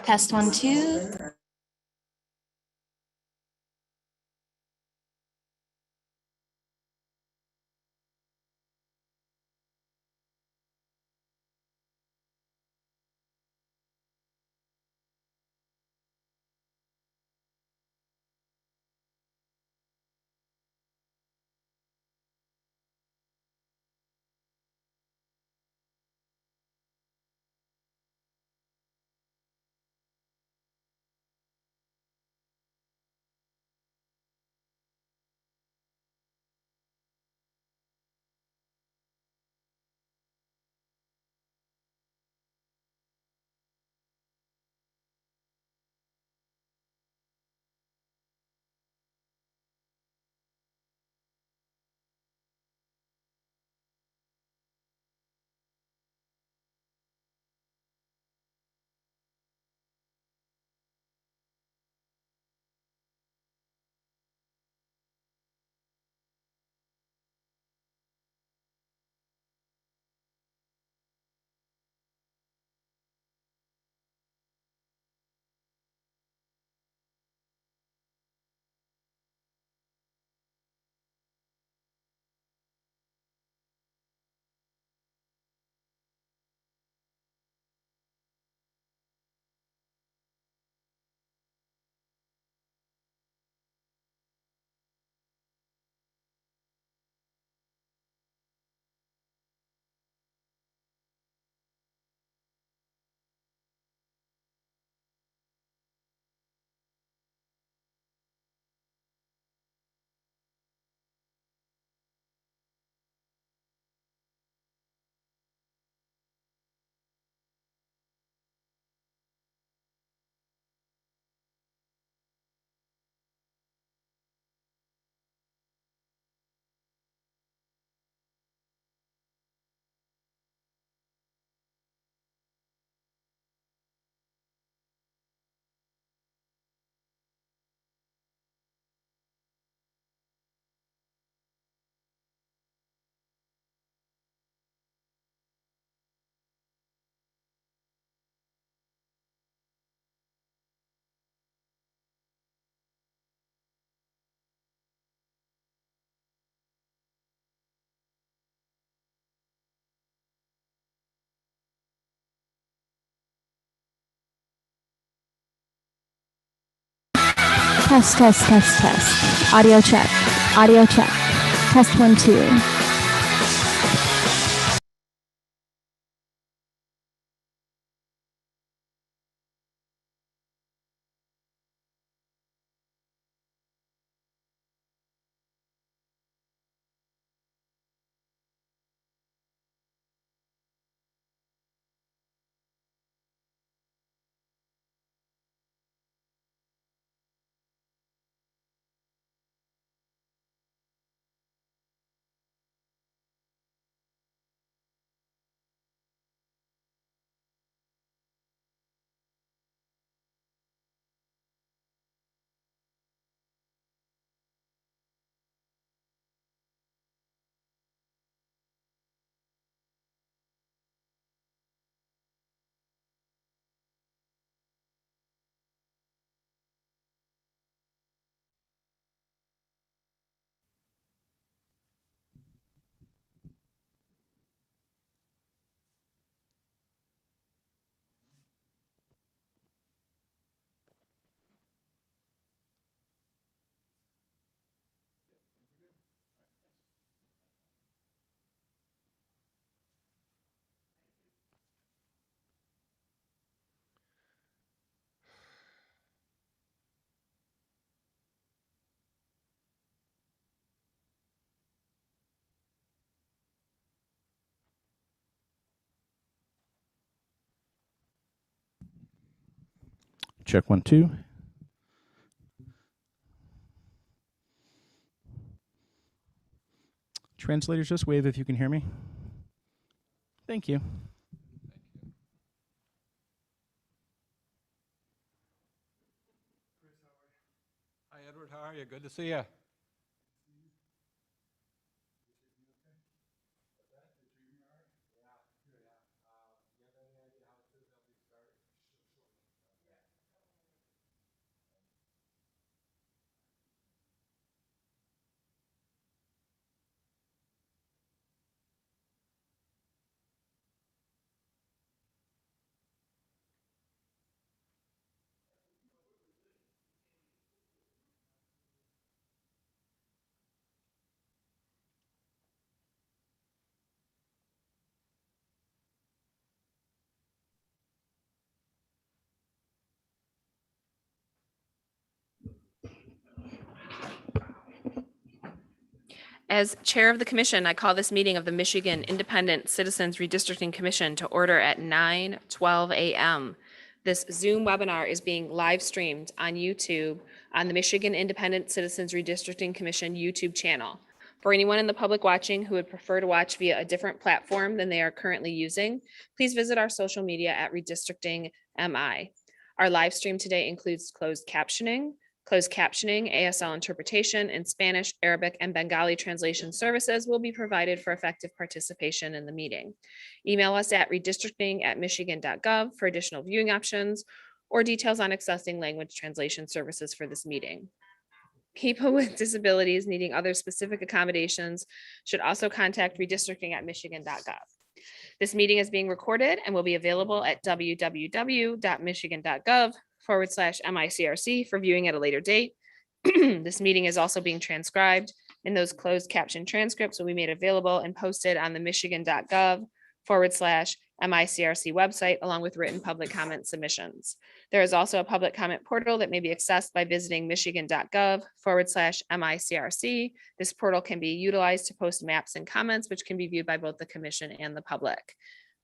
Test 1, 2. Test, test, test, test. Audio check. Audio check. Test 1, 2. Check 1, 2. Translators, just wave if you can hear me. Thank you. Hi, Edward. How are you? Good to see you. As Chair of the Commission, I call this meeting of the Michigan Independent Citizens Redistricting Commission to order at 9:12 a.m. This Zoom webinar is being live streamed on YouTube on the Michigan Independent Citizens Redistricting Commission YouTube channel. For anyone in the public watching who would prefer to watch via a different platform than they are currently using, please visit our social media at Redistricting MI. Our live stream today includes closed captioning, ASL interpretation, and Spanish, Arabic, and Bengali translation services will be provided for effective participation in the meeting. Email us at redistricting@michigan.gov for additional viewing options or details on accessing language translation services for this meeting. People with disabilities needing other specific accommodations should also contact redistricting@michigan.gov. This meeting is being recorded and will be available at www.michigan.gov/MICRC for viewing at a later date. This meeting is also being transcribed, and those closed caption transcripts will be made available and posted on the michigan.gov/MICRC website, along with written public comment submissions. There is also a public comment portal that may be accessed by visiting michigan.gov/MICRC. This portal can be utilized to post maps and comments, which can be viewed by both the commission and the public.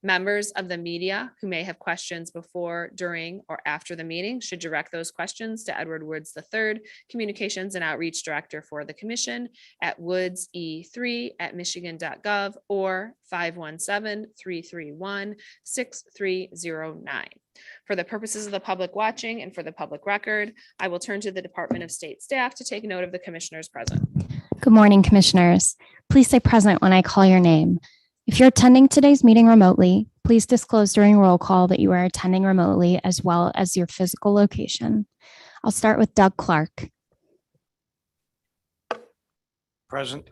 Members of the media who may have questions before, during, or after the meeting should direct those questions to Edward Woods III, Communications and Outreach Director for the Commission at woodse3@michigan.gov or 517-331-6309. For the purposes of the public watching and for the public record, I will turn to the Department of State staff to take note of the commissioners present. Good morning, commissioners. Please say present when I call your name. If you're attending today's meeting remotely, please disclose during roll call that you are attending remotely as well as your physical location. I'll start with Doug Clark, Present.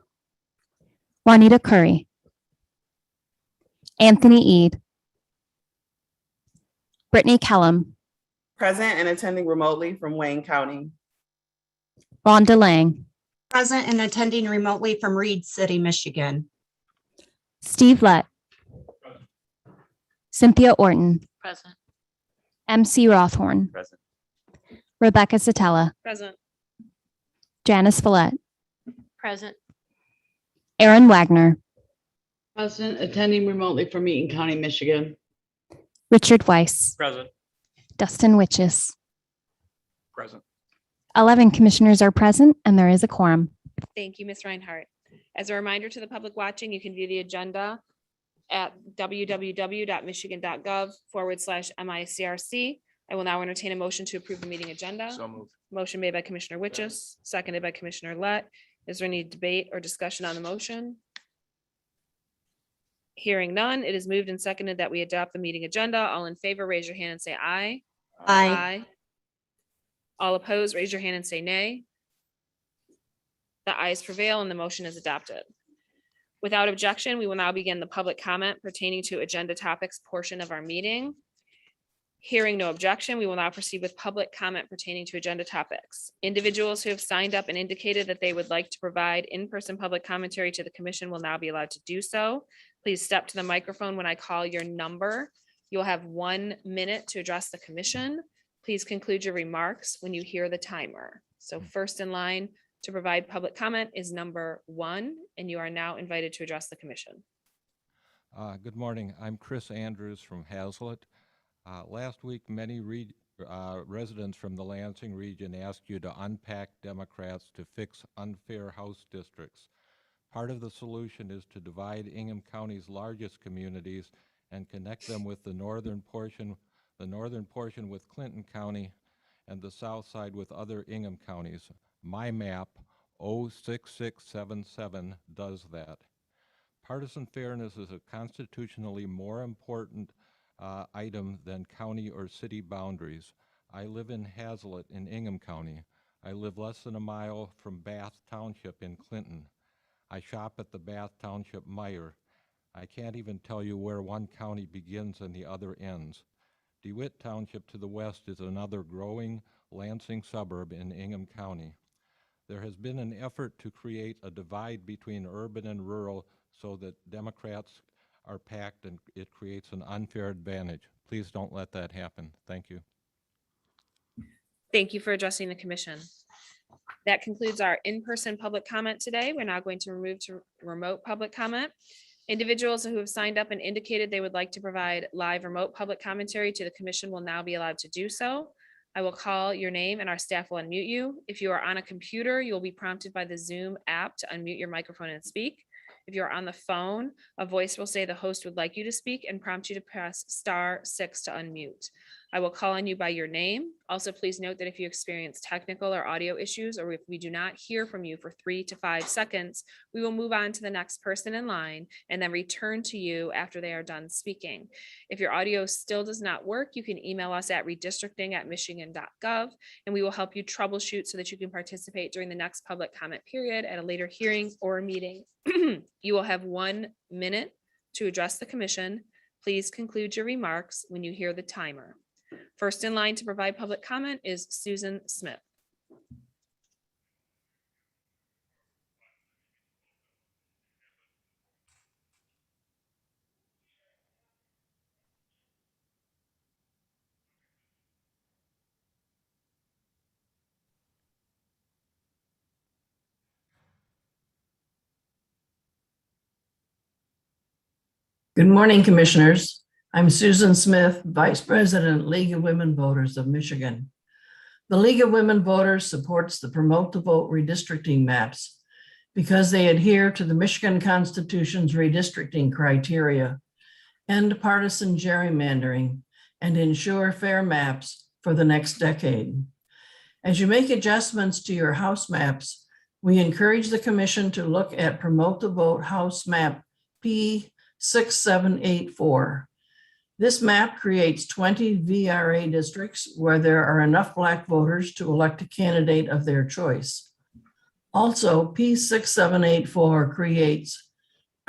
Juanita Curry, Anthony Eade, Brittany Kellum, Present and attending remotely from Wayne County. Rhonda Lang, Present and attending remotely from Reed City, Michigan. Steve Lett, Cynthia Orton, Present. MC Rothhorn, Present. Rebecca Satella, Present. Janice Follett, Present. Aaron Wagner, Present, attending remotely from Eaton County, Michigan. Richard Weiss, Present. Dustin Witches. Present. 11 commissioners are present and there is a quorum. Thank you, Ms. Reinhardt. As a reminder to the public watching, you can view the agenda at www.michigan.gov/MICRC. I will now entertain a motion to approve the meeting agenda. So moved. Motion made by Commissioner Witches, seconded by Commissioner Lett. Is there any debate or discussion on the motion? Hearing none, it is moved and seconded that we adopt the meeting agenda. All in favor, raise your hand and say aye. Aye. All opposed, raise your hand and say nay. The ayes prevail and the motion is adopted. Without objection, we will now begin the public comment pertaining to agenda topics portion of our meeting. Hearing no objection, we will now proceed with public comment pertaining to agenda topics. Individuals who have signed up and indicated that they would like to provide in-person public commentary to the commission will now be allowed to do so. Please step to the microphone when I call your number. You'll have 1 minute to address the commission. Please conclude your remarks when you hear the timer. So first in line to provide public comment is number 1, and you are now invited to address the commission. Good morning. I'm Chris Andrews from Hazlet. Last week, many residents from the Lansing region asked you to unpack Democrats to fix unfair House districts. Part of the solution is to divide Ingham County's largest communities and connect them with the northern portion with Clinton County and the south side with other Ingham counties. My map 06677 does that. Partisan fairness is a constitutionally more important item than county or city boundaries. I live in Hazlet in Ingham County. I live less than a mile from Bath Township in Clinton. I shop at the Bath Township Meijer. I can't even tell you where one county begins and the other ends. DeWitt Township to the west is another growing Lansing suburb in Ingham County. There has been an effort to create a divide between urban and rural so that Democrats are packed and it creates an unfair advantage. Please don't let that happen. Thank you. Thank you for addressing the commission. That concludes our in-person public comment today. We're now going to move to remote public comment. Individuals who have signed up and indicated they would like to provide live remote public commentary to the commission will now be allowed to do so. I will call your name and our staff will unmute you. If you are on a computer, you will be prompted by the Zoom app to unmute your microphone and speak. If you're on the phone, a voice will say the host would like you to speak and prompt you to press *6 to unmute. I will call on you by your name. Also, please note that if you experience technical or audio issues, or if we do not hear from you for 3 to 5 seconds, we will move on to the next person in line and then return to you after they are done speaking. If your audio still does not work, you can email us at redistricting@michigan.gov, and we will help you troubleshoot so that you can participate during the next public comment period at a later hearing or meeting. You will have 1 minute to address the commission. Please conclude your remarks when you hear the timer. First in line to provide public comment is Susan Smith. Good morning, Commissioners. I'm Susan Smith, Vice President, League of Women Voters of Michigan. The League of Women Voters supports the Promote to Vote redistricting maps because they adhere to the Michigan Constitution's redistricting criteria, end partisan gerrymandering, and ensure fair maps for the next decade. As you make adjustments to your House maps, we encourage the Commission to look at Promote to Vote House Map P6784. This map creates 20 VRA districts where there are enough Black voters to elect a candidate of their choice. Also, P6784 creates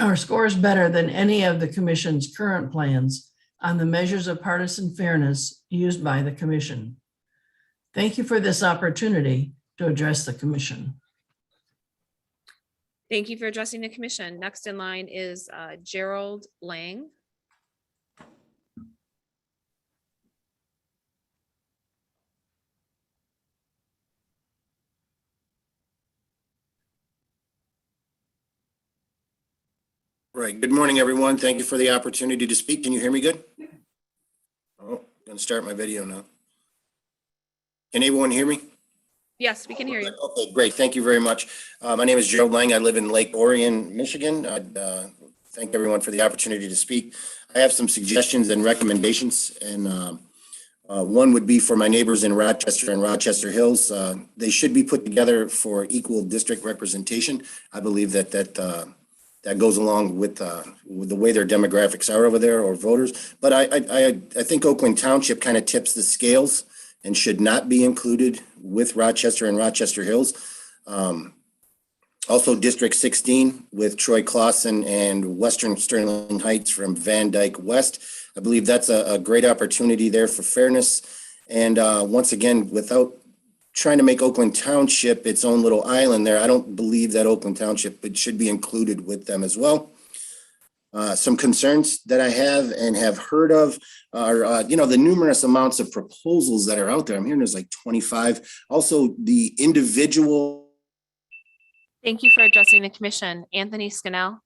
or scores better than any of the Commission's current plans on the measures of partisan fairness used by the Commission. Thank you for this opportunity to address the Commission. Thank you for addressing the commission. Next in line is Gerald Lang. Right. Good morning, everyone. Thank you for the opportunity to speak. Can you hear me good? Oh, I'm going to start my video now. Can everyone hear me? Yes, we can hear you. Okay, great. Thank you very much. My name is Gerald Lang. I live in Lake Orion, Michigan. I thank everyone for the opportunity to speak. I have some suggestions and recommendations, and one would be for my neighbors in Rochester and Rochester Hills. They should be put together for equal district representation. I believe that that goes along with the way their demographics are over there, or voters. But I think Oakland Township kind of tips the scales and should not be included with Rochester and Rochester Hills. Also District 16 with Troy Clausen and Western Sterling Heights from Van Dyke West. I believe that's a great opportunity there for fairness. And once again, without trying to make Oakland Township its own little island there, I don't believe that Oakland Township should be included with them as well. Some concerns that I have and have heard of are, the numerous amounts of proposals that are out there. I'm hearing there's like 25. Also, the individual. Thank you for addressing the commission. Anthony Scannell.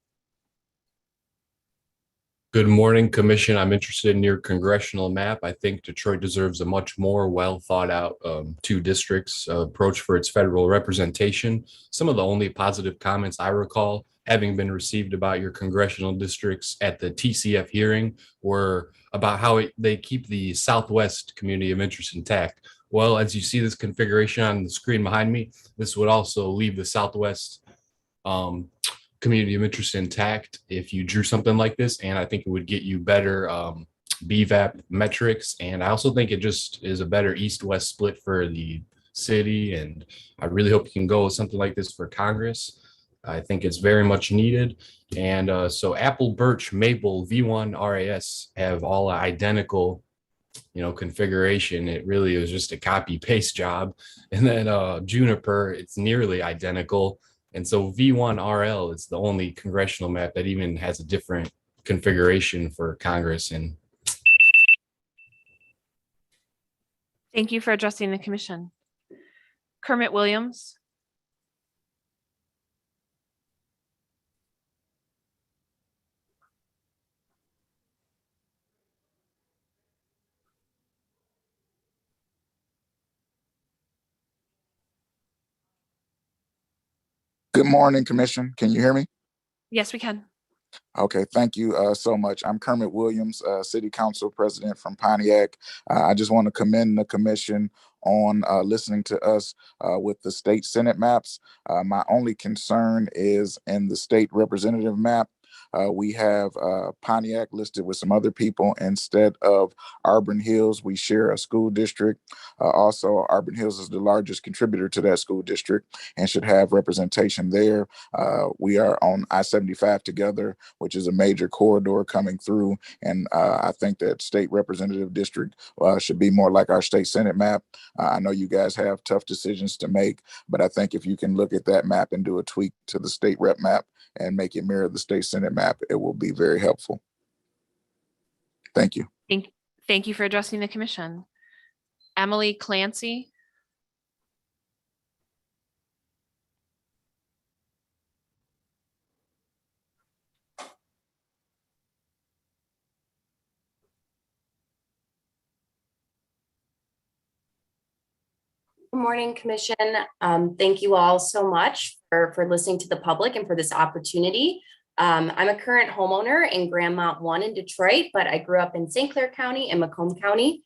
Good morning, Commission. I'm interested in your congressional map. I think Detroit deserves a much more well thought out 2 districts approach for its federal representation. Some of the only positive comments I recall having been received about your congressional districts at the TCF hearing were about how they keep the Southwest community of interest intact. Well, as you see this configuration on the screen behind me, this would also leave the Southwest community of interest intact if you drew something like this, and I think it would get you better BVAP metrics, and I also think it just is a better east-west split for the city, and I really hope you can go with something like this for Congress. I think it's very much needed. And so Apple, Birch, Maple, V1, RAS have all identical configuration. It really was just a copy paste job. And then Juniper, it's nearly identical. And so V1 RL is the only congressional map that even has a different configuration for Congress. And thank you for addressing the commission. Kermit Williams. Good morning, Commission. Can you hear me? Yes, we can. Okay, thank you so much. I'm Kermit Williams, City Council President from Pontiac. I just want to commend the Commission on listening to us with the state Senate maps. My only concern is in the state representative map. We have Pontiac listed with some other people instead of Auburn Hills. We share a school district. Also, Auburn Hills is the largest contributor to that school district and should have representation there. We are on I-75 together, which is a major corridor coming through. And I think that state representative district should be more like our state Senate map. I know you guys have tough decisions to make, but I think if you can look at that map and do a tweak to the state rep map and make it mirror the state Senate map, it will be very helpful. Thank you. Thank you for addressing the commission. Emily Clancy. Good morning, Commission. Thank you all so much for listening to the public and for this opportunity. I'm a current homeowner in Grandmont 1 in Detroit, but I grew up in St. Clair County and Macomb County.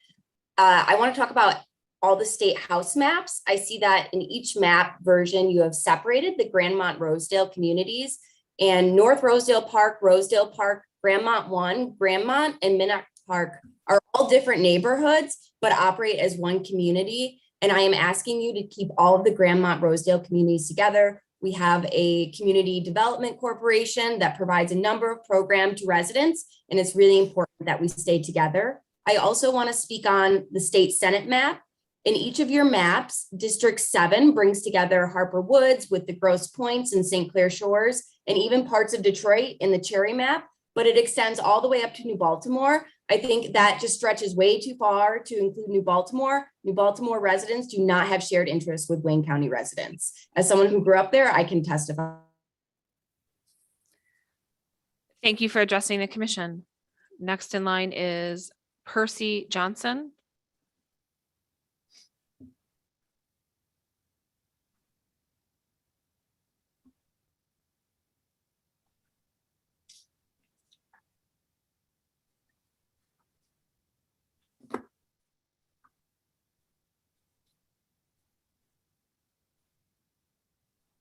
I want to talk about all the state house maps. I see that in each map version, you have separated the Grandmont Rosedale communities, and North Rosedale Park, Grandmont 1, Grandmont, and Minnock Park are all different neighborhoods, but operate as one community. And I am asking you to keep all of the Grandmont Rosedale communities together. We have a community development corporation that provides a number of programs to residents, and it's really important that we stay together. I also want to speak on the state Senate map. In each of your maps, District 7 brings together Harper Woods with the Grosse Pointes and St. Clair Shores, and even parts of Detroit in the Cherry map, but it extends all the way up to New Baltimore. I think that just stretches way too far to include New Baltimore. New Baltimore residents do not have shared interests with Wayne County residents. As someone who grew up there, I can testify. Thank you for addressing the commission. Next in line is Percy Johnson.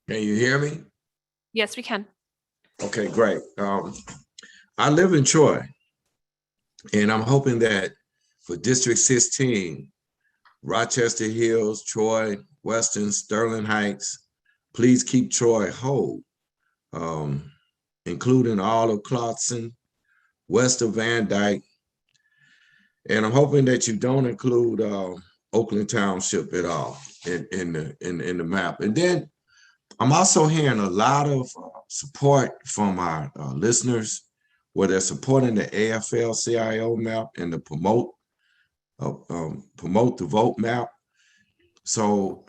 Can you hear me? Yes, we can. Okay, great. I live in Troy, and I'm hoping that for District 16, Rochester Hills, Troy, Western, Sterling Heights, please keep Troy whole, including all of Clarkson, west of Van Dyke. And I'm hoping that you don't include Oakland Township at all in the map. And then I'm also hearing a lot of support from our listeners where they're supporting the AFL-CIO map and the promote the vote map. So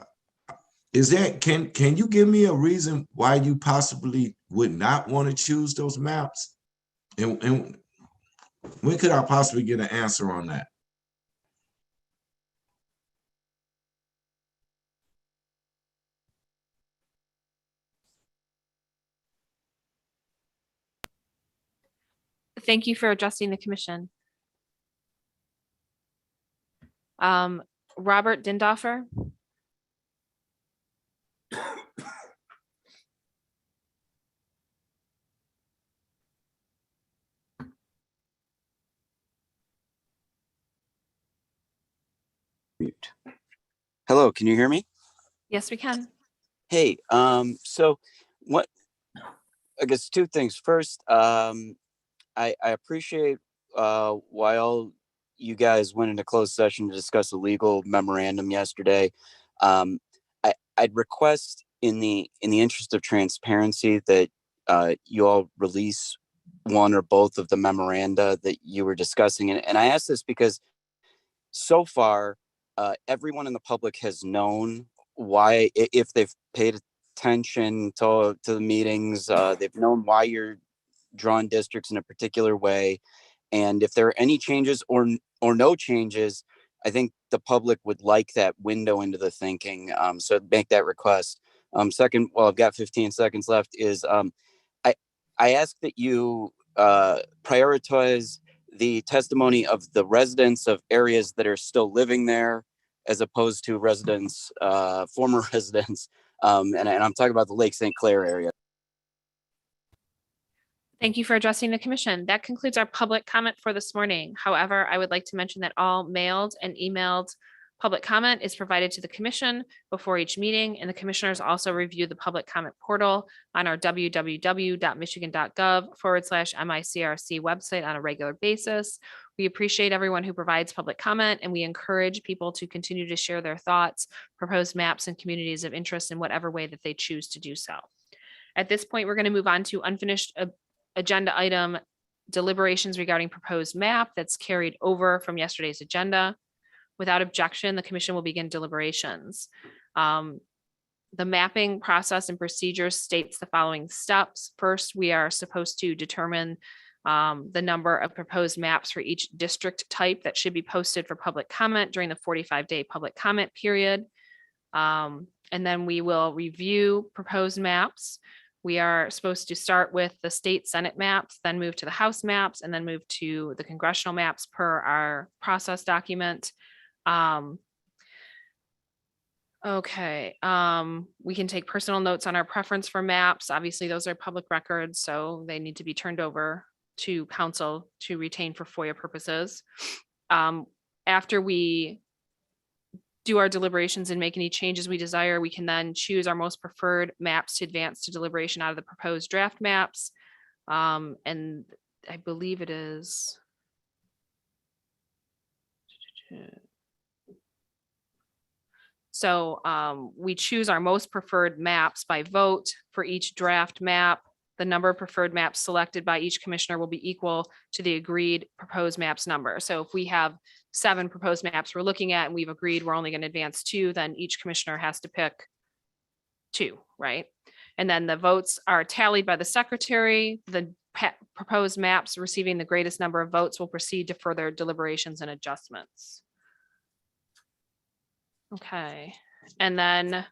can you give me a reason why you possibly would not want to choose those maps? And when could I possibly get an answer on that? Thank you for addressing the commission. Robert Dindoffer. Hello, can you hear me? Yes, we can. Hey, so what, I guess two things. First, I appreciate while you guys went into closed session to discuss a legal memorandum yesterday. I'd request in the interest of transparency that you all release one or both of the memoranda that you were discussing. And I ask this because so far, everyone in the public has known why, if they've paid attention to the meetings, they've known why you're drawing districts in a particular way. And if there are any changes or no changes, I think the public would like that window into the thinking. So make that request. Second, well, I've got 15 seconds left, is I ask that you prioritize the testimony of the residents of areas that are still living there, as opposed to residents, former residents. And I'm talking about the Lake St. Clair area. Thank you for addressing the commission. That concludes our public comment for this morning. However, I would like to mention that all mailed and emailed public comment is provided to the commission before each meeting, and the commissioners also review the public comment portal on our www.michigan.gov/MICRC website on a regular basis. We appreciate everyone who provides public comment, and we encourage people to continue to share their thoughts, proposed maps, and communities of interest in whatever way that they choose to do so. At this point, we're going to move on to unfinished agenda item deliberations regarding proposed map that's carried over from yesterday's agenda. Without objection, the commission will begin deliberations. The mapping process and procedures states the following steps. First, we are supposed to determine the number of proposed maps for each district type that should be posted for public comment during the 45-day public comment period. And then we will review proposed maps. We are supposed to start with the state Senate maps, then move to the House maps, and then move to the congressional maps per our process document. Okay, we can take personal notes on our preference for maps. Obviously, those are public records, so they need to be turned over to council to retain for FOIA purposes. After we do our deliberations and make any changes we desire, we can then choose our most preferred maps to advance to deliberation out of the proposed draft maps. And I believe it is. So we choose our most preferred maps by vote for each draft map. The number of preferred maps selected by each commissioner will be equal to the agreed proposed maps number. So if we have 7 proposed maps we're looking at and we've agreed we're only going to advance 2, then each commissioner has to pick 2, right? And then the votes are tallied by the secretary. The proposed maps receiving the greatest number of votes will proceed to further deliberations and adjustments. Okay, and then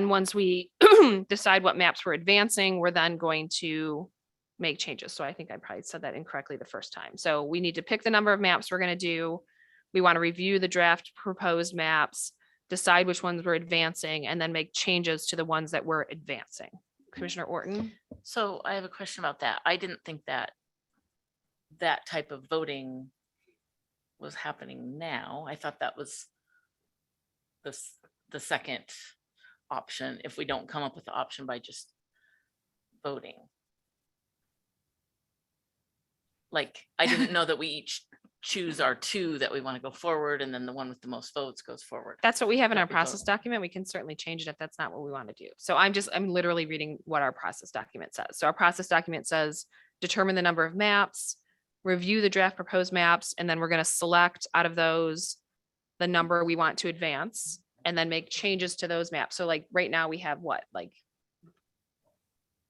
once we decide what maps we're advancing, we're then going to make changes. So I think I probably said that incorrectly the first time. So we need to pick the number of maps we're going to do. We want to review the draft proposed maps, decide which ones we're advancing, and then make changes to the ones that we're advancing. Commissioner Orton? So I have a question about that. I didn't think that that type of voting was happening now. I thought that was the second option if we don't come up with the option by just voting. Like, I didn't know that we each choose our 2 that we want to go forward, and then the one with the most votes goes forward. That's what we have in our That we process vote. document. We can certainly change it if that's not what we want to do. So I'm literally reading what our process document says. So our process document says, determine the number of maps, review the draft proposed maps, and then we're going to select out of those the number we want to advance, and then make changes to those maps. So like right now we have what, like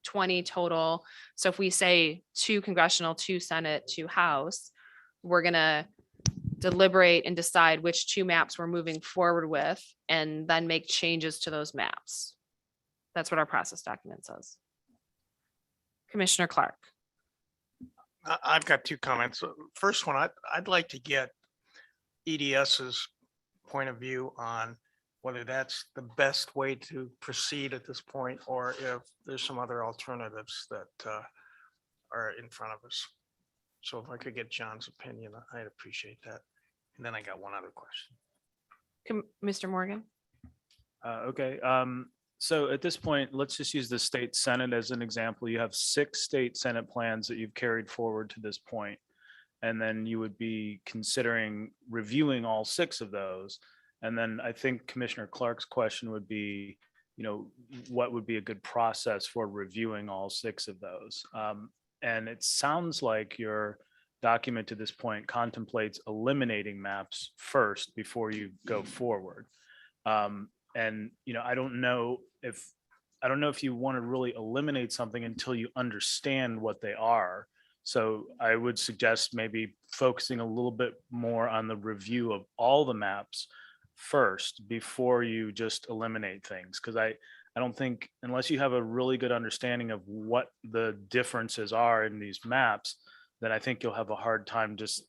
20 total. So if we say 2 congressional, 2 Senate, 2 House, we're gonna deliberate and decide which 2 maps we're moving forward with, and then make changes to those maps. That's what our process document says. Commissioner Clark. I've got 2 comments. First one, I'd like to get EDS's point of view on whether that's the best way to proceed at this point, or if there's some other alternatives that are in front of us. So if I could get John's opinion, I'd appreciate that. And then I got one other question. Mr. Morgan. Okay. So at this point, let's just use the state Senate as an example. You have 6 state Senate plans that you've carried forward to this point, and then you would be considering reviewing all 6 of those. And then I think Commissioner Clark's question would be, what would be a good process for reviewing all 6 of those? And it sounds like your document to this point contemplates eliminating maps first before you go forward. And, I don't know if you want to really eliminate something until you understand what they are. So I would suggest maybe focusing a little bit more on the review of all the maps first before you just eliminate things. Because I don't think, unless you have a really good understanding of what the differences are in these maps, then I think you'll have a hard time just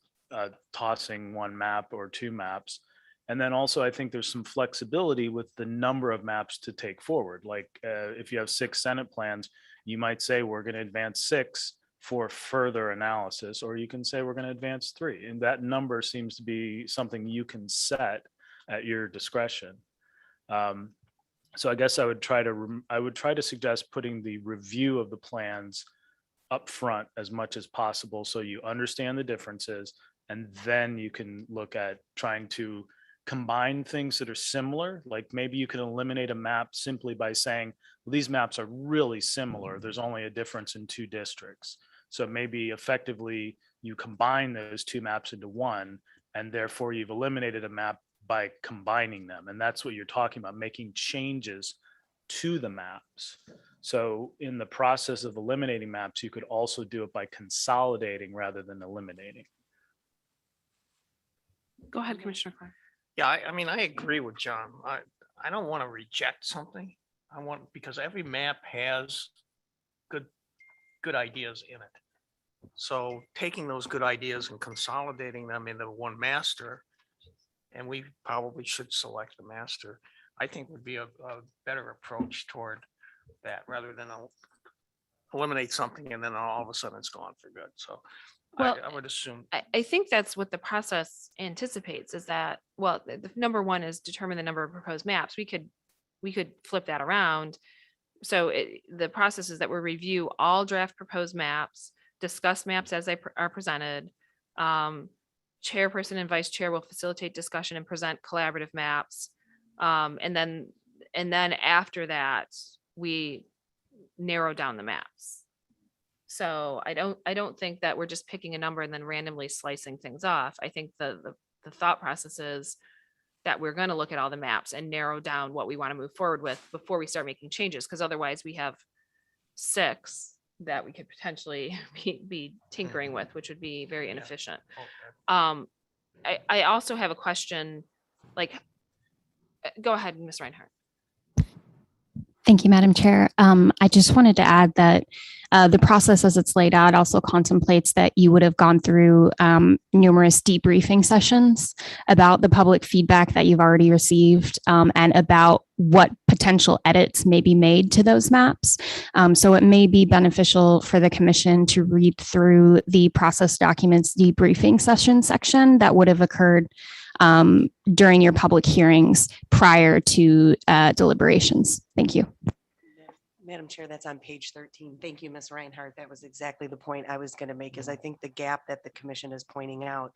tossing one map or two maps. And then also, I think there's some flexibility with the number of maps to take forward. Like if you have 6 Senate plans, you might say we're going to advance 6 for further analysis, or you can say we're going to advance 3. And that number seems to be something you can set at your discretion. So I guess I would try to suggest putting the review of the plans up front as much as possible, so you understand the differences, and then you can look at trying to combine things that are similar. Like maybe you can eliminate a map simply by saying, well, these maps are really similar. There's only a difference in 2 districts. So maybe effectively you combine those 2 maps into one, and therefore you've eliminated a map by combining them. And that's what you're talking about, making changes to the maps. So in the process of eliminating maps, you could also do it by consolidating rather than eliminating. Go ahead, Commissioner Clark. Yeah, I agree with John. I don't want to reject something. Because every map has good ideas in it. So taking those good ideas and consolidating them into one master, and we probably should select the master, I think would be a better approach toward that, rather than eliminate something and then all of a sudden it's gone for good. So Well, I would assume. I think that's what the process anticipates, is that, well, the number one is determine the number of proposed maps. We could flip that around. So the process is that we review all draft proposed maps, discuss maps as they are presented. Chairperson and vice chair will facilitate discussion and present collaborative maps. And then after that, we narrow down the maps. So I don't think that we're just picking a number and then randomly slicing things off. I think the thought process is that we're going to look at all the maps and narrow down what we want to move forward with before we start making changes, because otherwise we have 6 that we could potentially be tinkering with, which would be very inefficient. I also have a question, like, go ahead, Ms. Reinhardt. Thank you, Madam Chair. I just wanted to add that the process as it's laid out also contemplates that you would have gone through numerous debriefing sessions about the public feedback that you've already received and about what potential edits may be made to those maps. So it may be beneficial for the commission to read through the process documents debriefing session section that would have occurred during your public hearings prior to deliberations. Thank you. Madam Chair, that's on page 13. Thank you, Ms. Reinhardt. That was exactly the point I was going to make, is I think the gap that the commission is pointing out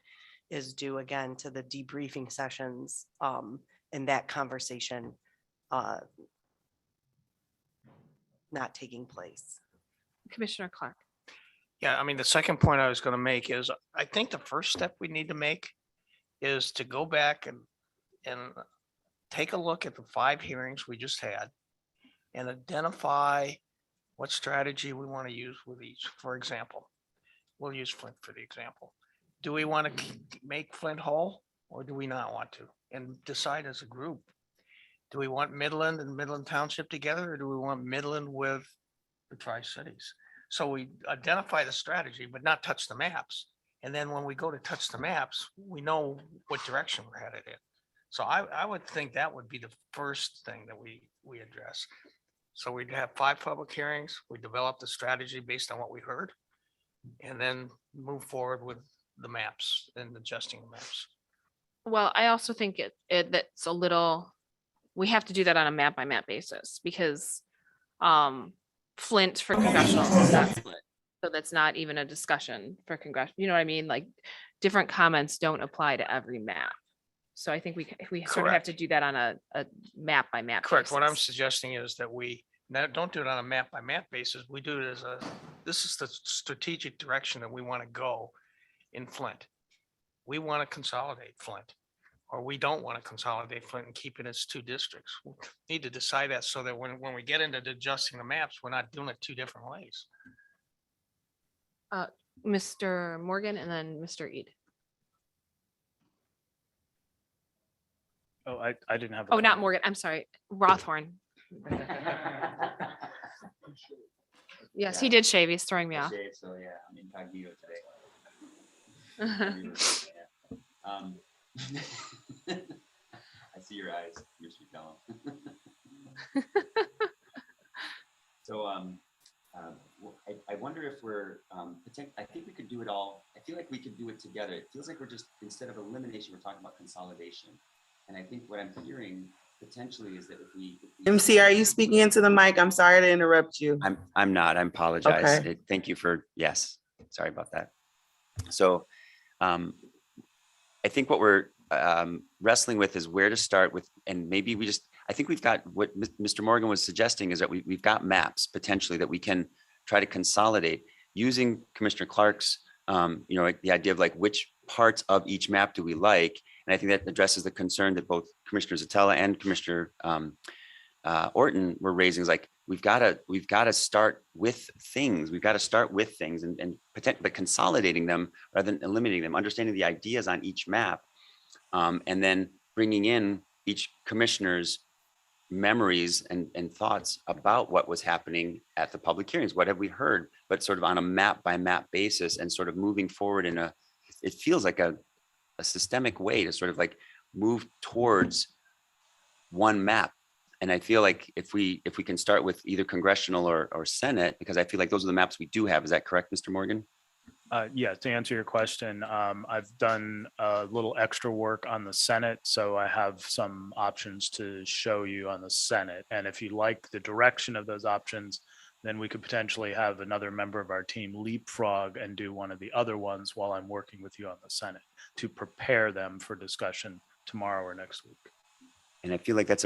is due again to the debriefing sessions and that conversation not taking place. Commissioner Clark. Yeah, the second point I was going to make is, I think the first step we need to make is to go back and take a look at the 5 hearings we just had and identify what strategy we want to use with each. For example, we'll use Flint for the example. Do we want to make Flint whole, or do we not want to? And decide as a group. Do we want Midland and Midland Township together, or do we want Midland with the Tri-Cities? So we identify the strategy, but not touch the maps. And then when we go to touch the maps, we know what direction we're headed in. So I would think that would be the first thing that we address. So we'd have 5 public hearings, we develop the strategy based on what we heard, and then move forward with the maps and adjusting the maps. Well, I also think that's a little, we have to do that on a map by map basis, because Flint for congressional is not split. So that's not even a discussion for congressional. You know what I mean? Like, different comments don't apply to every map. So I think we sort of have to do that on a map by map. Correct. basis. What I'm suggesting is that we don't do it on a map by map basis. We do it as this is the strategic direction that we want to go in Flint. We want to consolidate Flint. or we don't want to consolidate Flint and keep it as 2 districts. We need to decide that so that when we get into adjusting the maps, we're not doing it 2 different ways. Mr. Morgan and then Mr. Eid. Oh, I didn't have. a Oh, not comment. Morgan. I'm sorry. Rothorn. Yes, he did shave. He's throwing me off. So yeah, I'm incognito today. I see your eyes, Mr. Kellum. So I wonder if we're I think we could do it all. I feel like we could do it together. It feels like we're just, instead of elimination, we're talking about consolidation. And I think what I'm hearing potentially is that if we MC, are you speaking into the mic? I'm sorry to interrupt you. I'm not. I apologize. Okay. Thank you for, yes. Sorry about that. So I think what we're wrestling with is where to start with, and maybe I think we've got what Mr. Morgan was suggesting is that we've got maps potentially that we can try to consolidate using Commissioner Clark's, the idea of like which parts of each map do we like. And I think that addresses the concern that both Commissioner Zatella and Commissioner Orton were raising, is like, we've got to start with things. We've got to start with things and but consolidating them rather than eliminating them, understanding the ideas on each map, and then bringing in each commissioner's memories and thoughts about what was happening at the public hearings. What have we heard, but sort of on a map by map basis, and sort of moving forward it feels like a systemic way to sort of like move towards one map. And I feel like if we can start with either congressional or Senate, because I feel like those are the maps we do have. Is that correct, Mr. Morgan? Yeah, to answer your question, I've done a little extra work on the Senate, so I have some options to show you on the Senate. And if you like the direction of those options, then we could potentially have another member of our team leapfrog and do one of the other ones while I'm working with you on the Senate to prepare them for discussion tomorrow or next week. And I feel like I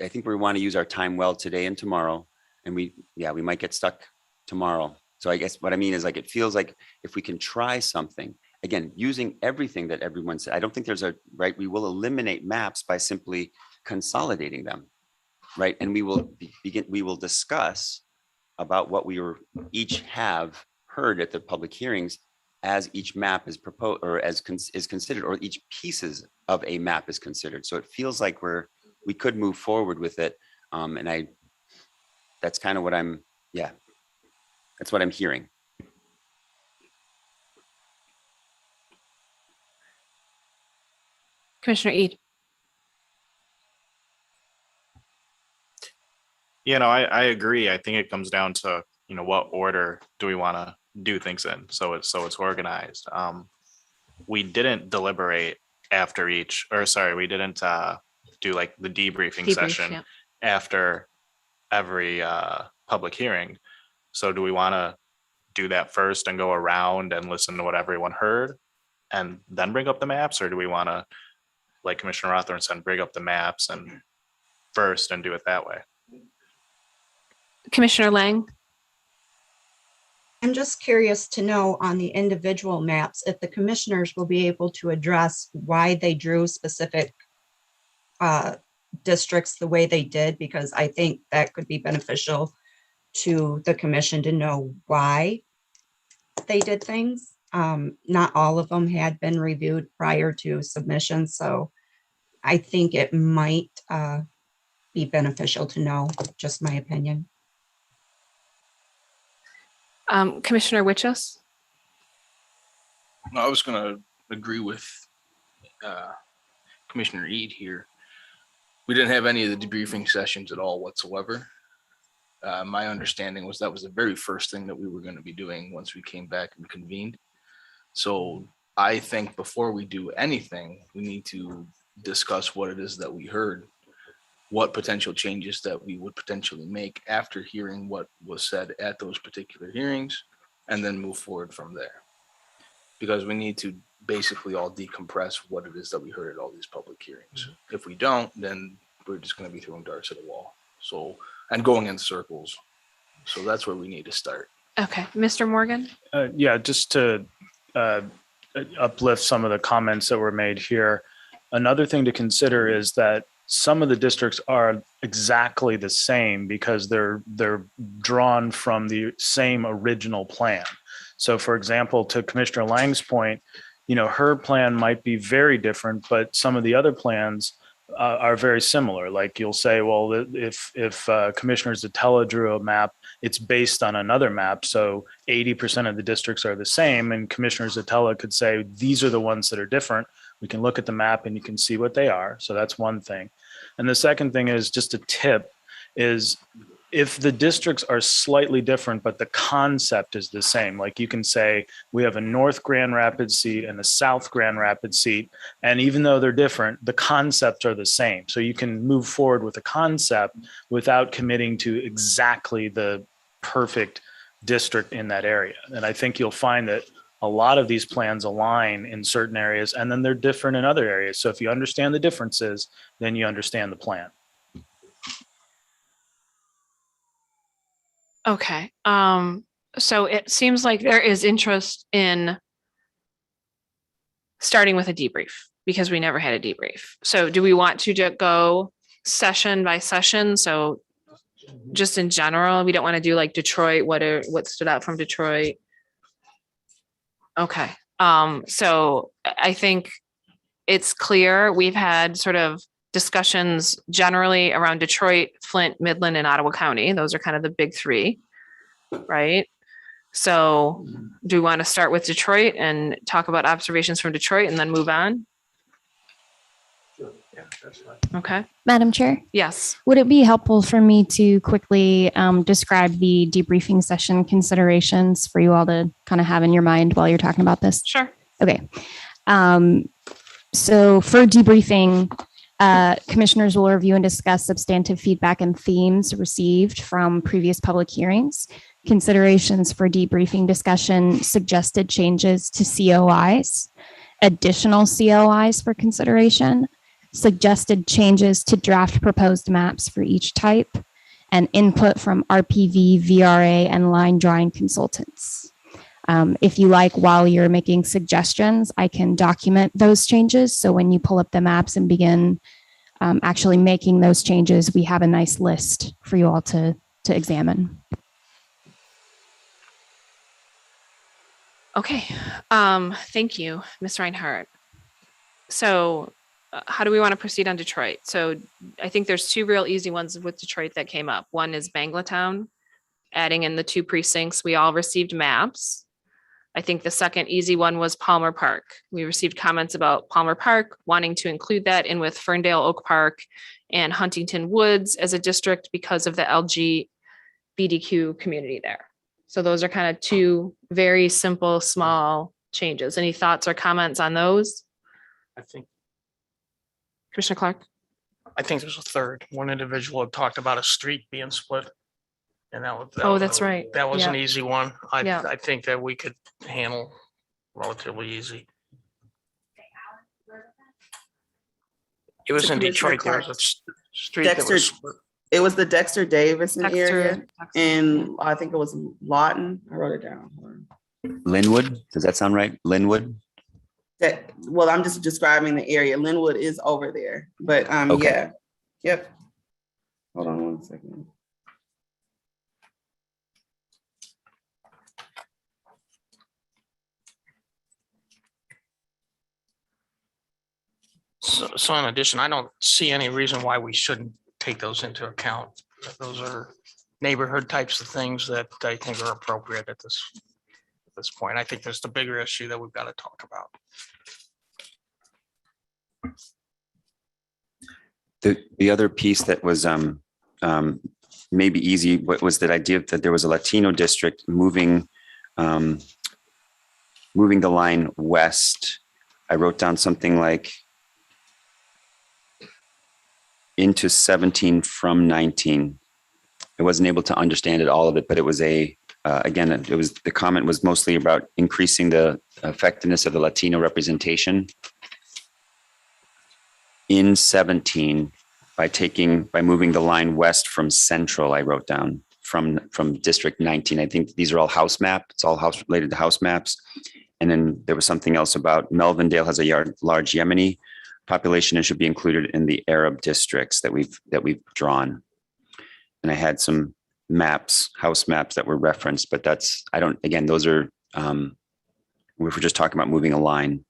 think we want to use our time well today and tomorrow. And we might get stuck tomorrow. So I guess what I mean is, like, it feels like if we can try something, again, using everything that everyone said, I don't think there's we will eliminate maps by simply consolidating them, right? And we will discuss about what we each have heard at the public hearings as each map is proposed or is considered, or each pieces of a map is considered. So it feels like we could move forward with it. And that's kind of what that's what I'm hearing. Commissioner Eid. I agree. I think it comes down to, what order do we want to do things in? So it's organized. We didn't deliberate after we didn't do like the debriefing session after every public hearing. So do we want to do that first and go around and listen to what everyone heard and then bring up the maps? Or do we want to, like Commissioner Rothorn said, bring up the maps and first and do it that way? Commissioner Lang. I'm just curious to know on the individual maps, if the commissioners will be able to address why they drew specific districts the way they did, because I think that could be beneficial to the commission to know why they did things. Not all of them had been reviewed prior to submission, so I think it might be beneficial to know, just my opinion. Commissioner Wichos. I was going to agree with Commissioner Eid here. We didn't have any of the debriefing sessions at all whatsoever. My understanding was that was the very first thing that we were going to be doing once we came back and convened. So I think before we do anything, we need to discuss what it is that we heard, what potential changes that we would potentially make after hearing what was said at those particular hearings, and then move forward from there. Because we need to basically all decompress what it is that we heard at all these public hearings. If we don't, then we're just going to be throwing darts at a wall. So, and going in circles. So that's where we need to start. Okay, Mr. Morgan. Yeah, just to uplift some of the comments that were made here. Another thing to consider is that some of the districts are exactly the same because they're drawn from the same original plan. So for example, to Commissioner Lang's point, her plan might be very different, but some of the other plans are very similar. Like you'll say, well, if Commissioner Zatella drew a map, it's based on another map. So 80% of the districts are the same. And Commissioner Zatella could say, these are the ones that are different. We can look at the map and you can see what they are. So that's one thing. And the second thing is just a tip is if the districts are slightly different, but the concept is the same, like you can say, we have a North Grand Rapids seat and a South Grand Rapids seat. And even though they're different, the concepts are the same. So you can move forward with a concept without committing to exactly the perfect district in that area. And I think you'll find that a lot of these plans align in certain areas and then they're different in other areas. So if you understand the differences, then you understand the plan. Okay. So it seems like there is interest in starting with a debrief because we never had a debrief. So do we want to just go session by session? So just in general, we don't want to do like Detroit, what stood out from Detroit. Okay. So I think it's clear we've had sort of discussions generally around Detroit, Flint, Midland, and Ottawa County. Those are kind of the big three, right? So do we want to start with Detroit and talk about observations from Detroit and then move on? Sure. Yeah, that's fine. Okay. Madam Chair, Yes. would it be helpful for me to quickly describe the debriefing session considerations for you all to kind of have in your mind while you're talking about this? Sure. Okay. So for debriefing, commissioners will review and discuss substantive feedback and themes received from previous public hearings, considerations for debriefing discussion, suggested changes to COIs, additional COIs for consideration, suggested changes to draft proposed maps for each type, and input from RPV, VRA, and line drawing consultants. If you like, while you're making suggestions, I can document those changes. So when you pull up the maps and begin actually making those changes, we have a nice list for you all to examine. Okay. Thank you, Ms. Reinhardt. So how do we want to proceed on Detroit? So I think there's two real easy ones with Detroit that came up. One is Banglatown, adding in the 2 precincts. We all received maps. I think the second easy one was Palmer Park. We received comments about Palmer Park, wanting to include that in with Ferndale Oak Park and Huntington Woods as a district because of the LGBTQ community there. So those are kind of two very simple, small changes. Any thoughts or comments on those? I think Commissioner Clark? I think there's a third. One individual had talked about a street being split. And that was. Oh, that's right. That was an Yeah. easy one. Yeah. I think that we could handle relatively easy. It was To in Commissioner Detroit. There was a Clark's- street that Dexter, was split. it was the Dexter Davison area, Dexter. and I think it was Lawton. I wrote it down. Linwood, does that sound right? Linwood? Well, I'm just describing the area. Linwood is over there, but Okay. yeah, yep. Hold on 1 second. So in addition, I don't see any reason why we shouldn't take those into account. Those are neighborhood types of things that I think are appropriate at this point. I think there's the bigger issue that we've got to talk about. The other piece that was maybe easy was that idea that there was a Latino district moving the line west. I wrote down something like into 17 from 19. I wasn't able to understand all of it, but it was again, it was, the comment was mostly about increasing the effectiveness of the Latino representation in 17 by moving the line west from central. I wrote down from district 19. I think these are all house map. It's all house related to house maps. And then there was something else about Melvindale has a large Yemeni population and should be included in the Arab districts that we've drawn. And I had some maps, house maps that were referenced, but that's, again, those are, if we're just talking about moving a line.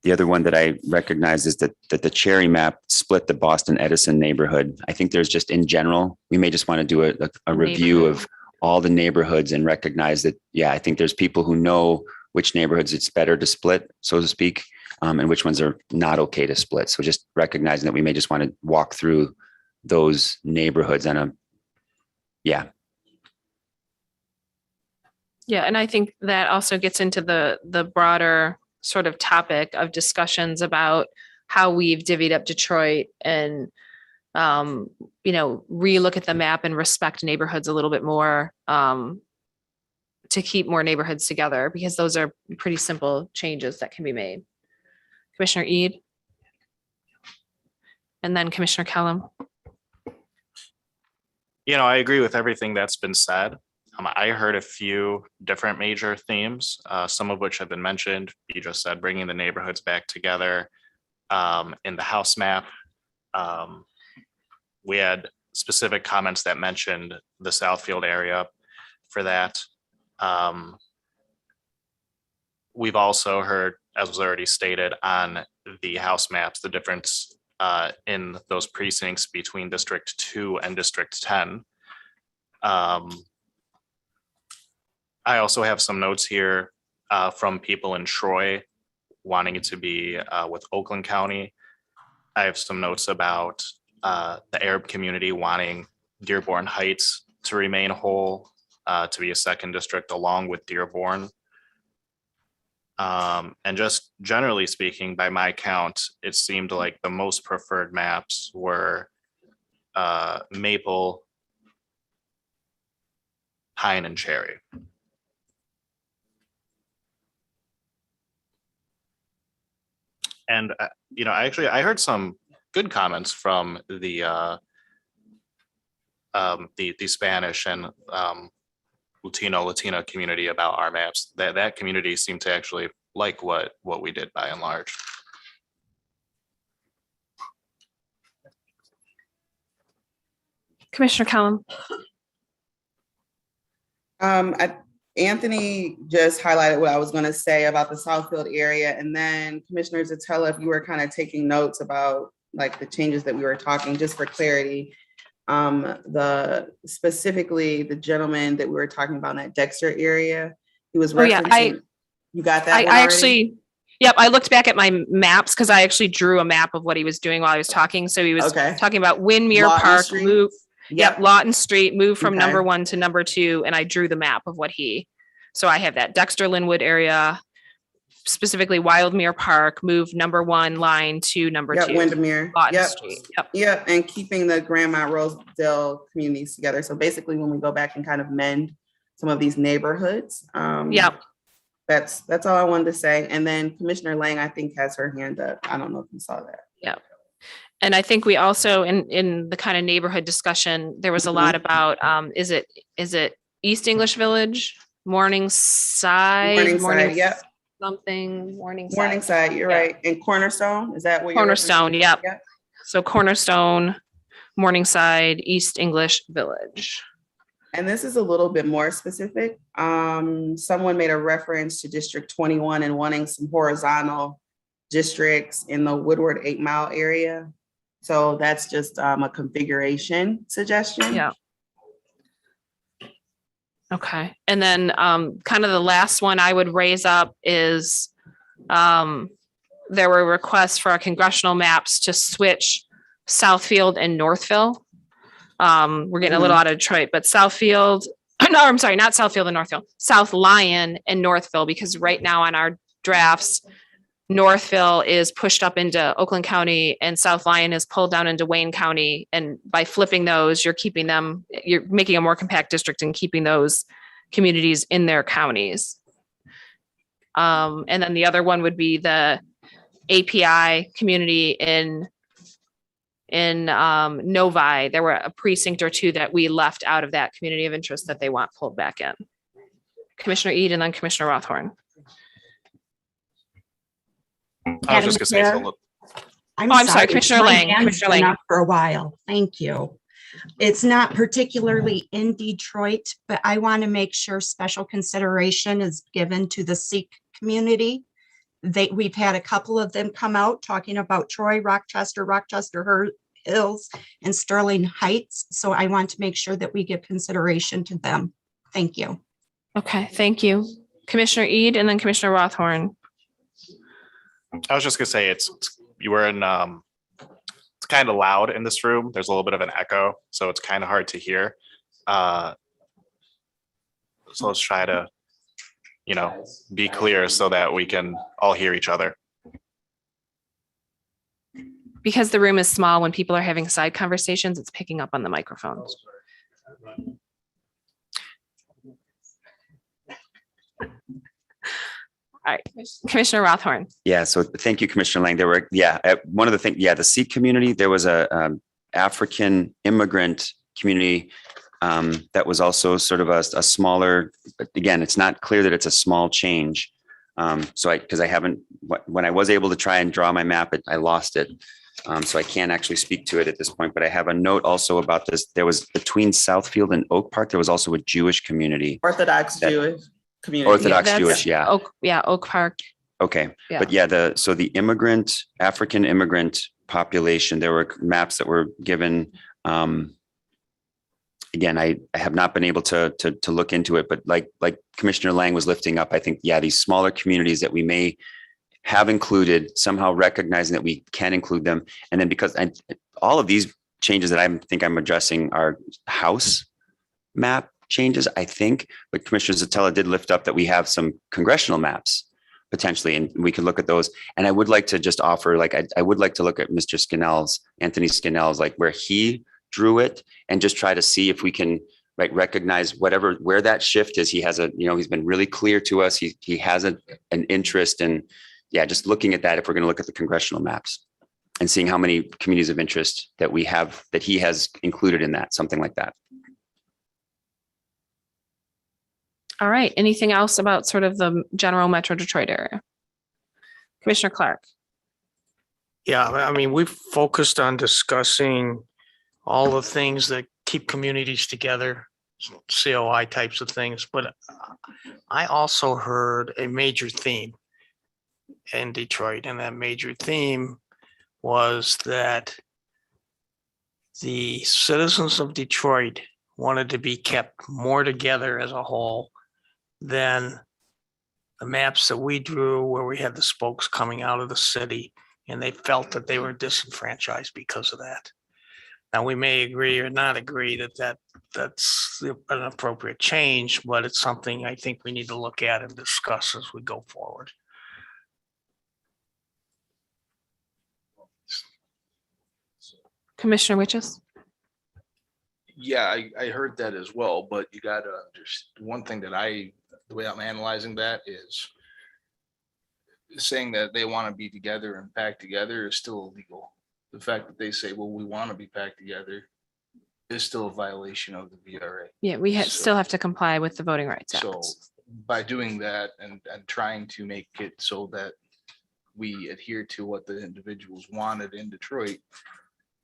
The other one that I recognize is that the cherry map split the Boston Edison neighborhood. I think there's just in general, we may just want to do a review of all the neighborhoods and recognize that, yeah, I think there's people who know which neighborhoods it's better to split, so to speak, and which ones are not okay to split. So just recognizing that we may just want to walk through those neighborhoods and yeah. Yeah, and I think that also gets into the broader sort of topic of discussions about how we've divvied up Detroit and, relook at the map and respect neighborhoods a little bit more, to keep more neighborhoods together, because those are pretty simple changes that can be made. Commissioner Eid. And then Commissioner Kellum. I agree with everything that's been said. I heard a few different major themes, some of which have been mentioned. You just said bringing the neighborhoods back together in the house map. We had specific comments that mentioned the Southfield area for that. We've also heard, as was already stated on the house maps, the difference in those precincts between District 2 and District 10. I also have some notes here from people in Troy wanting it to be with Oakland County. I have some notes about the Arab community wanting Dearborn Heights to remain whole, to be a second district along with Dearborn. And just generally speaking, by my count, it seemed like the most preferred maps were Maple, Pine, and Cherry. And, I heard some good comments from the Spanish and Latina community about our maps. That community seemed to actually like what we did by and large. Commissioner Kellum. Anthony just highlighted what I was going to say about the Southfield area. And then Commissioner Zatella, if you were kind of taking notes about like the changes that we were talking, just for clarity, specifically the gentleman that we were talking about in that Dexter area, he was referencing, you got that one already? Yep, I looked back at my maps because I actually drew a map of what he was doing while I was talking. So he was talking about Windmere Park, move. Yep, Lawton Street, move from number 1 to number 2, and I drew the map of what so I have that Dexter Linwood area, specifically Wildmere Park, move number 1 line to number 2. Windermere. Lawton Street. Yep, and keeping the Grandma Rosedale communities together. So basically, when we go back and kind of mend some of these neighborhoods, that's all I wanted to say. And then Commissioner Lang, I think, has her hand up. I don't know if you saw that. Yep. And I think we also, in the kind of neighborhood discussion, there was a lot about, is it East English Village, Morningside, yep. Morningside, you're right. And Cornerstone, is that what you're Cornerstone, yep. So Cornerstone, Morningside, East English Village. And this is a little bit more specific. Someone made a reference to District 21 and wanting some horizontal districts in the Woodward 8 Mile area. So that's just a configuration suggestion. Yeah. Okay. And then kind of the last one I would raise up is there were requests for our congressional maps to switch Southfield and Northville. We're getting a little out of Detroit, but Southfield, no, I'm sorry, not Southfield and Northville, South Lyon and Northville, because right now on our drafts, Northville is pushed up into Oakland County and South Lyon is pulled down into Wayne County. And by flipping those, you're making a more compact district and keeping those communities in their counties. And then the other one would be the API community in, I don't know if you can see that. Yep. So Cornerstone, Morningside, East English Village. And this is a little bit more specific. Someone made a reference to District 21 and wanting some horizontal districts in the Woodward 8 Mile area. So that's just a configuration suggestion. And then the other one would be the API community in In Novi, there were a precinct or two that we left out of that community of interest that they want pulled back in. Commissioner Ede and then Commissioner Rothhorn. I was just gonna say, Chair, so I'm sorry, Commissioner My Lang. hand's Commissioner been Lang. up for a while. Thank you. It's not particularly in Detroit, but I want to make sure special consideration is given to the Sikh community. We've had a couple of them come out talking about Troy, Rochester Hills, and Sterling Heights. So I want to make sure that we give consideration to them. Thank you. Okay, thank you. Commissioner Ede and then Commissioner Rothhorn. I was just gonna say, you were in, it's kind of loud in this room. There's a little bit of an echo, so it's kind of hard to hear. So let's try to, be clear so that we can all hear each other. Because the room is small, when people are having side conversations, it's picking up on the microphones. All right, Commissioner Rothhorn. Yeah, so thank you, Commissioner Lang. There were, one of the things, the Sikh community, there was a African immigrant community that was also sort of a smaller, again, it's not clear that it's a small change. Because I haven't, when I was able to try and draw my map, I lost it. So I can't actually speak to it at this point, but I have a note also about this. There was between Southfield and Oak Park, there was also a Jewish community. Orthodox Jewish community. Orthodox Jewish, yeah. Oak Park. Okay, Yeah. but the African immigrant population, there were maps that were given. Again, I have not been able to look into it, but like Commissioner Lang was lifting up, I think, these smaller communities that we may have included, somehow recognizing that we can include them. And then because all of these changes that I think I'm addressing are house map changes, I think, but Commissioner Zatella did lift up that we have some congressional maps potentially, and we could look at those. And I would like to just offer, I would like to look at Mr. Anthony Skinnell's, where he drew it, and just try to see if we can recognize where that shift is. He has he's been really clear to us. He has an interest in, just looking at that, if we're going to look at the congressional maps and seeing how many communities of interest that we have, that he has included in that, something like that. All right, anything else about sort of the general Metro Detroit area? Commissioner Clark. Yeah, I mean, we've focused on discussing all the things that keep communities together, COI types of things, but I also heard a major theme in Detroit, and that major theme was that the citizens of Detroit wanted to be kept more together as a whole than the maps that we drew where we had the spokes coming out of the city, and they felt that they were disenfranchised because of that. Now, we may agree or not agree that that's an appropriate change, but it's something I think we need to look at and discuss as we go forward. Commissioner Witches. Yeah, I heard that as well, but you gotta just, one thing that the way I'm analyzing that is saying that they want to be together and packed together is still illegal. The fact that they say, well, we want to be packed together is still a violation of the VRA. Yeah, we still have to comply with the Voting Rights Act. So by doing that and trying to make it so that we adhere to what the individuals wanted in Detroit,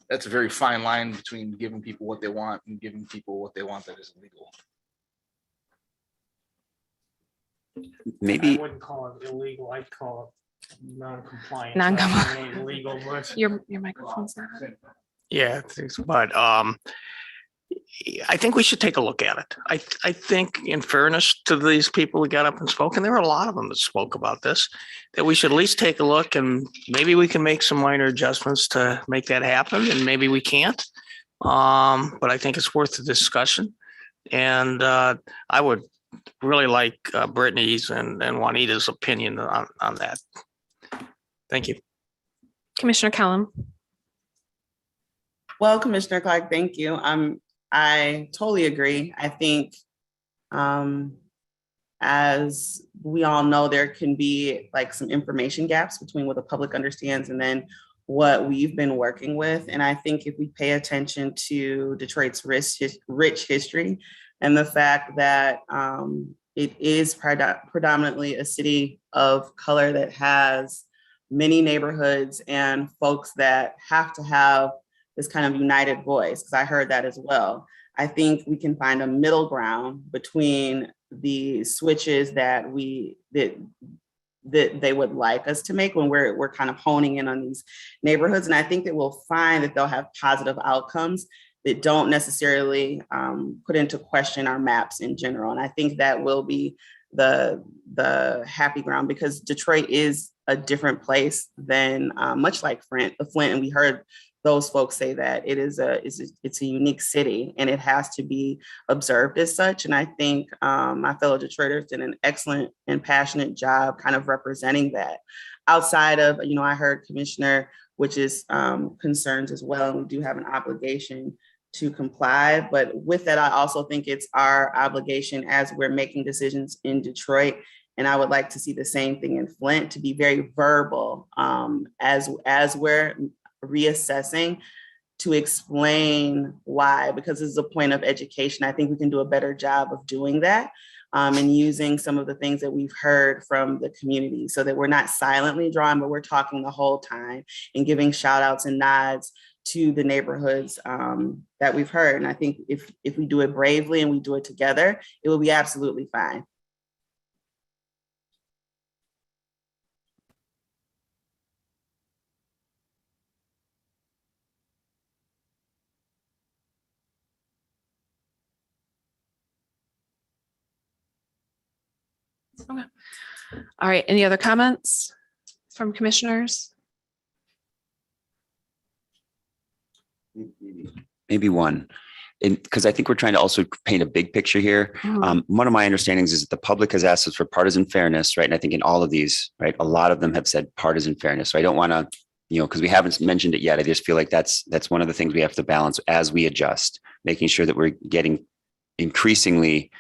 that's a very fine line between giving people what they want and giving people what they want that is illegal. Maybe I wouldn't call it illegal. I'd call it non-compliant. Non-compliant. Illegal, but Your microphone's not on. yeah, but I think we should take a look at it. I think, in fairness to these people who got up and spoke, and there were a lot of them that spoke about this, that we should at least take a look, and maybe we can make some minor adjustments to make that happen, and maybe we can't. But I think it's worth the discussion. And I would really like Brittany's and Juanita's opinion on that. Thank you. Commissioner Kellum. Well, Commissioner Clark, thank you. I totally agree. I think, as we all know, there can be some information gaps between what the public understands and then what we've been working with. And I think if we pay attention to Detroit's rich history and the fact that it is predominantly a city of color that has many neighborhoods and folks that have to have this kind of united voice, because I heard that as well. I think we can find a middle ground between the switches that they would like us to make when we're kind of honing in on these neighborhoods. And I think that we'll find that they'll have positive outcomes that don't necessarily put into question our maps in general. And I think that will be the happy ground, because Detroit is a different place than much like Flint. And we heard those folks say that it's a unique city and it has to be observed as such. And I think my fellow Detroiters did an excellent and passionate job kind of representing that. Outside of, I heard Commissioner, which is concerns as well, and we do have an obligation to comply. But with that, I also think it's our obligation as we're making decisions in Detroit. And I would like to see the same thing in Flint, to be very verbal as we're reassessing, to explain why, because this is a point of education. I think we can do a better job of doing that and using some of the things that we've heard from the community, so that we're not silently drawing, but we're talking the whole time and giving shout outs and nods to the neighborhoods that we've heard. And I think if we do it bravely and we do it together, it will be absolutely fine. Okay. All right. Any other comments from commissioners? Maybe one, because I think we're trying to also paint a big picture here. One of my understandings is that the public has asked us for partisan fairness, right? And I think in all of these, right, a lot of them have said partisan fairness. So I don't want to, because we haven't mentioned it yet. I just feel like that's one of the things we have to balance as we adjust, making sure that we're getting increasingly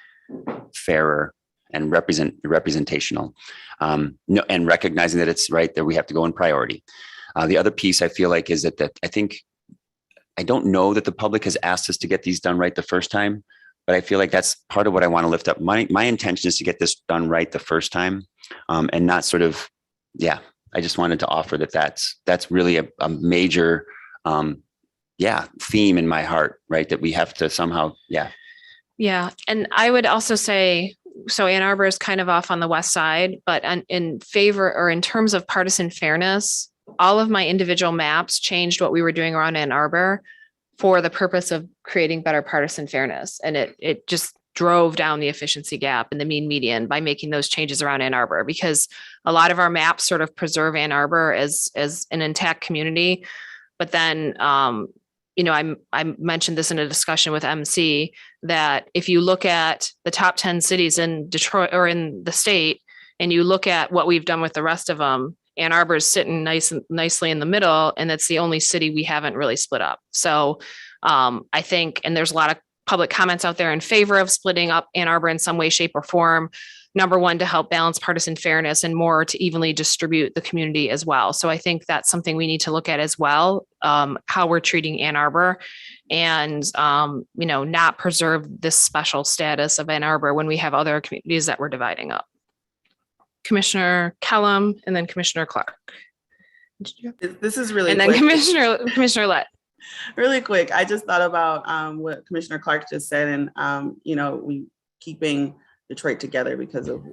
fairer and representational, and recognizing that it's right that we have to go in priority. The other piece I feel like is that I don't know that the public has asked us to get these done right the first time, but I feel like that's part of what I want to lift up. My intention is to get this done right the first time, and not sort of, I just wanted to offer that's really a major, theme in my heart, right? That we have to somehow, Yeah. And I would also say, so Ann Arbor is kind of off on the west side, but in favor, or in terms of partisan fairness, all of my individual maps changed what we were doing around Ann Arbor for the purpose of creating better partisan fairness. And it just drove down the efficiency gap and the mean median by making those changes around Ann Arbor, because a lot of our maps sort of preserve Ann Arbor as an intact community. But then, I mentioned this in a discussion with MC, that if you look at the top 10 cities in Detroit or in the state, and you look at what we've done with the rest of them, Ann Arbor is sitting nicely in the middle, and that's the only city we haven't really split up. So I think, and there's a lot of public comments out there in favor of splitting up Ann Arbor in some way, shape, or form. Number one, to help balance partisan fairness, and more to evenly distribute the community as well. So I think that's something we need to look at as well, how we're treating Ann Arbor, and not preserve this special status of Ann Arbor when we have other communities that we're dividing up. Commissioner Kellum, and then Commissioner Clark. This is really and then quick. Commissioner Lett. Really quick, I just thought about what Commissioner Clark just said, and we keeping Detroit together because of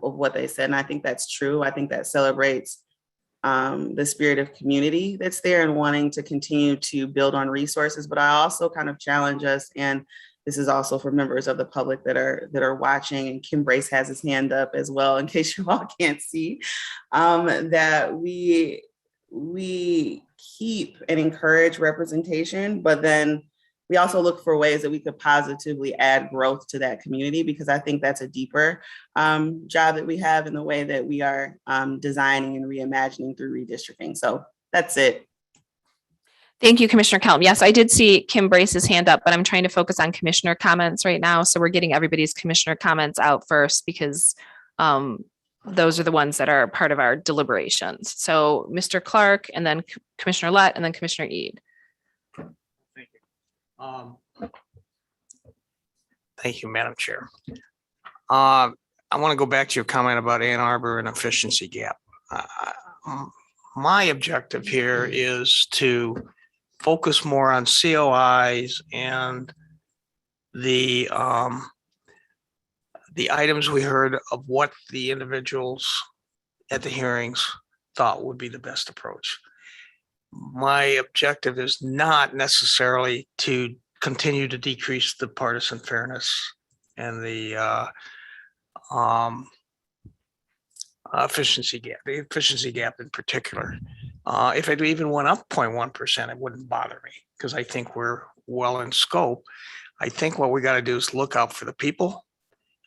what they said, and I think that's true. I think that celebrates the spirit of community that's there and wanting to continue to build on resources. But I also kind of challenge us, and this is also for members of the public that are watching, and Kim Brace has his hand up as well, in case you all can't see, that we keep and encourage representation, but then we also look for ways that we could positively add growth to that community, because I think that's a deeper job that we have in the way that we are designing and reimagining through redistricting. So that's it. Thank you, Commissioner Kellum. Yes, I did see Kim Brace's hand up, but I'm trying to focus on commissioner comments right now. So we're getting everybody's commissioner comments out first, because those are the ones that are part of our deliberations. So Mr. Clark, and then Commissioner Lett, and then Commissioner Eid. Thank you, Madam Chair. I want to go back to your comment about Ann Arbor and efficiency gap. My objective here is to focus more on COIs and the items we heard of what the individuals at the hearings thought would be the best approach. My objective is not necessarily to continue to decrease the partisan fairness and the efficiency gap in particular. If it even went up 0.1%, it wouldn't bother me because I think we're well in scope. I think what we got to do is look out for the people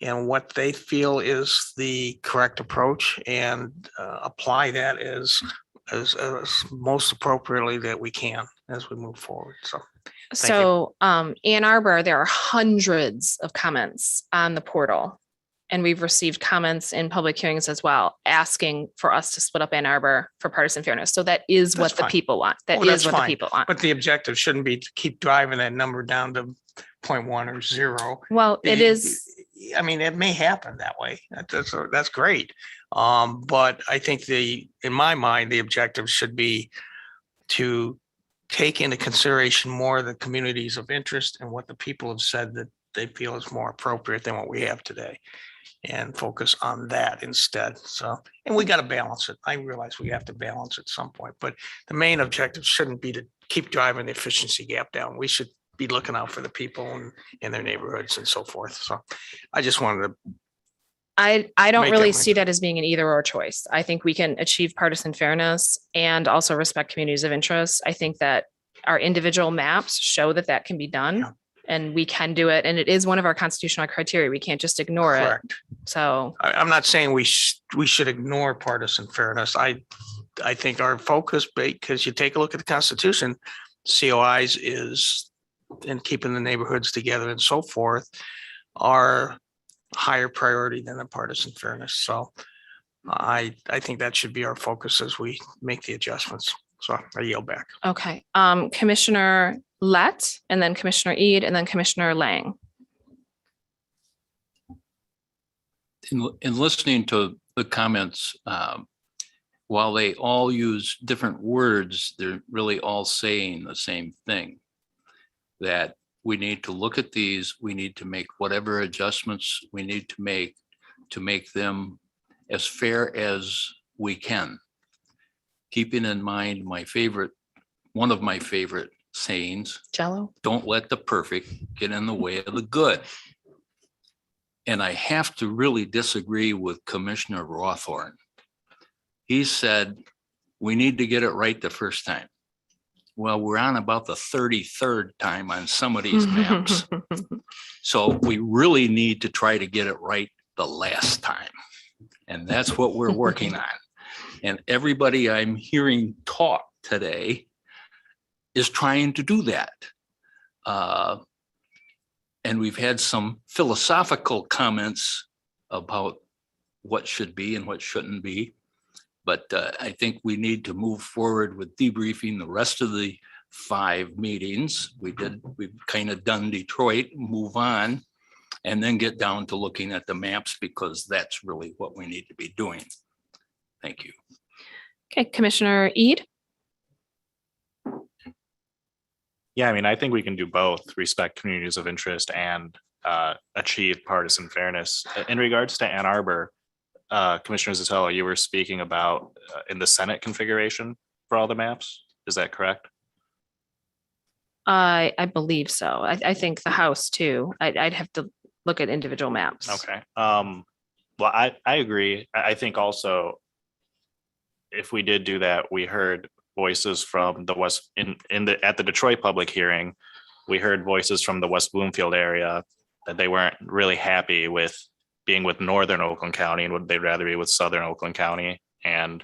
and what they feel is the correct approach and apply that as most appropriately that we can as we move forward. So Ann Arbor, there are hundreds of comments on the portal. And we've received comments in public hearings as well, asking for us to split up Ann Arbor for partisan fairness. So that is what the people want. That is what the people want. But the objective shouldn't be to keep driving that number down to 0.1 or 0. Well, it is. I mean, it may happen that way. That's great. But I think in my mind, the objective should be to take into consideration more the communities of interest and what the people have said that they feel is more appropriate than what we have today, and focus on that instead. So, and we got to balance it. I realize we have to balance at some point, but the main objective shouldn't be to keep driving the efficiency gap down. We should be looking out for the people and in their neighborhoods and so forth. So I just wanted to. I don't really see that as being an either or choice. I think we can achieve partisan fairness and also respect communities of interest. I think that our individual maps show that that can be done. Yeah. And we can do it. And it is one of our constitutional criteria. We can't just ignore it. So I'm not saying we should ignore partisan fairness. I think our focus, because you take a look at the Constitution, COIs is in keeping the neighborhoods together and so forth are higher priority than the partisan fairness. So I think that should be our focus as we make the adjustments. So I yield back. Okay. Commissioner Lett, and then Commissioner Eid, and then Commissioner Lang. In listening to the comments, while they all use different words, they're really all saying the same thing, that we need to look at these, we need to make whatever adjustments we need to make them as fair as we can. Keeping in mind one of my favorite sayings, Jello, don't let the perfect get in the way of the good. And I have to really disagree with Commissioner Rawthorne. He said, we need to get it right the first time. Well, we're on about the 33rd time on some of these maps. So we really need to try to get it right the last time. And that's what we're working on. And everybody I'm hearing talk today is trying to do that. And we've had some philosophical comments about what should be and what shouldn't be. But I think we need to move forward with debriefing the rest of the 5 meetings. We've kind of done Detroit, move on, and then get down to looking at the maps, because that's really what we need to be doing. Thank you. Okay, Commissioner Eid. Yeah, I mean, I think we can do both, respect communities of interest and achieve partisan fairness. In regards to Ann Arbor, Commissioner Zotella, you were speaking about in the Senate configuration for all the maps. Is that correct? I believe so. I think the House too. I'd have to look at individual maps. Okay. Well, I agree. I think also, if we did do that, we heard voices from the West at the Detroit public hearing. We heard voices from the West Bloomfield area that they weren't really happy with being with Northern Oakland County and would they'd rather be with Southern Oakland County. And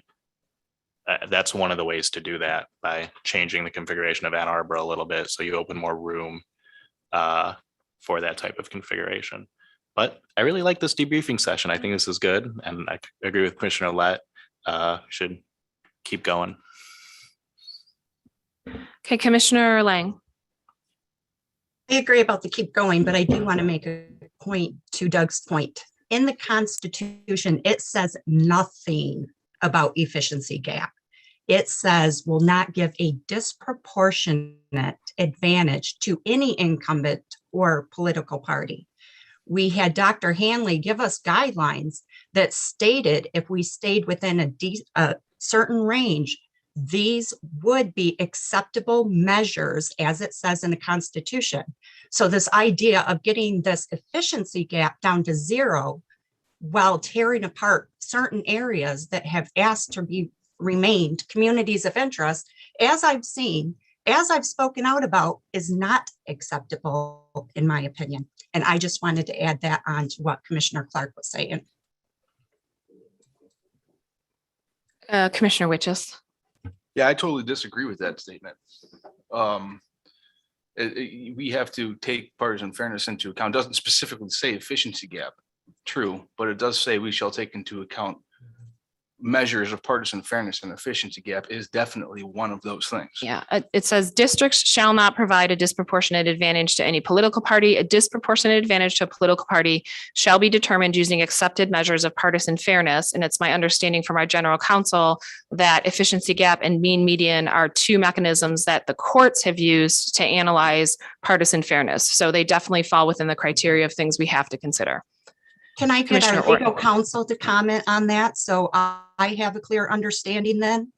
that's one of the ways to do that, by changing the configuration of Ann Arbor a little bit, so you open more room for that type of configuration. But I really like this debriefing session. I think this is good. And I agree with Commissioner Lett. Should keep going. Okay, Commissioner Lang. I agree about the keep going, but I do want to make a point to Doug's point. In the Constitution, it says nothing about efficiency gap. It says will not give a disproportionate advantage to any incumbent or political party. We had Dr. Hanley give us guidelines that stated if we stayed within a certain range, these would be acceptable measures as it says in the Constitution. So this idea of getting this efficiency gap down to 0 while tearing apart certain areas that have asked to be remained communities of interest, as I've seen, as I've spoken out about, is not acceptable in my opinion. And I just wanted to add that on to what Commissioner Clark was saying. Commissioner Witches. Yeah, I totally disagree with that statement. We have to take partisan fairness into account. It doesn't specifically say efficiency gap, true, but it does say we shall take into account measures of partisan fairness, and efficiency gap is definitely one of those things. Yeah, it says districts shall not provide a disproportionate advantage to any political party. A disproportionate advantage to a political party shall be determined using accepted measures of partisan fairness. And it's my understanding from our general counsel that efficiency gap and mean median are 2 mechanisms that the courts have used to analyze partisan fairness. So they definitely fall within the criteria of things we have to consider. Can I get our legal counsel to comment on that? So I have a clear understanding then.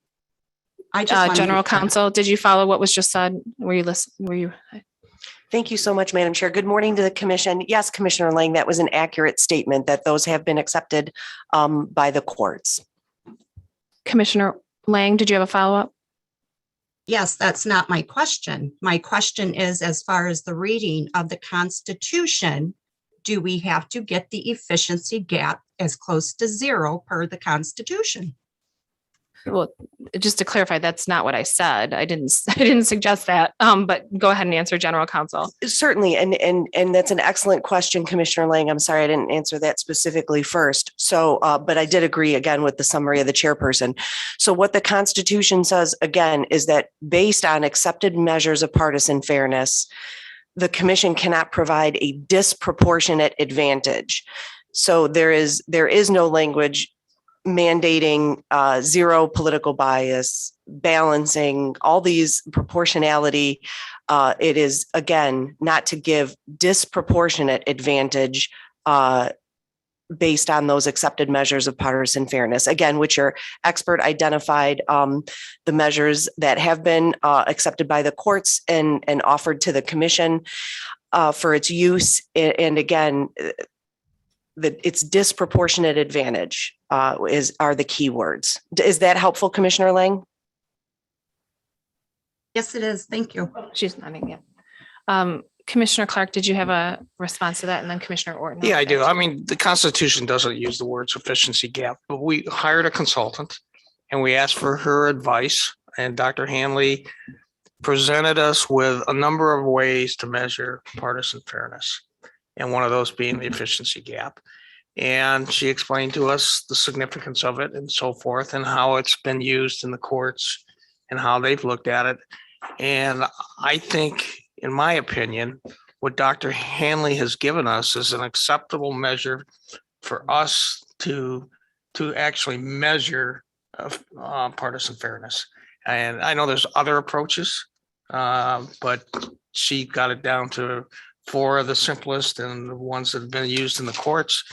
I just General counsel, did you follow what was just said? Were you listening? Were you? Thank you so much, Madam Chair. Good morning to the commission. Yes, Commissioner Lang, that was an accurate statement that those have been accepted by the courts. Commissioner Lang, did you have a follow-up? Yes, that's not my question. My question is, as far as the reading of the Constitution, do we have to get the efficiency gap as close to 0 per the Constitution? Well, just to clarify, that's not what I said. I didn't suggest that. But go ahead and answer, General Counsel. Certainly, and that's an excellent question, Commissioner Lang. I'm sorry I didn't answer that specifically first. So, but I did agree again with the summary of the chairperson. So what the Constitution says again is that based on accepted measures of partisan fairness, the commission cannot provide a disproportionate advantage. So there is no language mandating 0 political bias, balancing all these proportionality. It is, again, not to give disproportionate advantage based on those accepted measures of partisan fairness, again, which your expert identified the measures that have been accepted by the courts and offered to the commission for its use. And again, its disproportionate advantage are the key words. Is that helpful, Commissioner Lang? Yes, it is. Thank you. She's nodding, yeah. Commissioner Clark, did you have a response to that? And then Commissioner Orton. Yeah, I do. I mean, the Constitution doesn't use the word sufficiency gap, but we hired a consultant and we asked for her advice. And Dr. Hanley presented us with a number of ways to measure partisan fairness, and one of those being the efficiency gap. And she explained to us the significance of it and so forth, and how it's been used in the courts and how they've looked at it. And I think, in my opinion, what Dr. Hanley has given us is an acceptable measure for us to actually measure partisan fairness. And I know there's other approaches, but she got it down to 4 of the simplest and the ones that have been used in the courts.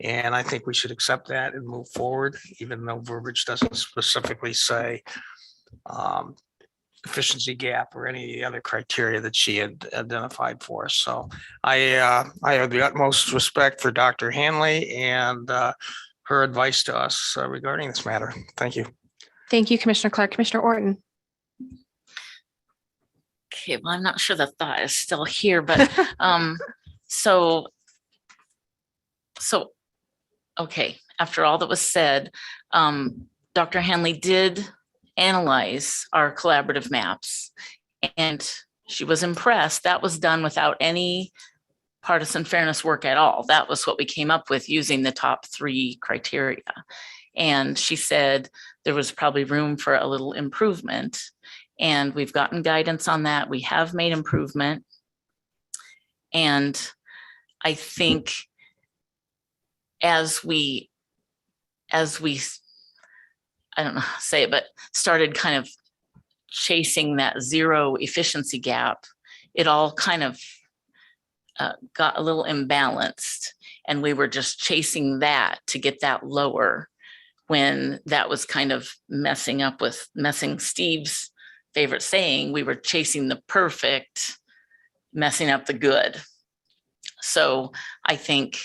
And I think we should accept that and move forward, even though verbiage doesn't specifically say efficiency gap or any other criteria that she had identified for us. So I have the utmost respect for Dr. Hanley and her advice to us regarding this matter. Thank you. Thank you, Commissioner Clark. Commissioner Orton. Okay, well, I'm not sure the thought is still here, but so okay, after all that was said, Dr. Hanley did analyze our collaborative maps and she was impressed. That was done without any partisan fairness work at all. That was what we came up with using the top 3 criteria. And she said there was probably room for a little improvement. And we've gotten guidance on that. We have made improvement. And I think as we, I don't know how to say it, but started kind of chasing that 0 efficiency gap, it all kind of got a little imbalanced, and we were just chasing that to get that lower, when that was kind of messing Steve's favorite saying, we were chasing the perfect, messing up the good. So I think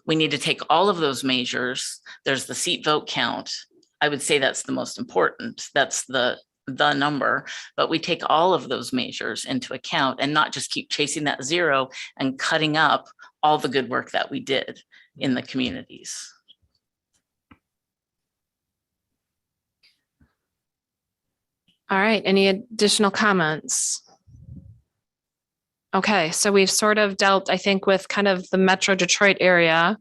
we need to take all of those measures. There's the seat vote count. I would say that's the most important. That's the number, but we take all of those measures into account and not just keep chasing that 0 and cutting up all the good work that we did in the communities. All right, any additional comments? Okay, so we've sort of dealt, I think, with kind of the Metro Detroit area.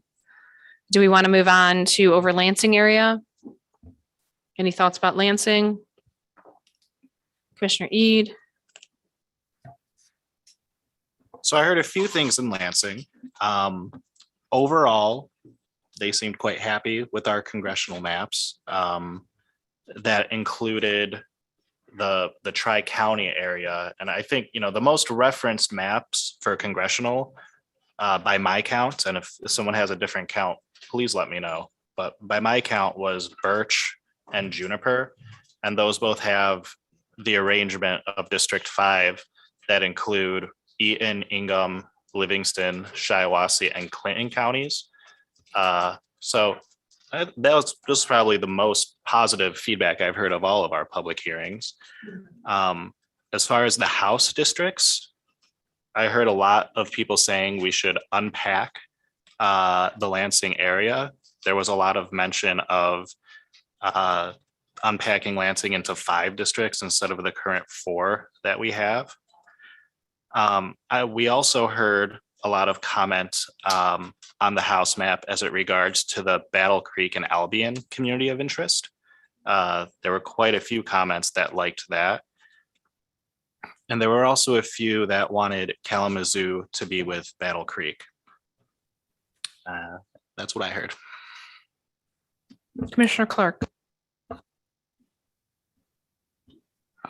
Do we want to move on to over Lansing area? Any thoughts about Lansing? Commissioner Eid? So I heard a few things in Lansing. Overall, they seemed quite happy with our congressional maps. That included the Tri-County area. And I think, the most referenced maps for congressional, by my count, and if someone has a different count, please let me know. But by my count was Birch and Juniper. And those both have the arrangement of District 5 that include Eaton, Ingham, Livingston, Shiawassee, and Clinton counties. So that was just probably the most positive feedback I've heard of all of our public hearings. As far as the House districts, I heard a lot of people saying we should unpack the Lansing area. There was a lot of mention of unpacking Lansing into 5 districts instead of the current 4 that we have. We also heard a lot of comment on the House map as it regards to the Battle Creek and Albion community of interest. There were quite a few comments that liked that. And there were also a few that wanted Kalamazoo to be with Battle Creek. That's what I heard. Commissioner Clark?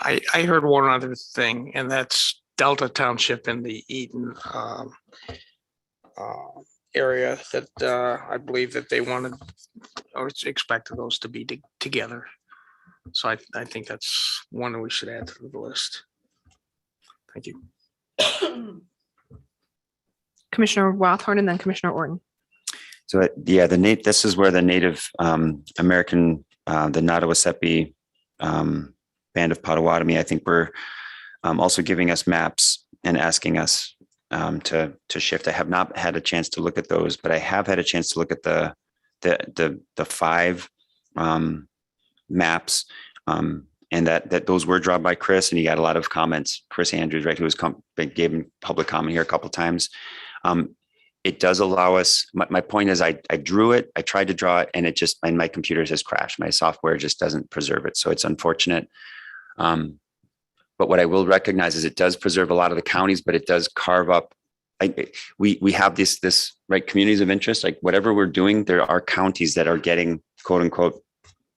I heard one other thing, and that's Delta Township in the Eaton area that I believe that they wanted or expected those to be together. So I think that's one that we should add to the list. Thank you. Commissioner Wildhorn and then Commissioner Orton. So yeah, this is where the Native American, the Nottawasepi Band of Potawatomi, I think were also giving us maps and asking us to shift. I have not had a chance to look at those, but I have had a chance to look at the 5 maps, and that those were drawn by Chris, and he got a lot of comments. Chris Andrews, right, who was gave him public comment here a couple of times. It does allow us. My point is, I drew it. I tried to draw it, and and my computer has crashed. My software just doesn't preserve it, so it's unfortunate. But what I will recognize is it does preserve a lot of the counties, but it does carve up. We have this right communities of interest. Like whatever we're doing, there are counties that are getting quote unquote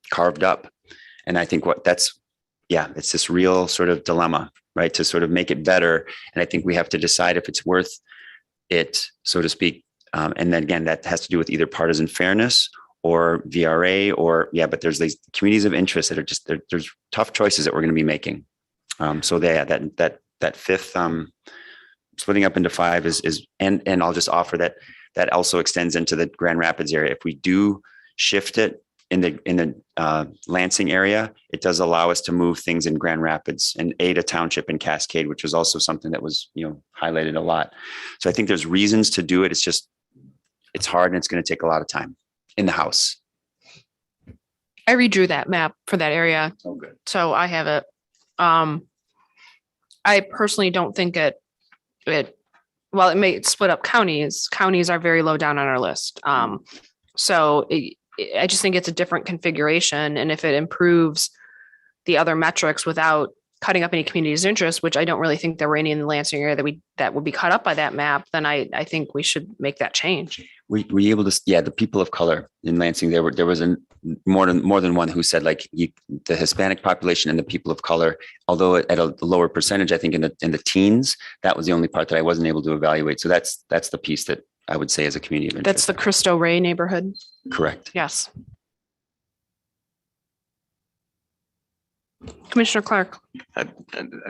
carved up, and I think it's this real sort of dilemma, right, to sort of make it better. And I think we have to decide if it's worth it, so to speak. And then again, that has to do with either partisan fairness or VRA but there's these communities of interest that are just, there's tough choices that we're going to be making. So that 5th splitting up into 5 is, and I'll just offer that also extends into the Grand Rapids area. If we do shift it in the Lansing area, it does allow us to move things in Grand Rapids and aid a township in Cascade, which was also something that was, highlighted a lot. So I think there's reasons to do it. It's hard and it's going to take a lot of time in the House. I redrew that map for that area. Oh, good. So I have it. I personally don't think it while it may split up counties, counties are very low down on our list. So I just think it's a different configuration. And if it improves the other metrics without cutting up any communities' interest, which I don't really think there were any in the Lansing area that would be cut up by that map, then I think we should make that change. Were you able to, yeah, the people of color in Lansing, there was more than one who said like the Hispanic population and the people of color, although at a lower percentage, I think in the teens, that was the only part that I wasn't able to evaluate. So that's the piece that I would say is a community of interest. That's the Cristo Rey neighborhood. Correct. Yes. Commissioner Clark.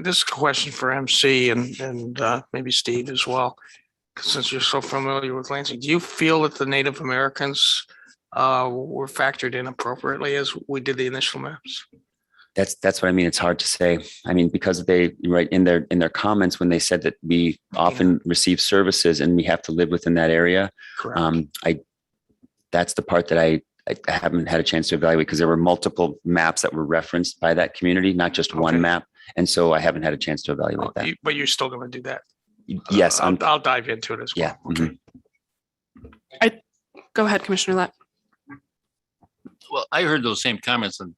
This is a question for MC and maybe Steve as well, since you're so familiar with Lansing. Do you feel that the Native Americans were factored in appropriately as we did the initial maps? That's what I mean. It's hard to say. I mean, because they right in their comments when they said that we often receive services and we have to live within that area. Correct. That's the part that I haven't had a chance to evaluate because there were multiple maps that were referenced by that community, not just one map. And so I haven't had a chance to evaluate that. But you're still going to do that? Yes. I'll dive into it as well. Yeah. Okay. Go ahead, Commissioner Lett. Well, I heard those same comments, and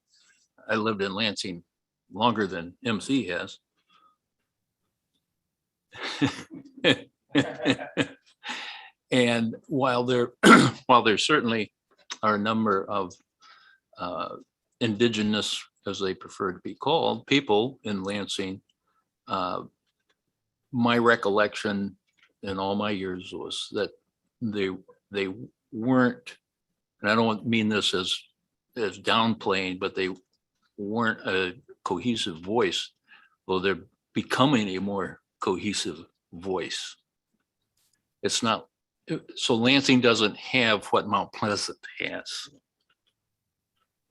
I lived in Lansing longer than MC has. And while there certainly are a number of indigenous, as they prefer to be called, people in Lansing, my recollection in all my years was that they weren't, and I don't mean this as downplaying, but they weren't a cohesive voice. Well, they're becoming a more cohesive voice. It's not, so Lansing doesn't have what Mount Pleasant has.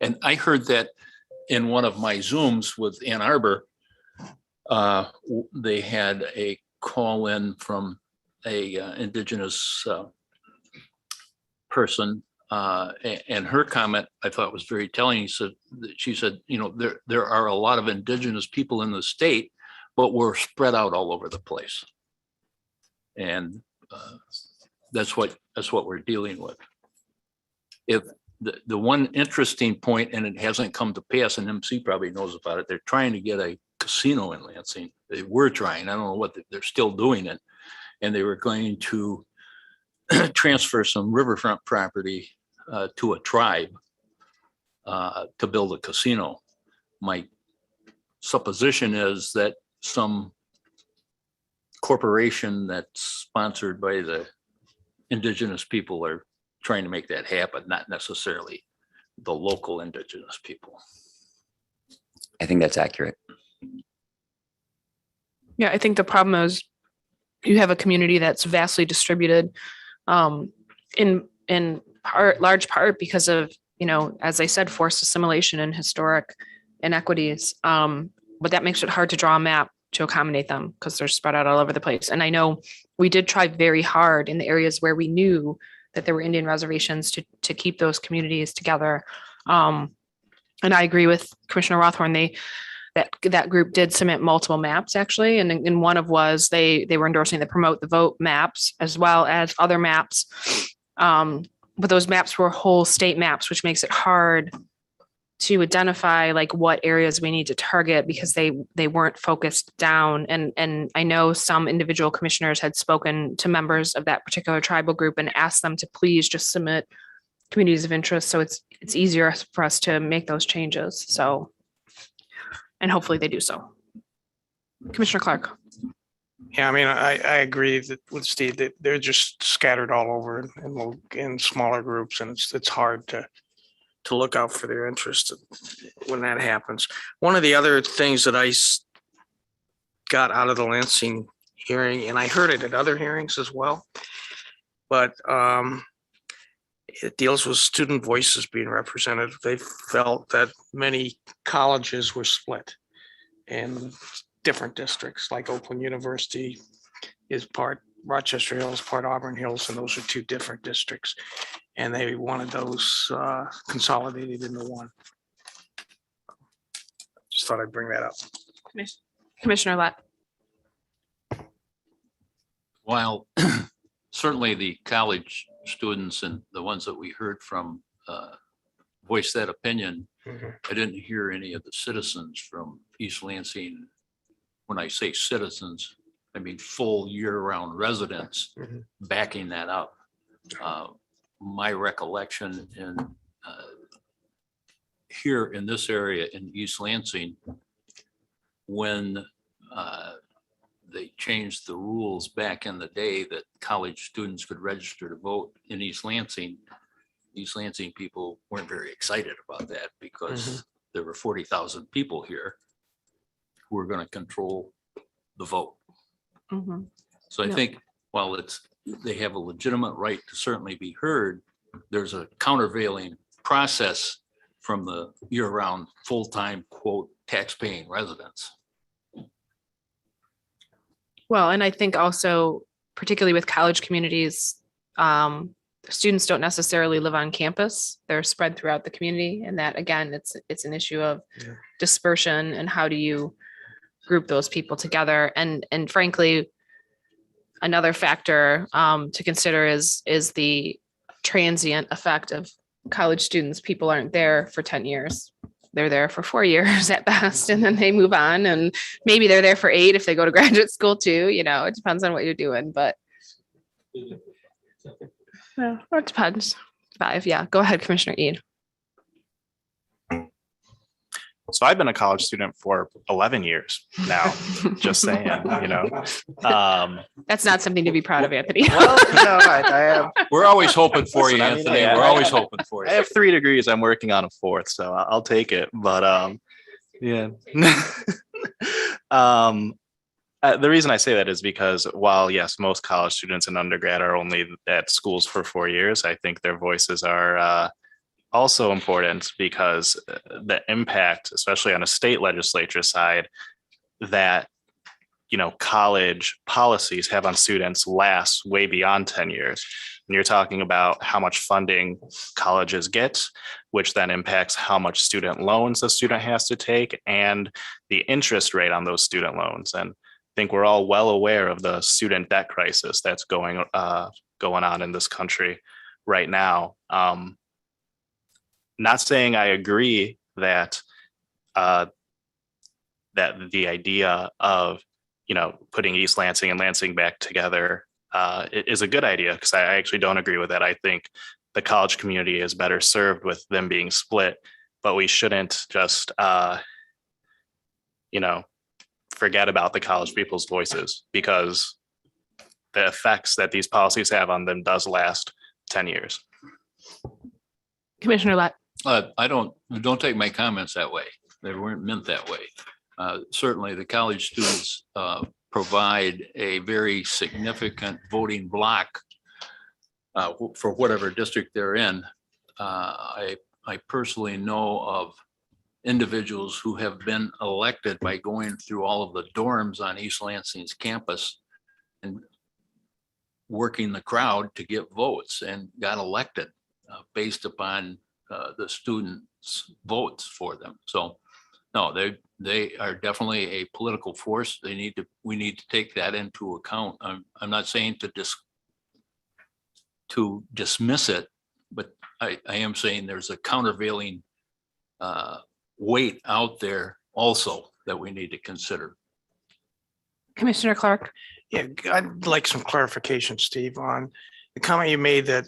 And I heard that in one of my Zooms with Ann Arbor, they had a call in from a indigenous person, and her comment I thought was very telling. She said, you know, there are a lot of indigenous people in the state, but we're spread out all over the place, and that's what we're dealing with. If the one interesting point, and it hasn't come to pass, and MC probably knows about it, they're trying to get a casino in Lansing. They were trying, I don't know what, they're still doing it. And they were going to transfer some riverfront property to a tribe to build a casino. My supposition is that some corporation that's sponsored by the indigenous people are trying to make that happen, not necessarily the local indigenous people. I think that's accurate. Yeah, I think the problem is you have a community that's vastly distributed in large part because of, you know, as I said, forced assimilation and historic inequities. But that makes it hard to draw a map to accommodate them because they're spread out all over the place. And I know we did try very hard in the areas where we knew that there were Indian reservations to keep those communities together. And I agree with Commissioner Rothhorn. That group did submit multiple maps actually. And one of was they were endorsing the Promote the Vote maps as well as other maps. But those maps were whole state maps, which makes it hard to identify like what areas we need to target because they weren't focused down. And I know some individual commissioners had spoken to members of that particular tribal group and asked them to please just submit communities of interest. So it's easier for us to make those changes. So, and hopefully they do so. Commissioner Clark. Yeah, I mean, I agree with Steve that they're just scattered all over in smaller groups, and it's hard to look out for their interest when that happens. One of the other things that I got out of the Lansing hearing, and I heard it at other hearings as well, but it deals with student voices being represented. They felt that many colleges were split in different districts, like Oakland University is part Rochester Hills, part Auburn Hills, and those are two different districts. And they wanted those consolidated into one. Just thought I'd bring that up. Commissioner Lett. While certainly the college students and the ones that we heard from voiced that opinion, I didn't hear any of the citizens from East Lansing. When I say citizens, I mean full year-round residents backing that up. My recollection in here in this area in East Lansing, when they changed the rules back in the day that college students could register to vote in East Lansing people weren't very excited about that because there were 40,000 people here who were going to control the vote. So I think while they have a legitimate right to certainly be heard, there's a countervailing process from the year-round full-time quote tax-paying residents. Well, and I think also, particularly with college communities, students don't necessarily live on campus. They're spread throughout the community. And that, again, it's an issue of dispersion and how do you group those people together. And frankly, another factor to consider is the transient effect of college students. People aren't there for 10 years. They're there for 4 years at best, and then they move on, and maybe they're there for 8 if they go to graduate school too. You know, it depends on what you're doing, but yeah, it depends. 5, yeah. Go ahead, Commissioner Eid. So I've been a college student for 11 years now, just saying, you know. That's not something to be proud of, Anthony. Well, no, I have. We're always hoping for you, Listen, I mean, Anthony. yeah, We're always hoping for you. I have 3 degrees. I'm working on a 4th, so I'll take it. But yeah. The reason I say that is because while yes, most college students in undergrad are only at schools for 4 years, I think their voices are also important because the impact, especially on a state legislature side, that, you know, college policies have on students lasts way beyond 10 years. And you're talking about how much funding colleges get, which then impacts how much student loans the student has to take and the interest rate on those student loans. And I think we're all well aware of the student debt crisis that's going on in this country right now. Not saying I agree that that the idea of, you know, putting East Lansing and Lansing back together is a good idea, because I actually don't agree with that. I think the college community is better served with them being split, but we shouldn't just, you know, forget about the college people's voices, because the effects that these policies have on them does last 10 years. Commissioner Lett. Don't take my comments that way. They weren't meant that way. Certainly the college students provide a very significant voting block for whatever district they're in. I personally know of individuals who have been elected by going through all of the dorms on East Lansing's campus and working the crowd to get votes, and got elected based upon the students' votes for them. So no, they are definitely a political force. We need to take that into account. I'm not saying to dismiss it, but I am saying there's a countervailing weight out there also that we need to consider. Commissioner Clark. Yeah, I'd like some clarification, Steve, on the comment you made that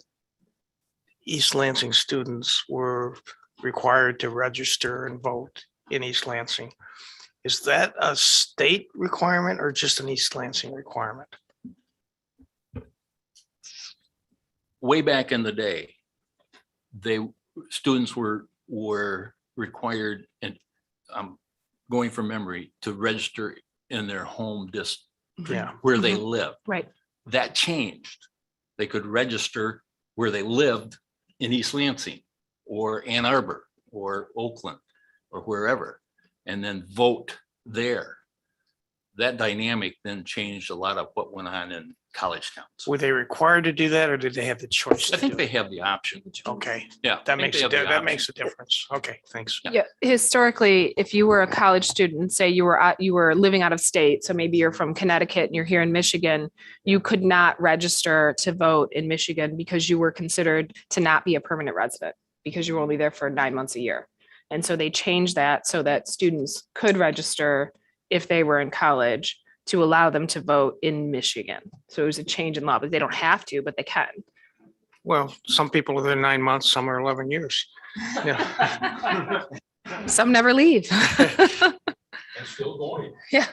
East Lansing students were required to register and vote in East Lansing. Is that a state requirement or just an East Lansing requirement? Way back in the day, students were required, and I'm going from memory, to register in their home district where they live. Right. That changed. They could register where they lived in East Lansing or Ann Arbor or Oakland or wherever, and then vote there. that dynamic then changed a lot of what went on in college towns. Were they required to do that or did they have the choice? I to think do they it? have the option. Okay, Yeah. I that think makes they have the that option. makes a difference. Okay, thanks. Yeah, historically, if you were a college student, say you were living out of state, so maybe you're from Connecticut and you're here in Michigan, you could not register to vote in Michigan because you were considered to not be a permanent resident because you were only there for 9 months a year. And so they changed that so that students could register if they were in college to allow them to vote in Michigan. So it was a change in law, but they don't have to, but they can. Well, some people are there 9 months, some are 11 years. Yeah. Some never leave. Still going. Yeah.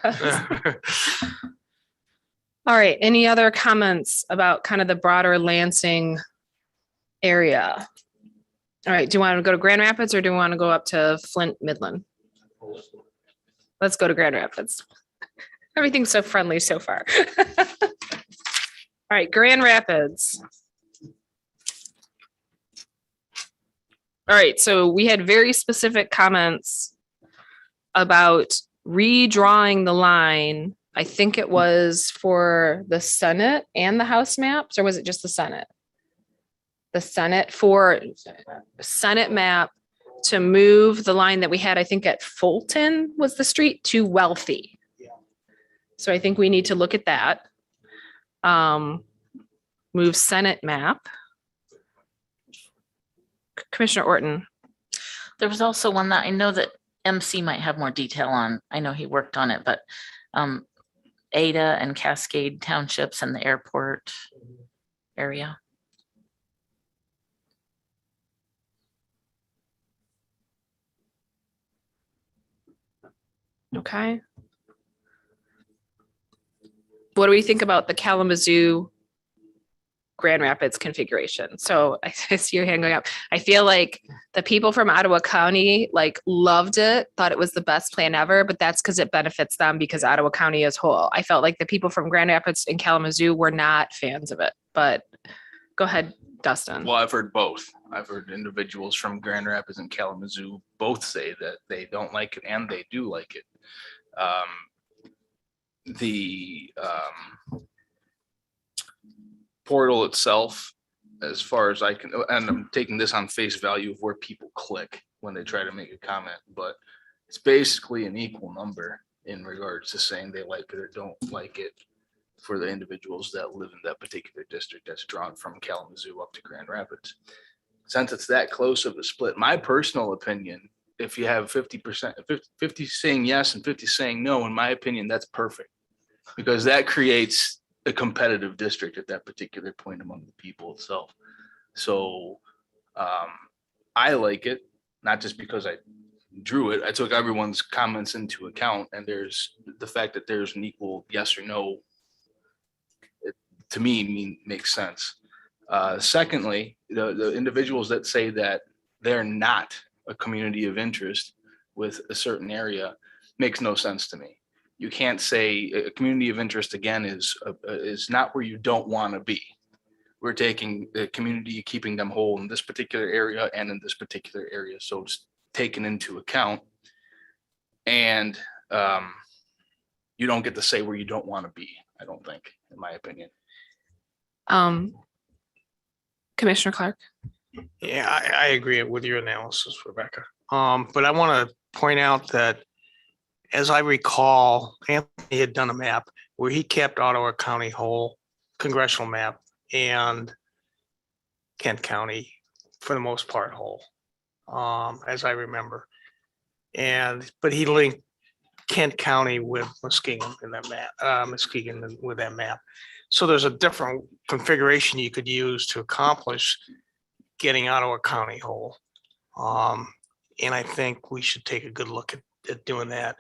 All right. Any other comments about kind of the broader Lansing area? All right. Do you want to go to Grand Rapids or do you want to go up to Flint Midland? Let's go to Grand Rapids. Everything's so friendly so far. All right. Grand Rapids. All right. So we had very specific comments about redrawing the line. I think it was for the Senate and the House maps, or was it just the Senate? The Senate for Senate map to move the line that we had, I think at Fulton was the street, to Wealthy. So I think we need to look at that. Move Senate map. Commissioner Orton. There was also one that I know that MC might have more detail on. I know he worked on it, but Ada and Cascade Townships and the airport area. Okay. What do we think about the Kalamazoo Grand Rapids configuration? So I see your hand going up. I feel like the people from Ottawa County like loved it, thought it was the best plan ever, but that's because it benefits them because Ottawa County as whole. I felt like the people from Grand Rapids and Kalamazoo were not fans of it, but go ahead, Dustin. Well, I've heard both. I've heard individuals from Grand Rapids and Kalamazoo both say that they don't like it and they do like it. The portal itself, as far as I can, and I'm taking this on face value of where people click when they try to make a comment, but it's basically an equal number in regards to saying they like it or don't like it for the individuals that live in that particular district that's drawn from Kalamazoo up to Grand Rapids. Since it's that close of a split, my personal opinion, if you have 50%, 50 saying yes and 50 saying no, in my opinion, that's perfect, because that creates a competitive district at that particular point among the people itself. So I like it, not just because I drew it. I took everyone's comments into account, and there's the fact that there's an equal yes or no, it, to me, makes sense. Secondly, the individuals that say that they're not a community of interest with a certain area makes no sense to me. You can't say a community of interest again is not where you don't want to be. We're taking the community, keeping them whole in this particular area and in this particular area. So it's taken into account, and you don't get to say where you don't want to be, I don't think, in my opinion. Commissioner Clark. Yeah, I agree with your analysis, Rebecca. But I want to point out that, as I recall, Anthony had done a map where he kept Ottawa County whole, congressional map, and Kent County, for the most part, whole, as I remember. But he linked Kent County with Muskegon in that map, Muskegon with that map. So there's a different configuration you could use to accomplish getting Ottawa County whole. And I think we should take a good look at doing that.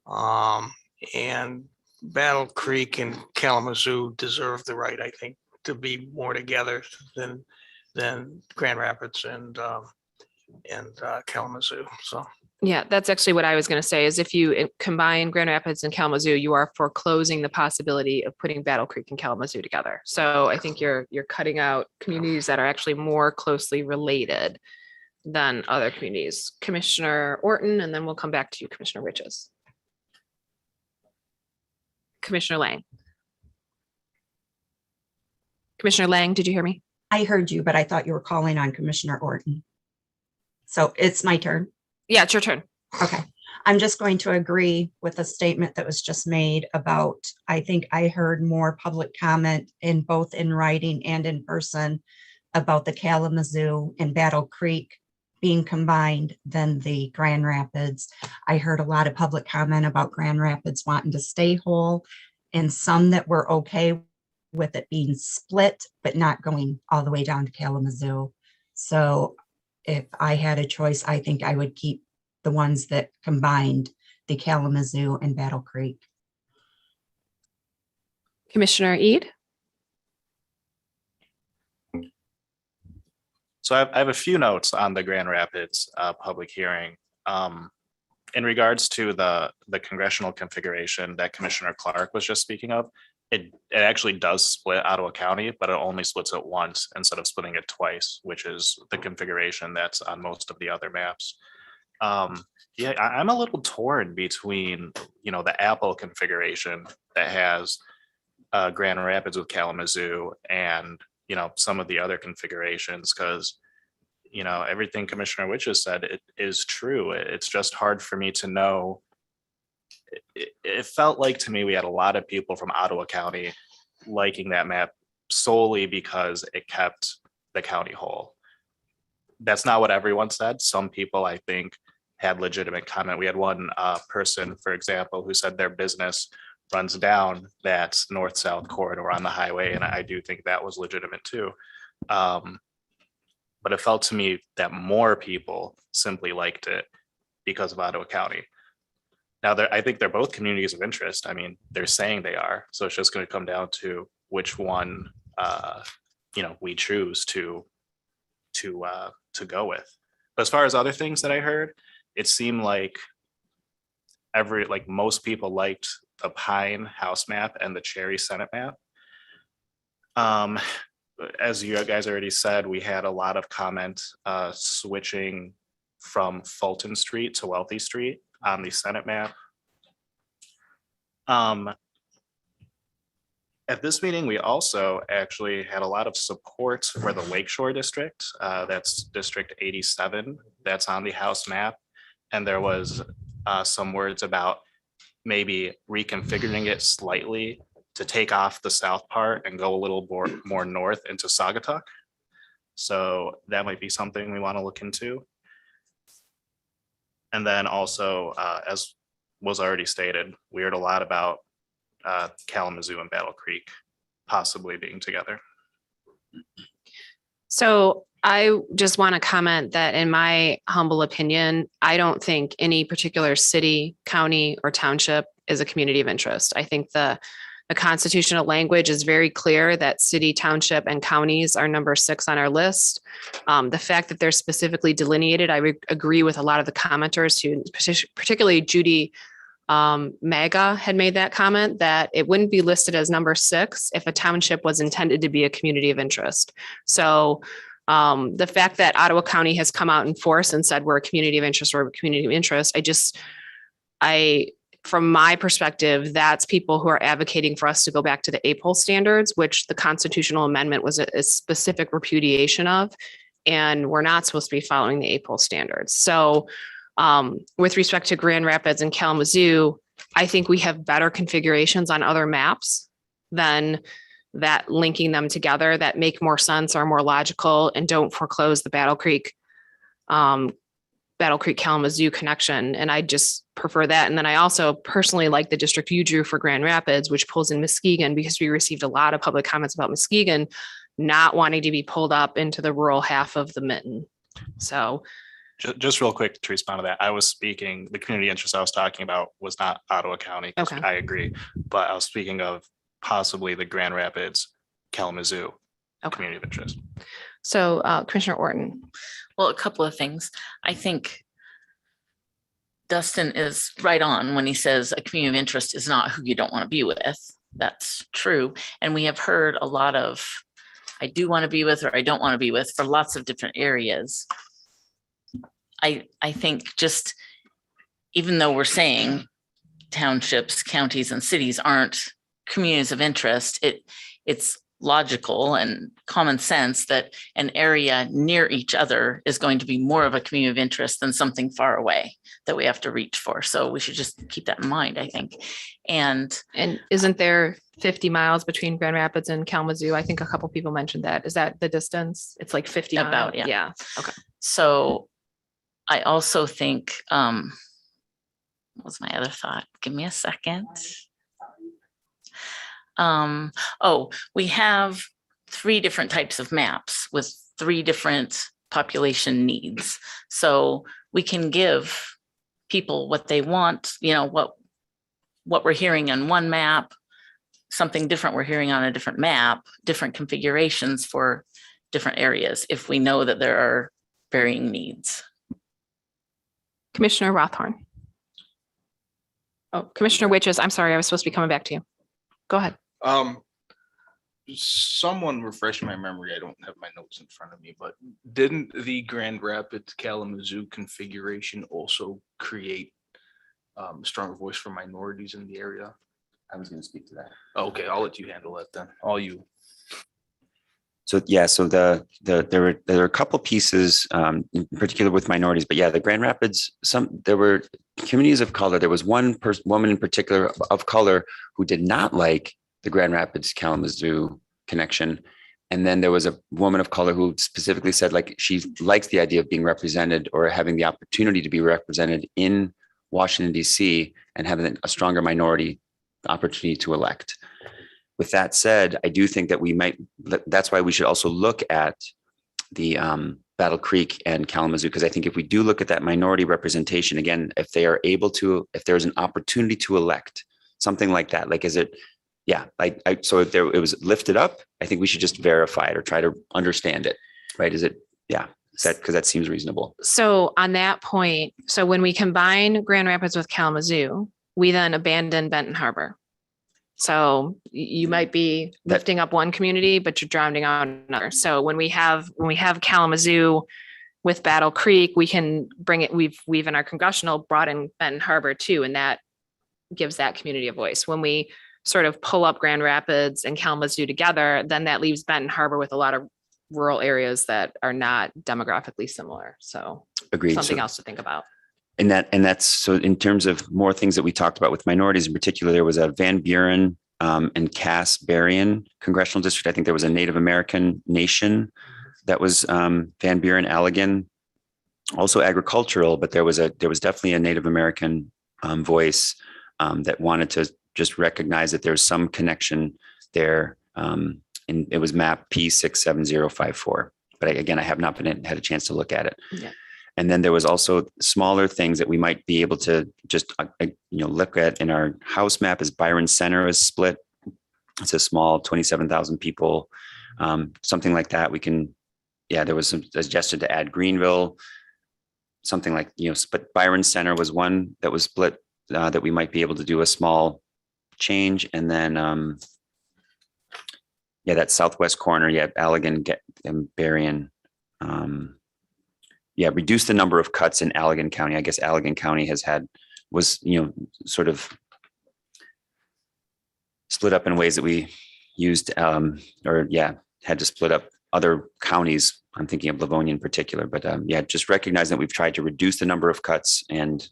And Battle Creek and Kalamazoo deserve the right, I think, to be more together than Grand Rapids and Kalamazoo. So. Yeah, that's actually what I was going to say, is if you combine Grand Rapids and Kalamazoo, you are foreclosing the possibility of putting Battle Creek and Kalamazoo together. So I think you're cutting out communities that are actually more closely related than other communities. Commissioner Orton, and then we'll come back to you, Commissioner Riches. Commissioner Lang. Commissioner Lang, did you hear me? I heard you, but I thought you were calling on Commissioner Orton. So it's my turn. Yeah, it's your turn. Okay. I'm just going to agree with a statement that was just made about, I think I heard more public comment in both in writing and in person about the Kalamazoo and Battle Creek being combined than the Grand Rapids. I heard a lot of public comment about Grand Rapids wanting to stay whole and some that were okay with it being split, but not going all the way down to Kalamazoo. So if I had a choice, I think I would keep the ones that combined the Kalamazoo and Battle Creek. Commissioner Eid? So I have a few notes on the Grand Rapids public hearing. In regards to the congressional configuration that Commissioner Clark was just speaking of, it actually does split Ottawa County, but it only splits it once instead of splitting it twice, which is the configuration that's on most of the other maps. Yeah, I'm a little torn between, the Apple configuration that has Grand Rapids with Kalamazoo and, some of the other configurations, because, everything Commissioner Witch has said, it is true. It's just hard for me to know. It felt like to me we had a lot of people from Ottawa County liking that map solely because it kept the county whole. That's not what everyone said. Some people, I think, had legitimate comment. We had one person, for example, who said their business runs down that north-south corridor on the highway, and I do think that was legitimate too. But it felt to me that more people simply liked it because of Ottawa County. Now, I think they're both communities of interest. I mean, they're saying they are. So it's just going to come down to which one, we choose to go with. But as far as other things that I heard, it seemed like most people liked the Pine House map and the Cherry Senate map. As you guys already said, we had a lot of comment switching from Fulton Street to Wealthy Street on the Senate map. At this meeting, we also actually had a lot of support for the Lakeshore District. That's District 87. That's on the House map. And there was some words about maybe reconfiguring it slightly to take off the south part and go a little more north into Saugatuck. So that might be something we want to look into. And then also, as was already stated, we heard a lot about Kalamazoo and Battle Creek possibly being together. So I just want to comment that in my humble opinion, I don't think any particular city, county, or township is a community of interest. I think the constitutional language is very clear that city, township, and counties are number 6 on our list. The fact that they're specifically delineated, I agree with a lot of the commenters who, particularly Judy Maga had made that comment that it wouldn't be listed as number 6 if a township was intended to be a community of interest. So the fact that Ottawa County has come out in force and said we're a community of interest or a community of interest, from my perspective, that's people who are advocating for us to go back to the APOL standards, which the constitutional amendment was a specific repudiation of, and we're not supposed to be following the APOL standards. So with respect to Grand Rapids and Kalamazoo, I think we have better configurations on other maps than that linking them together that make more sense, are more logical, and don't foreclose the Battle Creek Kalamazoo connection. And I just prefer that. And then I also personally like the district you drew for Grand Rapids, which pulls in Muskegon, because we received a lot of public comments about Muskegon not wanting to be pulled up into the rural half of the mitten. So just real quick to respond to that, I was speaking, the community interest I was talking about was not Ottawa County. Okay. I agree, but I was speaking of possibly the Grand Rapids, Kalamazoo community of interest. So Commissioner Orton. Well, a couple of things. I think Dustin is right on when he says a community of interest is not who you don't want to be with. That's true. And we have heard a lot of, I do want to be with, or I don't want to be with, for lots of different areas. I think just, even though we're saying townships, counties, and cities aren't communities of interest, it's logical and common sense that an area near each other is going to be more of a community of interest than something far away that we have to reach for. So we should just keep that in mind, I think. And isn't there 50 miles between Grand Rapids and Kalamazoo? I think a couple people mentioned that. Is that the distance? It's like 50 about, miles. yeah. Yeah. Okay. So I also think, what was my other thought? Give me a second. We have 3 different types of maps with 3 different population needs. So we can give people what they want, what we're hearing on one map, something different we're hearing on a different map, different configurations for different areas, if we know that there are varying needs. Commissioner Rothhorn. Oh, Commissioner Witches, I'm sorry, I was supposed to be coming back to you. Go ahead. Someone refresh my memory. I don't have my notes in front of me, but didn't the Grand Rapids Kalamazoo configuration also create a stronger voice for minorities in the area? I was going to speak to that. Okay, I'll let you handle that then. All you. So yeah, so there are a couple pieces, in particular with minorities, but yeah, the Grand Rapids, there were communities of color. There was one woman in particular of color who did not like the Grand Rapids Kalamazoo connection. And then there was a woman of color who specifically said like she likes the idea of being represented or having the opportunity to be represented in Washington, D.C. and having a stronger minority opportunity to elect. With that said, I do think that that's why we should also look at the Battle Creek and Kalamazoo, because I think if we do look at that minority representation, again, if they are able to, if there's an opportunity to elect, something like that, like, is it, yeah, so if it was lifted up, I think we should just verify it or try to understand it, right? Is it, yeah, because that seems reasonable. So on that point, so when we combine Grand Rapids with Kalamazoo, we then abandon Benton Harbor. So you might be lifting up one community, but you're drowning out another. So when we have Kalamazoo with Battle Creek, we can bring it. We've in our congressional brought in Benton Harbor too, and that gives that community a voice. When we sort of pull up Grand Rapids and Kalamazoo together, then that leaves Benton Harbor with a lot of rural areas that are not demographically similar. So agreed. Something else to think about. And that's so in terms of more things that we talked about with minorities in particular, there was a Van Buren and Cass Berrien congressional district. I think there was a Native American nation that was Van Buren, Allegan, also agricultural, but there was definitely a Native American voice that wanted to just recognize that there's some connection there. And it was map P67054. But again, I have not had a chance to look at it. Yeah. And then there was also smaller things that we might be able to just look at in our house map. As Byron Center is split. It's a small 27,000 people, something like that. We can, yeah, there was some suggestion to add Greenville, something like, but Byron Center was one that was split that we might be able to do a small change. And then, yeah, that southwest corner, yeah, Allegan and Berrien. Yeah, reduce the number of cuts in Allegan County. I guess Allegan County was sort of split up in ways that we used, had to split up other counties. I'm thinking of Livonia in particular, but yeah, just recognize that we've tried to reduce the number of cuts, and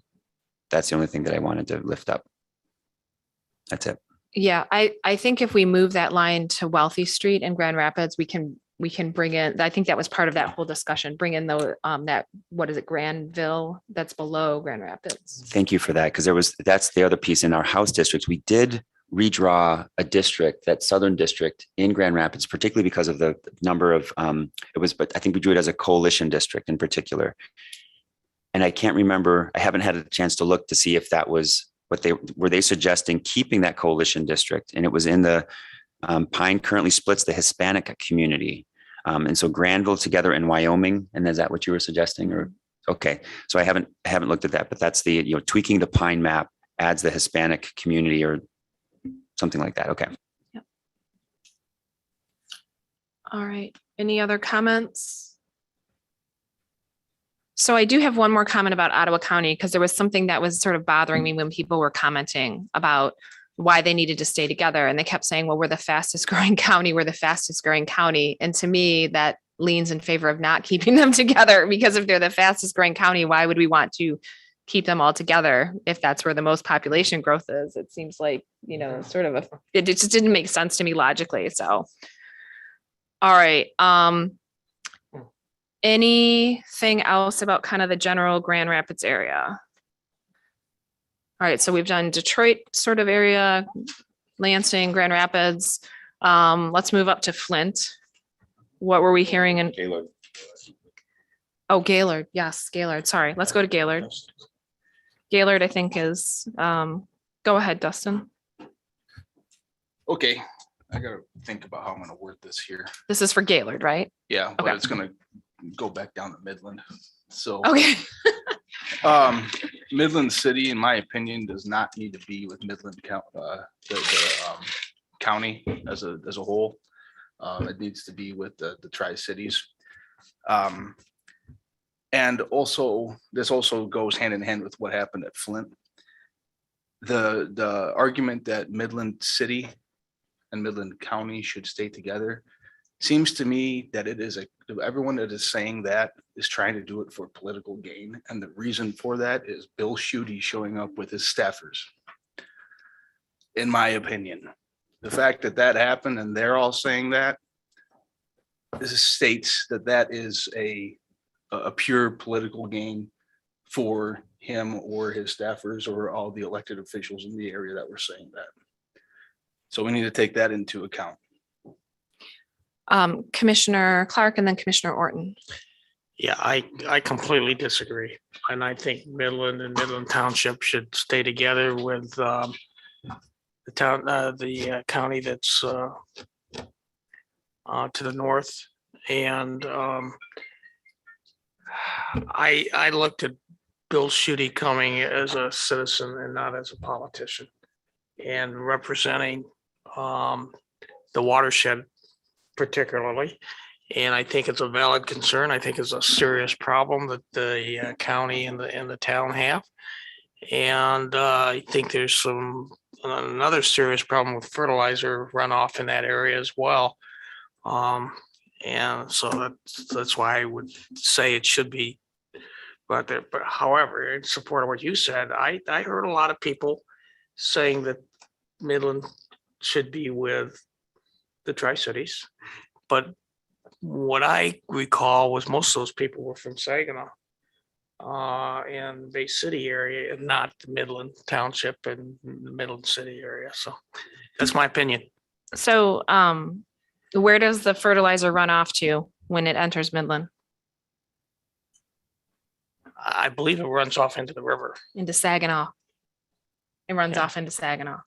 that's the only thing that I wanted to lift up. That's it. Yeah, I think if we move that line to Wealthy Street in Grand Rapids, we can bring in, I think that was part of that whole discussion, bring in that, what is it, Granville, that's below Grand Rapids. Thank you for that, because that's the other piece in our House districts. We did redraw a district, that southern district in Grand Rapids, particularly because of the number of, but I think we drew it as a coalition district in particular. And I can't remember, I haven't had a chance to look to see if that was were they suggesting keeping that coalition district? And it was in the Pine currently splits the Hispanic community. And so Granville together in Wyoming. And is that what you were suggesting? Or okay. So I haven't looked at that, but that's the, tweaking the Pine map adds the Hispanic community or something like that. Okay. Yep. All right. Any other comments? So I do have one more comment about Ottawa County, because there was something that was sort of bothering me when people were commenting about why they needed to stay together. And they kept saying, well, we're the fastest growing county. We're the fastest growing county. And to me, that leans in favor of not keeping them together, because if they're the fastest growing county, why would we want to keep them all together if that's where the most population growth is? It seems like, sort of it just didn't make sense to me logically. So, all right. Anything else about kind of the general Grand Rapids area? All right, so we've done Detroit sort of area, Lansing, Grand Rapids. Let's move up to Flint. What were we hearing in? Gaylord. Oh, Gaylord. Yes, Gaylord. Sorry. Let's go to Gaylord. Gaylord, I think is, go ahead, Dustin. Okay, I gotta think about how I'm gonna word this here. This is for Gaylord, right? Yeah, but Okay. it's gonna go back down to Midland. So. Okay. Midland City, in my opinion, does not need to be with Midland county as a whole. It needs to be with the Tri-Cities. And also, this also goes hand in hand with what happened at Flint. The argument that Midland City and Midland County should stay together seems to me that everyone that is saying that is trying to do it for political gain. And the reason for that is Bill Schuette showing up with his staffers. In my opinion, the fact that that happened and they're all saying that, this states that that is a pure political gain for him or his staffers or all the elected officials in the area that were saying that. So we need to take that into account. Commissioner Clark and then Commissioner Orton. Yeah, I completely disagree. And I think Midland and Midland Township should stay together with the county that's to the north. And I looked at Bill Schuette coming as a citizen and not as a politician, and representing the watershed particularly. And I think it's a valid concern. I think it's a serious problem that the county and the town have. And I think there's another serious problem with fertilizer runoff in that area as well. And so that's why I would say it should be. But however, in support of what you said, I heard a lot of people saying that Midland should be with the Tri-Cities. But what I recall was most of those people were from Saginaw and Bay City area, and not the Midland Township and the Midland City area. So that's my opinion. So where does the fertilizer run off to when it enters Midland? I believe it runs off into the river. Into Saginaw. It runs off into Saginaw.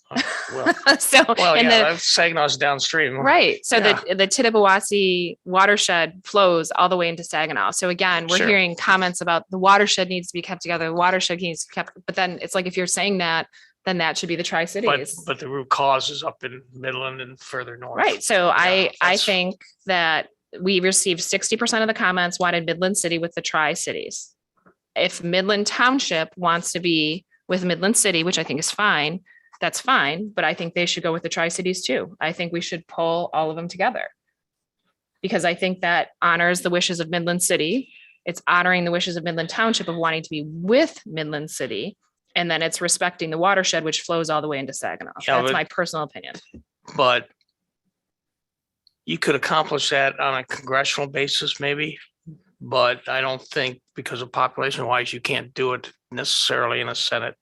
Well, So, and Saginaw's downstream. right. So Yeah. the Tittabawassee watershed flows all the way into Saginaw. So again, we're Sure. hearing comments about the watershed needs to be kept together. The watershed needs to be kept, but then it's like, if you're saying that, then that should be the Tri-Cities. But the root cause is up in Midland and further north. Right. So I that's- think that we received 60% of the comments wanted Midland City with the Tri-Cities. If Midland Township wants to be with Midland City, which I think is fine, that's fine. But I think they should go with the Tri-Cities too. I think we should pull all of them together, because I think that honors the wishes of Midland City. It's honoring the wishes of Midland Township of wanting to be with Midland City. And then it's respecting the watershed, which flows all the way into Saginaw. Yeah, That's but- my personal opinion. But you could accomplish that on a congressional basis, maybe. But I don't think, because of population wise, you can't do it necessarily in a Senate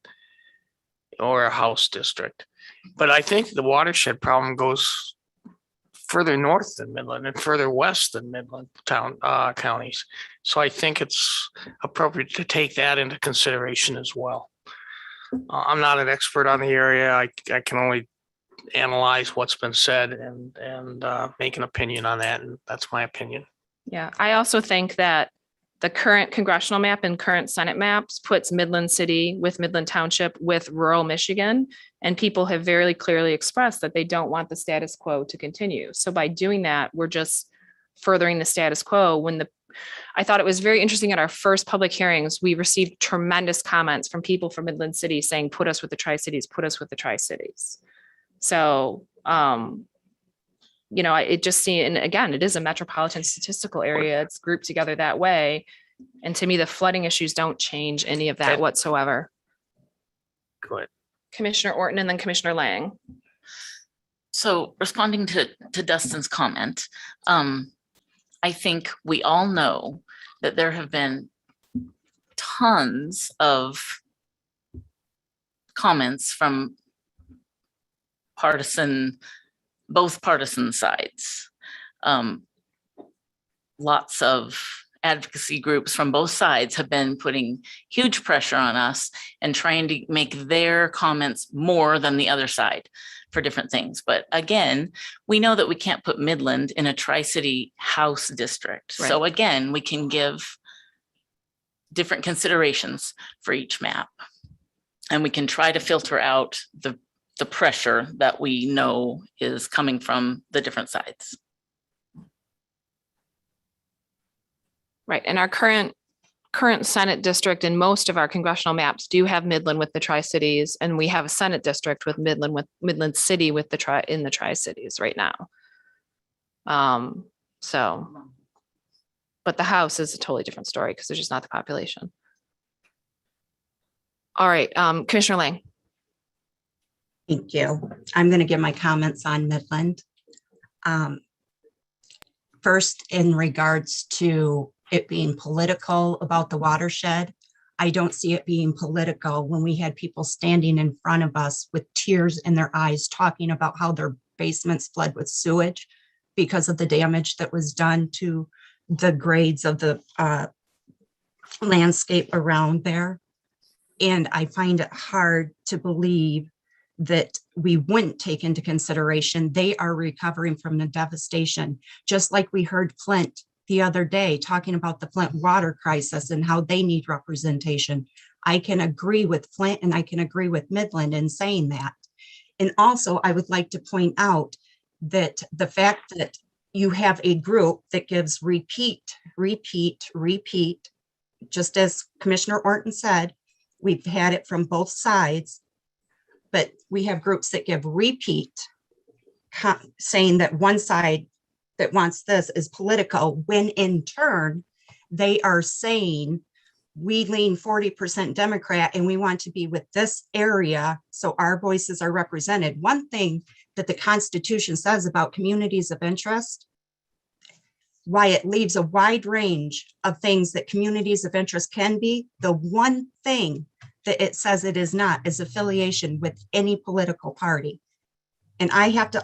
or a House district. But I think the watershed problem goes further north than Midland and further west than Midland counties. So I think it's appropriate to take that into consideration as well. I'm not an expert on the area. I can only analyze what's been said and make an opinion on that. And that's my opinion. Yeah, I also think that the current congressional map and current Senate maps puts Midland City with Midland Township with rural Michigan. And people have very clearly expressed that they don't want the status quo to continue. So by doing that, we're just furthering the status quo when the I thought it was very interesting at our first public hearings, we received tremendous comments from people from Midland City saying, put us with the Tri-Cities, put us with the Tri-Cities. So, it just seemed, and again, it is a metropolitan statistical area. It's grouped together that way. And to me, the flooding issues don't change any of that whatsoever. Go ahead. Commissioner Orton and then Commissioner Lang. So responding to Dustin's comment, I think we all know that there have been tons of comments from both partisan sides. Lots of advocacy groups from both sides have been putting huge pressure on us and trying to make their comments more than the other side for different things. But again, we know that we can't put Midland in a Tri-City House district. Right. So again, we can give different considerations for each map. And we can try to filter out the pressure that we know is coming from the different sides. Right. And our current Senate district and most of our congressional maps do have Midland with the Tri-Cities, and we have a Senate district with Midland City with the Tri-Cities right now. But the House is a totally different story because there's just not the population. All right, Commissioner Lang. Thank you. I'm going to give my comments on Midland. First, in regards to it being political about the watershed, I don't see it being political when we had people standing in front of us with tears in their eyes talking about how their basements flood with sewage because of the damage that was done to the grades of the landscape around there. And I find it hard to believe that we wouldn't take into consideration they are recovering from the devastation, just like we heard Flint the other day talking about the Flint water crisis and how they need representation. I can agree with Flint and I can agree with Midland in saying that. And also, I would like to point out that the fact that you have a group that gives repeat, just as Commissioner Orton said, we've had it from both sides, but we have groups that give repeat, saying that one side that wants this is political, when in turn, they are saying we lean 40% Democrat and we want to be with this area so our voices are represented. One thing that the Constitution says about communities of interest, why it leaves a wide range of things that communities of interest can be, the one thing that it says it is not is affiliation with any political party. And I have to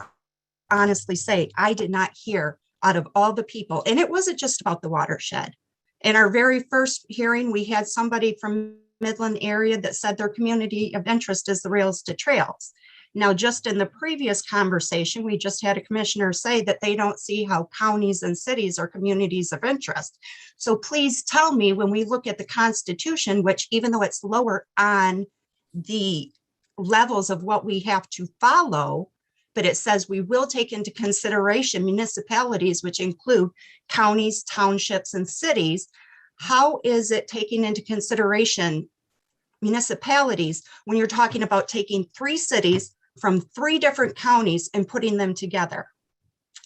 honestly say, I did not hear out of all the people, and it wasn't just about the watershed. In our very first hearing, we had somebody from Midland area that said their community of interest is the rails to trails. Now, just in the previous conversation, we just had a commissioner say that they don't see how counties and cities are communities of interest. So please tell me, when we look at the Constitution, which even though it's lower on the levels of what we have to follow, but it says we will take into consideration municipalities, which include counties, townships, and cities. How is it taking into consideration municipalities when you're talking about taking 3 cities from 3 different counties and putting them together?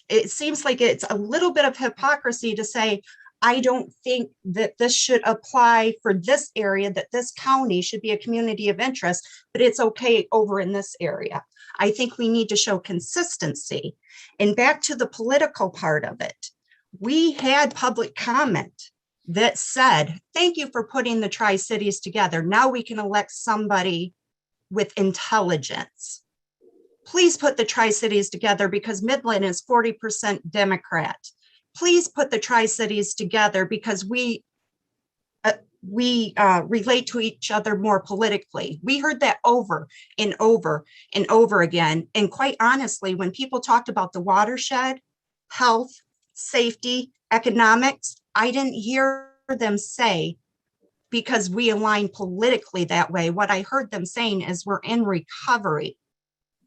It seems like it's a little bit of hypocrisy to say, I don't think that this should apply for this area, that this county should be a community of interest, but it's okay over in this area. I think we need to show consistency. And back to the political part of it, we had public comment that said, thank you for putting the Tri-Cities together. Now we can elect somebody with intelligence. Please put the Tri-Cities together because Midland is 40% Democrat. Please put the Tri-Cities together because we relate to each other more politically. We heard that over and over and over again. And quite honestly, when people talked about the watershed, health, safety, economics, I didn't hear them say, because we align politically that way. What I heard them saying is we're in recovery.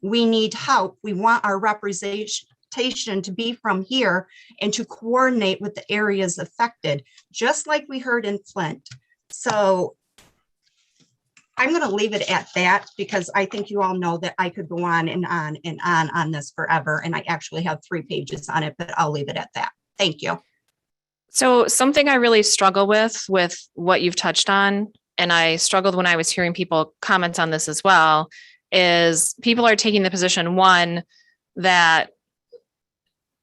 We need help. We want our representation representation to be from here and to coordinate with the areas affected, just like we heard in Flint. So I'm going to leave it at that because I think you all know that I could go on and on and on this forever. And I actually have 3 pages on it, but I'll leave it at that. Thank you. So something I really struggle with what you've touched on, and I struggled when I was hearing people comment on this as well, is people are taking the position, one, that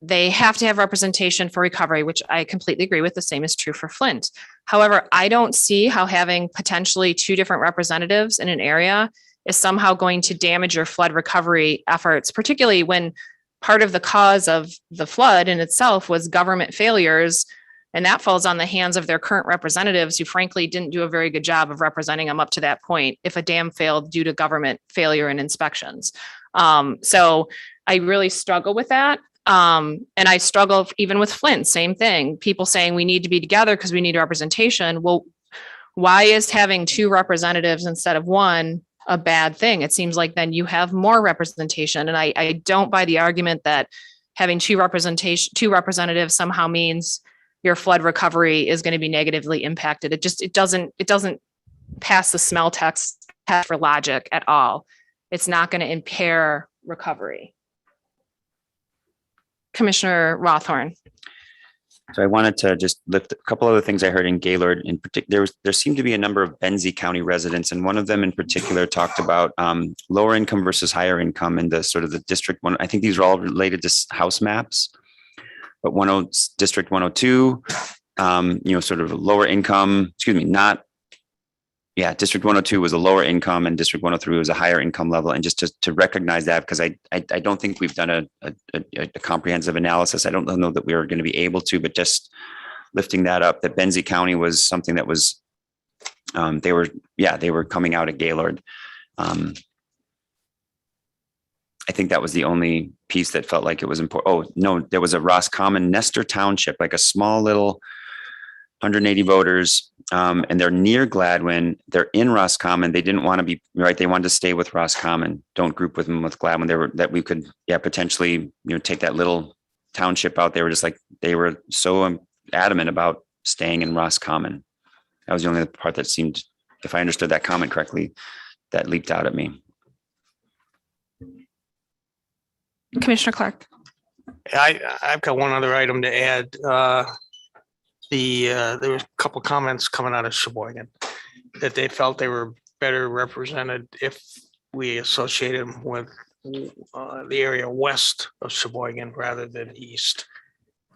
they have to have representation for recovery, which I completely agree with. The same is true for Flint. However, I don't see how having potentially 2 different representatives in an area is somehow going to damage your flood recovery efforts, particularly when part of the cause of the flood in itself was government failures. And that falls on the hands of their current representatives who frankly didn't do a very good job of representing them up to that point if a dam failed due to government failure and inspections. So I really struggle with that. And I struggle even with Flint, same thing. People saying we need to be together because we need representation. Well, why is having 2 representatives instead of 1 a bad thing? It seems like then you have more representation. And I don't buy the argument that having 2 representatives somehow means your flood recovery is going to be negatively impacted. It doesn't pass the smell test for logic at all. It's not going to impair recovery. Commissioner Rothorn. So I wanted to just lift a couple other things I heard in Gaylord. In particular, there seemed to be a number of Benzie County residents, and one of them in particular talked about lower income versus higher income in the sort of the district one. I think these are all related to house maps, but District 102, sort of lower income. District 102 was a lower income and District 103 was a higher income level. And just to recognize that, because I don't think we've done a comprehensive analysis. I don't know that we are going to be able to, but just lifting that up, that Benzie County was something that was, they were coming out at Gaylord. I think that was the only piece that felt like it was important. Oh, no, there was a Roscommon Nestor Township, like a small little 180 voters. And they're near Gladwin. They're in Roscommon. They didn't want to be right. They wanted to stay with Roscommon. Don't group with them with Gladwin. We could potentially, take that little township out. They were just like, they were so adamant about staying in Roscommon. That was the only part that seemed, if I understood that comment correctly, that leaped out at me. Commissioner Clark. I've got one other item to add. There was a couple comments coming out of Sheboygan that they felt they were better represented if we associated them with the area west of Sheboygan rather than east.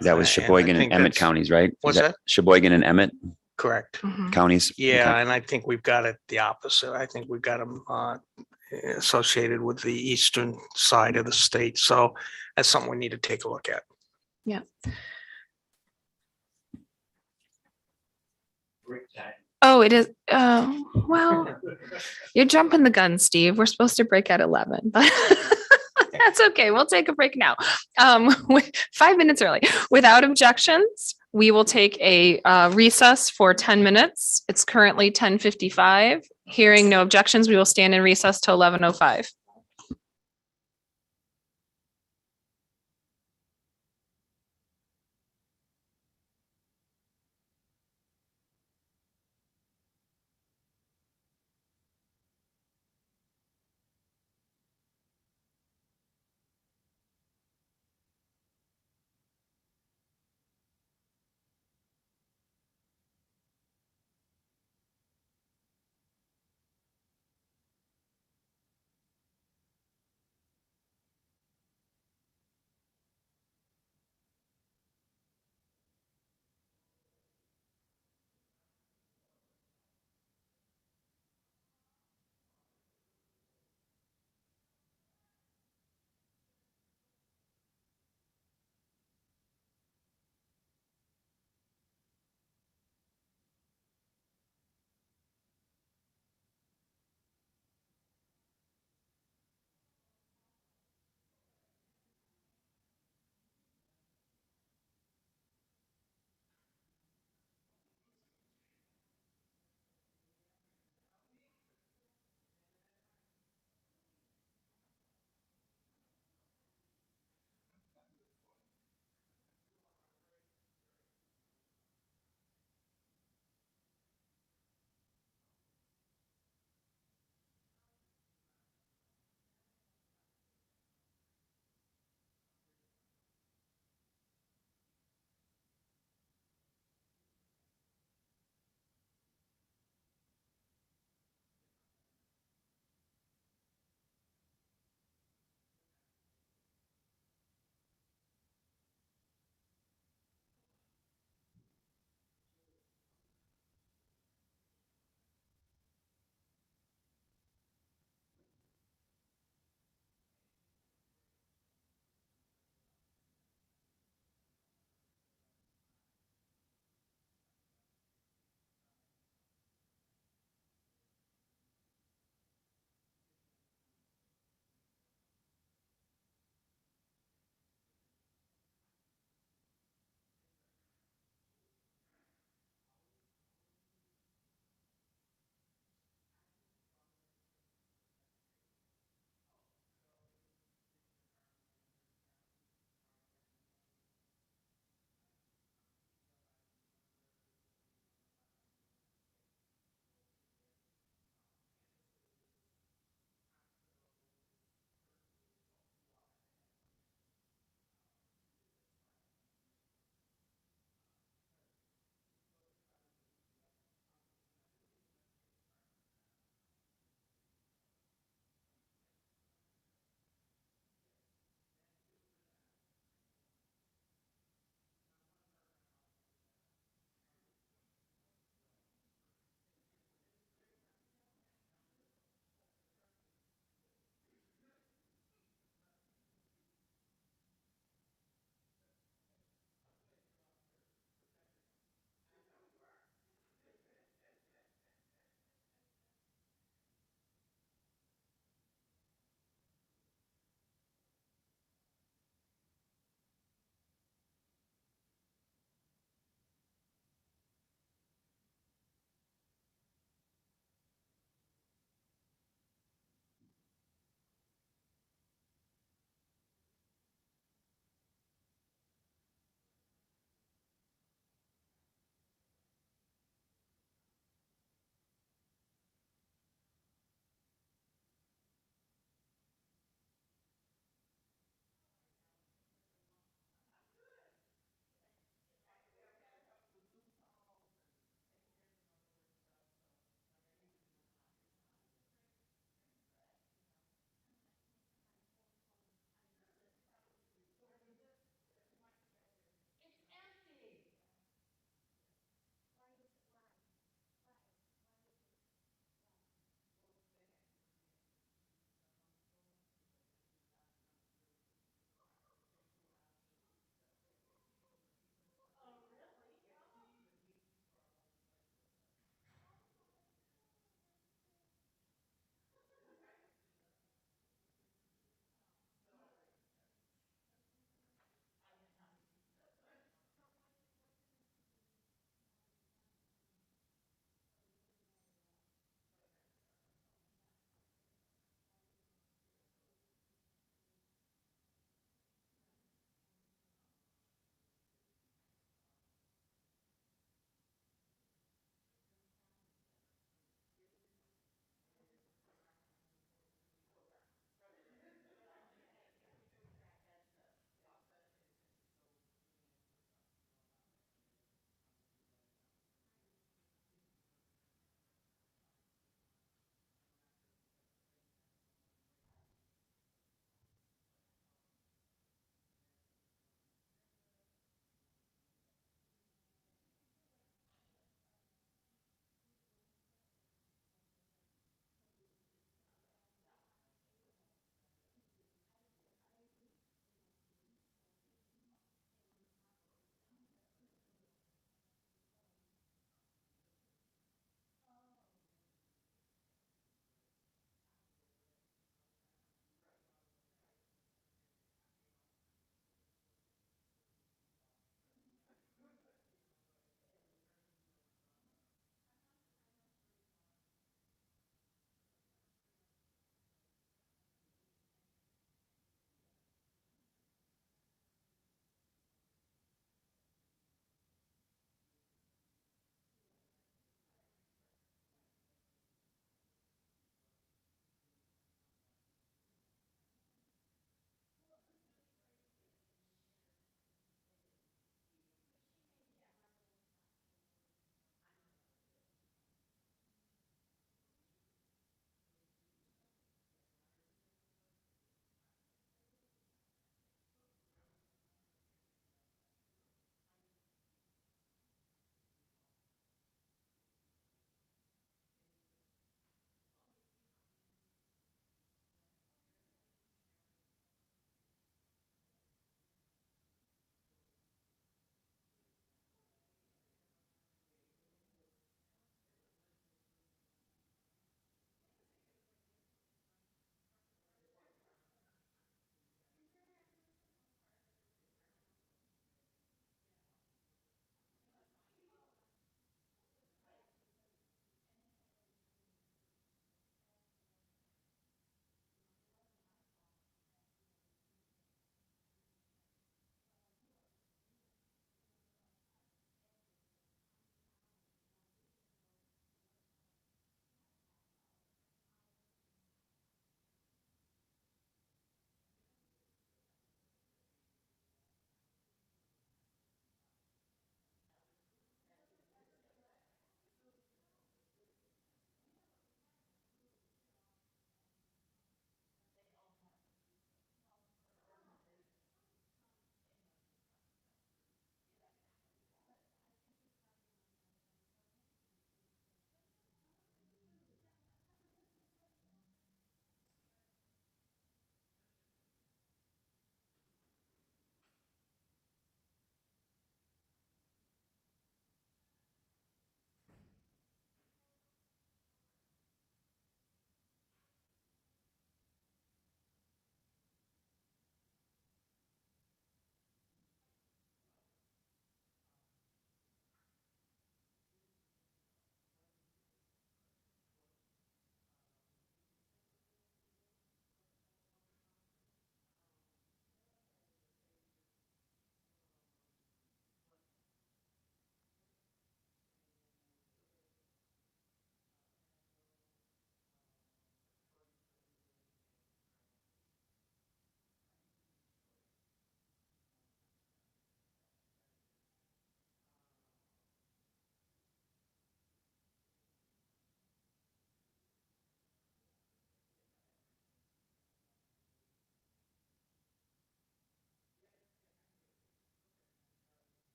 That was Sheboygan and Emmett counties, right? What's that? Sheboygan and Emmett Correct. counties. Yeah, Okay. and I think we've got it the opposite. I think we've got them associated with the eastern side of the state. So that's something we need to take a look at. Yeah. Oh, it is. Well, you're jumping the gun, Steve. We're supposed to break at 11, but that's okay. We'll take a break now. 5 minutes early. Without objections, we will take a recess for 10 minutes. It's currently 10:55. Hearing no objections, we will stand in recess till 11:05.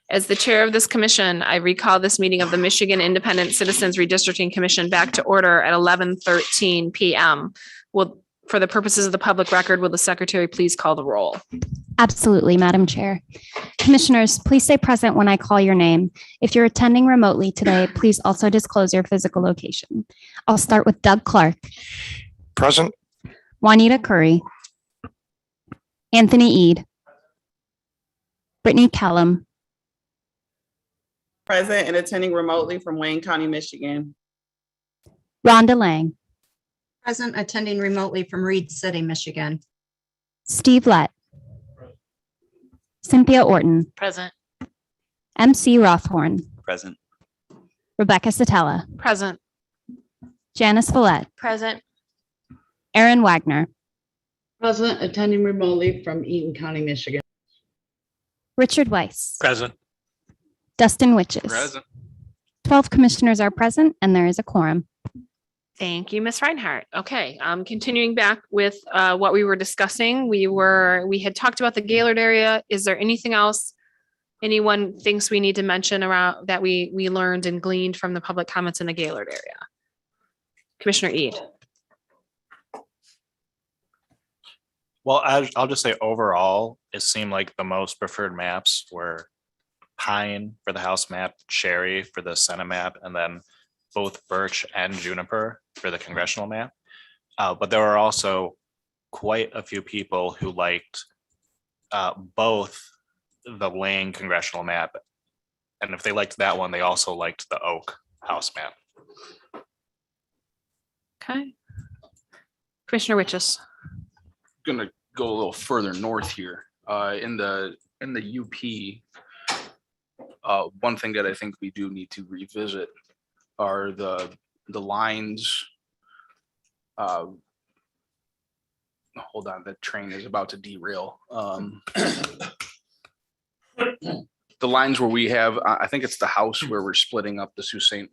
As the chair of this commission, I recall this meeting of the Michigan Independent Citizens Redistricting Commission back to order at 11:13 PM. For the purposes of the public record, will the secretary please call the roll? Absolutely, Madam Chair. Commissioners, please stay present when I call your name. If you're attending remotely today, please also disclose your physical location. I'll start with Doug Clark, Present. Juanita Curry, Anthony Eid, Brittany Kellum, Present and attending remotely from Wayne County, Michigan. Rhonda Lang, Present, attending remotely from Reed City, Michigan. Steve Lett, Cynthia Orton, Present. MC Rothhorn, Present. Rebecca Satella, Present. Janice Follett, Present. Aaron Wagner, Present, attending remotely from Eaton County, Michigan. Richard Weiss, Present. Dustin Witches. Present. 12 commissioners are present and there is a quorum. Thank you, Ms. Reinhardt. Okay, continuing back with what we were discussing, we had talked about the Gaylord area. Is there anything else anyone thinks we need to mention around that we learned and gleaned from the public comments in the Gaylord area? Commissioner Eid. Well, I'll just say overall, it seemed like the most preferred maps were Pine for the House map, Cherry for the Senate map, and then both Birch and Juniper for the congressional map. But there were also quite a few people who liked both the Lane congressional map. And if they liked that one, they also liked the Oak House map. Okay. Commissioner Witches. Gonna go a little further north here. In the UP, one thing that I think we do need to revisit are the lines. Hold on, that train is about to derail. The lines where we have, I think it's the house where we're splitting up the Sault Ste.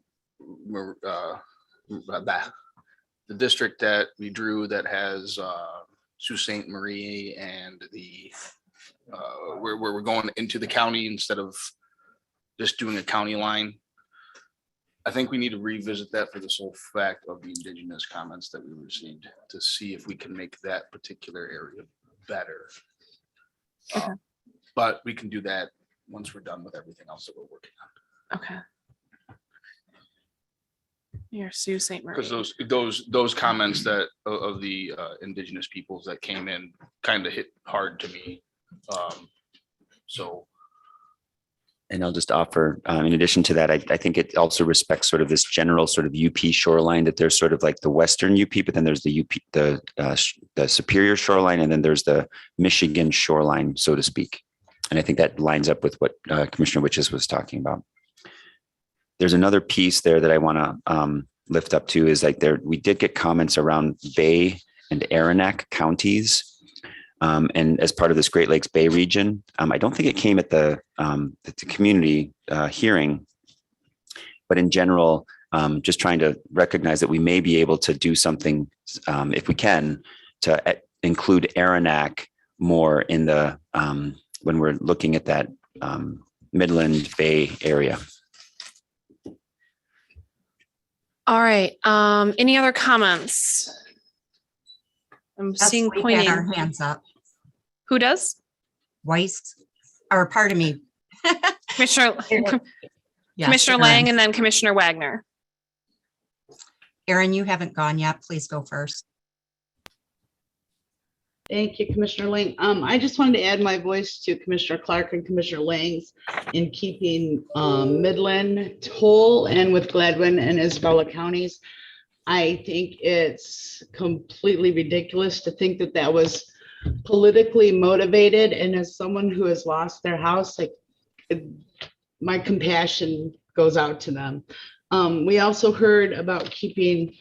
The district that we drew that has Sault Ste. Marie and the where we're going into the county instead of just doing a county line. I think we need to revisit that for the sole fact of the indigenous comments that we received to see if we can make that particular area better. Okay. But we can do that once we're done with everything else that we're working on. Okay. You're Sault Ste. Marie. Because those comments that of the indigenous peoples that came in kind of hit hard to me. So. And I'll just offer, in addition to that, I think it also respects sort of this general sort of UP shoreline, that there's sort of like the Western UP, but then there's the UP, the Superior shoreline, and then there's the Michigan shoreline, so to speak. And I think that lines up with what Commissioner Witches was talking about. There's another piece there that I want to lift up to is like we did get comments around Bay and Aranac counties. And as part of this Great Lakes Bay region, I don't think it came at the community hearing, but in general, just trying to recognize that we may be able to do something, if we can, to include Aranac more in the when we're looking at that Midland Bay area. All right. Any other comments? I'm seeing We had pointing. our hands up. Who does? Weiss, or pardon me. Commissioner Yes, Commissioner Aaron. Lang and then Commissioner Wagner. Aaron, you haven't gone yet. Please go first. Thank you, Commissioner Lang. I just wanted to add my voice to Commissioner Clark and Commissioner Lang's in keeping Midland whole and with Gladwin and Isabella counties. I think it's completely ridiculous to think that that was politically motivated. And as someone who has lost their house, like my compassion goes out to them. We also heard about keeping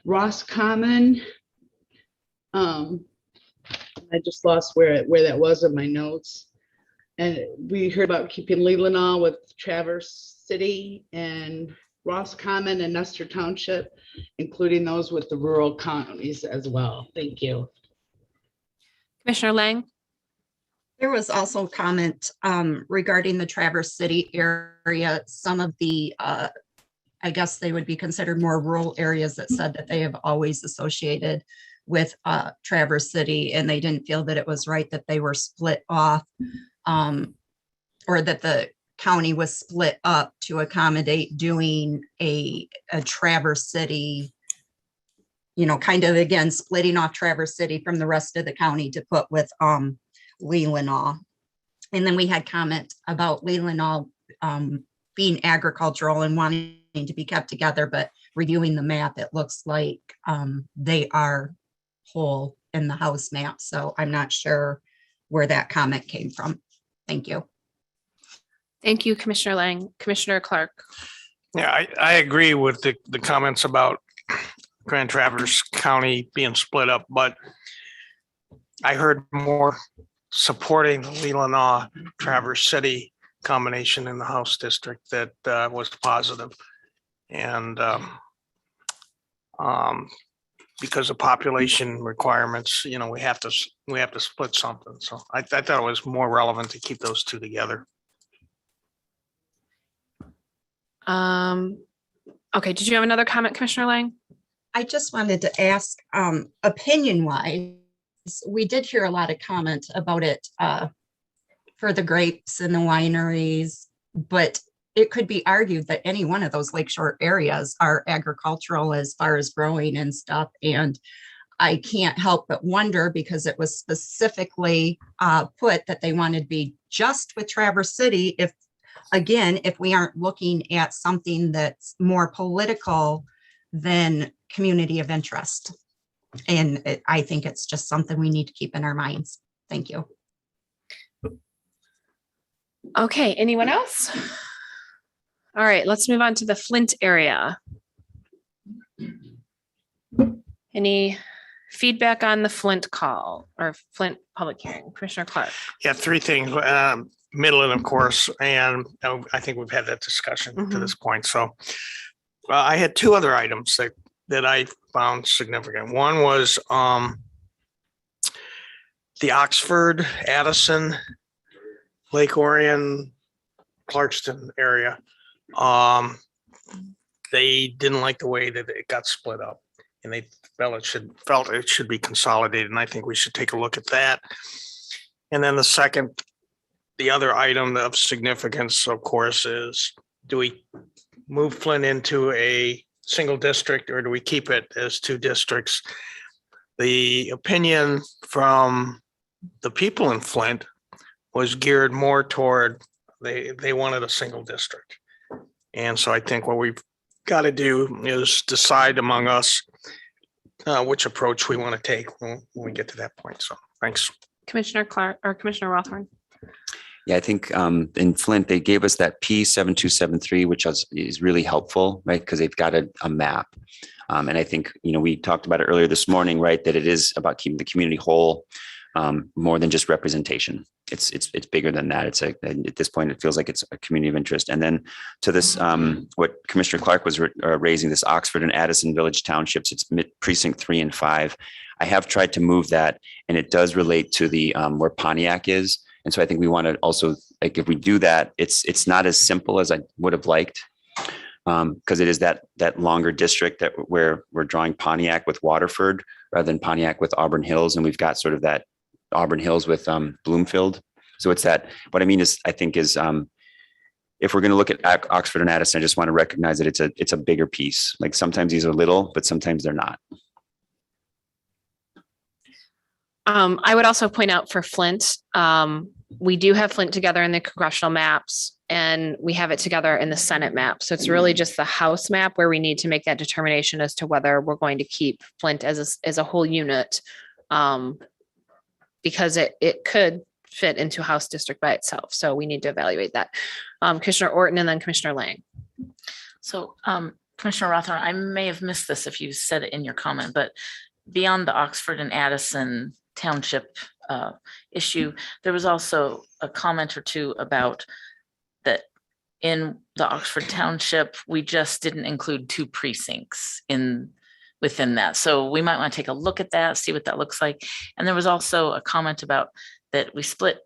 Ross Common. I just lost where that was in my notes. And we heard about keeping Leelanau with Traverse City and Ross Common and Nestor Township, including those with the rural counties as well. Thank you. Commissioner Lang. There was also comment regarding the Traverse City area. Some of the, I guess they would be considered more rural areas that said that they have always associated with Traverse City, and they didn't feel that it was right that they were split off, or that the county was split up to accommodate doing a Traverse City, you know, kind of again, splitting off Traverse City from the rest of the county to put with Leelanau. And then we had comment about Leelanau being agricultural and wanting to be kept together, but reviewing the map, it looks like they are whole in the house map. So I'm not sure where that comment came from. Thank you. Thank you, Commissioner Lang. Commissioner Clark. Yeah, I agree with the comments about Grand Traverse County being split up, but I heard more supporting the Leelanau Traverse City combination in the House district that was positive. And because of population requirements, you know, we have to split something. So I thought it was more relevant to keep those two together. Okay, did you have another comment, Commissioner Lang? I just wanted to ask, opinion wise, we did hear a lot of comment about it for the grapes and the wineries, but it could be argued that any one of those lakeshore areas are agricultural as far as growing and stuff. And I can't help but wonder, because it was specifically put that they wanted to be just with Traverse City, if we aren't looking at something that's more political than community of interest. And I think it's just something we need to keep in our minds. Thank you. Okay, anyone else? All right, let's move on to the Flint area. Any feedback on the Flint call or Flint public hearing? Commissioner Clark. Yeah, three things. Midland, of course, and I think we've had that discussion to this point. So I had two other items that I found significant. One was the Oxford, Addison, Lake Orion, Clarkston area. They didn't like the way that it got split up, and they felt it should be consolidated. And I think we should take a look at that. And then the other item of significance, of course, is, do we move Flint into a single district, or do we keep it as two districts? The opinion from the people in Flint was geared more toward they wanted a single district. And so I think what we've got to do is decide among us which approach we want to take when we get to that point. So thanks. Commissioner Clark or Commissioner Rothorn. Yeah, I think in Flint, they gave us that P7273, which is really helpful, right? Because they've got a map. And I think, you know, we talked about it earlier this morning, right? That it is about keeping the community whole, more than just representation. It's bigger than that. At this point, it feels like it's a community of interest. And then to this, what Commissioner Clark was raising, this Oxford and Addison Village Townships, it's precinct 3 and 5. I have tried to move that, and it does relate to the where Pontiac is. And so I think we want to also, like, if we do that, it's not as simple as I would have liked, because it is that longer district where we're drawing Pontiac with Waterford rather than Pontiac with Auburn Hills, and we've got sort of that Auburn Hills with Bloomfield. So it's that. What I mean is, I think is, if we're going to look at Oxford and Addison, I just want to recognize that it's a bigger piece. Like sometimes these are little, but sometimes they're not. I would also point out for Flint, we do have Flint together in the congressional maps, and we have it together in the Senate map. So it's really just the House map where we need to make that determination as to whether we're going to keep Flint as a whole unit, because it could fit into House district by itself. So we need to evaluate that. Commissioner Orton and then Commissioner Lang. So Commissioner Rothorn, I may have missed this if you said it in your comment, but beyond the Oxford and Addison Township issue, there was also a comment or two about that in the Oxford Township, we just didn't include 2 precincts within that. So we might want to take a look at that, see what that looks like. And there was also a comment about that we split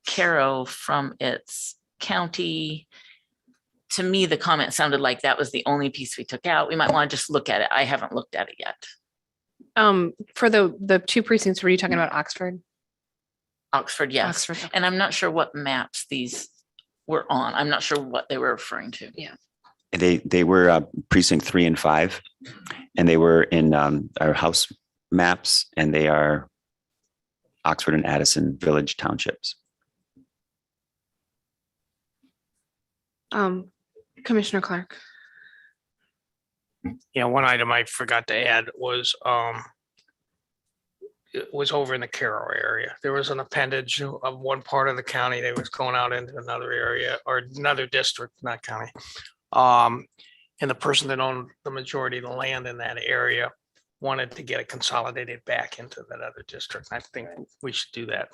Caro from its county. To me, the comment sounded like that was the only piece we took out. We might want to just look at it. I haven't looked at it yet. For the two precincts, were you talking about Oxford? Oxford, yes. Oxford, okay. And I'm not sure what maps these were on. I'm not sure what they were referring to. Yeah. They were precinct 3 and 5, and they were in our house maps, and they are Oxford and Addison Village Townships. Commissioner Clark. Yeah, one item I forgot to add was it was over in the Carroll area. There was an appendage of one part of the county that was going out into another area or another district, not county. And the person that owned the majority of the land in that area wanted to get it consolidated back into that other district. I think we should do that.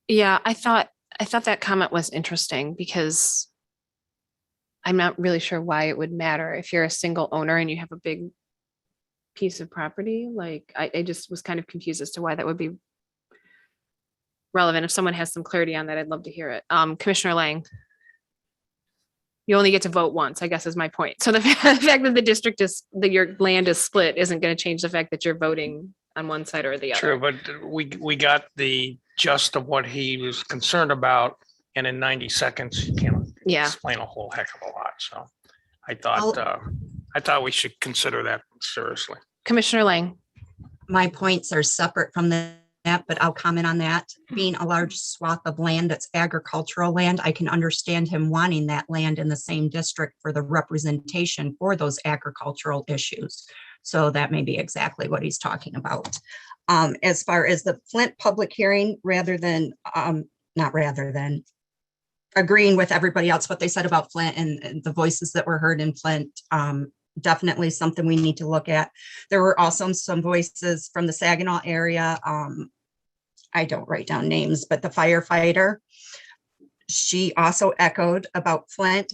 Yeah, I thought that comment was interesting because I'm not really sure why it would matter if you're a single owner and you have a big piece of property. Like, I just was kind of confused as to why that would be relevant. If someone has some clarity on that, I'd love to hear it. Commissioner Lang. You only get to vote once, I guess is my point. So the fact that the district is, that your land is split isn't going to change the fact that you're voting on one side or the other. True, but we got the gist of what he was concerned about. And in 90 seconds, you can't explain a whole heck of a lot. So I thought we should consider that seriously. Commissioner Lang. My points are separate from that, but I'll comment on that. Being a large swath of land that's agricultural land, I can understand him wanting that land in the same district for the representation for those agricultural issues. So that may be exactly what he's talking about. As far as the Flint public hearing, agreeing with everybody else, what they said about Flint and the voices that were heard in Flint, definitely something we need to look at. There were also some voices from the Saginaw area. I don't write down names, but the firefighter, she also echoed about Flint.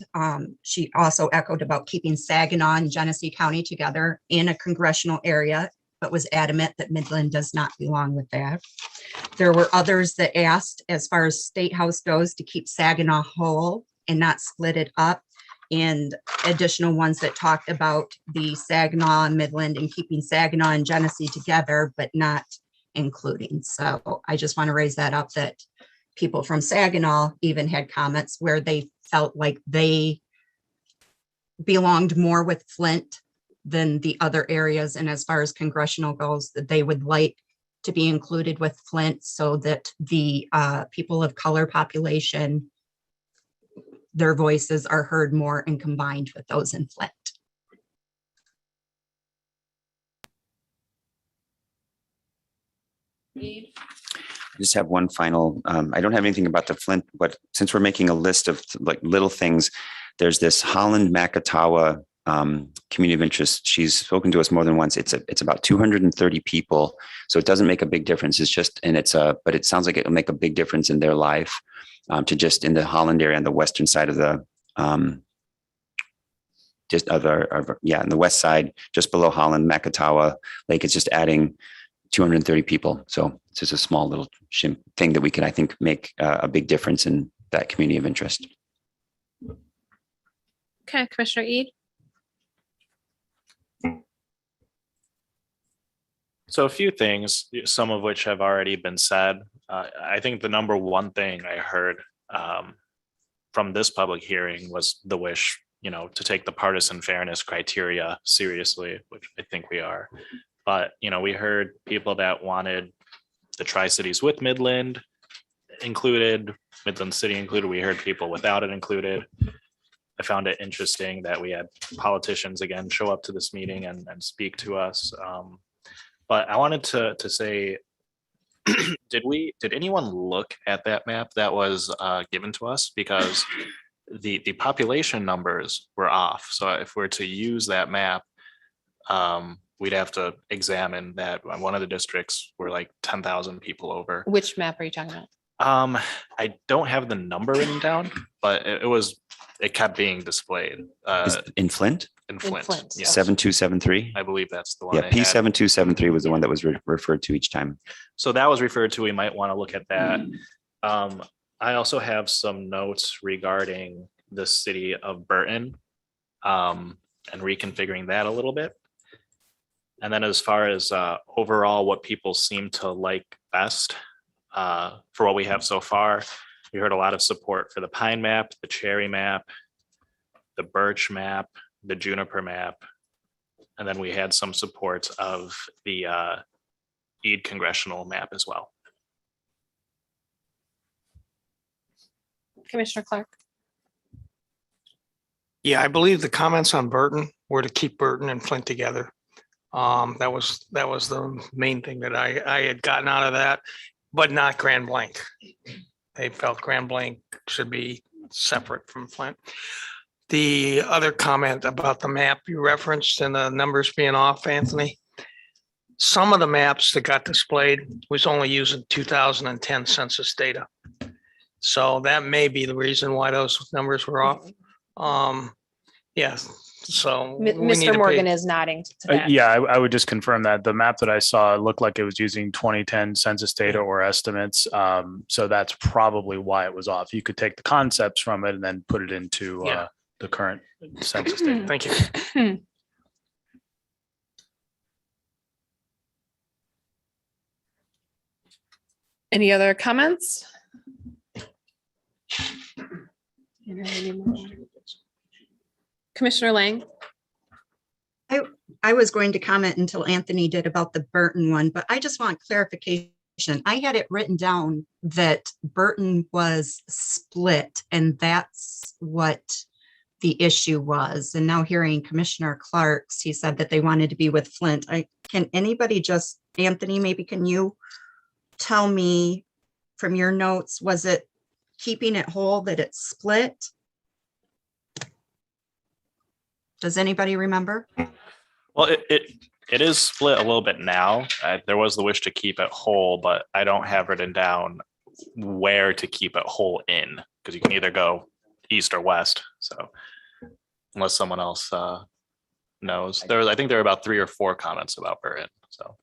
She also echoed about keeping Saginaw and Genesee County together in a congressional area, but was adamant that Midland does not belong with that. There were others that asked, as far as State House goes, to keep Saginaw whole and not split it up, and additional ones that talked about the Saginaw and Midland and keeping Saginaw and Genesee together, but not including. So I just want to raise that up, that people from Saginaw even had comments where they felt like they belonged more with Flint than the other areas. And as far as congressional goes, that they would like to be included with Flint so that the people of color population, their voices are heard more and combined with those in Flint. I just have one final, I don't have anything about the Flint, but since we're making a list of like little things, there's this Holland Macatawa community of interest. She's spoken to us more than once. It's about 230 people. So it doesn't make a big difference. It's just, but it sounds like it'll make a big difference in their life, to just in the Holland area on the western side of the, in the west side, just below Holland, Macatawa Lake. It's just adding 230 people. So it's just a small little thing that we can, I think, make a big difference in that community of interest. Okay, Commissioner Eid. So a few things, some of which have already been said. I think the number one thing I heard from this public hearing was the wish, to take the partisan fairness criteria seriously, which I think we are. But, we heard people that wanted the Tri-Cities with Midland included, Midland City included. We heard people without it included. I found it interesting that we had politicians again show up to this meeting and speak to us. But I wanted to say, did anyone look at that map that was given to us? Because the population numbers were off. So if we're to use that map, we'd have to examine that one of the districts were like 10,000 people over. Which map are you talking about? I don't have the number written down, but it kept being displayed. Is in Flint? In Flint. Yes. 7273? I believe that's the one. Yeah, I had. P7273 was the one that was referred to each time. So that was referred to. We might want to look at that. I also have some notes regarding the city of Burton and reconfiguring that a little bit. And then as far as overall what people seem to like best for what we have so far, we heard a lot of support for the pine map, the cherry map, the birch map, the juniper map, and then we had some support of the Eid congressional map as well. Commissioner Clark. Yeah, I believe the comments on Burton were to keep Burton and Flint together. That was the main thing that I had gotten out of that, but not Grand Blanc. They felt Grand Blanc should be separate from Flint. The other comment about the map you referenced and the numbers being off, Anthony, some of the maps that got displayed was only using 2010 census data. So that may be the reason why those numbers were off. Yes. So Mr. Morgan is nodding to that. Yeah, I would just confirm that the map that I saw looked like it was using 2010 census data or estimates. So that's probably why it was off. You could take the concepts from it and then put it into the current census data. Thank you. Any other comments? Commissioner Lang. I was going to comment until Anthony did about the Burton one, but I just want clarification. I had it written down that Burton was split, and that's what the issue was. And now hearing Commissioner Clark's, he said that they wanted to be with Flint. Can anybody just, Anthony, maybe can you tell me from your notes, was it keeping it whole that it split? Does anybody remember? Well, it is split a little bit now. There was the wish to keep it whole, but I don't have written down where to keep it whole in, because you can either go east or west. So unless someone else knows, I think there were about 3 or 4 comments about Burton. So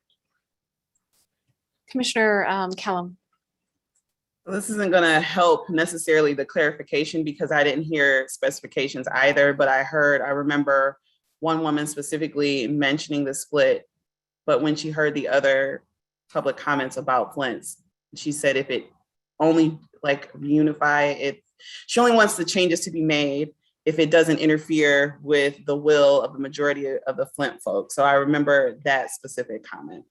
Commissioner Kellum. This isn't going to help necessarily the clarification because I didn't hear specifications either, but I remember one woman specifically mentioning the split, but when she heard the other public comments about Flint's, she said if it only like unify it, she only wants the changes to be made if it doesn't interfere with the will of the majority of the Flint folks. So I remember that specific comment.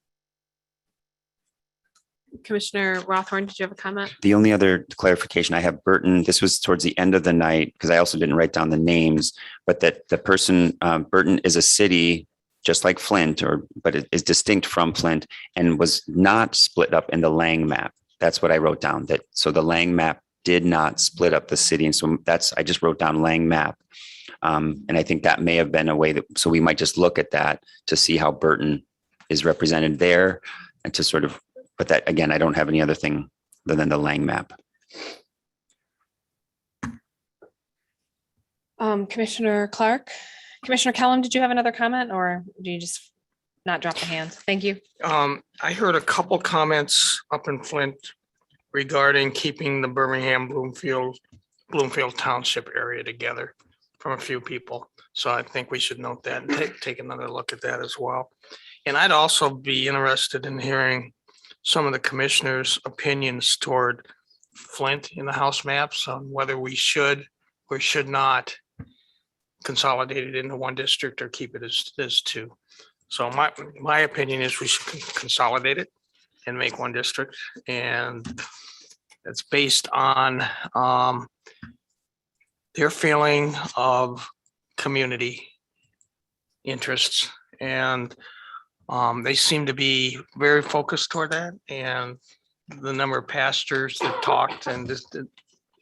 Commissioner Rothorn, did you have a comment? The only other clarification I have, Burton, this was towards the end of the night, because I also didn't write down the names, but that the person, Burton is a city just like Flint, but it is distinct from Flint and was not split up in the Lang map. That's what I wrote down, so the Lang map did not split up the city. And so I just wrote down Lang map. And I think that may have been a way so we might just look at that to see how Burton is represented there and to sort of, but that, again, I don't have any other thing other than the Lang map. Commissioner Clark. Commissioner Kellum, did you have another comment or do you just not drop the hand? Thank you. I heard a couple comments up in Flint regarding keeping the Birmingham Bloomfield Township area together from a few people. So I think we should note that and take another look at that as well. And I'd also be interested in hearing some of the commissioners' opinions toward Flint in the House maps on whether we should or should not consolidate it into one district or keep it as 2. So my opinion is we should consolidate it and make one district. And it's based on their feeling of community interests. And they seem to be very focused toward that. And the number of pastors that talked and just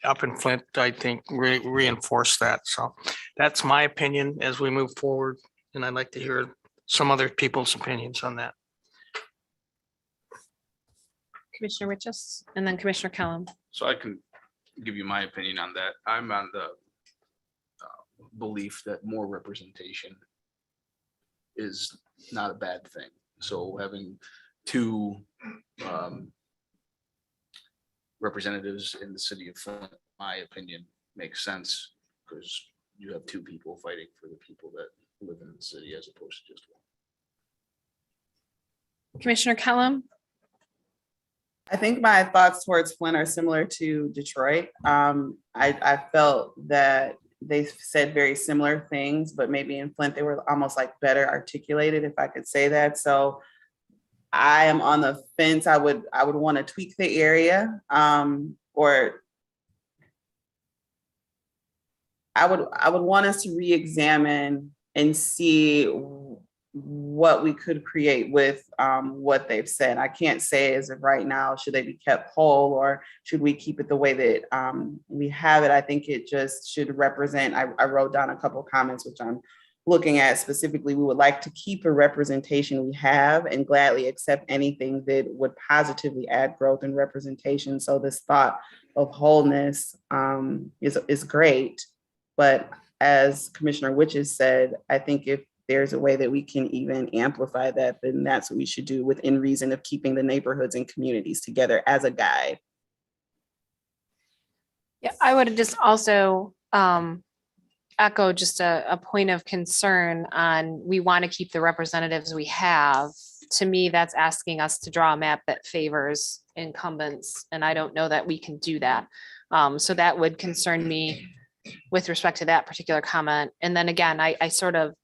up in Flint, I think, reinforced that. So that's my opinion as we move forward. And I'd like to hear some other people's opinions on that. Commissioner Riches, and then Commissioner Kellum. So I can give you my opinion on that. I'm on the belief that more representation is not a bad thing. So having two representatives in the city of Flint, in my opinion, makes sense because you have two people fighting for the people that live in the city as opposed to just one. Commissioner Kellum. I think my thoughts towards Flint are similar to Detroit. I felt that they said very similar things, but maybe in Flint, they were almost like better articulated, if I could say that. So I am on the fence. I would want to tweak the area, or I would want us to re-examine and see what we could create with what they've said. I can't say as of right now, should they be kept whole or should we keep it the way that we have it? I think it just should represent, I wrote down a couple of comments, which I'm looking at specifically. We would like to keep a representation we have and gladly accept anything that would positively add growth and representation. So this thought of wholeness is great. But as Commissioner Witches said, I think if there's a way that we can even amplify that, then that's what we should do within reason of keeping the neighborhoods and communities together as a guide. Yeah, I would just also echo just a point of concern on, we want to keep the representatives we have. To me, that's asking us to draw a map that favors incumbents, and I don't know that we can do that. So that would concern me with respect to that particular comment. And then again, I sort of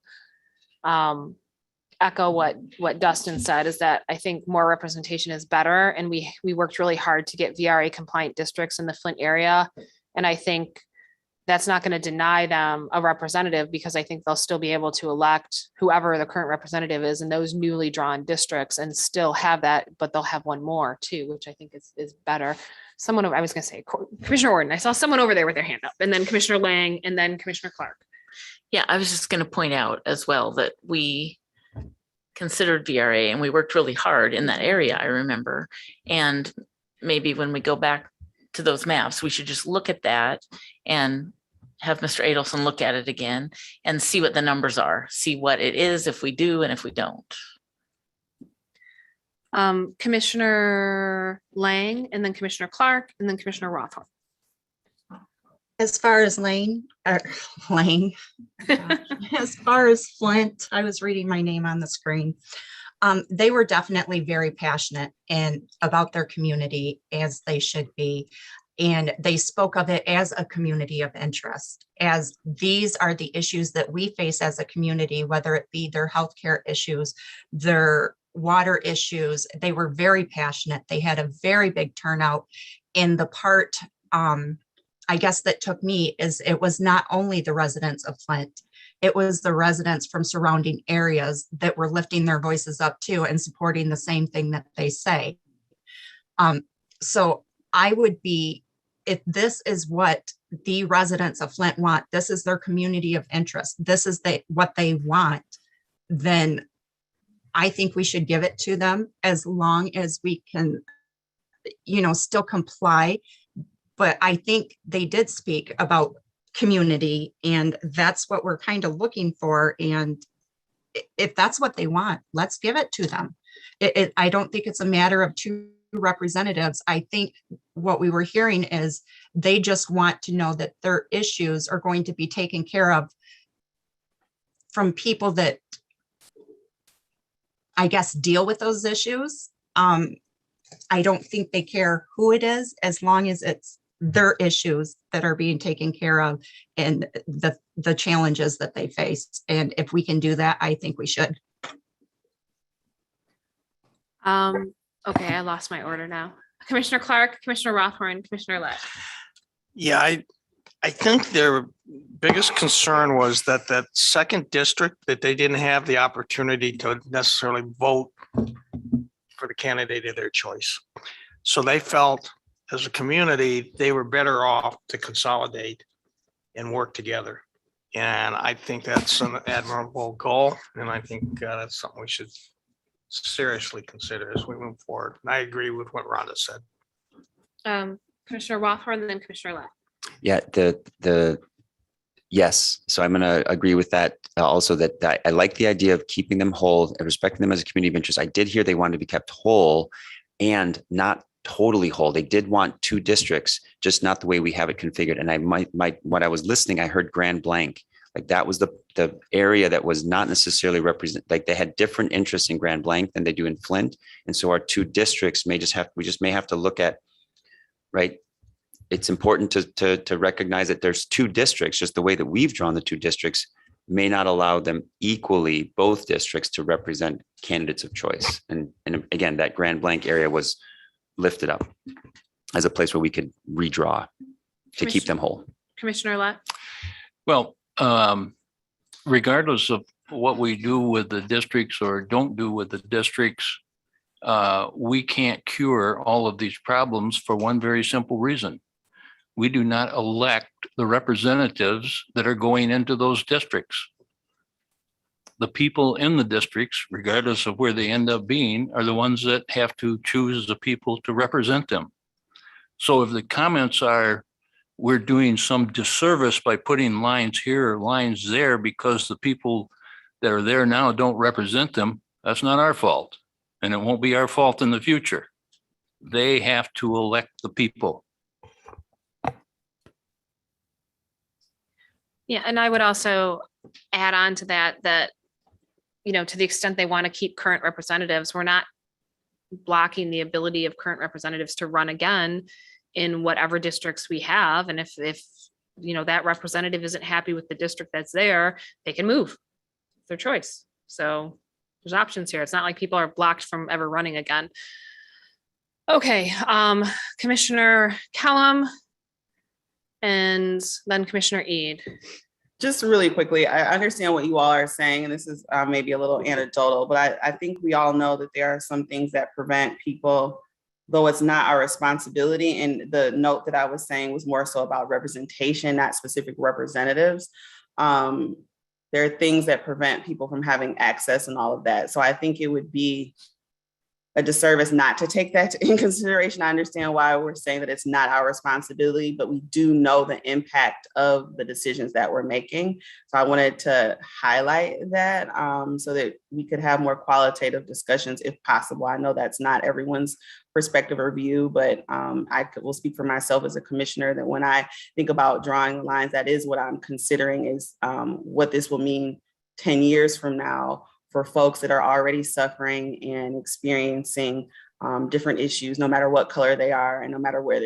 echo what Dustin said, is that I think more representation is better. And we worked really hard to get VRA compliant districts in the Flint area. And I think that's not going to deny them a representative, because I think they'll still be able to elect whoever the current representative is in those newly drawn districts and still have that, but they'll have one more too, which I think is better. I was going to say Commissioner Warden, I saw someone over there with their hand up, and then Commissioner Lang, and then Commissioner Clark. Yeah, I was just going to point out as well that we considered VRA and we worked really hard in that area, I remember. And maybe when we go back to those maps, we should just look at that and have Mr. Adelson look at it again and see what the numbers are, see what it is if we do and if we don't. Commissioner Lang, and then Commissioner Clark, and then Commissioner Rothorn. As far as Lang, as far as Flint, I was reading my name on the screen. They were definitely very passionate and about their community, as they should be. And they spoke of it as a community of interest, as these are the issues that we face as a community, whether it be their healthcare issues, their water issues. They were very passionate. They had a very big turnout. In the part, I guess that took me is it was not only the residents of Flint, it was the residents from surrounding areas that were lifting their voices up too and supporting the same thing that they say. So I would be, if this is what the residents of Flint want, this is their community of interest, this is what they want, then I think we should give it to them, as long as we can, still comply. But I think they did speak about community, and that's what we're kind of looking for. And if that's what they want, let's give it to them. I don't think it's a matter of two representatives. I think what we were hearing is they just want to know that their issues are going to be taken care of from people that, I guess, deal with those issues. I don't think they care who it is, as long as it's their issues that are being taken care of and the challenges that they face. And if we can do that, I think we should. Okay, I lost my order now. Commissioner Clark, Commissioner Rothorn, Commissioner Lett. Yeah, I think their biggest concern was that second district, that they didn't have the opportunity to necessarily vote for the candidate of their choice. So they felt as a community, they were better off to consolidate and work together. And I think that's an admirable goal. And I think that's something we should seriously consider as we move forward. And I agree with what Rhonda said. Commissioner Waghorn, and then Commissioner Lett. Yeah, yes. So I'm going to agree with that. Also, that I like the idea of keeping them whole and respecting them as a community of interest. I did hear they wanted to be kept whole and not totally whole. They did want 2 districts, just not the way we have it configured. And I might when I was listening, I heard Grand Blanc. Like that was the area that was not necessarily like they had different interests in Grand Blanc than they do in Flint. And so our 2 districts we may have to look at, right? It's important to recognize that there's 2 districts, just the way that we've drawn the 2 districts may not allow them equally, both districts, to represent candidates of choice. And again, that Grand Blanc area was lifted up as a place where we could redraw to keep them whole. Commissioner Lett. Well, regardless of what we do with the districts or don't do with the districts, we can't cure all of these problems for one very simple reason. We do not elect the representatives that are going into those districts. The people in the districts, regardless of where they end up being, are the ones that have to choose the people to represent them. So if the comments are, we're doing some disservice by putting lines here or lines there because the people that are there now don't represent them, that's not our fault. And it won't be our fault in the future. They have to elect the people. Yeah, and I would also add on to that, to the extent they want to keep current representatives, we're not blocking the ability of current representatives to run again in whatever districts we have. And if that representative isn't happy with the district that's there, they can move. It's their choice. So there's options here. It's not like people are blocked from ever running again. Okay, Commissioner Kellum, and then Commissioner Eid. Just really quickly, I understand what you all are saying, and this is maybe a little anecdotal, but I think we all know that there are some things that prevent people, though it's not our responsibility. And the note that I was saying was more so about representation, not specific representatives. There are things that prevent people from having access and all of that. So I think it would be a disservice not to take that in consideration. I understand why we're saying that it's not our responsibility, but we do know the impact of the decisions that we're making. So I wanted to highlight that so that we could have more qualitative discussions if possible. I know that's not everyone's perspective or view, but will speak for myself as a commissioner that when I think about drawing the lines, that is what I'm considering is what this will mean 10 years from now for folks that are already suffering and experiencing different issues, no matter what color they are and no matter where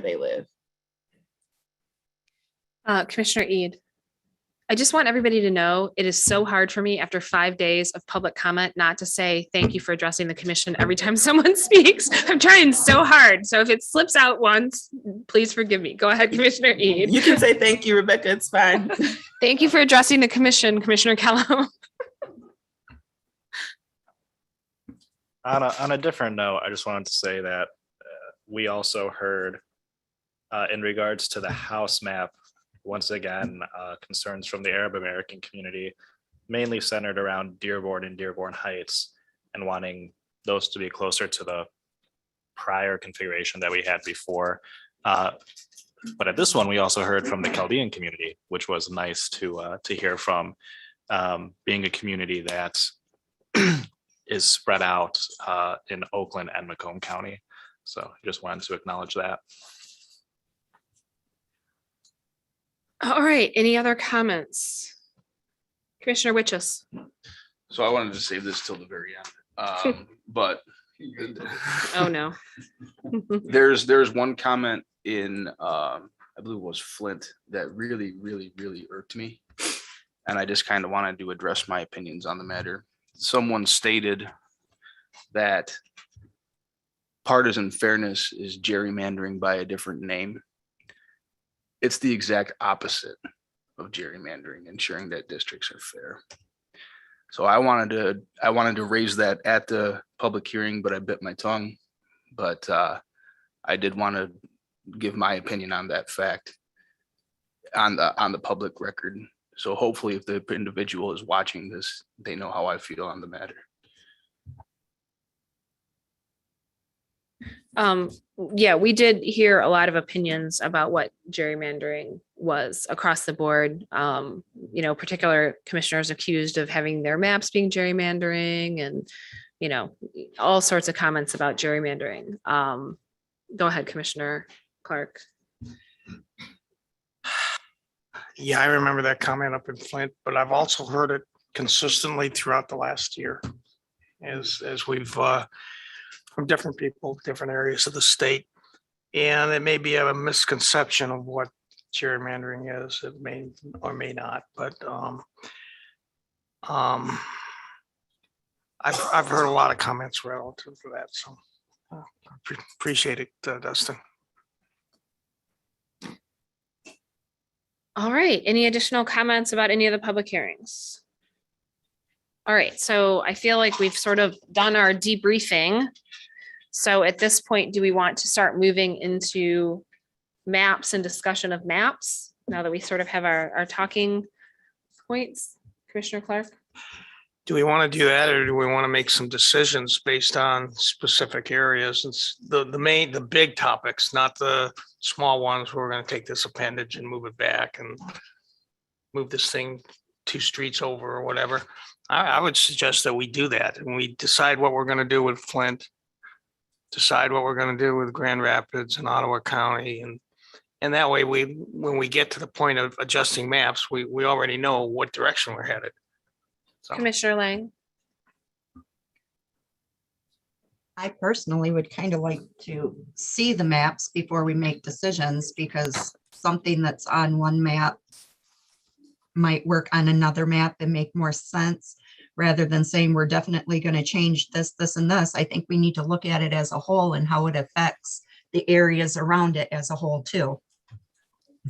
they live. Commissioner Eid, I just want everybody to know it is so hard for me after 5 days of public comment not to say thank you for addressing the commission every time someone speaks. I'm trying so hard. So if it slips out once, please forgive me. Go ahead, Commissioner Eid. You can say thank you, Rebecca. It's fine. Thank you for addressing the commission, Commissioner Kellum. On a different note, I just wanted to say that we also heard in regards to the House map, once again, concerns from the Arab American community, mainly centered around Dearborn and Dearborn Heights, and wanting those to be closer to the prior configuration that we had before. But at this one, we also heard from the Chaldean community, which was nice to hear from, being a community that is spread out in Oakland and Macomb County. So I just wanted to acknowledge that. All right, any other comments? Commissioner Witches. So I wanted to save this till the very end. But oh no. there's one comment in I believe it was Flint that really irked me. And I just kind of wanted to address my opinions on the matter. Someone stated that partisan fairness is gerrymandering by a different name. It's the exact opposite of gerrymandering, ensuring that districts are fair. So I wanted to raise that at the public hearing, but I bit my tongue. But I did want to give my opinion on that fact on the public record. So hopefully if the individual is watching this, they know how I feel on the matter. Yeah, we did hear a lot of opinions about what gerrymandering was across the board. Particular commissioners accused of having their maps being gerrymandering and, all sorts of comments about gerrymandering. Go ahead, Commissioner Clark. Yeah, I remember that comment up in Flint, but I've also heard it consistently throughout the last year as we've from different people, different areas of the state. And it may be a misconception of what gerrymandering is. It may or may not, but I've heard a lot of comments relative to that. So appreciate it, Dustin. All right. Any additional comments about any of the public hearings? All right. So I feel like we've sort of done our debriefing. So at this point, do we want to start moving into maps and discussion of maps now that we sort of have our talking points? Commissioner Clark? Do we want to do that, or do we want to make some decisions based on specific areas? It's the big topics, not the small ones where we're going to take this appendage and move it back and move this thing 2 streets over or whatever. I would suggest that we do that and we decide what we're going to do with Flint, decide what we're going to do with Grand Rapids and Ottawa County. And that way when we get to the point of adjusting maps, we already know what direction we're headed. So. Commissioner Lang. I personally would kind of like to see the maps before we make decisions, because something that's on one map might work on another map and make more sense, rather than saying we're definitely going to change this, this, and this. I think we need to look at it as a whole and how it affects the areas around it as a whole too.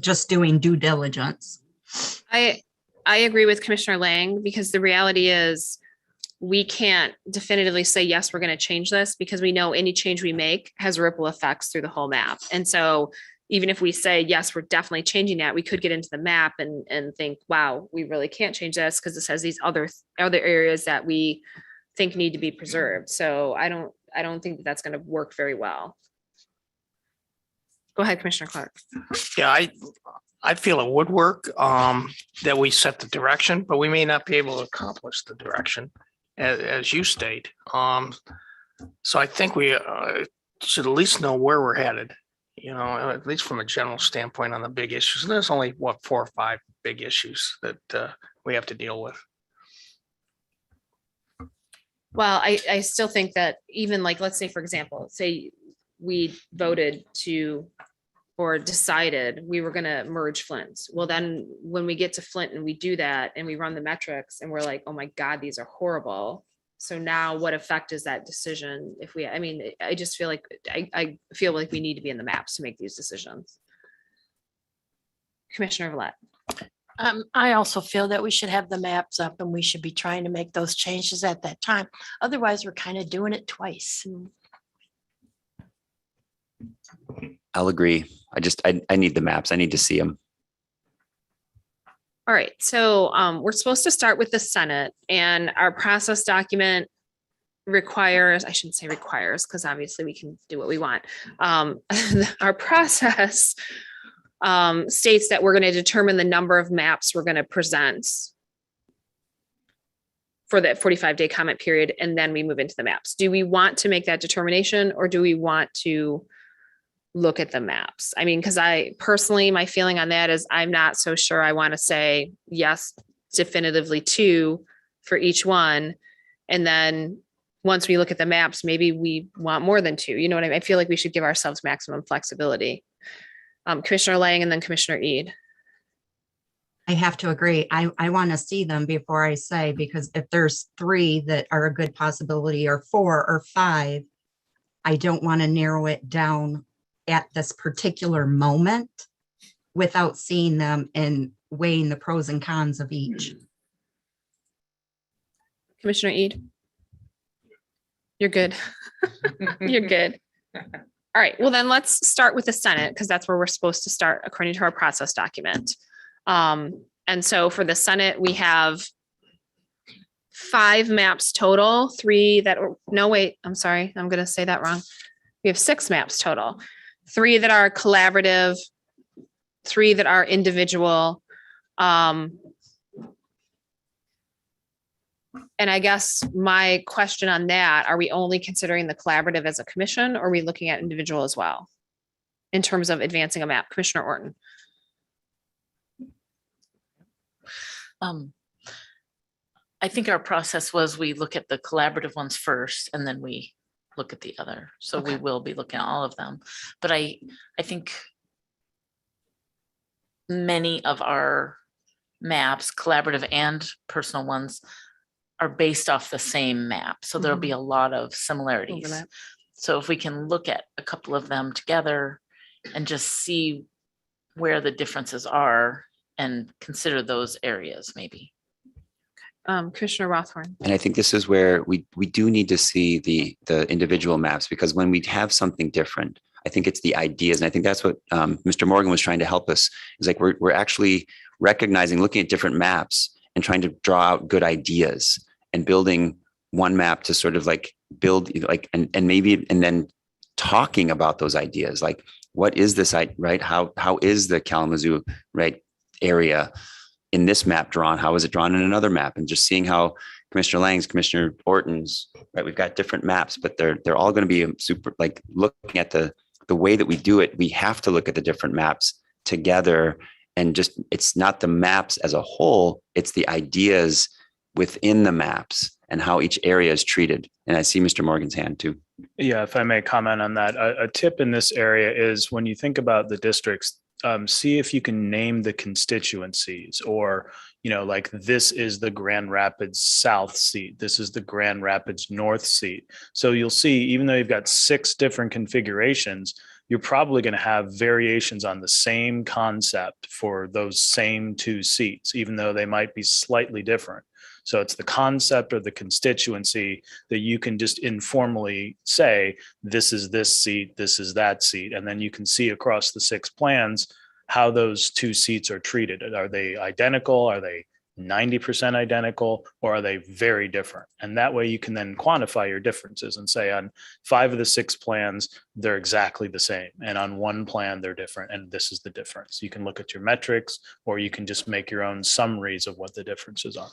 Just doing due diligence. I agree with Commissioner Lang, because the reality is we can't definitively say, yes, we're going to change this, because we know any change we make has ripple effects through the whole map. And so even if we say, yes, we're definitely changing that, we could get into the map and think, wow, we really can't change this because this has these other areas that we think need to be preserved. So I don't think that's going to work very well. Go ahead, Commissioner Clark. Yeah, I feel it would work that we set the direction, but we may not be able to accomplish the direction as you state. So I think we should at least know where we're headed, at least from a general standpoint on the big issues. And there's only 4 or 5 big issues that we have to deal with. Well, I still think that even like, let's say, for example, say we voted to or decided we were going to merge Flint. Well, then when we get to Flint and we do that and we run the metrics and we're like, oh my God, these are horrible. So now what effect is that decision? I just feel like, I feel like we need to be in the maps to make these decisions. Commissioner Vallette. I also feel that we should have the maps up and we should be trying to make those changes at that time. Otherwise, we're kind of doing it twice. I'll agree. I need the maps. I need to see them. All right, so we're supposed to start with the Senate, and our process document requires, I shouldn't say requires, because obviously we can do what we want. Our process states that we're going to determine the number of maps we're going to present for that 45-day comment period, and then we move into the maps. Do we want to make that determination, or do we want to look at the maps? I mean, because I personally, my feeling on that is I'm not so sure I want to say yes, definitively 2 for each one. And then once we look at the maps, maybe we want more than 2. You know what I mean? I feel like we should give ourselves maximum flexibility. Commissioner Lang and then Commissioner Eid. I have to agree. I want to see them before I say, because if there's 3 that are a good possibility, or 4 or 5, I don't want to narrow it down at this particular moment without seeing them and weighing the pros and cons of each. Commissioner Eid. You're good. You're good. All right, well then let's start with the Senate, because that's where we're supposed to start according to our process document. And so for the Senate, we have 5 maps total, 3 that, no, wait, I'm sorry, I'm going to say that wrong. We have 6 maps total, 3 that are collaborative, 3 that are individual. And I guess my question on that, are we only considering the collaborative as a commission, or are we looking at individual as well? In terms of advancing a map, Commissioner Orton. I think our process was we look at the collaborative ones first and then we look at the other. So we will be looking at all of them. But I think many of our maps, collaborative and personal ones, are based off the same map. So there'll be a lot of similarities. Overlap. So if we can look at a couple of them together and just see where the differences are and consider those areas maybe. Commissioner Rothorn. And I think this is where we do need to see the individual maps, because when we have something different, I think it's the ideas. And I think that's what Mr. Morgan was trying to help us, is like we're actually recognizing, looking at different maps and trying to draw out good ideas and building one map to sort of like build like, and maybe, and then talking about those ideas, like what is this, right? How is the Kalamazoo, right, area in this map drawn? How is it drawn in another map? And just seeing how Commissioner Lang's, Commissioner Orton's, right, we've got different maps, but they're all going to be super, like looking at the way that we do it, we have to look at the different maps together. And just, it's not the maps as a whole, it's the ideas within the maps and how each area is treated. And I see Mr. Morgan's hand too. Yeah, if I may comment on that, a tip in this area is when you think about the districts, see if you can name the constituencies, or, you know, like this is the Grand Rapids South seat, this is the Grand Rapids North seat. So you'll see, even though you've got 6 different configurations, you're probably going to have variations on the same concept for those same 2 seats, even though they might be slightly different. So it's the concept or the constituency that you can just informally say, this is this seat, this is that seat. And then you can see across the 6 plans how those 2 seats are treated. Are they identical? Are they 90% identical, or are they very different? And that way you can then quantify your differences and say on 5 of the 6 plans, they're exactly the same. And on 1 plan, they're different. And this is the difference. You can look at your metrics, or you can just make your own summaries of what the differences are.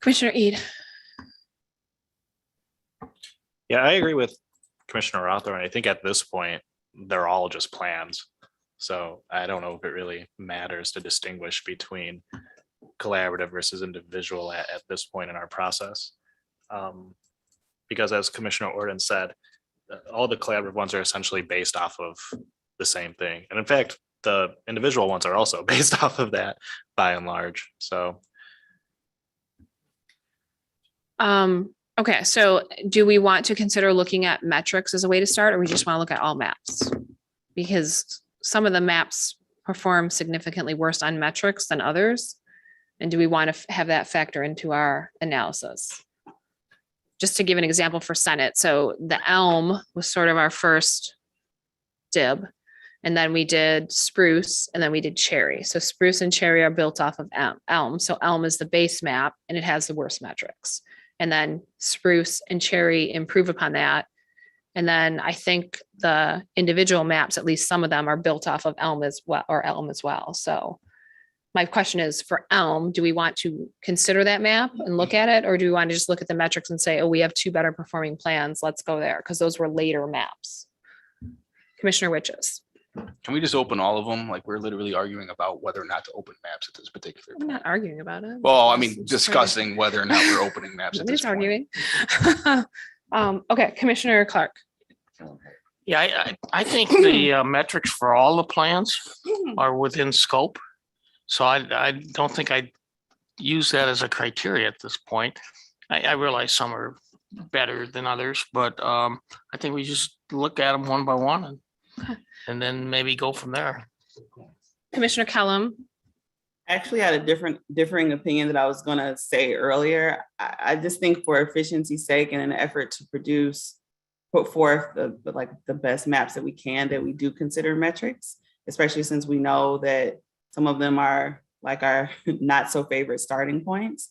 Commissioner Eid. Yeah, I agree with Commissioner Rothorn. I think at this point, they're all just plans. So I don't know if it really matters to distinguish between collaborative versus individual at this point in our process. Because as Commissioner Orton said, all the collaborative ones are essentially based off of the same thing. And in fact, the individual ones are also based off of that by and large. So. Okay, so do we want to consider looking at metrics as a way to start, or we just want to look at all maps? Because some of the maps perform significantly worse on metrics than others. And do we want to have that factor into our analysis? Just to give an example for Senate. So the Elm was sort of our first dib. And then we did Spruce, and then we did Cherry. So Spruce and Cherry are built off of Elm. So Elm is the base map, and it has the worst metrics. And then Spruce and Cherry improve upon that. And then I think the individual maps, at least some of them, are built off of Elm as well, So my question is, for Elm, do we want to consider that map and look at it? Or do we want to just look at the metrics and say, oh, we have 2 better performing plans, let's go there? Because those were later maps. Commissioner Witches. Can we just open all of them? Like, we're literally arguing about whether or not to open maps at this particular. I'm not arguing about it. Well, I mean, discussing whether or not we're opening maps at this Nobody's point. arguing. Okay, Commissioner Clark. Yeah, I think the metrics for all the plans are within scope. So I don't think I'd use that as a criteria at this point. I realize some are better than others, but I think we just look at them one by one and then maybe go from there. Commissioner Kellum. I actually had a differing opinion that I was going to say earlier. I just think for efficiency's sake and an effort to put forth the best maps that we can, that we do consider metrics, especially since we know that some of them are like our not so favorite starting points.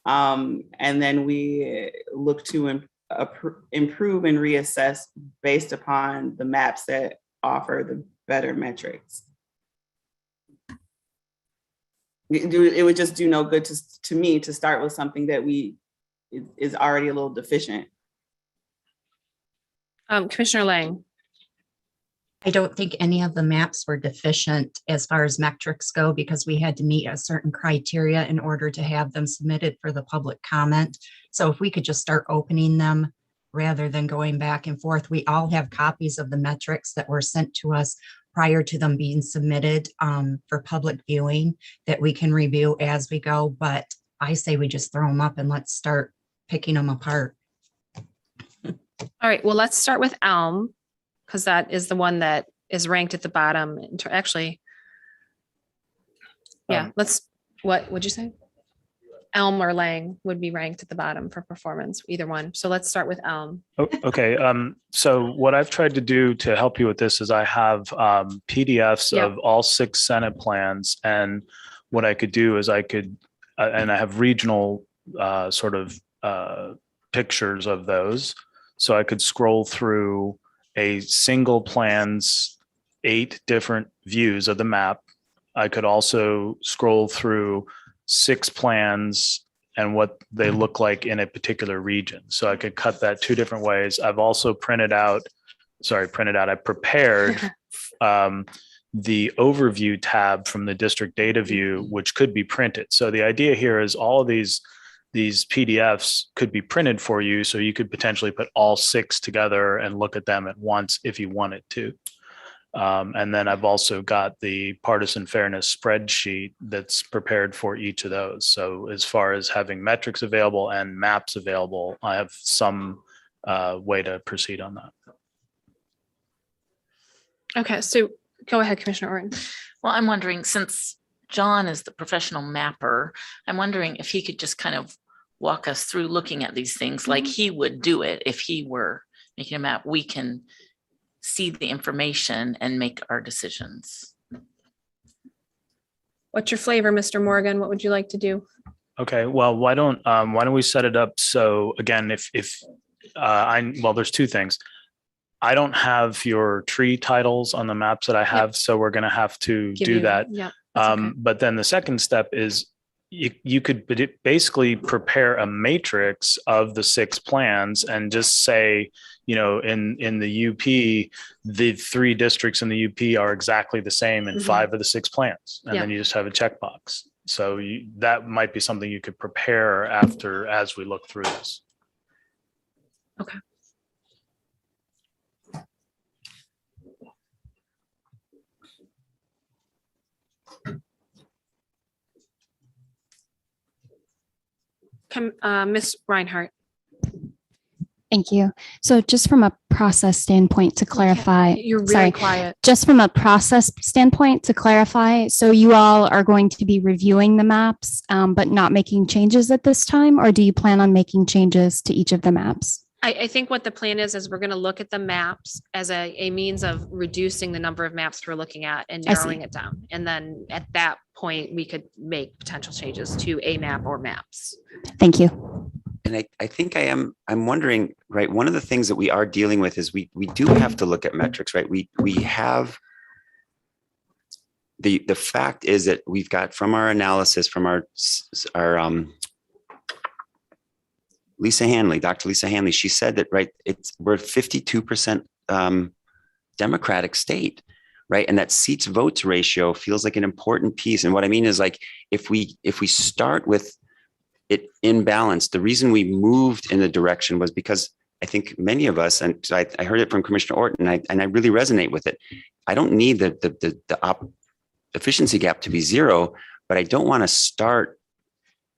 And then we look to improve and reassess based upon the maps that offer the better metrics. It would just do no good to me to start with something that is already a little deficient. Commissioner Lang. I don't think any of the maps were deficient as far as metrics go, because we had to meet a certain criteria in order to have them submitted for the public comment. So if we could just start opening them rather than going back and forth. We all have copies of the metrics that were sent to us prior to them being submitted for public viewing that we can review as we go. But I say we just throw them up and let's start picking them apart. All right, well, let's start with Elm, because that is the one that is ranked at the bottom. Actually, yeah, what would you say? Elm or Lang would be ranked at the bottom for performance, either one. So let's start with Elm. Oh, okay. So what I've tried to do to help you with this is I have PDFs of all 6 Senate plans. And what I could do is I could, and I have regional pictures of those. So I could scroll through a single plan's 8 different views of the map. I could also scroll through 6 plans and what they look like in a particular region. So I could cut that 2 different ways. I've also I prepared the overview tab from the district data view, which could be printed. So the idea here is all of these PDFs could be printed for you. So you could potentially put all 6 together and look at them at once if you wanted to. And then I've also got the partisan fairness spreadsheet that's prepared for each of those. So as far as having metrics available and maps available, I have some way to proceed on that. Okay, so go ahead, Commissioner Orton. Well, I'm wondering, since John is the professional mapper, I'm wondering if he could just kind of walk us through looking at these things like he would do it if he were making a map. We can see the information and make our decisions. What's your flavor, Mr. Morgan? What would you like to do? Okay, well, why don't we set it up so, again, there's 2 things. I don't have your tree titles on the maps that I have, so we're going to have to do that. Yeah. But then the second step is you could basically prepare a matrix of the 6 plans and just say, in the UP, the 3 districts in the UP are exactly the same in 5 of the 6 plans. And then you just have a checkbox. So that might be something you could prepare as we look through this. Okay. Ms. Reinhardt. Thank you. So just from a process standpoint to clarify, You're really quiet. Just from a process standpoint to clarify, so you all are going to be reviewing the maps, but not making changes at this time, or do you plan on making changes to each of the maps? I think what the plan is we're going to look at the maps as a means of reducing the number of maps we're looking at and narrowing it down. And then at that point, we could make potential changes to a map or maps. Thank you. And I think I'm wondering, right, one of the things that we are dealing with is we do have to look at metrics, right? We have, the fact is that we've got from our analysis, from our Dr. Lisa Hanley, she said that, right, we're 52% Democratic state, right? And that seats votes ratio feels like an important piece. And what I mean is, like, if we start with it in balance, the reason we moved in the direction was because I think many of us, and I heard it from Commissioner Orton, and I really resonate with it. I don't need the efficiency gap to be 0, but I don't want to start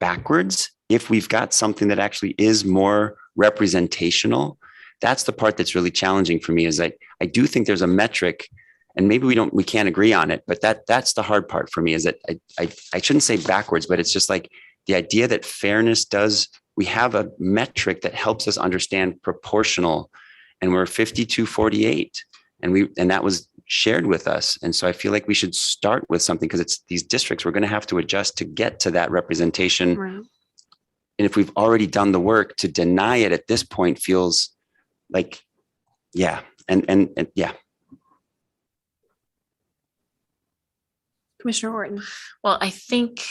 backwards. If we've got something that actually is more representational, that's the part that's really challenging for me. Is I do think there's a metric, and maybe we can't agree on it, but that's the hard part for me. Is that I shouldn't say backwards, but it's just like the idea that fairness we have a metric that helps us understand proportional, and we're 52-48, and that was shared with us. And so I feel like we should start with something, because it's these districts we're going to have to adjust to get to that representation. Right. And if we've already done the work, to deny it at this point feels like, yeah, and yeah. Commissioner Horton. Well, I think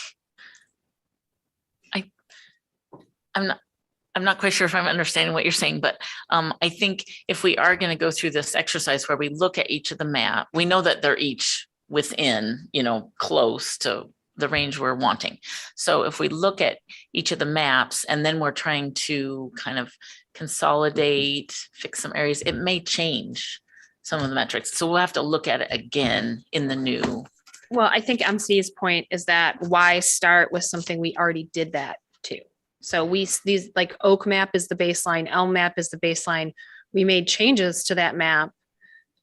I'm not quite sure if I'm understanding what you're saying, but I think if we are going to go through this exercise where we look at each of the map, we know that they're each within, close to the range we're wanting. So if we look at each of the maps and then we're trying to kind of consolidate, fix some areas, it may change some of the metrics. So we'll have to look at it again in the new. Well, I think MC's point is that why start with something we already did that to? So these like Oak map is the baseline, Elm map is the baseline. We made changes to that map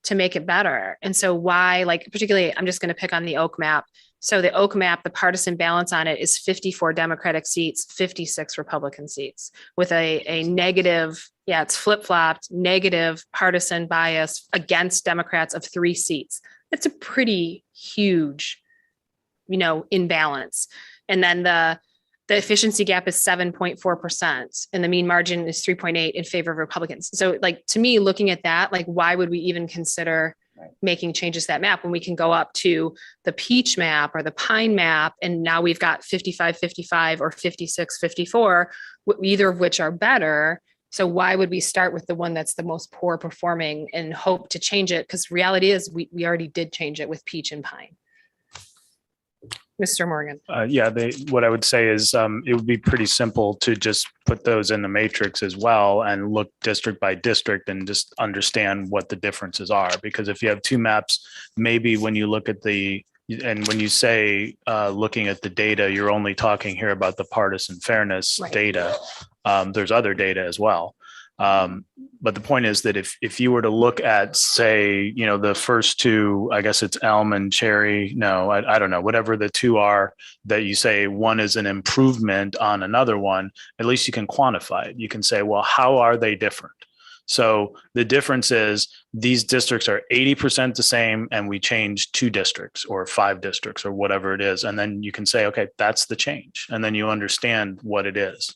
to make it better. And so why, like, particularly, I'm just going to pick on the Oak map. So the Oak map, the partisan balance on it is 54 Democratic seats, 56 Republican seats with a negative, yeah, it's flip-flopped, negative partisan bias against Democrats of 3 seats. It's a pretty huge, imbalance. And then the efficiency gap is 7.4% and the mean margin is 3.8 in favor of Republicans. So like, to me, looking at that, like, why would we even consider making changes to that map when we can go up to the Peach map or the Pine map? And now we've got 55-55 or 56-54, either of which are better. So why would we start with the one that's the most poor performing and hope to change it? Because reality is we already did change it with Peach and Pine. Mr. Morgan. What I would say is it would be pretty simple to just put those in the matrix as well and look district by district and just understand what the differences are. Because if you have 2 maps, maybe when you look at and when you say looking at the data, you're only talking here about the partisan fairness data. There's other data as well. But the point is that if you were to look at, say, the first 2, I guess it's Elm and Cherry. No, I don't know, whatever the 2 are that you say one is an improvement on another one, at least you can quantify it. You can say, well, how are they different? So the difference is these districts are 80% the same and we changed 2 districts or 5 districts or whatever it is. And then you can say, okay, that's the change. And then you understand what it is.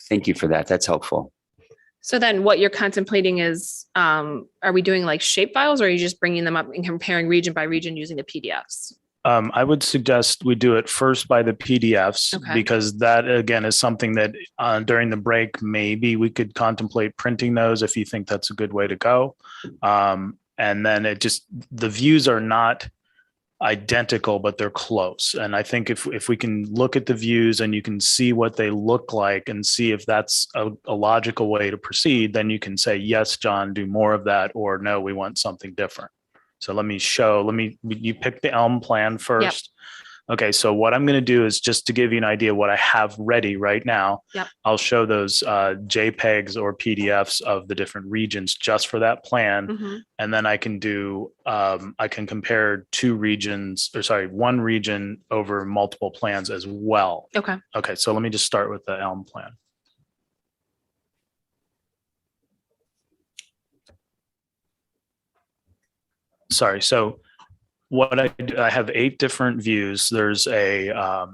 Thank you for that. That's helpful. So then what you're contemplating is, are we doing like shape files or are you just bringing them up and comparing region by region using the PDFs? I would suggest we do it first by the PDFs, because that, again, is something that during the break, maybe we could contemplate printing those if you think that's a good way to go. And then the views are not identical, but they're close. And I think if we can look at the views and you can see what they look like and see if that's a logical way to proceed, then you can say, yes, John, do more of that, or no, we want something different. So you pick the Elm plan first. Okay, so what I'm going to do is just to give you an idea what I have ready right now. I'll show those JPEGs or PDFs of the different regions just for that plan. And then I can do, I can compare 2 regions, or sorry, 1 region over multiple plans as well. Okay, so let me just start with the Elm plan. Sorry, so what I have 8 different views. There's a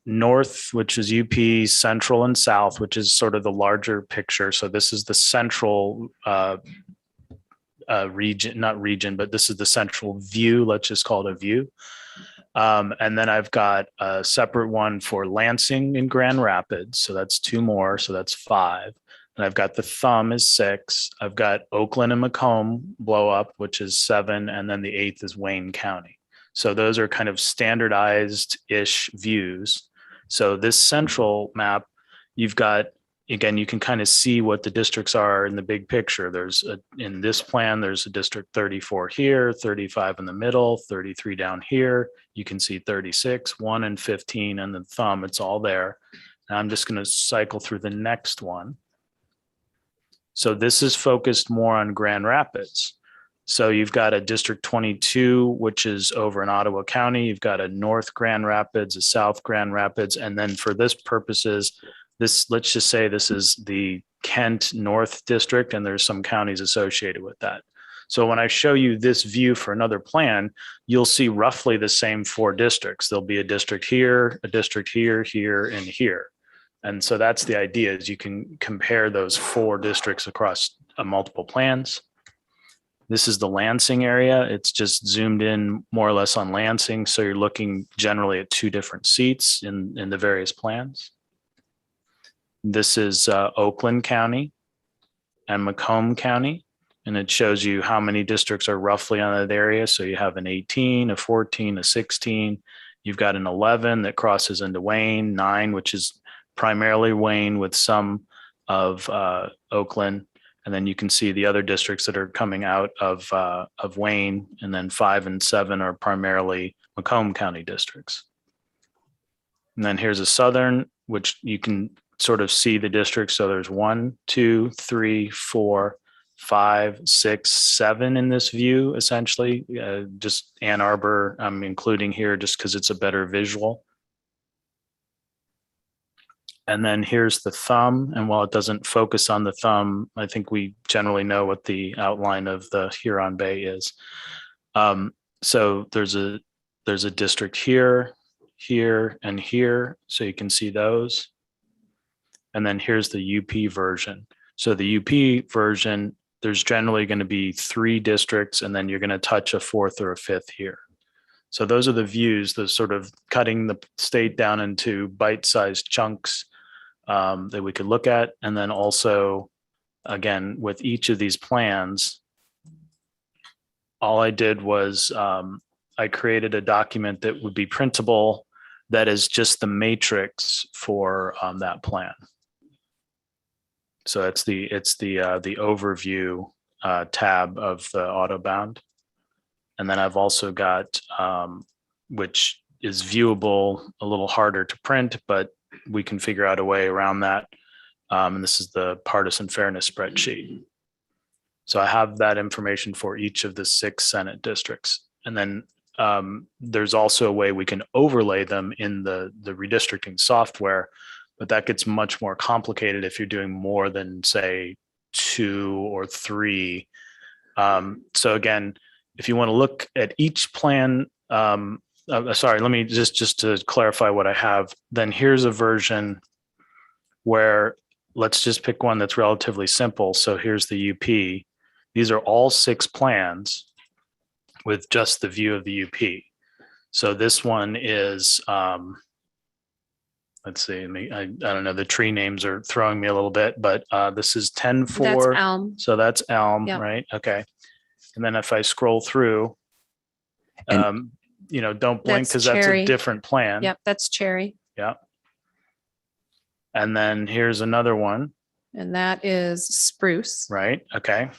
north, which is UP, central and south, which is sort of the larger picture. So this is the central region, not region, but this is the central view. Let's just call it a view. And then I've got a separate one for Lansing and Grand Rapids. So that's 2 more. So that's 5. And I've got the thumb is 6. I've got Oakland and Macomb blow up, which is 7. And then the 8th is Wayne County. So those are kind of standardized-ish views. So this central map, you've got, again, you can kind of see what the districts are in the big picture. In this plan, there's a district 34 here, 35 in the middle, 33 down here. You can see 36, 1 and 15, and the thumb, it's all there. And I'm just going to cycle through the next one. So this is focused more on Grand Rapids. So you've got a District 22, which is over in Ottawa County. You've got a North Grand Rapids, a South Grand Rapids. And then for this purposes, let's just say this is the Kent North District, and there's some counties associated with that. So when I show you this view for another plan, you'll see roughly the same 4 districts. There'll be a district here, here, and here. And so that's the idea, is you can compare those 4 districts across multiple plans. This is the Lansing area. It's just zoomed in more or less on Lansing. So you're looking generally at 2 different seats in the various plans. This is Oakland County and Macomb County. And it shows you how many districts are roughly on that area. So you have an 18, a 14, a 16. You've got an 11 that crosses into Wayne, 9, which is primarily Wayne with some of Oakland. And then you can see the other districts that are coming out of Wayne, and then 5 and 7 are primarily Macomb County districts. And then here's a southern, which you can sort of see the districts. So there's 1, 2, 3, 4, 5, 6, 7 in this view, essentially. Just Ann Arbor, I'm including here just because it's a better visual. And then here's the thumb. And while it doesn't focus on the thumb, I think we generally know what the outline of the Huron Bay is. So there's a district here, here, and here. So you can see those. And then here's the UP version. So the UP version, there's generally going to be 3 districts, and then you're going to touch a 4th or a 5th here. So those are the views, the sort of cutting the state down into bite-sized chunks that we could look at. And then also, again, with each of these plans, all I did was I created a document that would be printable that is just the matrix for that plan. So it's the overview tab of the Autobound. And then I've also got, which is viewable, a little harder to print, but we can figure out a way around that. And this is the partisan fairness spreadsheet. So I have that information for each of the 6 Senate districts. And then there's also a way we can overlay them in the redistricting software, but that gets much more complicated if you're doing more than, say, 2 or 3. So again, if you want to look at each plan, sorry, let me just to clarify what I have, then here's a version where let's just pick one that's relatively simple. So here's the UP. These are all 6 plans with just the view of the UP. So this one is, let's see, I don't know, the tree names are throwing me a little bit, but this is 10-4. That's Elm. So that's Elm, Yep. right? Okay. And then if I scroll through, you know, don't blink because that's a different plan. Yep, that's Cherry. Yeah. And then here's another one. And that is Spruce. Right. Okay.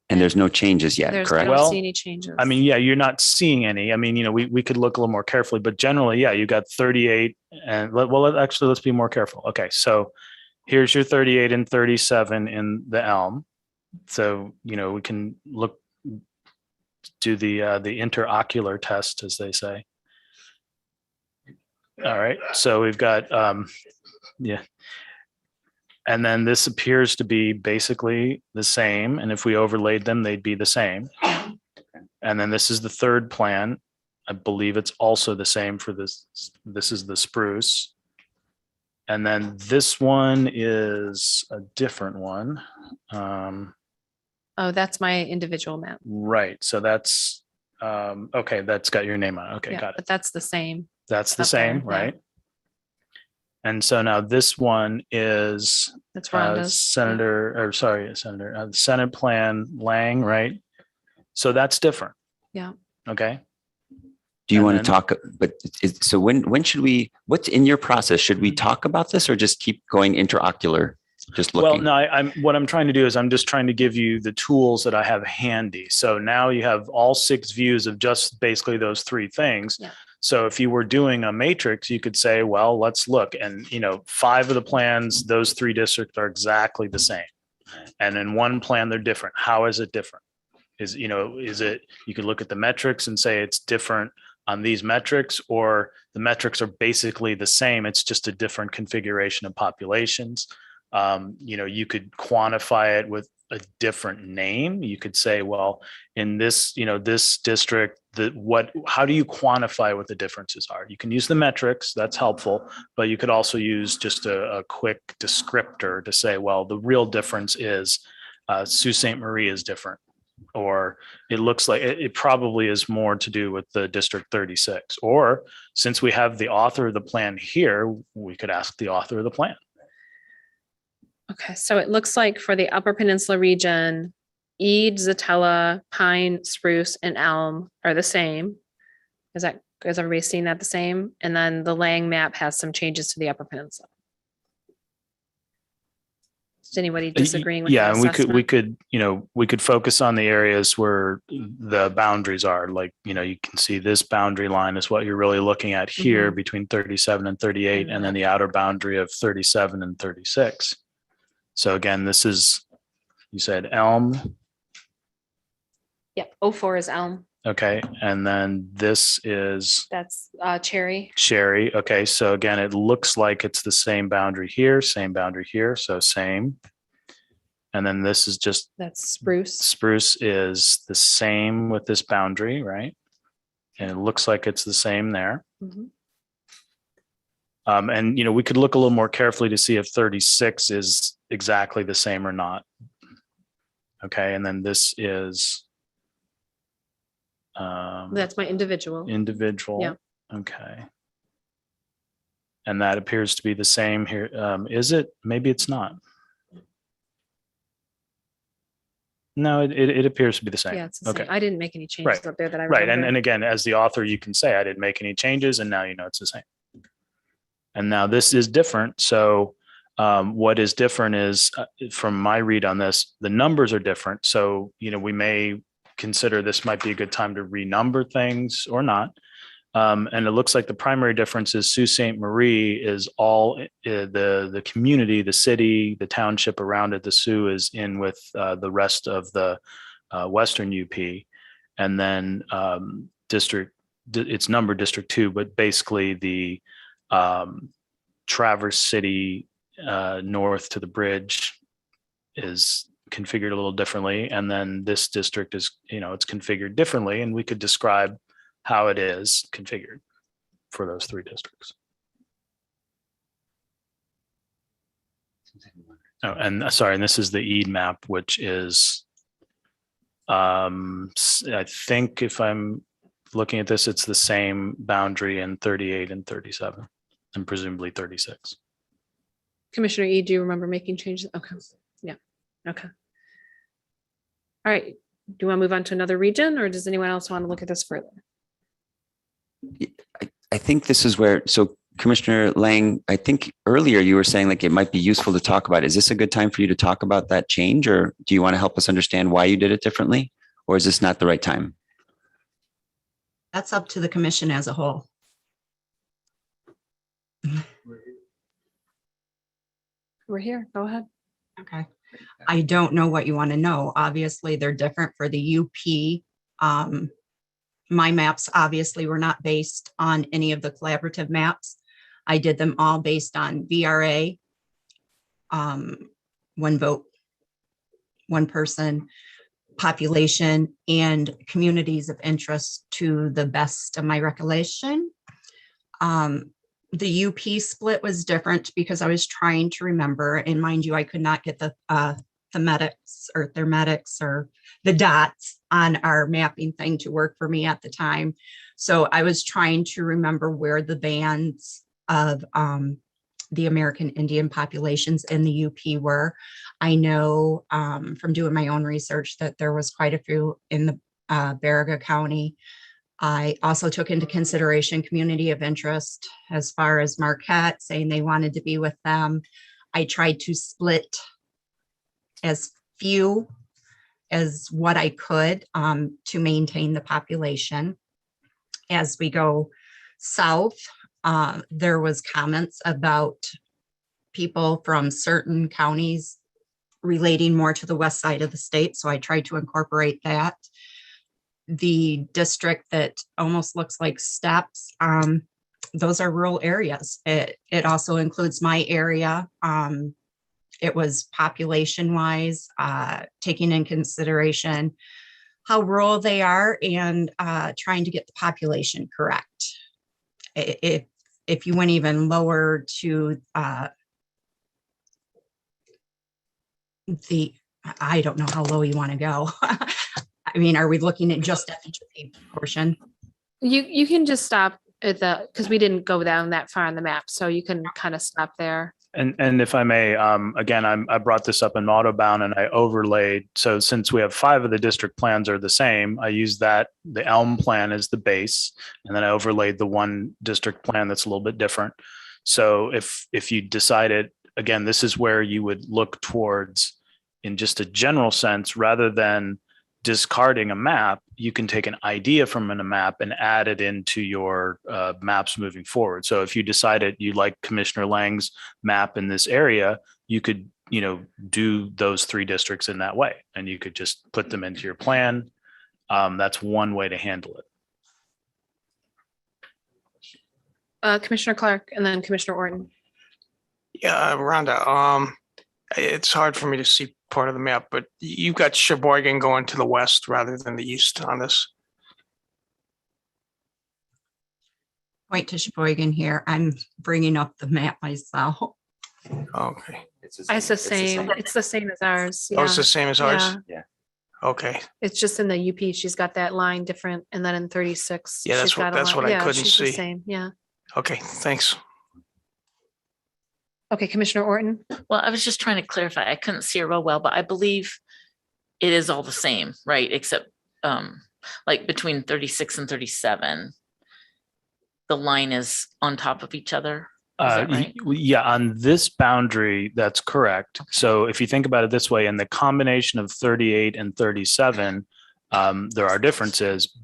And there's no changes yet, There's correct? I don't Well, see any changes. I mean, yeah, you're not seeing any. I mean, you know, we could look a little more carefully, but generally, yeah, you got 38 and actually, let's be more careful. Okay. So here's your 38 and 37 in the Elm. So, you know, we can do the interocular test, as they say. All right. So we've got, yeah. And then this appears to be basically the same. And if we overlaid them, they'd be the same. And then this is the 3rd plan. I believe it's also the same for this. This is the Spruce. And then this one is a different one. Oh, that's my individual map. Right. So that's, okay, that's got your name on it. Okay, Yeah, got it. but that's the same. That's the up same, there, yeah. right? And so now this one is That's Rhonda's. Senate Plan Lang, right? So that's different. Yeah. Okay. Do you And want then- to talk, so when should we, what's in your process? Should we talk about this or just keep going interocular? Just looking? Well, no, what I'm trying to do is I'm just trying to give you the tools that I have handy. So now you have all 6 views of just basically those 3 things. Yeah. So if you were doing a matrix, you could say, well, let's look. And, you know, 5 of the plans, those 3 districts are exactly the same. And in one plan, they're different. How is it different? Is it, you could look at the metrics and say it's different on these metrics, or the metrics are basically the same. It's just a different configuration of populations. You could quantify it with a different name. You could say, well, in this, this district, how do you quantify what the differences are? You can use the metrics, that's helpful, but you could also use just a quick descriptor to say, well, the real difference is Sault Ste. Marie is different, or it looks like it probably is more to do with the District 36. Or since we have the author of the plan here, we could ask the author of the plan. Okay, so it looks like for the Upper Peninsula region, Ead, Zatella, Pine, Spruce, and Elm are the same. Is everybody seeing that the same? And then the Lang map has some changes to the Upper Peninsula. Is anybody disagreeing with that Yeah, and assessment? we could focus on the areas where the boundaries are. Like, you can see this boundary line is what you're really looking at here between 37 and 38, and then the outer boundary of 37 and 36. So again, this is, you said Elm. Yep, 04 is Elm. Okay, and then this is That's Cherry. Cherry. Okay, so again, it looks like it's the same boundary here, so same. And then this is just That's Spruce. Spruce is the same with this boundary, right? And it looks like it's the same there. And we could look a little more carefully to see if 36 is exactly the same or not. Okay, and then this is That's my individual. Individual. Yeah. Okay. And that appears to be the same here. Is it? Maybe it's not. No, it appears to be the same. Yeah, it's the same. Okay. I didn't make any changes Right. up there that I Right. remember. And again, as the author, you can say, I didn't make any changes, and now it's the same. And now this is different. So what is different is, from my read on this, the numbers are different. So, we may consider this might be a good time to renumber things or not. And it looks like the primary difference is Sault Ste. Marie is all the community, the city, the township around it. The Sioux is in with the rest of the Western UP, and then it's numbered District 2, but basically the Traverse City north to the bridge is configured a little differently, and then this district is it's configured differently, and we could describe how it is configured for those three districts. Oh, and sorry, and this is the Ead map, which is, I think if I'm looking at this, it's the same boundary in 38 and 37, and presumably 36. Commissioner E, do you remember making changes? Okay. Yeah. Okay. All right. Do you want to move on to another region, or does anyone else want to look at this further? I think this is where, so Commissioner Lang, I think earlier you were saying like it might be useful to talk about. Is this a good time for you to talk about that change, or do you want to help us understand why you did it differently, or is this not the right time? That's up to the commission as a whole. We're here. Go ahead. Okay. I don't know what you want to know. Obviously, they're different for the UP. My maps obviously were not based on any of the collaborative maps. I did them all based on VRA, one vote, one person, population, and communities of interest to the best of my recollection. The UP split was different because I was trying to remember, and mind you, I could not get the thematics or the dots on our mapping thing to work for me at the time. So I was trying to remember where the bands of the American Indian populations in the UP were. I know from doing my own research that there was quite a few in the Baraga County. I also took into consideration community of interest as far as Marquette, saying they wanted to be with them. I tried to split as few as what I could to maintain the population. As we go south, there was comments about people from certain counties relating more to the west side of the state, so I tried to incorporate that. The district that almost looks like steps, those are rural areas. It also includes my area. it was population wise, taking in consideration how rural they are and trying to get the population correct. If you went even lower to I don't know how low you want to go. I mean, are we looking at just FHA portion? You can just stop at the, because we didn't go down that far on the map, so you can kind of stop there. And if I may, again, I brought this up in Autobound and I overlaid. So since we have 5 of the district plans are the same, I used the Elm plan as the base, and then I overlaid the one district plan that's a little bit different. So if you decided, again, this is where you would look towards in just a general sense, rather than discarding a map, you can take an idea from a map and add it into your maps moving forward. So if you decided you like Commissioner Lang's map in this area, you could, do those 3 districts in that way, and you could just put them into your plan. That's one way to handle it. Commissioner Clark and then Commissioner Orton. Yeah, Rhonda, it's hard for me to see part of the map, but you've got Sheboygan going to the west rather than the east on this. Point to Sheboygan here. I'm bringing up the map myself. Okay. It's the same. It's the same as ours. Oh, it's the same as ours? Yeah. Okay. It's just in the UP. She's got that line different, and then in 36. Yeah, that's she's what- got a that's line- what I yeah, couldn't she's the see. Same. Yeah. Okay, thanks. Okay, Commissioner Orton. Well, I was just trying to clarify. I couldn't see it real well, but I believe it is all the same, right? Except like between 36 and 37, the line is on top of each other. Is that right? Yeah, on this boundary, that's correct. So if you think about it this way, in the combination of 38 and 37, there are differences.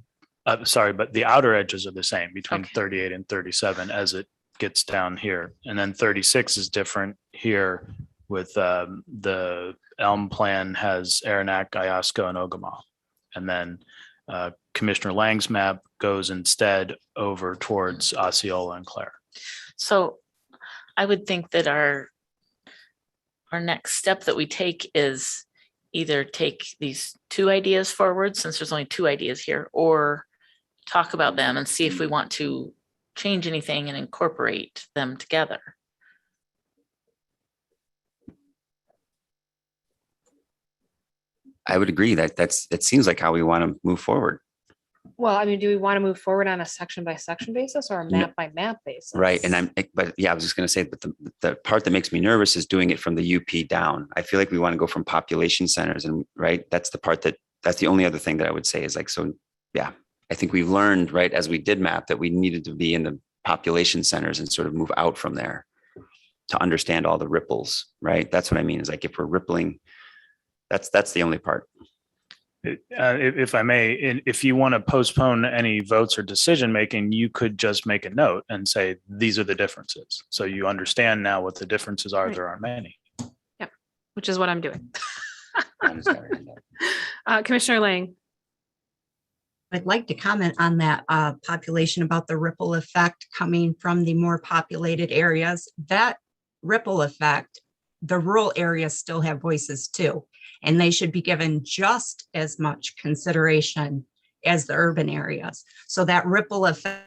Sorry, but the outer edges are the same between 38 and 37 as it gets down here. And then 36 is different here with the Elm plan has Aranac, Iosco, and Ogama. And then Commissioner Lang's map goes instead over towards Osceola and Clare. So I would think that our next step that we take is either take these 2 ideas forward, since there's only 2 ideas here, or talk about them and see if we want to change anything and incorporate them together. I would agree that it seems like how we want to move forward. Well, I mean, do we want to move forward on a section by section basis or a map by map basis? Right. And but yeah, I was just going to say, but the part that makes me nervous is doing it from the UP down. I feel like we want to go from population centers, and right. That's the only other thing that I would say is like, so yeah, I think we've learned right as we did map that we needed to be in the population centers and sort of move out from there to understand all the ripples. Right. That's what I mean is like, if we're rippling, that's the only part. If I may, if you want to postpone any votes or decision making, you could just make a note and say, these are the differences. So you understand now what the differences are. Right. There are many. Yep, which is what I'm doing. Commissioner Lang. I'd like to comment on that population about the ripple effect coming from the more populated areas. That ripple effect, the rural areas still have voices too, and they should be given just as much consideration as the urban areas. So that ripple effect,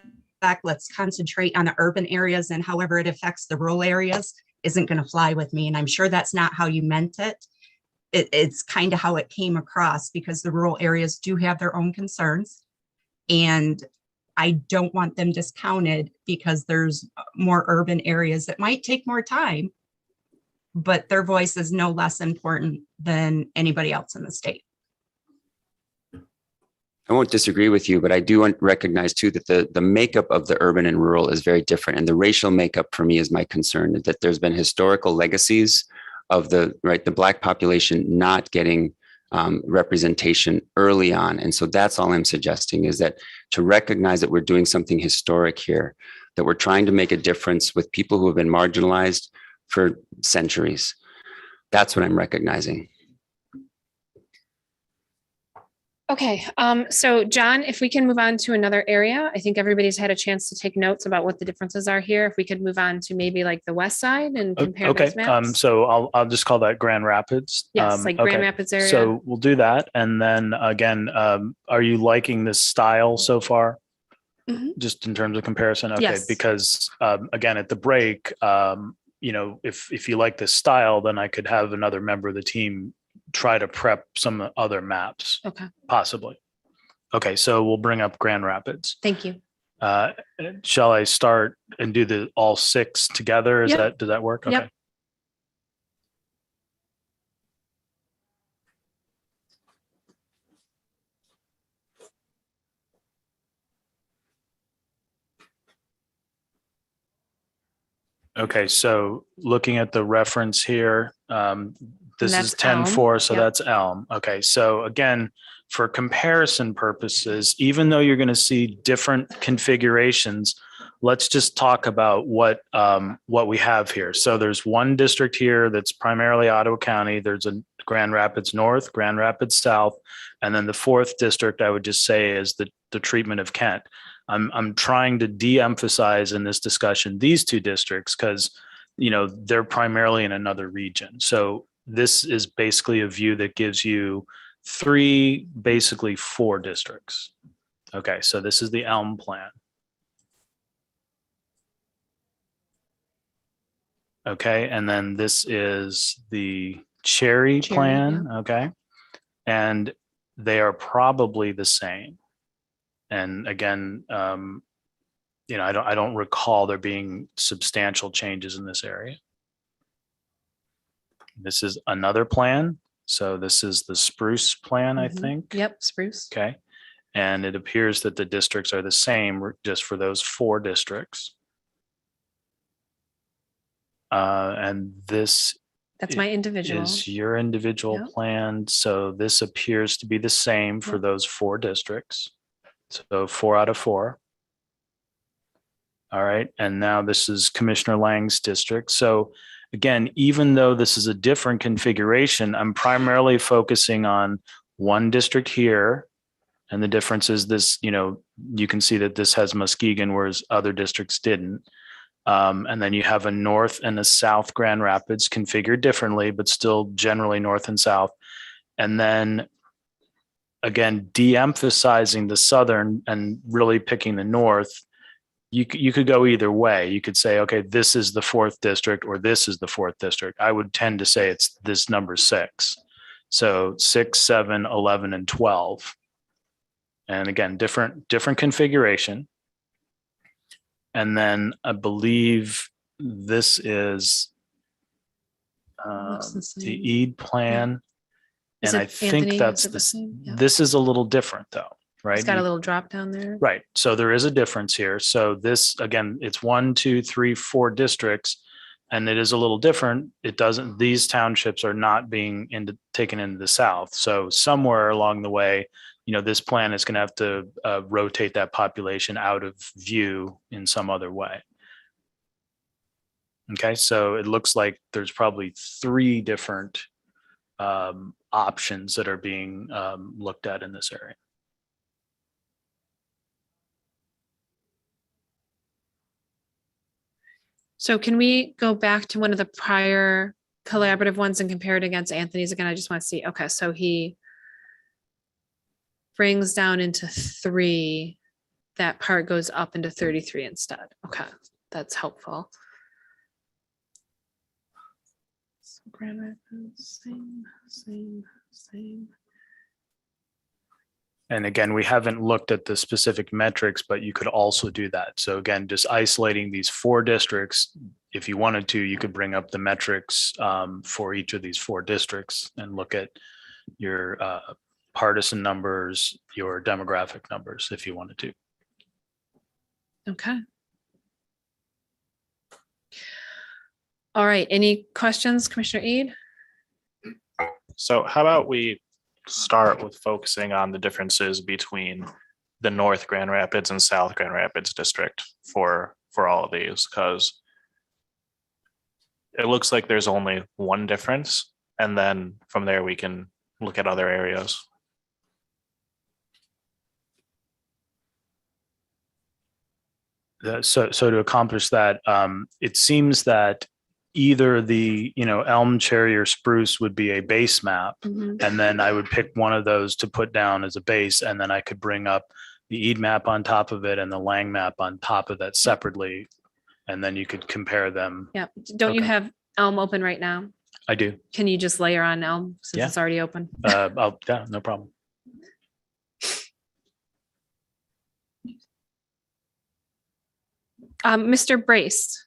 let's concentrate on the urban areas, and however it affects the rural areas isn't going to fly with me. And I'm sure that's not how you meant it. It's kind of how it came across, because the rural areas do have their own concerns, and I don't want them discounted because there's more urban areas that might take more time, but their voice is no less important than anybody else in the state. I won't disagree with you, but I do recognize too that the makeup of the urban and rural is very different. And the racial makeup for me is my concern, that there's been historical legacies of the Black population not getting representation early on. And so that's all I'm suggesting, is that to recognize that we're doing something historic here, that we're trying to make a difference with people who have been marginalized for centuries. That's what I'm recognizing. Okay, so John, if we can move on to another area, I think everybody's had a chance to take notes about what the differences are here. If we could move on to maybe like the west side and compare Okay, those maps. so I'll just call that Grand Rapids. Yes, like Grand okay. Rapids area. So we'll do that. And then again, are you liking this style so far? Mhm. Just in terms of comparison? Okay, Yes. because again, at the break, you know, if you like this style, then I could have another member of the team try to prep some other maps, Okay, possibly. Okay, so we'll bring up Grand Rapids. thank you. Uh, shall I start and do the all 6 together? Yep. Does that work? Okay. Yep. Okay, so looking at the reference here, this is that's Elm. 10-4, so Yep. that's Elm. Okay, so again, for comparison purposes, even though you're going to see different configurations, let's just talk about what we have here. So there's one district here that's primarily Ottawa County. There's a Grand Rapids North, Grand Rapids South, and then the 4th district I would just say is the treatment of Kent. I'm trying to de-emphasize in this discussion these 2 districts because, you know, they're primarily in another region. So this is basically a view that gives you 3, basically 4 districts. Okay, so this is the Elm plan. Okay, and then this is the Cherry plan. yeah. Okay, and they are probably the same. And again, you know, I don't recall there being substantial changes in this area. This is another plan. So this is the Spruce plan, I Mhm. think. Yep, Spruce. Okay. And it appears that the districts are the same just for those 4 districts. And this That's my individual. is your individual Yep. plan. So this appears to be the same for Yep. those 4 districts. So 4 out of 4. All right. And now this is Commissioner Lang's district. So again, even though this is a different configuration, I'm primarily focusing on one district here. And the difference is this, you know, you can see that this has Muskegon, whereas other districts didn't. And then you have a north and a south Grand Rapids configured differently, but still generally north and south. And then again, de-emphasizing the southern and really picking the north. You could go either way. You could say, okay, this is the 4th district or this is the 4th district. I would tend to say it's this number 6. So 6, 7, 11, and 12. And again, different configuration. And then I believe this is Looks the the same. EAD plan. Is And I it think Anthony? that's Is it the same? Yeah. this is a little different though, right? It's got a You- little drop down there. Right. So there is a difference here. So this, again, it's 1, 2, 3, 4 districts, and it is a little different. It doesn't, these townships are not being taken into the south. So somewhere along the way, you know, this plan is going to have to rotate that population out of view in some other way. Okay. So it looks like there's probably 3 different options that are being looked at in this area. So can we go back to one of the prior collaborative ones and compare it against Anthony's again? I just want to see. Okay, so he brings down into 3. That part goes up into 33 instead. Okay, that's helpful. So Grand Rapids, same. And again, we haven't looked at the specific metrics, but you could also do that. So again, just isolating these 4 districts, if you wanted to, you could bring up the metrics for each of these 4 districts and look at your partisan numbers, your demographic numbers, if you wanted to. Okay. All right, any questions, Commissioner Eid? So how about we start with focusing on the differences between the North Grand Rapids and South Grand Rapids district for all of these, because it looks like there's only one difference, and then from there we can look at other areas. So to accomplish that, it seems that either the, elm, cherry, or spruce would be a base map. Mhm. And then I would pick one of those to put down as a base, and then I could bring up the Eid map on top of it and the Lang map on top of that separately. And then you could compare them. Yeah. Don't you Okay. have Elm open right now? I do. Can you just layer on Elm since Yeah. it's already open? Yeah, no problem. Mr. Brace.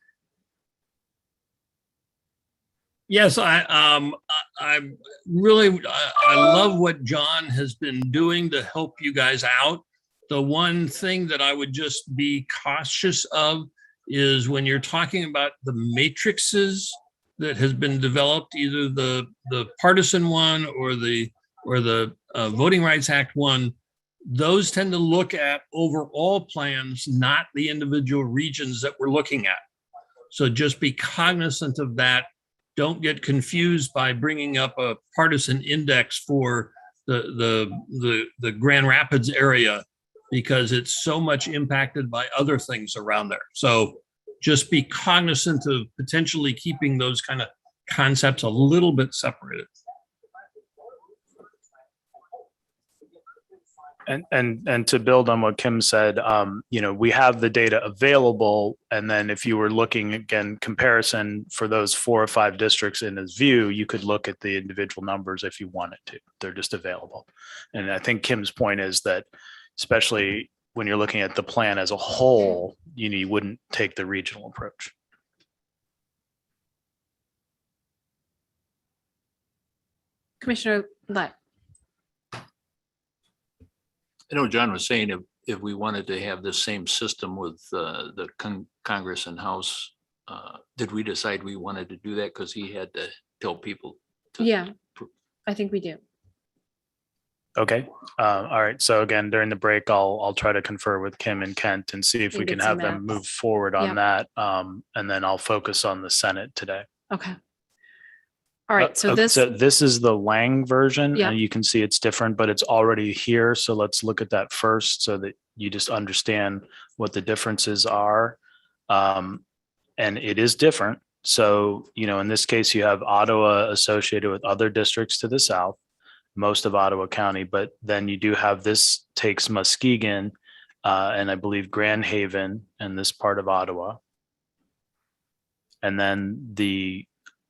Yes, I really I love what John has been doing to help you guys out. The one thing that I would just be cautious of is when you're talking about the matrices that has been developed, either the partisan one or the Voting Rights Act one. Those tend to look at overall plans, not the individual regions that we're looking at. So just be cognizant of that. Don't get confused by bringing up a partisan index for the Grand Rapids area, because it's so much impacted by other things around there. So just be cognizant of potentially keeping those kind of concepts a little bit separated. And to build on what Kim said, we have the data available. And then if you were looking again, comparison for those 4 or 5 districts in his view, you could look at the individual numbers if you wanted to. They're just available. And I think Kim's point is that, especially when you're looking at the plan as a whole, you wouldn't take the regional approach. Commissioner Lett. I know John was saying if we wanted to have the same system with the Congress and House, did we decide we wanted to do that because he had to tell people? Yeah, I think we do. Okay. All right. So again, during the break, I'll try to confer with Kim and Kent and see if And we get can some have them maps. move forward on Yep. that. And then I'll focus on the Senate today. Okay. All right. So Okay, this, so this is the Lang version, Yeah. and you can see it's different, but it's already here. So let's look at that first so that you just understand what the differences are. And it is different. So, in this case, you have Ottawa associated with other districts to the south, most of Ottawa County, but then you do have this takes Muskegon and I believe Grand Haven and this part of Ottawa. And then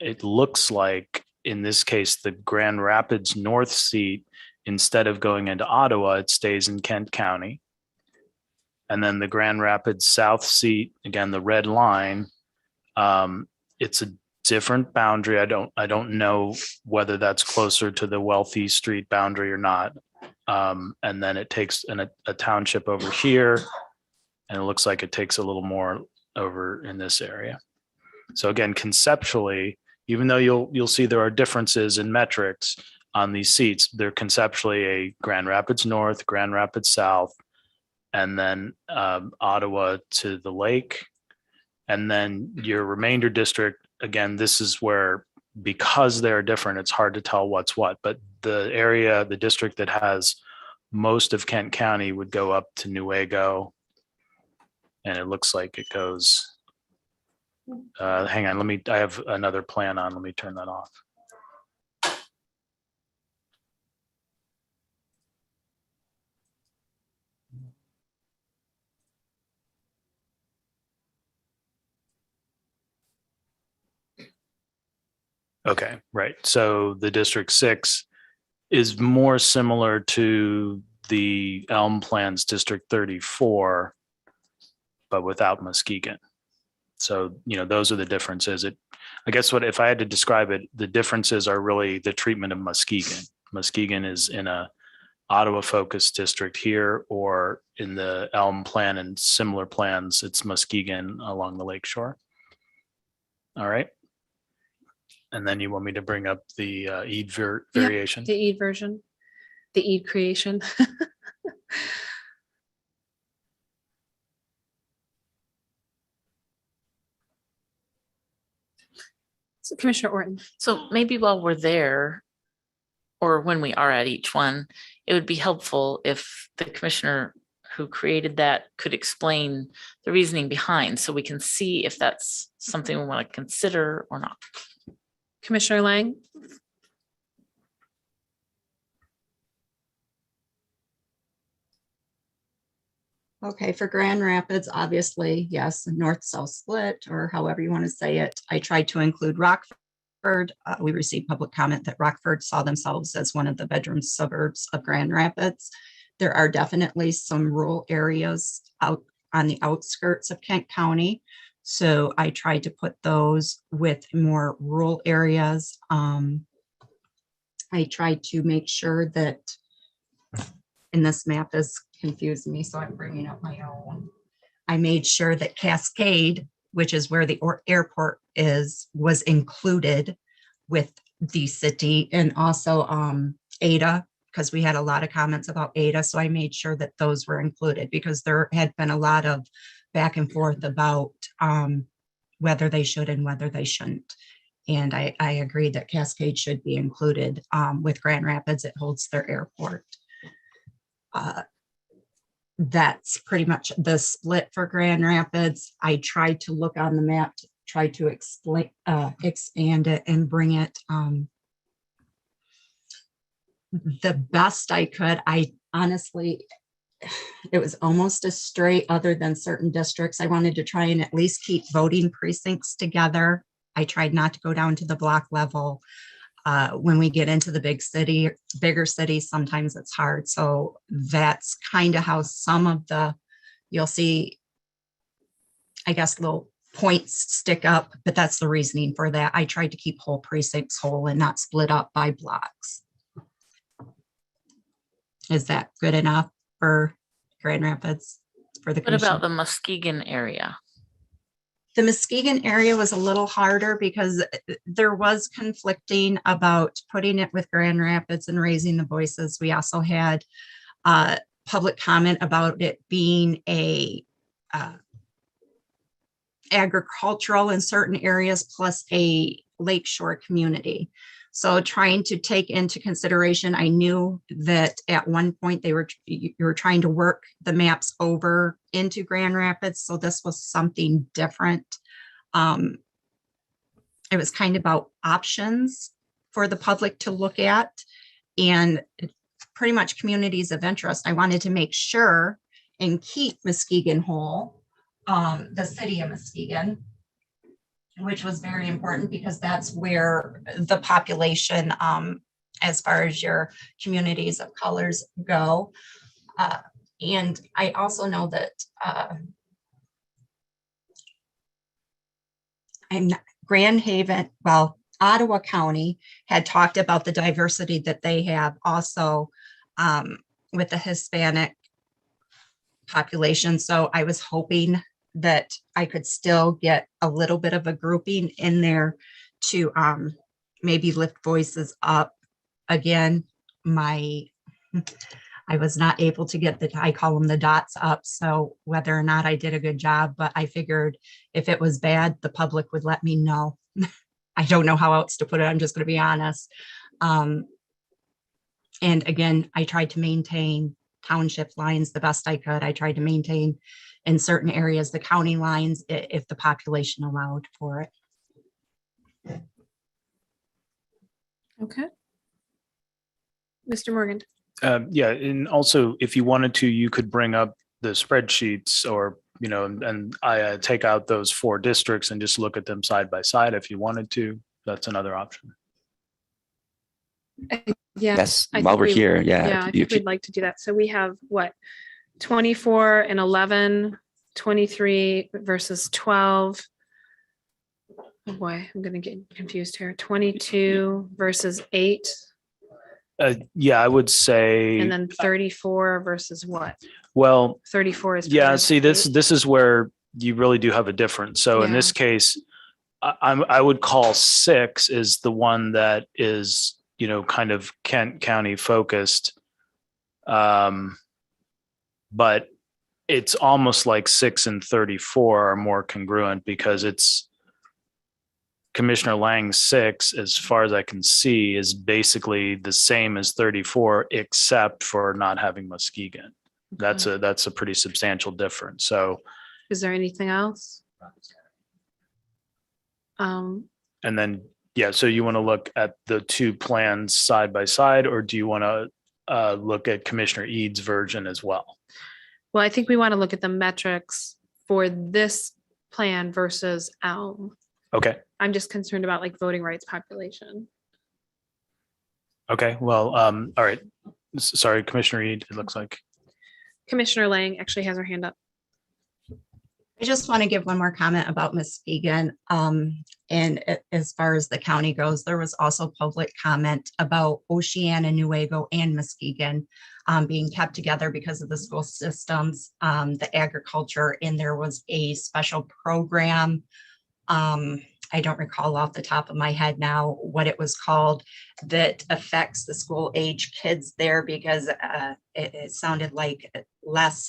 it looks like in this case, the Grand Rapids North seat, instead of going into Ottawa, it stays in Kent County. And then the Grand Rapids South seat, again, the red line, it's a different boundary. I don't know whether that's closer to the Wealthy Street boundary or not. And then it takes a township over here, and it looks like it takes a little more over in this area. So again, conceptually, even though you'll see there are differences in metrics on these seats, they're conceptually a Grand Rapids North, Grand Rapids South, and then Ottawa to the lake. And then your remainder district, again, this is where, because they're different, it's hard to tell what's what. But the district that has most of Kent County would go up to Newaygo. And it looks like it goes, hang on, I have another plan on, let me turn that off. Okay, right. So the District 6 is more similar to the Elm Plan's District 34, but without Muskegon. So, those are the differences. I guess if I had to describe it, the differences are really the treatment of Muskegon. Muskegon is in a Ottawa-focused district here, or in the Elm Plan and similar plans, it's Muskegon along the lakeshore. All right. And then you want me to bring up the Eid variation? the Eid version, the Eid creation. So Commissioner Orton. So maybe while we're there, or when we are at each one, it would be helpful if the commissioner who created that could explain the reasoning behind, so we can see if that's something we want to consider or not. Commissioner Lang? Okay, for Grand Rapids, obviously, yes, north-south split, or however you want to say it. I tried to include Rockford. We received public comment that Rockford saw themselves as one of the bedroom suburbs of Grand Rapids. There are definitely some rural areas out on the outskirts of Kent County. So I tried to put those with more rural areas. I tried to make sure that, and this map is confusing me, so I'm bringing up my own. I made sure that Cascade, which is where the airport is, was included with the city, and also Ada, because we had a lot of comments about Ada. So I made sure that those were included, because there had been a lot of back and forth about whether they should and whether they shouldn't. And I agree that Cascade should be included with Grand Rapids. It holds their airport. That's pretty much the split for Grand Rapids. I tried to look on the map, try to explain, expand it and bring it the best I could. I honestly, it was almost a straight, other than certain districts. I wanted to try and at least keep voting precincts together. I tried not to go down to the block level. When we get into the bigger cities, sometimes it's hard. So that's kind of how some of you'll see, I guess, little points stick up, but that's the reasoning for that. I tried to keep whole precincts whole and not split up by blocks. Is that good enough for Grand Rapids for the What commission? about the Muskegon area? The Muskegon area was a little harder because there was conflicting about putting it with Grand Rapids and raising the voices. We also had public comment about it being a agricultural in certain areas plus a lakeshore community. So trying to take into consideration, I knew that at one point you were trying to work the maps over into Grand Rapids. So this was something different. It was kind of about options for the public to look at, and pretty much communities of interest. I wanted to make sure and keep Muskegon whole, the city of Muskegon, which was very important because that's where the population, as far as your communities of colors go. And I also know that Grand Haven, well, Ottawa County had talked about the diversity that they have also with the Hispanic population. So I was hoping that I could still get a little bit of a grouping in there to maybe lift voices up. Again, I was not able to get I call them the dots up. So whether or not I did a good job, but I figured if it was bad, the public would let me know. I don't know how else to put it. I'm just going to be honest. And again, I tried to maintain township lines the best I could. I tried to maintain in certain areas the county lines if the population allowed for it. Okay. Mr. Morgan. Yeah, and also if you wanted to, you could bring up the spreadsheets or, and I take out those 4 districts and just look at them side by side if you wanted to. That's another option. Yeah. Yes, while we're here, Yeah, I think we'd like to do that. So we have what? 24 and 11, 23 versus 12. Oh boy, I'm going to get confused here. 22 versus 8. Yeah, I would say. And then 34 versus what? Well, 34 is. Yeah, see, this is where you really do have a difference. So in this case, I would call 6 is the one that is, kind of Kent County focused. But it's almost like 6 and 34 are more congruent because it's Commissioner Lang's 6, as far as I can see, is basically the same as 34, except for not having Muskegon. That's a pretty substantial difference. So, Is there anything else? and then, yeah, so you want to look at the two plans side by side, or do you want to look at Commissioner Eads' version as well? Well, I think we want to look at the metrics for this plan versus Elm. Okay. I'm just concerned about like voting rights population. Okay. Well, all right. Sorry, Commissioner Ead, it looks like. Commissioner Lang actually has her hand up. I just want to give one more comment about Muskegon. As far as the county goes, there was also public comment about Oceana, Newaygo, and Muskegon being kept together because of the school systems, the agriculture, and there was a special program. I don't recall off the top of my head now what it was called, that affects the school age kids there, because it sounded like less,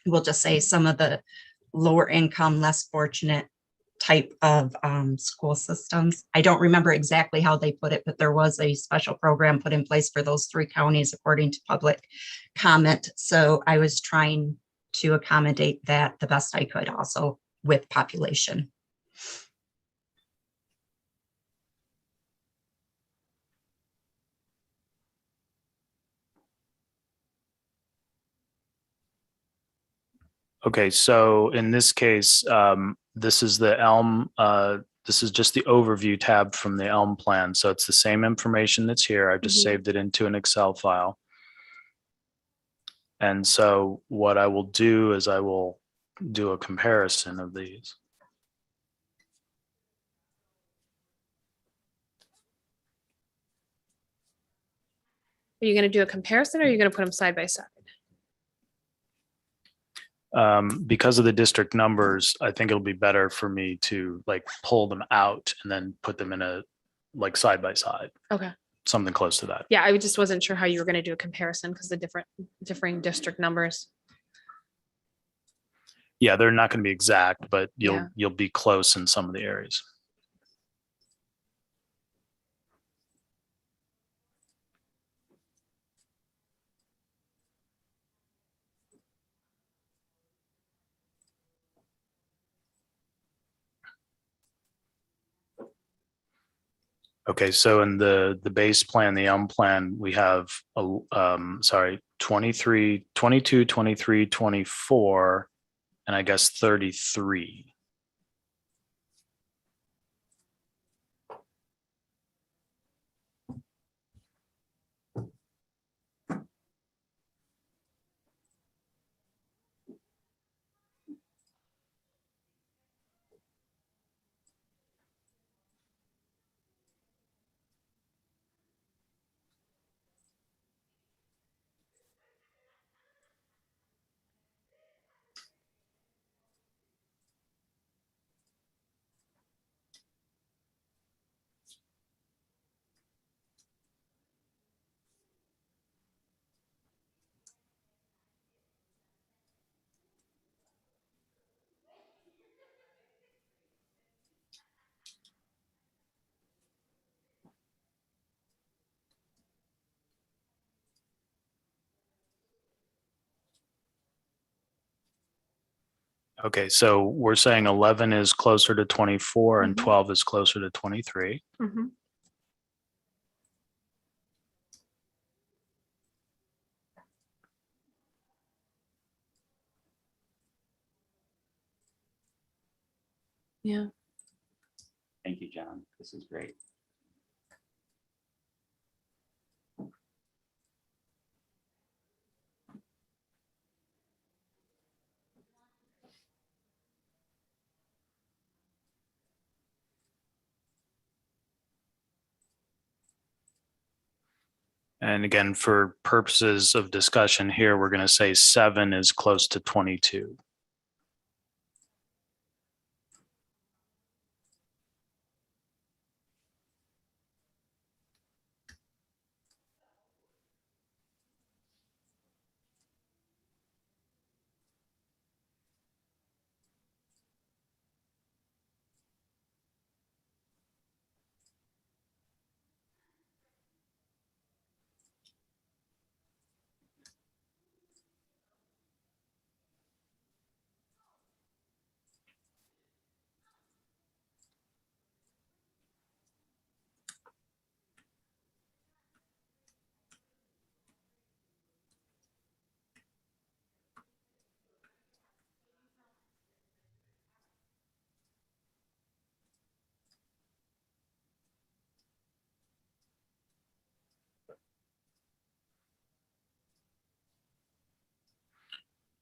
we'll just say some of the lower income, less fortunate type of school systems. I don't remember exactly how they put it, but there was a special program put in place for those three counties according to public comment. So I was trying to accommodate that the best I could, also with population. Okay, so in this case, this is the Elm, this is just the overview tab from the Elm plan. So it's the same information that's here. I've just saved it into an Excel file. And so what I will do is I will do a comparison of these. Are you going to do a comparison, or are you going to put them side by side? Because of the district numbers, I think it'll be better for me to like pull them out and then put them in a like side by side, Okay. something close to that. Yeah, I just wasn't sure how you were going to do a comparison because the differing district numbers. Yeah, they're not going to be exact, but Yeah. you'll be close in some of the areas. Okay, so in the base plan, the Elm plan, we have, 23, 22, 23, 24, and I guess 33. Okay, so we're saying 11 is closer to 24 and 12 is closer to 23. Mm-hmm. Yeah. Thank you, John. This is great. And again, for purposes of discussion here, we're going to say 7 is close to 22.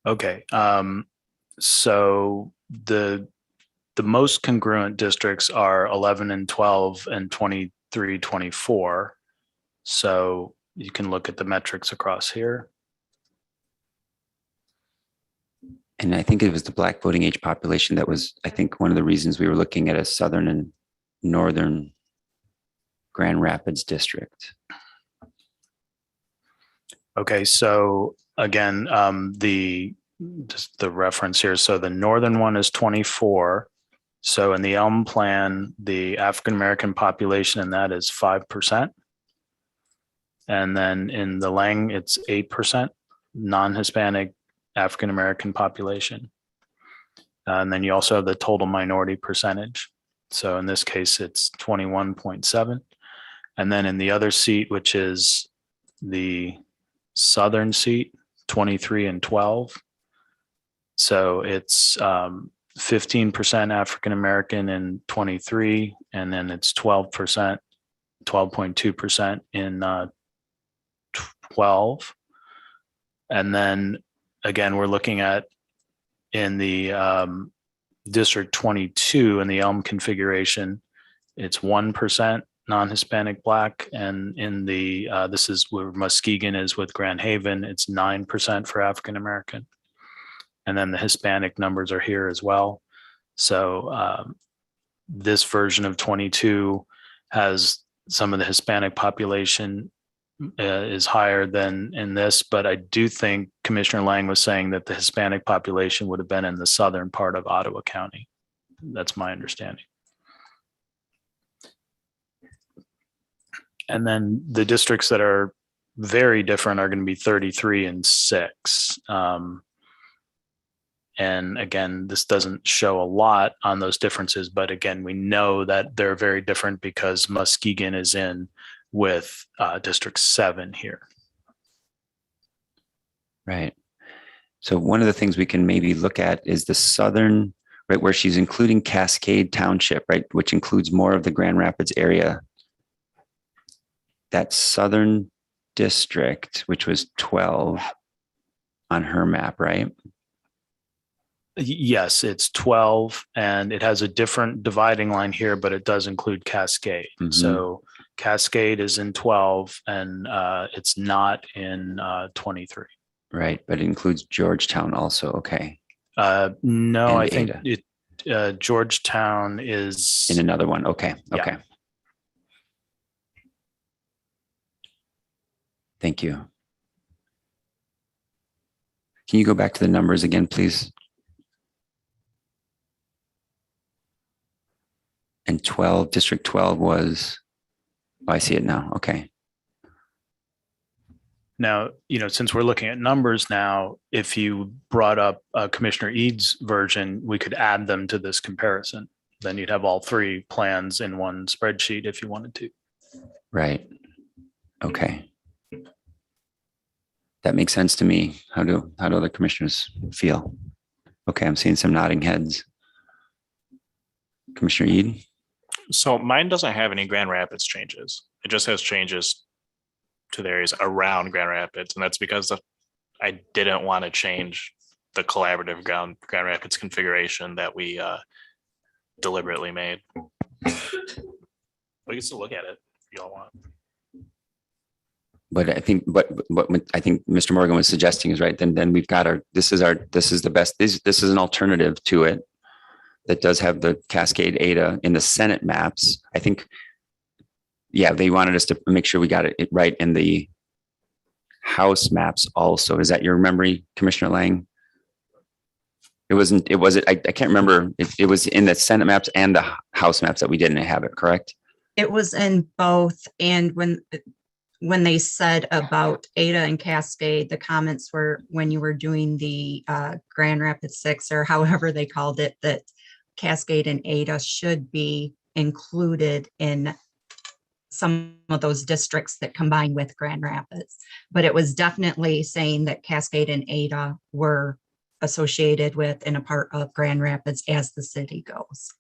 Okay, so the most congruent districts are 11 and 12 and 23, 24. So you can look at the metrics across here. And I think it was the Black voting age population that was, I think, one of the reasons we were looking at a southern and northern Grand Rapids district. Okay, so again, just the reference here. So the northern one is 24. So in the Elm plan, the African American population in that is 5%. And then in the Lang, it's 8% non-Hispanic African American population. And then you also have the total minority percentage. So in this case, it's 21.7. And then in the other seat, which is the southern seat, 23 and 12. So it's 15% African American in 23, and then it's 12%, 12.2% in 12. And then again, we're looking at in the District 22 in the Elm configuration, it's 1% non-Hispanic Black, and in the this is where Muskegon is with Grand Haven, it's 9% for African American. And then the Hispanic numbers are here as well. So this version of 22 has some of the Hispanic population is higher than in this, but I do think Commissioner Lang was saying that the Hispanic population would have been in the southern part of Ottawa County. That's my understanding. And then the districts that are very different are going to be 33 and 6. And again, this doesn't show a lot on those differences, but again, we know that they're very different because Muskegon is in with District 7 here. Right. So one of the things we can maybe look at is the southern, right, where she's including Cascade Township, right, which includes more of the Grand Rapids area. That southern district, which was 12 on her map, right? Yes, it's 12, and it has a different dividing line here, but it does include Cascade. Mhm. So Cascade is in 12, and it's not in 23. Right, but it includes Georgetown also. Okay. No, And I think Ada. Georgetown is In another one. Okay. Yeah. Okay. Thank you. Can you go back to the numbers again, please? And 12, District 12 was, oh, I see it now. Okay. Now, since we're looking at numbers now, if you brought up Commissioner Eads' version, we could add them to this comparison. Then you'd have all three plans in one spreadsheet if you wanted to. Right. Okay. That makes sense to me. How do other commissioners feel? Okay, I'm seeing some nodding heads. Commissioner Eden? So mine doesn't have any Grand Rapids changes. It just has changes to the areas around Grand Rapids. And that's because I didn't want to change the collaborative Grand Rapids configuration that we deliberately made. We can still look at it if you all want. But I think, what I think Mr. Morgan was suggesting is right. Then we've got this is the best. This is an alternative to it that does have the Cascade Ada in the Senate maps. I think, yeah, they wanted us to make sure we got it right in the House maps also. Is that your memory, Commissioner Lang? It wasn't. I can't remember. It was in the Senate maps and the House maps that we didn't have it. Correct? It was in both, and when they said about Ada and Cascade, the comments were when you were doing the Grand Rapids 6 or however they called it, that Cascade and Ada should be included in some of those districts that combine with Grand Rapids. But it was definitely saying that Cascade and Ada were associated with and a part of Grand Rapids as the city goes.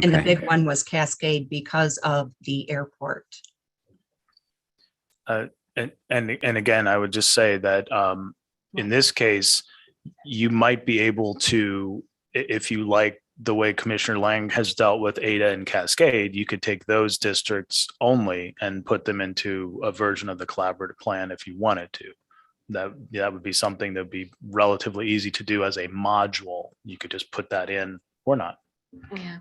And the big one was Cascade because of the airport. And again, I would just say that in this case, you might be able to, if you like the way Commissioner Lang has dealt with Ada and Cascade, you could take those districts only and put them into a version of the collaborative plan if you wanted to. That would be something that would be relatively easy to do as a module. You could just put that in or not. Yeah.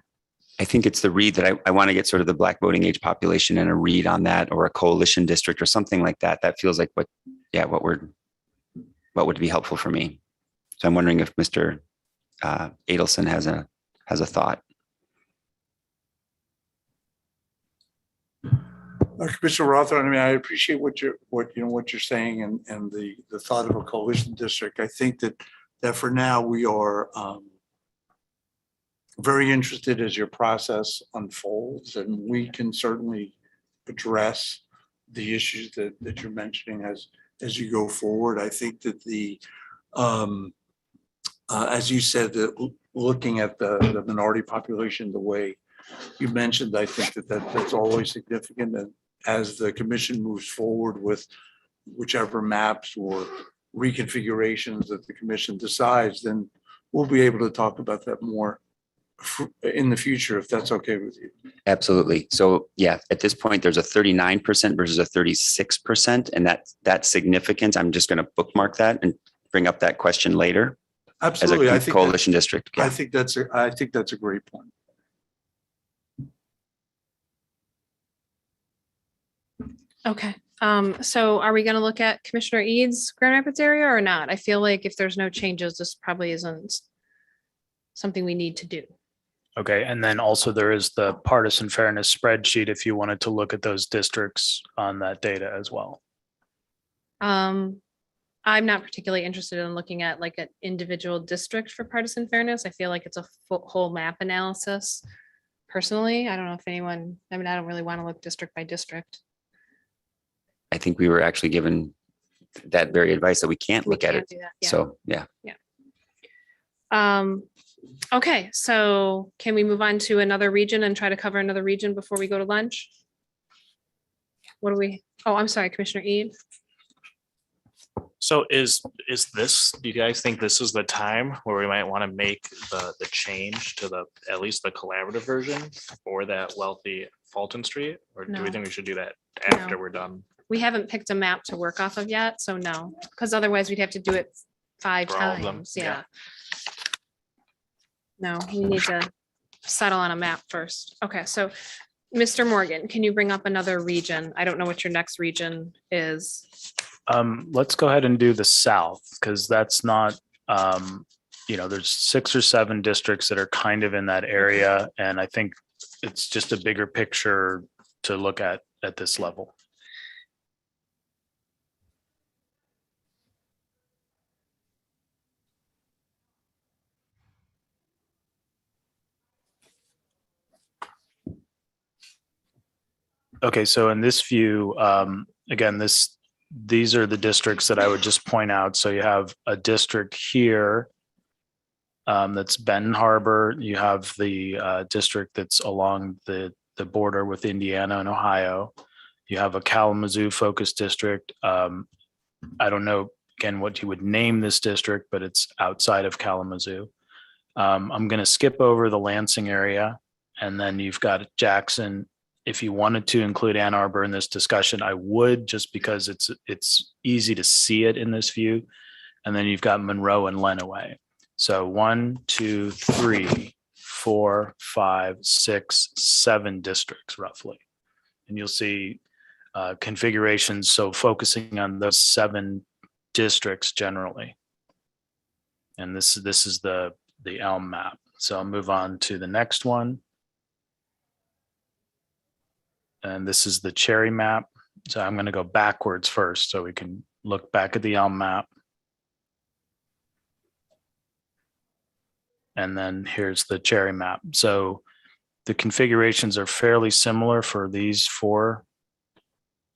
I think it's the read that I want to get sort of the Black voting age population and a read on that, or a coalition district or something like that. That feels like what would be helpful for me. So I'm wondering if Mr. Adelson has a thought. Commissioner Rothman, I mean, I appreciate what you're saying and the thought of a coalition district. I think that for now we are very interested as your process unfolds, and we can certainly address the issues that you're mentioning as you go forward. I think that as you said, that looking at the minority population the way you mentioned, I think that's always significant. And as the commission moves forward with whichever maps or reconfigurations that the commission decides, then we'll be able to talk about that more in the future, if that's okay with you. Absolutely. So yeah, at this point, there's a 39% versus a 36%, and that's significant. I'm just going to bookmark that and bring up that question later. Absolutely. As a coalition district. Yeah. I think that's a great point. Okay. So are we going to look at Commissioner Eads' Grand Rapids area or not? I feel like if there's no changes, this probably isn't something we need to do. Okay, and then also there is the partisan fairness spreadsheet if you wanted to look at those districts on that data as well. I'm not particularly interested in looking at like an individual district for partisan fairness. I feel like it's a whole map analysis. Personally, I don't know if anyone, I mean, I don't really want to look district by district. I think we were actually given that very advice that we can't look at it. Yeah. So yeah. Okay, so can we move on to another region and try to cover another region before we go to lunch? What do we, oh, I'm sorry, Commissioner Ead. So is this, do you guys think this is the time where we might want to make the change to at least the collaborative version for that wealthy Fulton Street? Or do we No. think we should do that after we're done? We haven't picked a map to work off of yet, so no, because otherwise we'd have to do it 5 For all of them, times, yeah. No, we need to settle on a map first. Okay, so Mr. Morgan, can you bring up another region? I don't know what your next region is. Let's go ahead and do the South, because that's not, there's 6 or 7 districts that are kind of in that area. And I think it's just a bigger picture to look at this level. Okay, so in this view, again, these are the districts that I would just point out. So you have a district here that's Benton Harbor. You have the district that's along the border with Indiana and Ohio. You have a Kalamazoo focus district. I don't know, again, what you would name this district, but it's outside of Kalamazoo. I'm going to skip over the Lansing area, and then you've got Jackson. If you wanted to include Ann Arbor in this discussion, I would, just because it's easy to see it in this view. And then you've got Monroe and Lenawee. So 1, 2, 3, 4, 5, 6, 7 districts roughly. And you'll see configurations. So focusing on those 7 districts generally. And this is the Elm map. So I'll move on to the next one. And this is the Cherry map. So I'm going to go backwards first so we can look back at the Elm map. And then here's the Cherry map. So the configurations are fairly similar for these 4.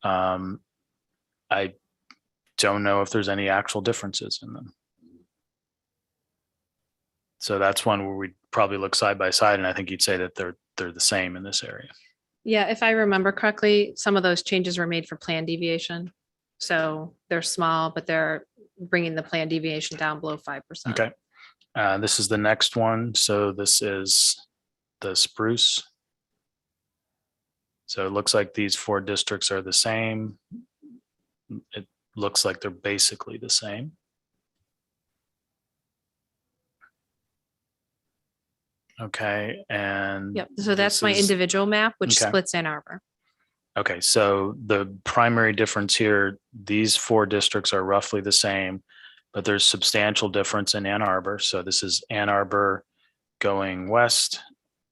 I don't know if there's any actual differences in them. So that's one where we'd probably look side by side, and I think you'd say that they're the same in this area. Yeah, if I remember correctly, some of those changes were made for plan deviation. So they're small, but they're bringing the plan deviation down below 5%. Okay. This is the next one. So this is the spruce. So it looks like these 4 districts are the same. It looks like they're basically the same. Okay, and Yep. So that's this my is- individual map, which Okay. splits Ann Arbor. Okay, so the primary difference here, these 4 districts are roughly the same, but there's substantial difference in Ann Arbor. So this is Ann Arbor going west,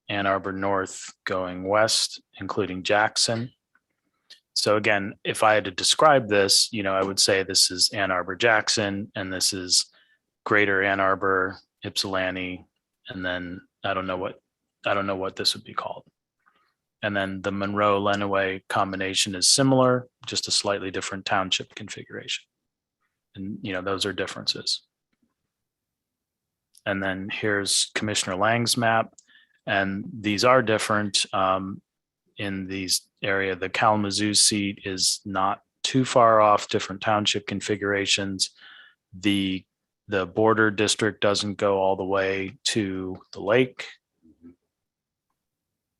Ann Arbor North going west, including Jackson. So again, if I had to describe this, I would say this is Ann Arbor Jackson, and this is Greater Ann Arbor, Ypsilanti, and then I don't know what this would be called. And then the Monroe-Lenawee combination is similar, just a slightly different township configuration. And, those are differences. And then here's Commissioner Lang's map. And these are different in these area. The Kalamazoo seat is not too far off, different township configurations. The border district doesn't go all the way to the lake.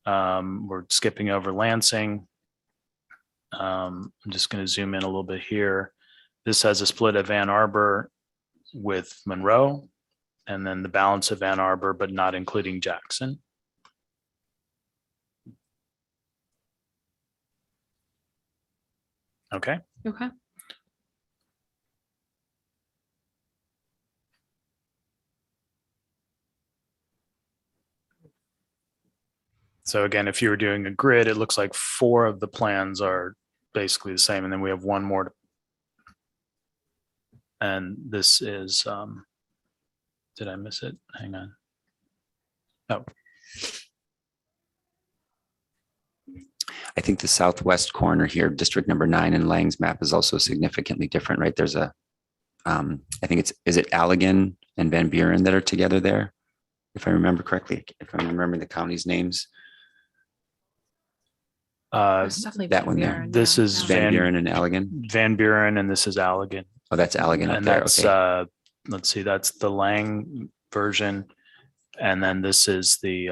We're skipping over Lansing. I'm just going to zoom in a little bit here. This has a split of Ann Arbor with Monroe, and then the balance of Ann Arbor, but not including Jackson. Okay. Okay. So again, if you were doing a grid, it looks like 4 of the plans are basically the same. And then we have 1 more. And this is, did I miss it? Hang on. Oh. I think the southwest corner here, district number 9 in Lang's map is also significantly different, right? There's a, I think is it Allegan and Van Buren that are together there? If I remember correctly, if I'm remembering the county's names. It's definitely That Van one there. Buren, This yeah. is Van Buren and Allegan. Van Buren, and this is Allegan. Oh, that's Allegan up And there. that's, Okay. let's see, that's the Lang version. And then this is the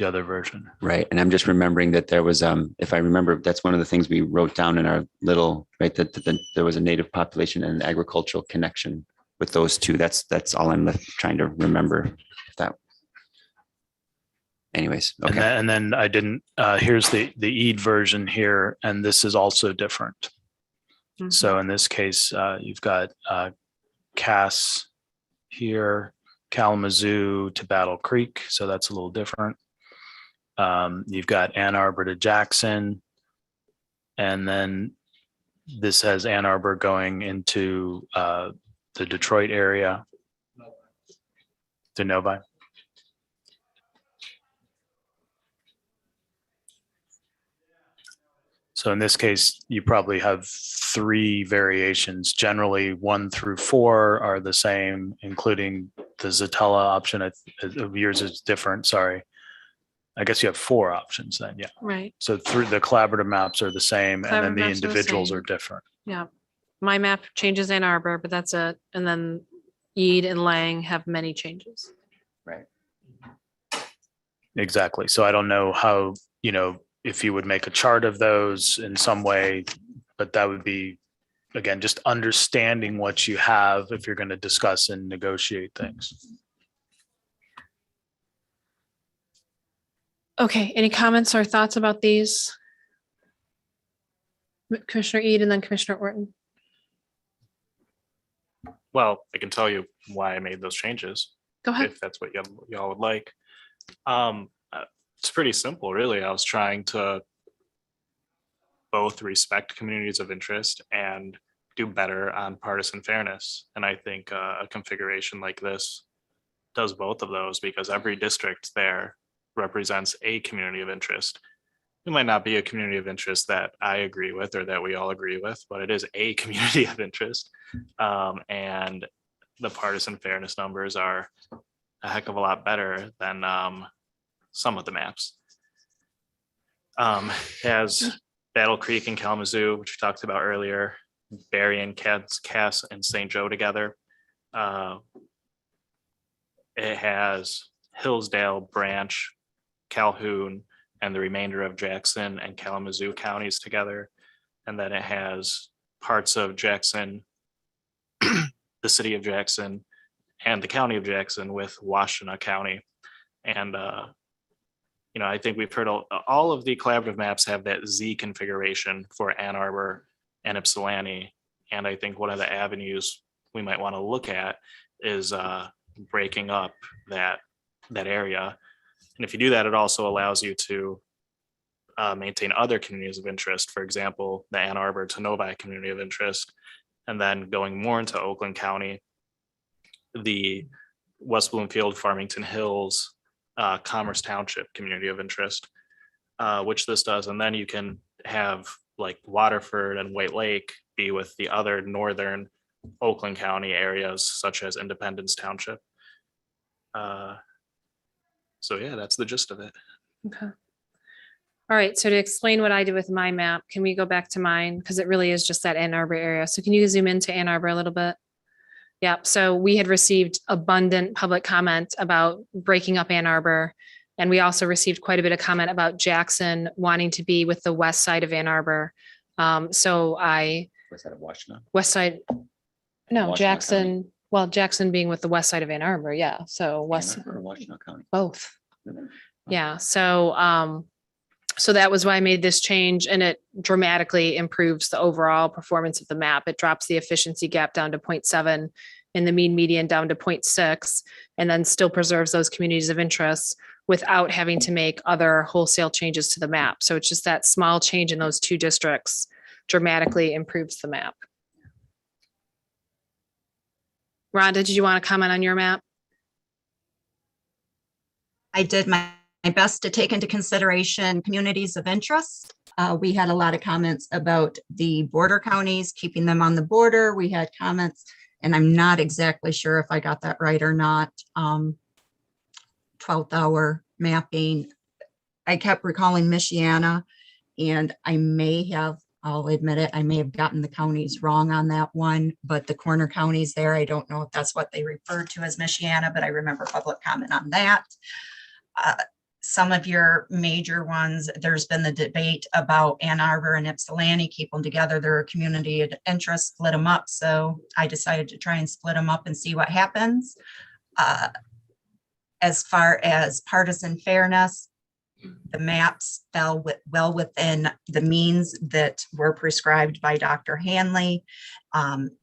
other version. Right. And I'm just remembering that there was, if I remember, that's one of the things we wrote down in our little, right, that there was a native population and an agricultural connection with those 2. That's all I'm trying to remember. That. Anyways, okay. And then I didn't, here's the Eid version here, and this is also different. Mm-hmm. So in this case, you've got Cass here, Kalamazoo to Battle Creek. So that's a little different. You've got Ann Arbor to Jackson. And then this has Ann Arbor going into the Detroit area. To Novi. So in this case, you probably have 3 variations. Generally, 1 through 4 are the same, including the Zatella option of yours is different. Sorry. I guess you have 4 options then. Yeah. Right. So through the collaborative maps are the same, and then Collaborative the maps are the individuals same. are different. Yeah. My map changes Ann Arbor, but that's it. And then Eid and Lang have many changes. Right. Exactly. So I don't know how, if you would make a chart of those in some way, but that would be, again, just understanding what you have if you're going to discuss and negotiate things. Okay. Any comments or thoughts about these? Commissioner Eid and then Commissioner Orton. Well, I can tell you why I made those changes. Go ahead. If that's what y'all would like. It's pretty simple, really. I was trying to both respect communities of interest and do better on partisan fairness. And I think a configuration like this does both of those, because every district there represents a community of interest. It might not be a community of interest that I agree with or that we all agree with, but it is a community of interest. And the partisan fairness numbers are a heck of a lot better than some of the maps. As Battle Creek and Kalamazoo, which we talked about earlier, Berrien, Cass, and St. Joe together. It has Hillsdale, Branch, Calhoun, and the remainder of Jackson and Kalamazoo counties together. And then it has parts of Jackson, the city of Jackson, and the county of Jackson with Washtenaw County. And, I think we've heard all of the collaborative maps have that Z configuration for Ann Arbor and Ypsilanti. And I think one of the avenues we might want to look at is breaking up that area. And if you do that, it also allows you to maintain other communities of interest. For example, the Ann Arbor to Novi community of interest. And then going more into Oakland County, the West Bloomfield, Farmington Hills, Commerce Township community of interest, which this does. And then you can have like Waterford and White Lake be with the other northern Oakland County areas, such as Independence Township. So yeah, that's the gist of it. Okay. All right, so to explain what I did with my map, can we go back to mine? Because it really is just that Ann Arbor area. So can you zoom into Ann Arbor a little bit? Yep, so we had received abundant public comment about breaking up Ann Arbor. And we also received quite a bit of comment about Jackson wanting to be with the west side of Ann Arbor. So I, West side of Washtenaw. west side, no, Washtenaw Jackson, well, Jackson being with the west side of Ann Arbor, yeah, so Ann west, Arbor or Washtenaw County. both. Yeah, so so that was why I made this change, and it dramatically improves the overall performance of the map. It drops the efficiency gap down to 0.7 and the mean median down to 0.6, and then still preserves those communities of interest without having to make other wholesale changes to the map. So it's just that small change in those two districts dramatically improves the map. Rhonda, did you want to comment on your map? I did my best to take into consideration communities of interest. We had a lot of comments about the border counties, keeping them on the border. We had comments, and I'm not exactly sure if I got that right or not. 12th hour mapping. I kept recalling Michiana, and I may have, I'll admit it, I may have gotten the counties wrong on that one, but the corner counties there, I don't know if that's what they refer to as Michiana, but I remember public comment on that. Some of your major ones, there's been the debate about Ann Arbor and Ypsilanti, keep them together. They're a community of interest, split them up. So I decided to try and split them up and see what happens. As far as partisan fairness, the maps fell well within the means that were prescribed by Dr. Hanley.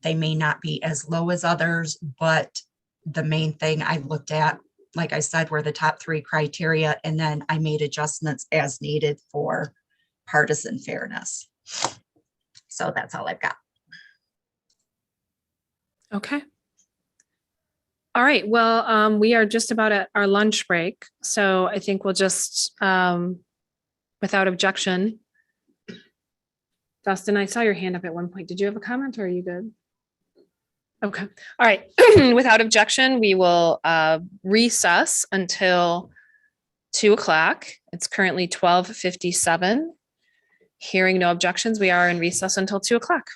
They may not be as low as others, but the main thing I looked at, like I said, were the top 3 criteria, and then I made adjustments as needed for partisan fairness. So that's all I've got. Okay. All right, well, we are just about at our lunch break. So I think we'll just, without objection. Dustin, I saw your hand up at one point. Did you have a comment or are you good? Okay, all right. Without objection, we will recess until 2 o'clock. It's currently 12:57. Hearing no objections, we are in recess until 2 o'clock.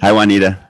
Hi, Juanita.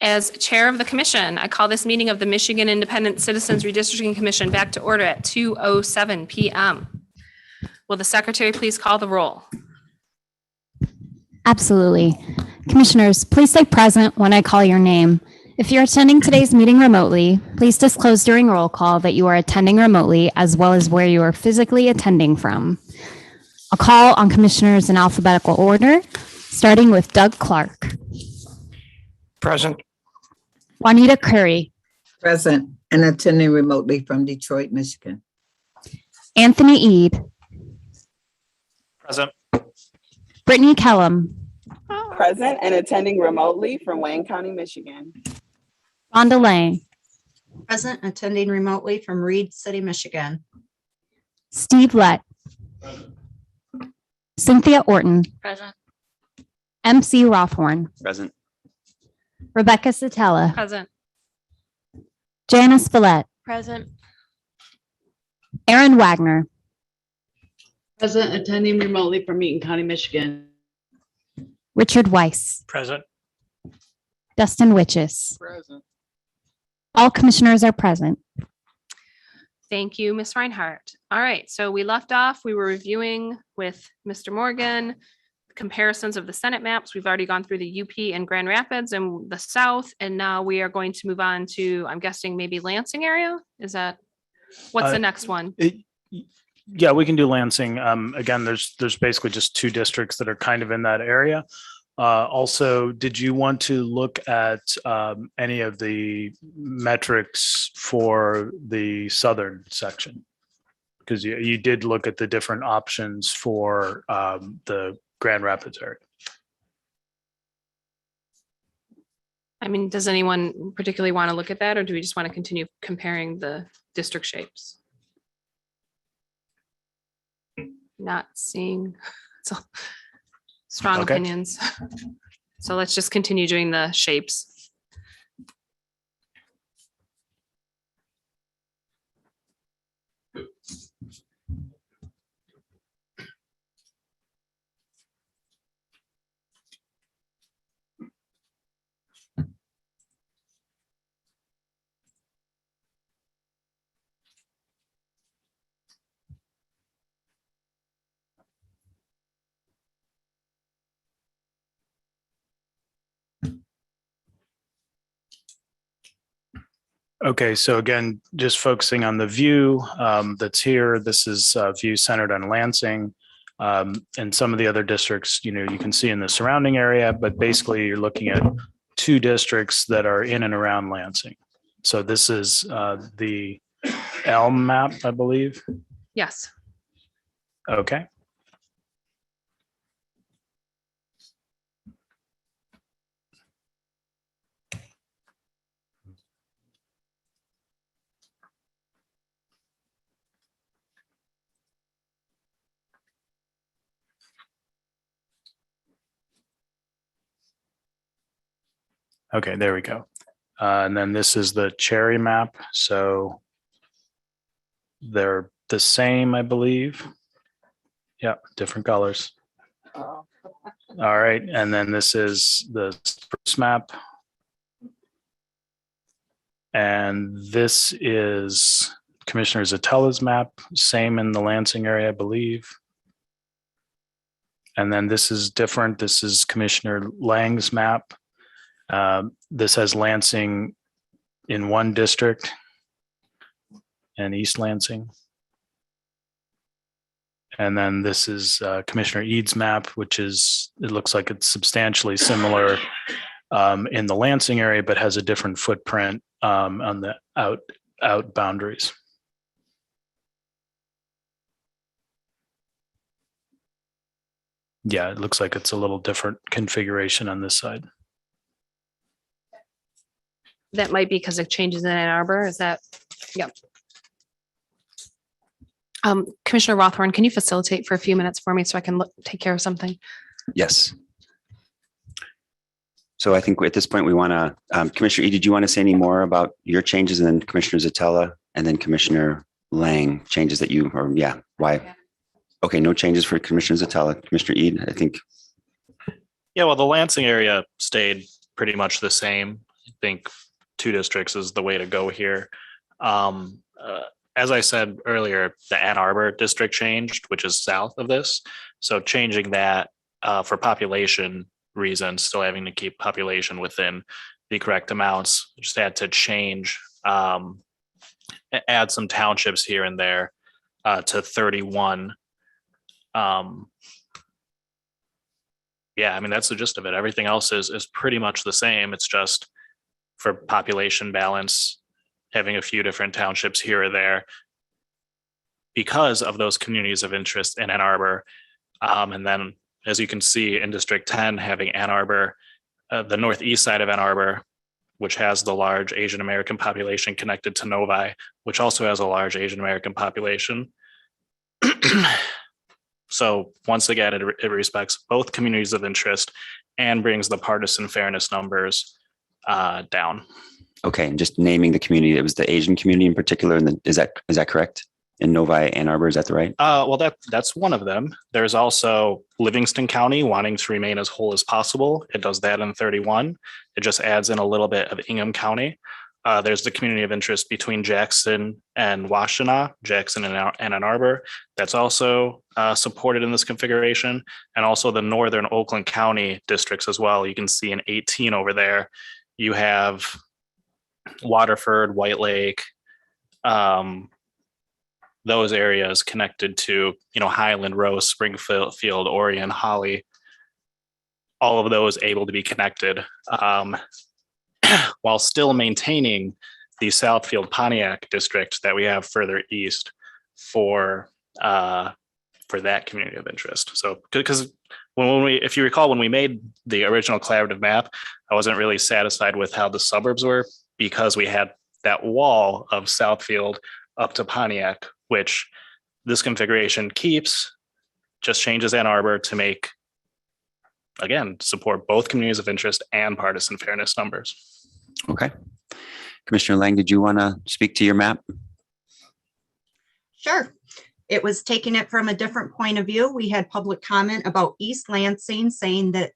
As Chair of the Commission, I call this meeting of the Michigan Independent Citizens Redistricting Commission back to order at 2:07 PM. Will the Secretary please call the roll? Absolutely. Commissioners, please say present when I call your name. If you're attending today's meeting remotely, please disclose during roll call that you are attending remotely as well as where you are physically attending from. I'll call on commissioners in alphabetical order, starting with Doug Clark. Present. Juanita Curry. Present and attending remotely from Detroit, Michigan. Anthony Eade. Present. Brittany Kellum. Present and attending remotely from Wayne County, Michigan. Rhonda Lang. Present, attending remotely from Reed City, Michigan. Steve Lett. Cynthia Orton. Present. MC Rothhorn. Present. Rebecca Satella. Present. Janice Villette. Present. Aaron Wagner. Present, attending remotely from Eaton County, Michigan. Richard Weiss. Present. Dustin Witches. Present. All commissioners are present. Thank you, Ms. Reinhardt. All right, so we left off, we were reviewing with Mr. Morgan comparisons of the Senate maps. We've already gone through the UP and Grand Rapids and the South, and now we are going to move on to, I'm guessing maybe Lansing area? Is that, what's the next one? Yeah, we can do Lansing. Again, there's basically just two districts that are kind of in that area. Also, did you want to look at any of the metrics for the southern section? Because you did look at the different options for the Grand Rapids area. I mean, does anyone particularly want to look at that, or do we just want to continue comparing the district shapes? Not seeing so strong Okay. opinions. So let's just continue doing the shapes. Okay, so again, just focusing on the view that's here, this is a view centered on Lansing. And some of the other districts, you can see in the surrounding area, but basically you're looking at two districts that are in and around Lansing. So this is the Elm map, I believe. Yes. Okay. Okay, there we go. And then this is the cherry map. So they're the same, I believe. Yep, different colors. All right, and then this is the spruce map. And this is Commissioner Zatella's map, same in the Lansing area, I believe. And then this is different. This is Commissioner Lang's map. This has Lansing in one district and East Lansing. And then this is Commissioner Eads' map, which is, it looks like it's substantially similar in the Lansing area, but has a different footprint on the out boundaries. Yeah, it looks like it's a little different configuration on this side. That might be because it changes in Ann Arbor. Is that? Yep. Commissioner Rothorn, can you facilitate for a few minutes for me so I can take care of something? Yes. So I think at this point we want to, Commissioner E, did you want to say any more about your changes, and then Commissioner Zatella and then Commissioner Lang, changes that you, or yeah, why? Yeah. Okay, no changes for Commissioner Zatella. Commissioner E, I think. Yeah, well, the Lansing area stayed pretty much the same. I think 2 districts is the way to go here. As I said earlier, the Ann Arbor district changed, which is south of this. So changing that for population reasons, still having to keep population within the correct amounts, just had to change, add some townships here and there to 31. Yeah, I mean, that's the gist of it. Everything else is pretty much the same. It's just for population balance, having a few different townships here or there because of those communities of interest in Ann Arbor. And then, as you can see in District 10, having Ann Arbor, the northeast side of Ann Arbor, which has the large Asian American population, connected to Novi, which also has a large Asian American population. So once again, it respects both communities of interest and brings the partisan fairness numbers down. Okay, and just naming the community, it was the Asian community in particular, and is that correct? In Novi, Ann Arbor, is that the right? Well, that's one of them. There's also Livingston County wanting to remain as whole as possible. It does that in 31. It just adds in a little bit of Ingham County. There's the community of interest between Jackson and Washtenaw, Jackson and Ann Arbor. That's also supported in this configuration. And also the northern Oakland County districts as well. You can see in 18 over there, you have Waterford, White Lake, those areas connected to, Highland, Rose, Springfield, Orion, Holly, all of those able to be connected while still maintaining the Southfield Pontiac district that we have further east for that community of interest. So, because if you recall, when we made the original collaborative map, I wasn't really satisfied with how the suburbs were because we had that wall of Southfield up to Pontiac, which this configuration keeps, just changes Ann Arbor to make, again, support both communities of interest and partisan fairness numbers. Okay. Commissioner Lang, did you want to speak to your map? Sure. It was taking it from a different point of view. We had public comment about East Lansing, saying that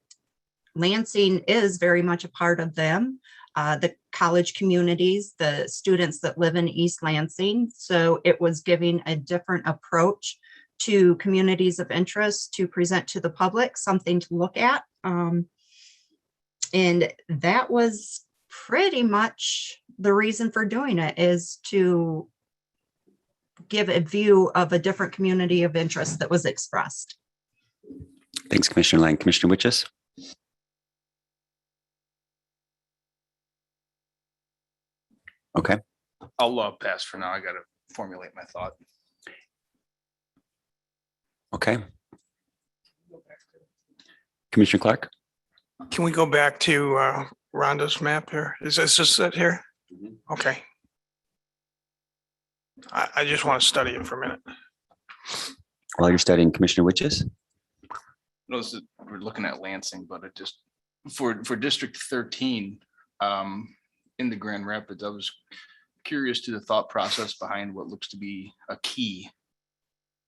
Lansing is very much a part of them. The college communities, the students that live in East Lansing. So it was giving a different approach to communities of interest to present to the public, something to look at. And that was pretty much the reason for doing it is to give a view of a different community of interest that was expressed. Thanks, Commissioner Lang. Commissioner Witches? Okay. I'll pass for now. I got to formulate my thought. Okay. Commissioner Clark? Can we go back to Rhonda's map here? Is this just it here? Okay. I just want to study it for a minute. While you're studying, Commissioner Witches? No, this is, we're looking at Lansing, but it just, for District 13, in the Grand Rapids, I was curious to the thought process behind what looks to be a key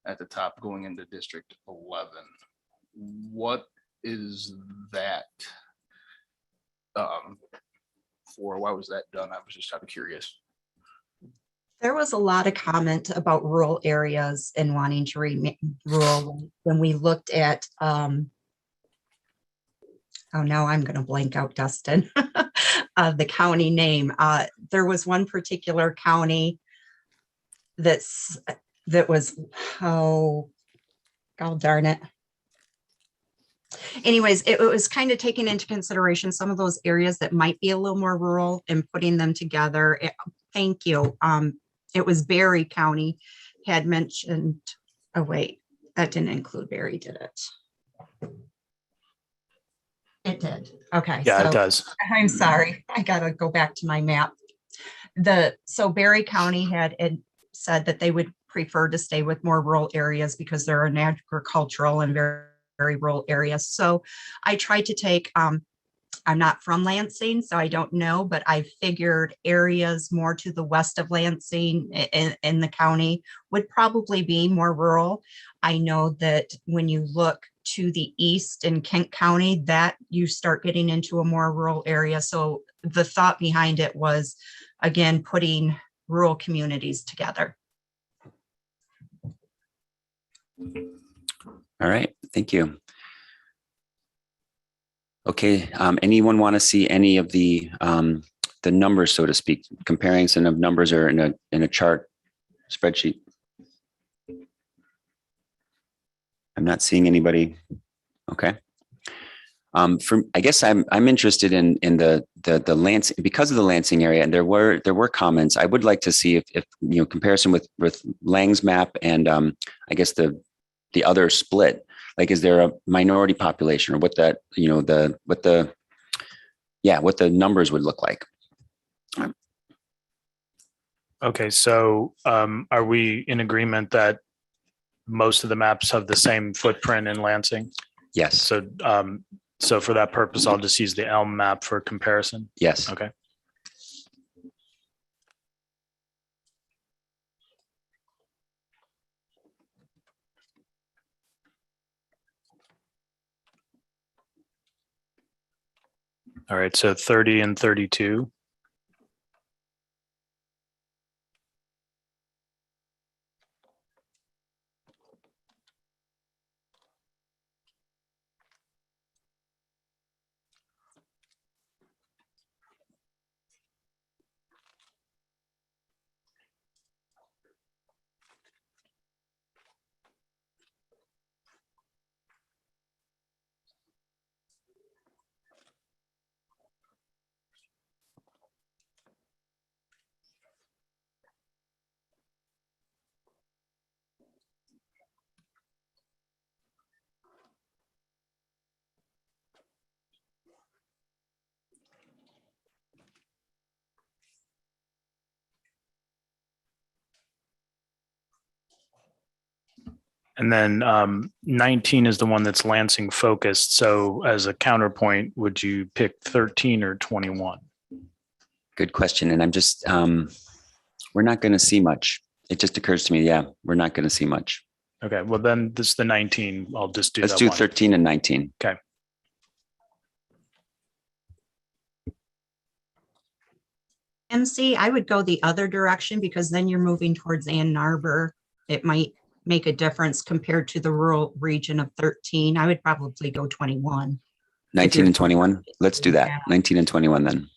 at the top going into District 11. What is that for? Why was that done? I was just kind of curious. There was a lot of comment about rural areas and wanting to remain rural when we looked at, oh, now I'm going to blank out, Dustin, the county name. There was one particular county that was, oh, God darn it. Anyways, it was kind of taking into consideration some of those areas that might be a little more rural and putting them together. Thank you. It was Berry County had mentioned, oh wait, that didn't include Berry, did it? It did. Okay. Yeah, so it does. I'm sorry. I gotta go back to my map. So Berry County had said that they would prefer to stay with more rural areas because they're an agricultural and very rural areas. So I tried to take, I'm not from Lansing, so I don't know, but I figured areas more to the west of Lansing in the county would probably be more rural. I know that when you look to the east in Kent County, that you start getting into a more rural area. So the thought behind it was, again, putting rural communities together. All right, thank you. Okay, anyone want to see any of the numbers, so to speak, comparison of numbers or in a chart spreadsheet? I'm not seeing anybody. Okay. I guess I'm interested in the Lansing, because of the Lansing area, and there were comments. I would like to see if comparison with Lang's map and I guess the other split. Like, is there a minority population, or what that what the numbers would look like? Okay, so are we in agreement that most of the maps have the same footprint in Lansing? Yes. So for that purpose, I'll just use the Elm map for comparison. Yes. Okay. All right, so 30 and 32. And then 19 is the one that's Lansing focused. So as a counterpoint, would you pick 13 or 21? Good question. And I'm just, we're not going to see much. It just occurs to me, yeah, we're not going to see much. Okay, well then this is the 19. I'll just do Let's that do one. 13 and 19. Okay. MC, I would go the other direction because then you're moving towards Ann Arbor. It might make a difference compared to the rural region of 13. I would probably go 21. 19 and 21. Let's do that. Yeah. 19 and 21 then.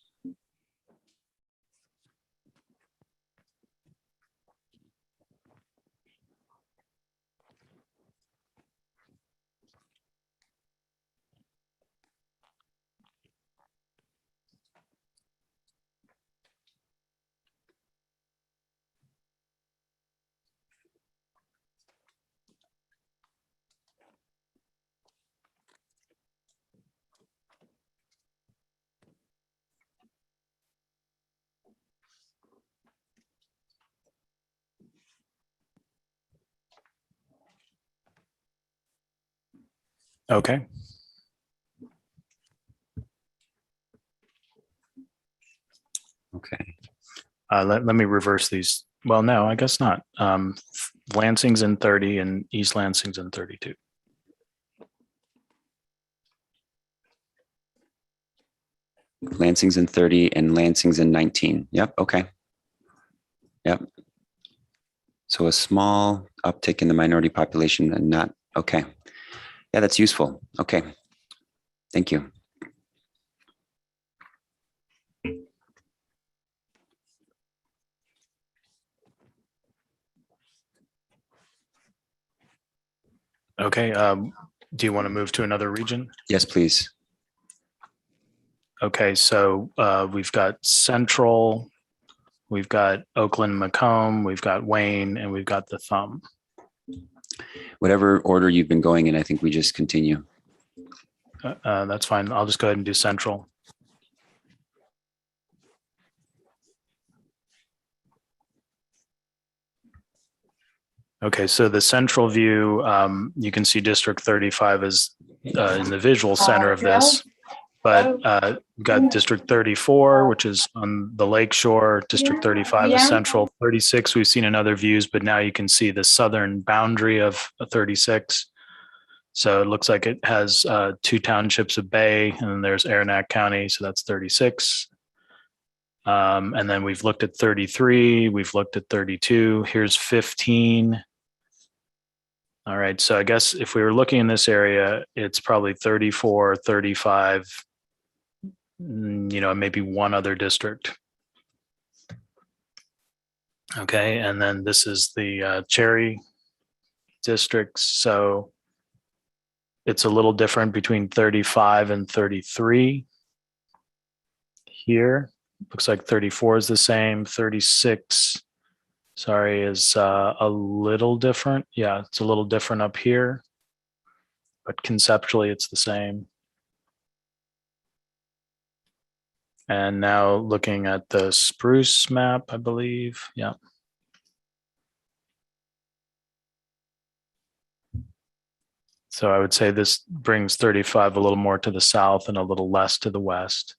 Okay. Okay. Let me reverse these. Well, no, I guess not. Lansing's in 30 and East Lansing's in 32. Lansing's in 30 and Lansing's in 19. Yep. Okay. Yep. So a small uptick in the minority population and not, okay. Yeah, that's useful. Okay. Thank you. Okay. Do you want to move to another region? Yes, please. Okay. So we've got Central, we've got Oakland, Macomb, we've got Wayne, and we've got the Thumb. Whatever order you've been going in, I think we just continue. That's fine. I'll just go ahead and do Central. Okay, so the central view, you can see District 35 is in the visual center of this, but we've got District 34, which is on the lake shore. District 35 is central. 36, we've seen in other views, but now you can see the southern boundary of 36. So it looks like it has 2 townships of Bay, and then there's Aranac County, so that's 36. And then we've looked at 33, we've looked at 32. Here's 15. All right, so I guess if we were looking in this area, it's probably 34, 35, maybe one other district. Okay, and then this is the Cherry district. So it's a little different between 35 and 33 here. Looks like 34 is the same, 36 is a little different. Yeah, it's a little different up here, but conceptually it's the same. And now looking at the Spruce map, I believe. Yeah. So I would say this brings 35 a little more to the south and a little less to the west.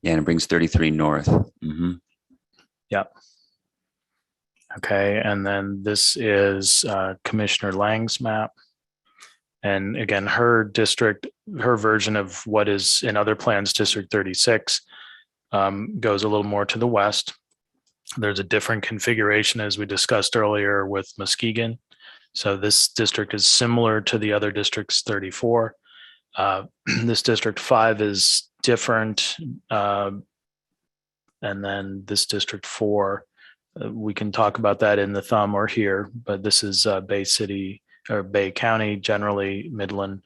Yeah, and it brings 33 north. Mm-hmm. Yeah. Okay, and then this is Commissioner Lang's map. And again, her district, her version of what is in other plans, District 36, goes a little more to the west. There's a different configuration as we discussed earlier with Muskegon. So this district is similar to the other districts 34. This District 5 is different. And then this District 4, we can talk about that in the Thumb or here, but this is Bay City or Bay County, generally Midland.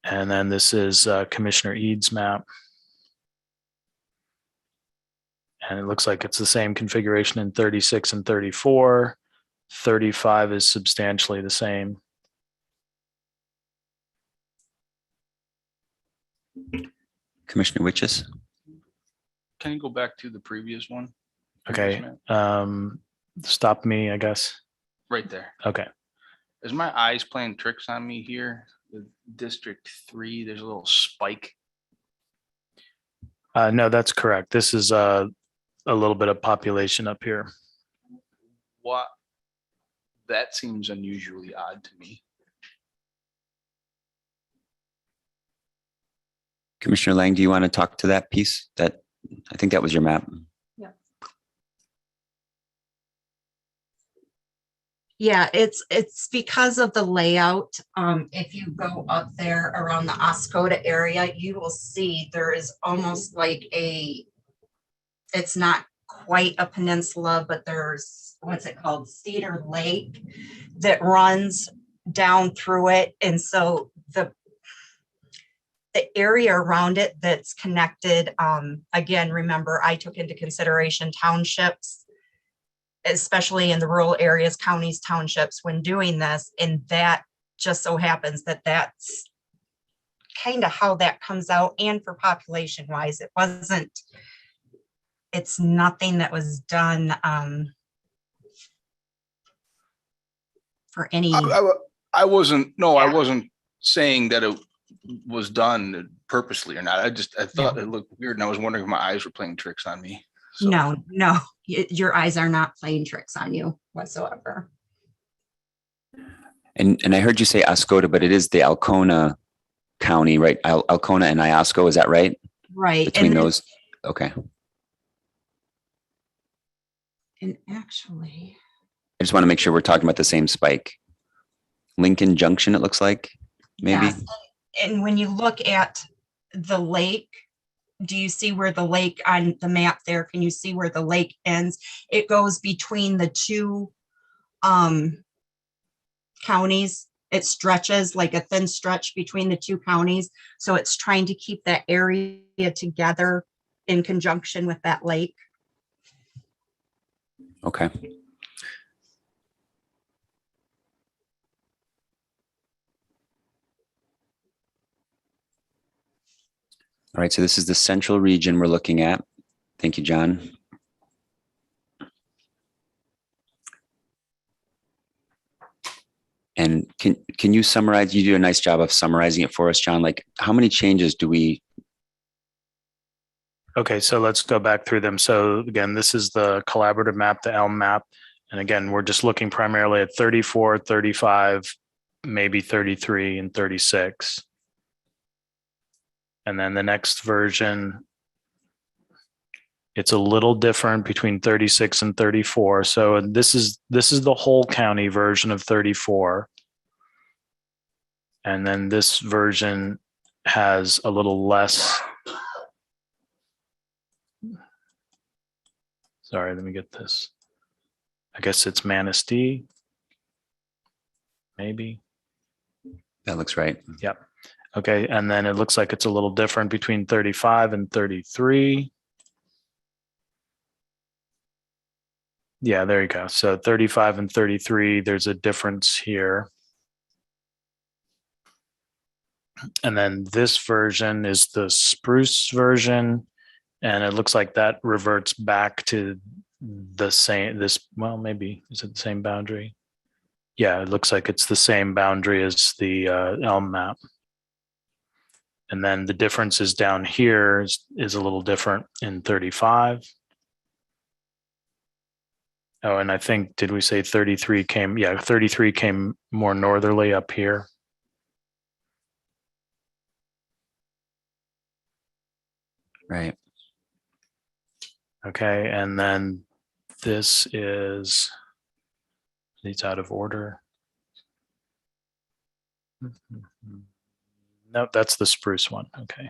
And then this is Commissioner Eads' map. And it looks like it's the same configuration in 36 and 34. 35 is substantially the same. Commissioner Witches. Can you go back to the previous one? Okay. Stop me, I guess. Right there. Okay. Is my eyes playing tricks on me here? The District 3, there's a little spike. No, that's correct. This is a little bit of population up here. What? That seems unusually odd to me. Commissioner Lang, do you want to talk to that piece? I think that was your map. Yeah, it's because of the layout. If you go up there around the Oscoda area, you will see there is almost like it's not quite a peninsula, but there's, what's it called? Cedar Lake that runs down through it. And so the area around it that's connected, again, remember, I took into consideration townships, especially in the rural areas, counties, townships, when doing this. And that just so happens that that's kind of how that comes out. And for population wise, it's nothing that was done for any. I wasn't Yeah. saying that it was done purposely or not. I thought it looked weird and I was wondering if my eyes were playing tricks on me. So, No, your eyes are not playing tricks on you whatsoever. And I heard you say Oscoda, but it is the Alcona County, right? Alcona and Iosco, is that right? Right. Between And then- those, okay. And actually, I just want to make sure we're talking about the same spike. Lincoln Junction, it looks like, maybe. yes. And when you look at the lake, do you see where the lake on the map there? Can you see where the lake ends? It goes between the two counties. It stretches like a thin stretch between the two counties. So it's trying to keep that area together in conjunction with that lake. Okay. All right, so this is the central region we're looking at. Thank you, John. And can you summarize? You do a nice job of summarizing it for us, John. Like, how many changes do we? Okay, so let's go back through them. So again, this is the collaborative map, the ELM map. And again, we're just looking primarily at 34, 35, maybe 33 and 36. And then the next version, it's a little different between 36 and 34. So this is the whole county version of 34. And then this version has a little less. Sorry, let me get this. I guess it's Manistee. Maybe. That looks right. Yep. Okay, and then it looks like it's a little different between 35 and 33. Yeah, there you go. So 35 and 33, there's a difference here. And then this version is the spruce version. And it looks like that reverts back to the same, well, maybe, is it the same boundary? Yeah, it looks like it's the same boundary as the ELM map. And then the differences down here is a little different in 35. Oh, and I think, did we say 33 came? Yeah, 33 came more northerly up here. Right. Okay, and then this is, it's out of order. Nope, that's the spruce one. Okay.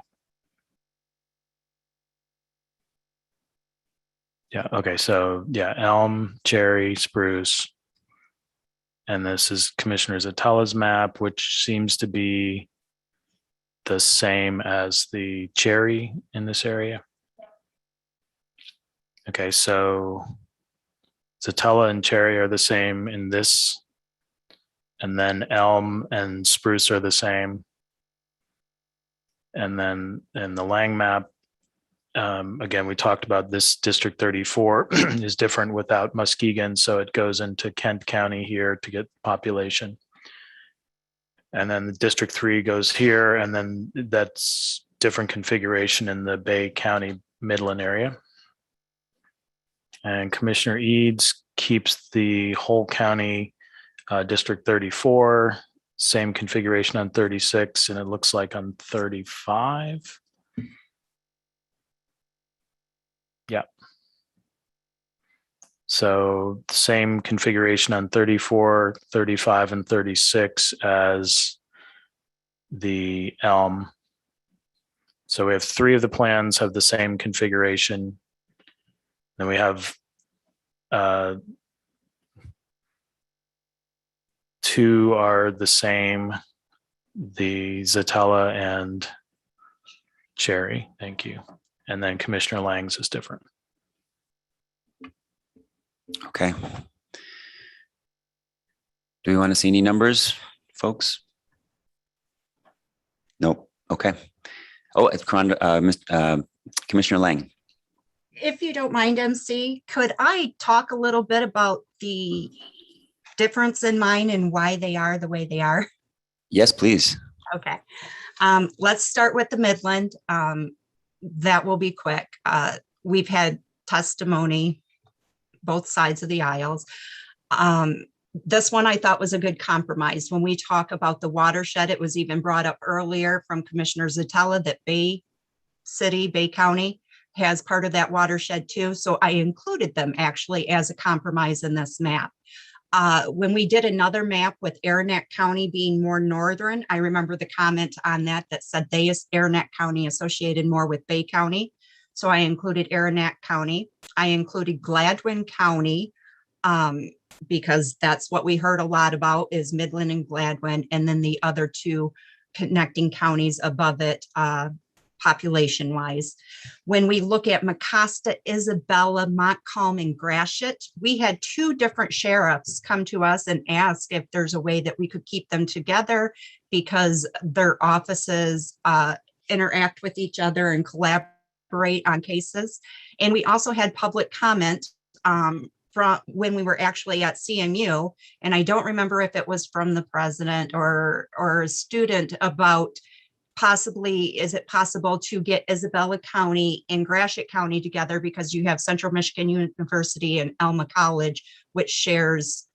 Yeah, okay, so yeah, elm, cherry, spruce. And this is Commissioner Zatella's map, which seems to be the same as the cherry in this area. Okay, so Zatella and cherry are the same in this, and then elm and spruce are the same. And then in the Lang map, again, we talked about this District 34 is different without Muskegon, so it goes into Kent County here to get population. And then the District 3 goes here, and then that's different configuration in the Bay County Midland area. And Commissioner Eads keeps the whole county District 34, same configuration on 36, and it looks like on 35. Yeah. So same configuration on 34, 35, and 36 as the ELM. So we have 3 of the plans have the same configuration. Then we have 2 are the same, the Zatella and Cherry. Thank you. And then Commissioner Lang's is different. Okay. Do we want to see any numbers, folks? Nope. Okay. Oh, it's Commissioner Lang. If you don't mind, MC, could I talk a little bit about the difference in mine and why they are the way they are? Yes, please. Okay. Let's start with the Midland. That will be quick. We've had testimony, both sides of the aisles. This one I thought was a good compromise. When we talk about the watershed, it was even brought up earlier from Commissioner Zatella that Bay County has part of that watershed too. So I included them actually as a compromise in this map. When we did another map with Aranac County being more northern, I remember the comment on that said Aranac County associated more with Bay County. So I included Aranac County. I included Gladwin County because that's what we heard a lot about is Midland and Gladwin, and then the other two connecting counties above it population wise. When we look at Mecosta, Isabella, Montcalm, and Gratiot, we had two different sheriffs come to us and ask if there's a way that we could keep them together because their offices interact with each other and collaborate on cases. And we also had public comment from when we were actually at CMU, and I don't remember if it was from the president or a student about possibly, is it possible to get Isabella County and Gratiot County together because you have Central Michigan University and Alma College, which shares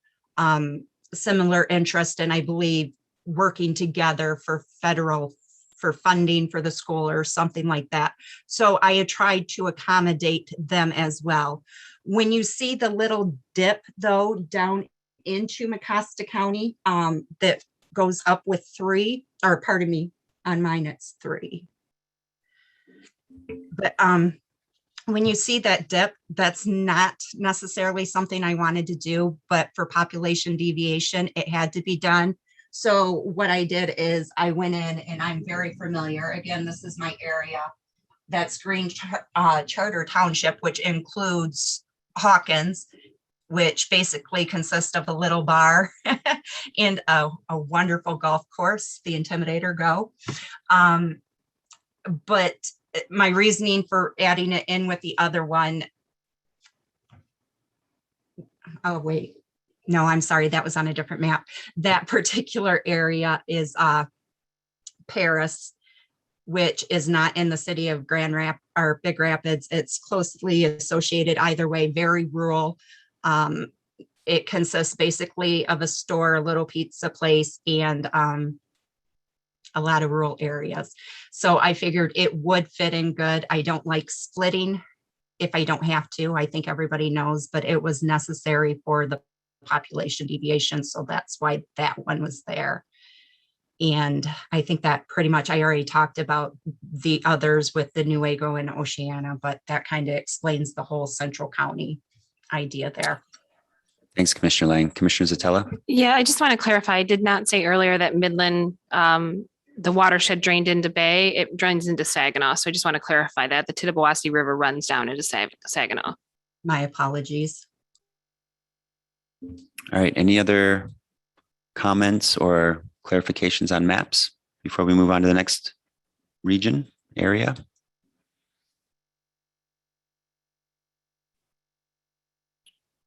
similar interest and I believe working together for funding for the school or something like that. So I had tried to accommodate them as well. When you see the little dip though down into Mecosta County that goes up with 3, or pardon me, on mine it's 3. But when you see that dip, that's not necessarily something I wanted to do, but for population deviation, it had to be done. So what I did is I went in and I'm very familiar. Again, this is my area. That's Green Charter Township, which includes Hawkins, which basically consists of a little bar and a wonderful golf course, the Intimidator Go. But my reasoning for adding it in with the other one, oh wait, no, I'm sorry, that was on a different map. That particular area is Paris, which is not in the city of Big Rapids. It's closely associated either way, very rural. It consists basically of a store, a little pizza place, and a lot of rural areas. So I figured it would fit in good. I don't like splitting if I don't have to. I think everybody knows, but it was necessary for the population deviation. So that's why that one was there. And I think that pretty much, I already talked about the others with the Newaygo and Oceana, but that kind of explains the whole Central County idea there. Thanks, Commissioner Lang. Commissioner Zatella? Yeah, I just want to clarify. I did not say earlier that Midland, the watershed drained into Bay. It drains into Saginaw. So I just want to clarify that the Tittabawassee River runs down into Saginaw. My apologies. All right. Any other comments or clarifications on maps before we move on to the next region area?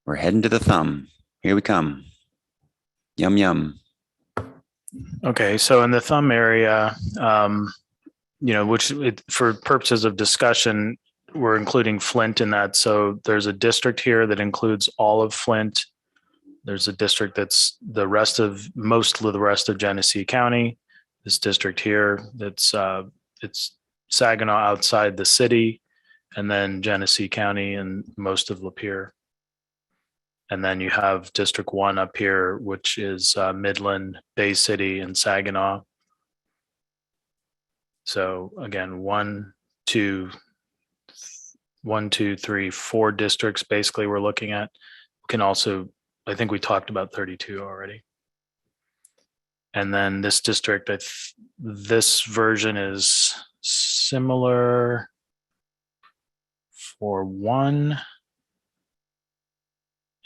We're heading to the thumb. Here we come. Yum, yum. Okay, so in the thumb area, for purposes of discussion, we're including Flint in that. So there's a district here that includes all of Flint. There's a district that's most of the rest of Genesee County. This district here, it's Saginaw outside the city, and then Genesee County and most of Lapeer. And then you have District 1 up here, which is Midland, Bay City, and Saginaw. So again, 1, 2, 3, 4 districts basically we're looking at. We can also, I think we talked about 32 already. And then this district, this version is similar for 1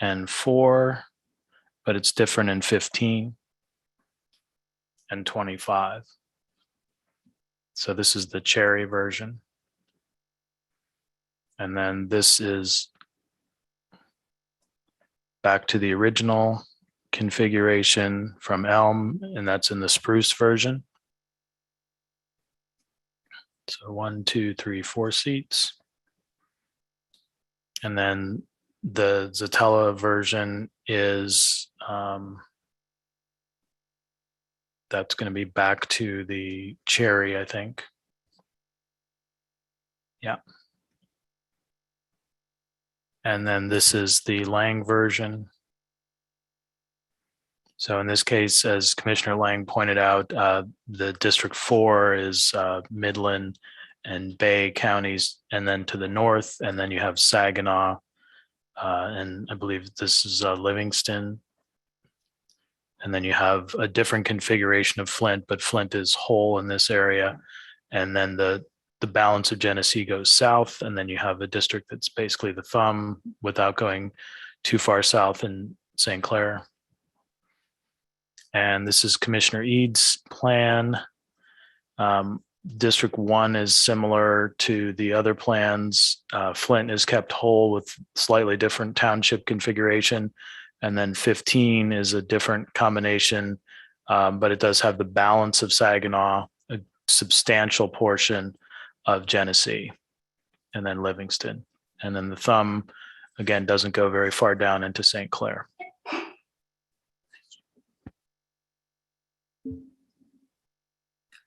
and 4, but it's different in 15 and 25. So this is the cherry version. And then this is back to the original configuration from Elm, and that's in the spruce version. So 1, 2, 3, 4 seats. And then the Zatella version is, that's going to be back to the cherry, I think. Yeah. And then this is the Lang version. So in this case, as Commissioner Lang pointed out, the District 4 is Midland and Bay counties, and then to the north, and then you have Saginaw, and I believe this is Livingston. And then you have a different configuration of Flint, but Flint is whole in this area. And then the balance of Genesee goes south, and then you have a district that's basically the thumb without going too far south in St. Clair. And this is Commissioner Eads' plan. District 1 is similar to the other plans. Flint is kept whole with slightly different township configuration. And then 15 is a different combination, but it does have the balance of Saginaw, a substantial portion of Genesee, and then Livingston. And then the thumb, again, doesn't go very far down into St. Clair.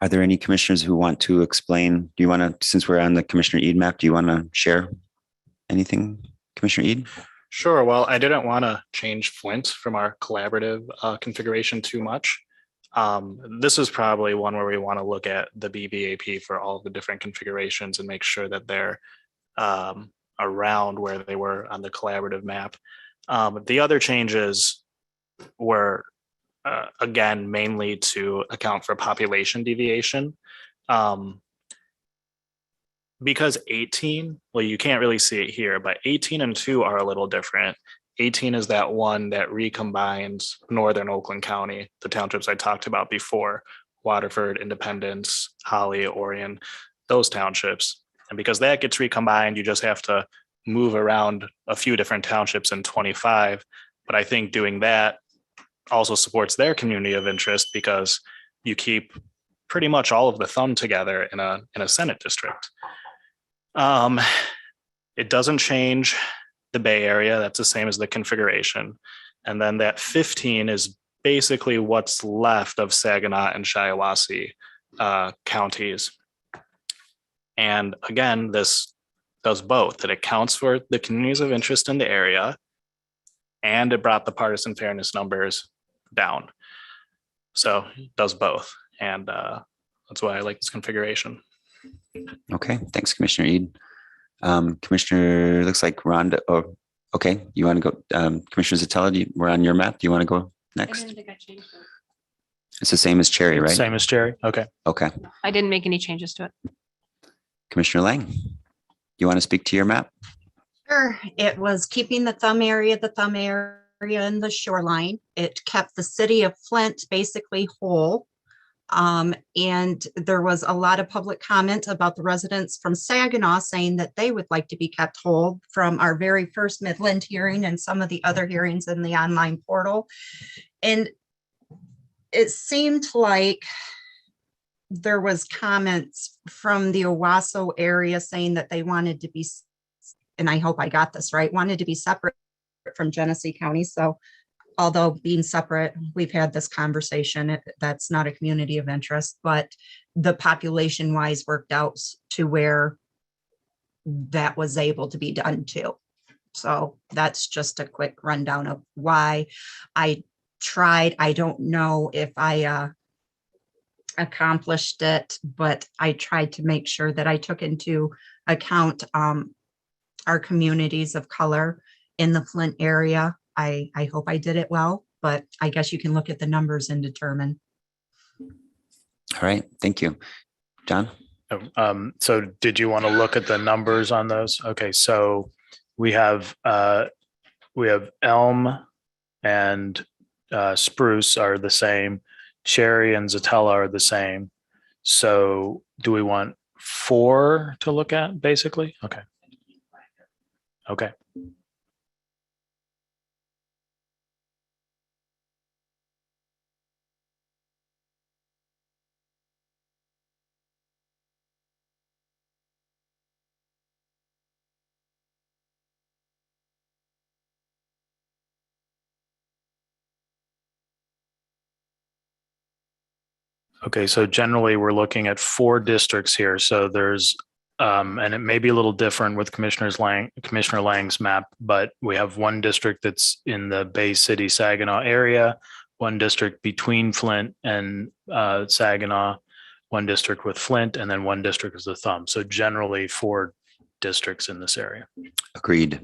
Are there any commissioners who want to explain? Do you want to, since we're on the Commissioner Eid map, do you want to share anything, Commissioner Eid? Sure. Well, I didn't want to change Flint from our collaborative configuration too much. This is probably one where we want to look at the BBAP for all the different configurations and make sure that they're around where they were on the collaborative map. The other changes were, again, mainly to account for population deviation. Because 18, well, you can't really see it here, but 18 and 2 are a little different. 18 is that one that recombines northern Oakland County, the townships I talked about before, Waterford, Independence, Holly, Orion, those townships. And because that gets recombined, you just have to move around a few different townships in 25. But I think doing that also supports their community of interest because you keep pretty much all of the thumb together in a Senate district. It doesn't change the Bay Area. That's the same as the configuration. And then that 15 is basically what's left of Saginaw and Shiawassee counties. And again, this does both. It accounts for the communities of interest in the area, and it brought the partisan fairness numbers down. So it does both. And that's why I like this configuration. Okay, thanks, Commissioner Eid. Commissioner, looks like Rhonda. Oh, okay, you want to go, Commissioner Zatella, we're on your map. Do you want to go next? I didn't think I changed it. It's the same as Cherry, right? Same as Cherry. Okay. Okay. I didn't make any changes to it. Commissioner Lang, you want to speak to your map? Sure. It was keeping the thumb area and the shoreline. It kept the city of Flint basically whole. And there was a lot of public comment about the residents from Saginaw saying that they would like to be kept whole from our very first Midland hearing and some of the other hearings in the online portal. And it seemed like there was comments from the Owasso area saying that they wanted to be, and I hope I got this right, wanted to be separate from Genesee County. So although being separate, we've had this conversation, that's not a community of interest, but the population wise worked out to where that was able to be done too. So that's just a quick rundown of why I tried. I don't know if I accomplished it, but I tried to make sure that I took into account our communities of color in the Flint area. I hope I did it well, but I guess you can look at the numbers and determine. All right, thank you. John? So did you want to look at the numbers on those? Okay, so we have Elm and Spruce are the same. Cherry and Zatella are the same. So do we want 4 to look at basically? Okay. Okay. Okay, so generally we're looking at 4 districts here. So there's, and it may be a little different with Commissioner Lang's map, but we have 1 district that's in the Bay City Saginaw area, 1 district between Flint and Saginaw, 1 district with Flint, and then 1 district is the Thumb. So generally 4 districts in this area. Agreed.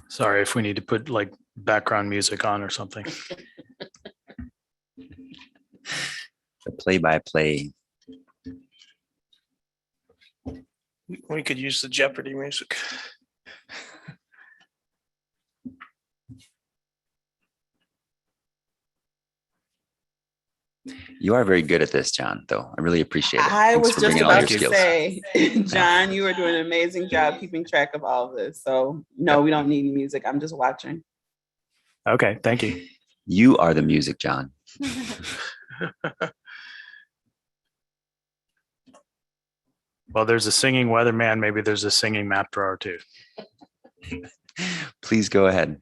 Sorry if we need to put like background music on or something. The play-by-play. We could use the Jeopardy music. You are very good at this, John, though. I really appreciate it. I Thanks was for just bringing all your about to skills. say, John, you are doing an amazing job keeping track of all of this. So no, we don't need music. I'm just watching. Okay, thank you. You are the music, John. Well, there's a singing weatherman. Maybe there's a singing map drawer too. Please go ahead.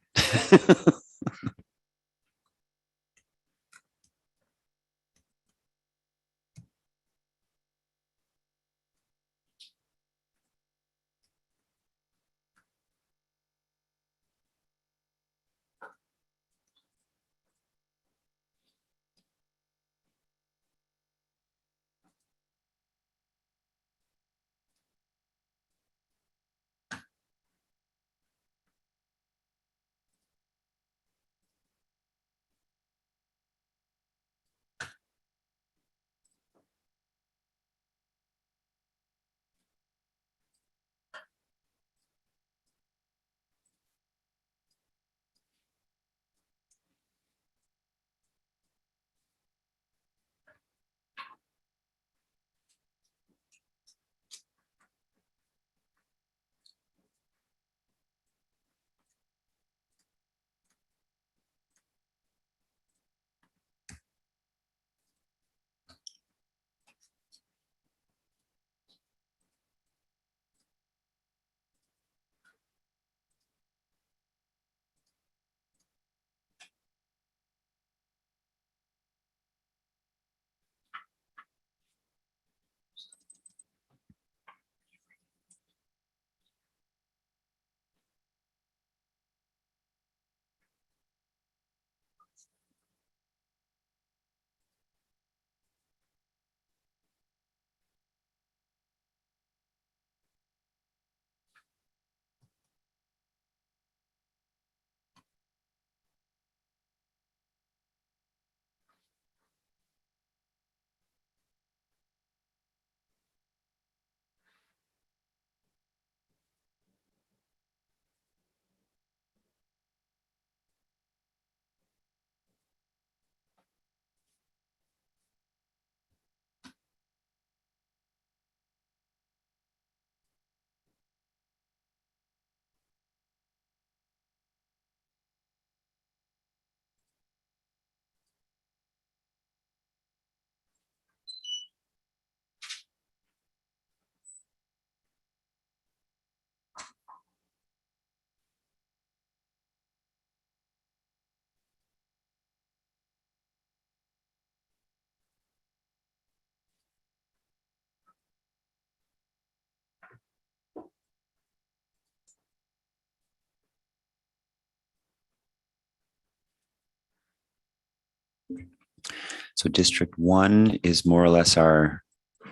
So District 1 is more or less our,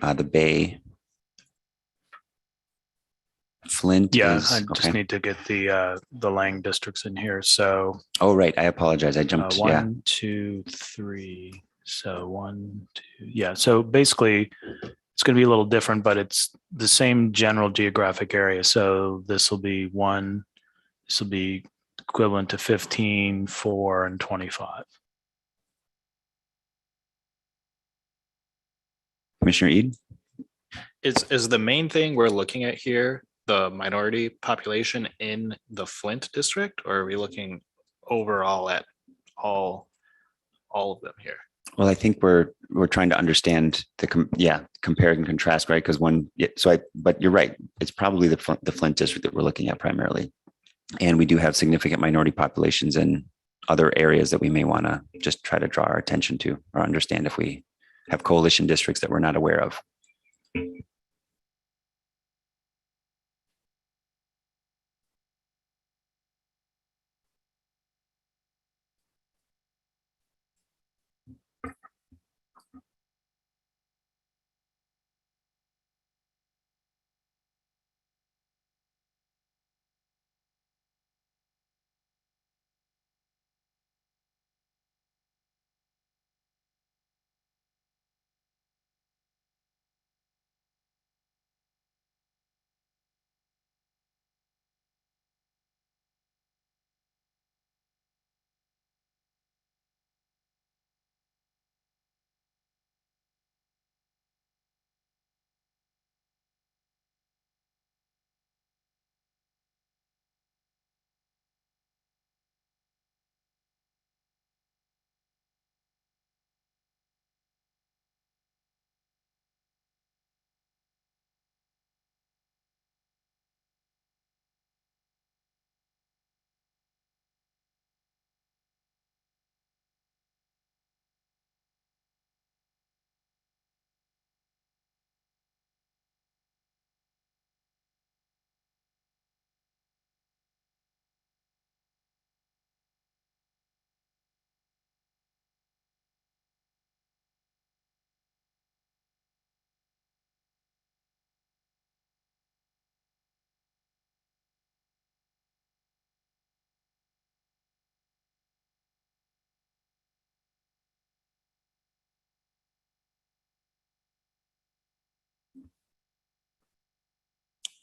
the Bay. Flint Yeah, is, I just okay. need to get the Lang districts in here. So Oh, right. I apologize. I jumped. Yeah. 1, 2, 3. So 1, 2. Yeah. So basically, it's going to be a little different, but it's the same general geographic area. So this will be 1. This will be equivalent to 15, 4, and 25. Commissioner Ede? Is the main thing we're looking at here the minority population in the Flint district, or are we looking overall at all of them here? Well, I think we're trying to understand compare and contrast, right? Because but you're right. It's probably the Flint district that we're looking at primarily. And we do have significant minority populations in other areas that we may want to just try to draw our attention to or understand if we have coalition districts that we're not aware of.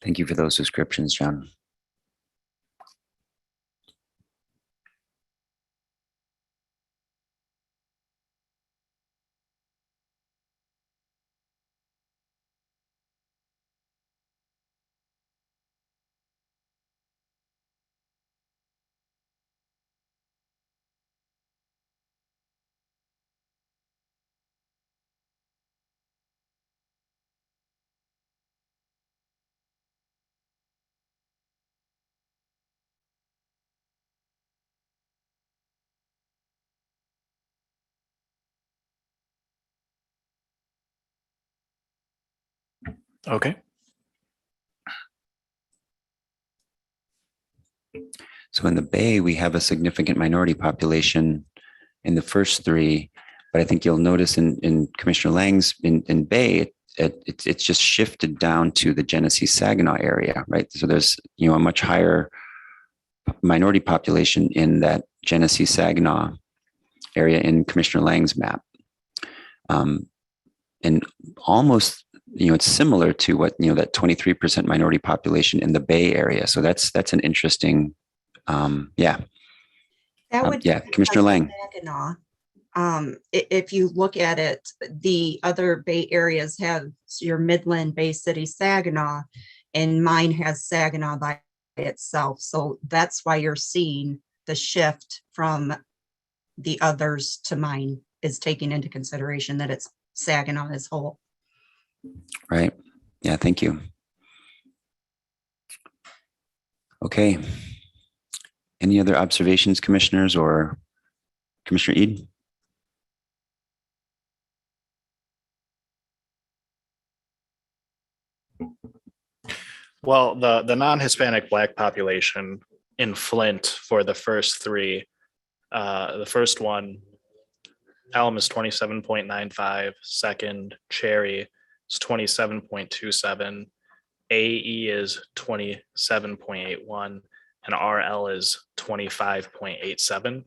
Thank you for those descriptions, John. Okay. So in the Bay, we have a significant minority population in the first 3, but I think you'll notice in Commissioner Lang's in Bay, it's just shifted down to the Genesee Saginaw area, right? So there's a much higher minority population in that Genesee Saginaw area in Commissioner Lang's map, and almost it's similar to what that 23% minority population in the Bay area. So that's an interesting, That would be Commissioner Lang. Saginaw. If you look at it, the other Bay areas have your Midland, Bay City, Saginaw, and mine has Saginaw by itself. So that's why you're seeing the shift from the others to mine is taking into consideration that it's Saginaw as whole. Right. Yeah, thank you. Okay. Any other observations, commissioners, or Commissioner Ede? Well, the non-Hispanic Black population in Flint for the first 3, the first one Elm is 27.95. Second, Cherry is 27.27. AE is 27.81, and RL is 25.87.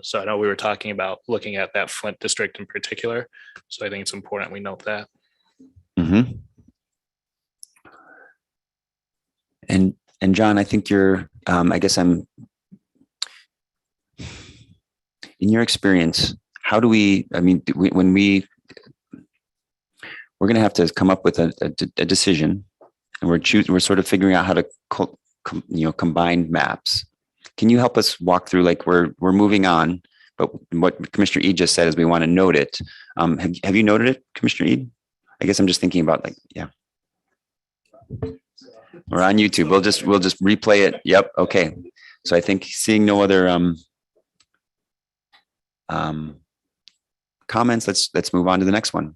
So I know we were talking about looking at that Flint district in particular. So I think it's important we note that. Mhm. And John, I think you're, I guess in your experience, how do we, I mean, when we're going to have to come up with a decision, and we're sort of figuring out how to combine maps. Can you help us walk through, like we're moving on, but what Commissioner Ede just said is we want to note it. Have you noted it, Commissioner Ede? I guess I'm just thinking about, like, yeah. We're on YouTube. We'll just replay it. Yep. Okay. So I think seeing no other comments, let's move on to the next one.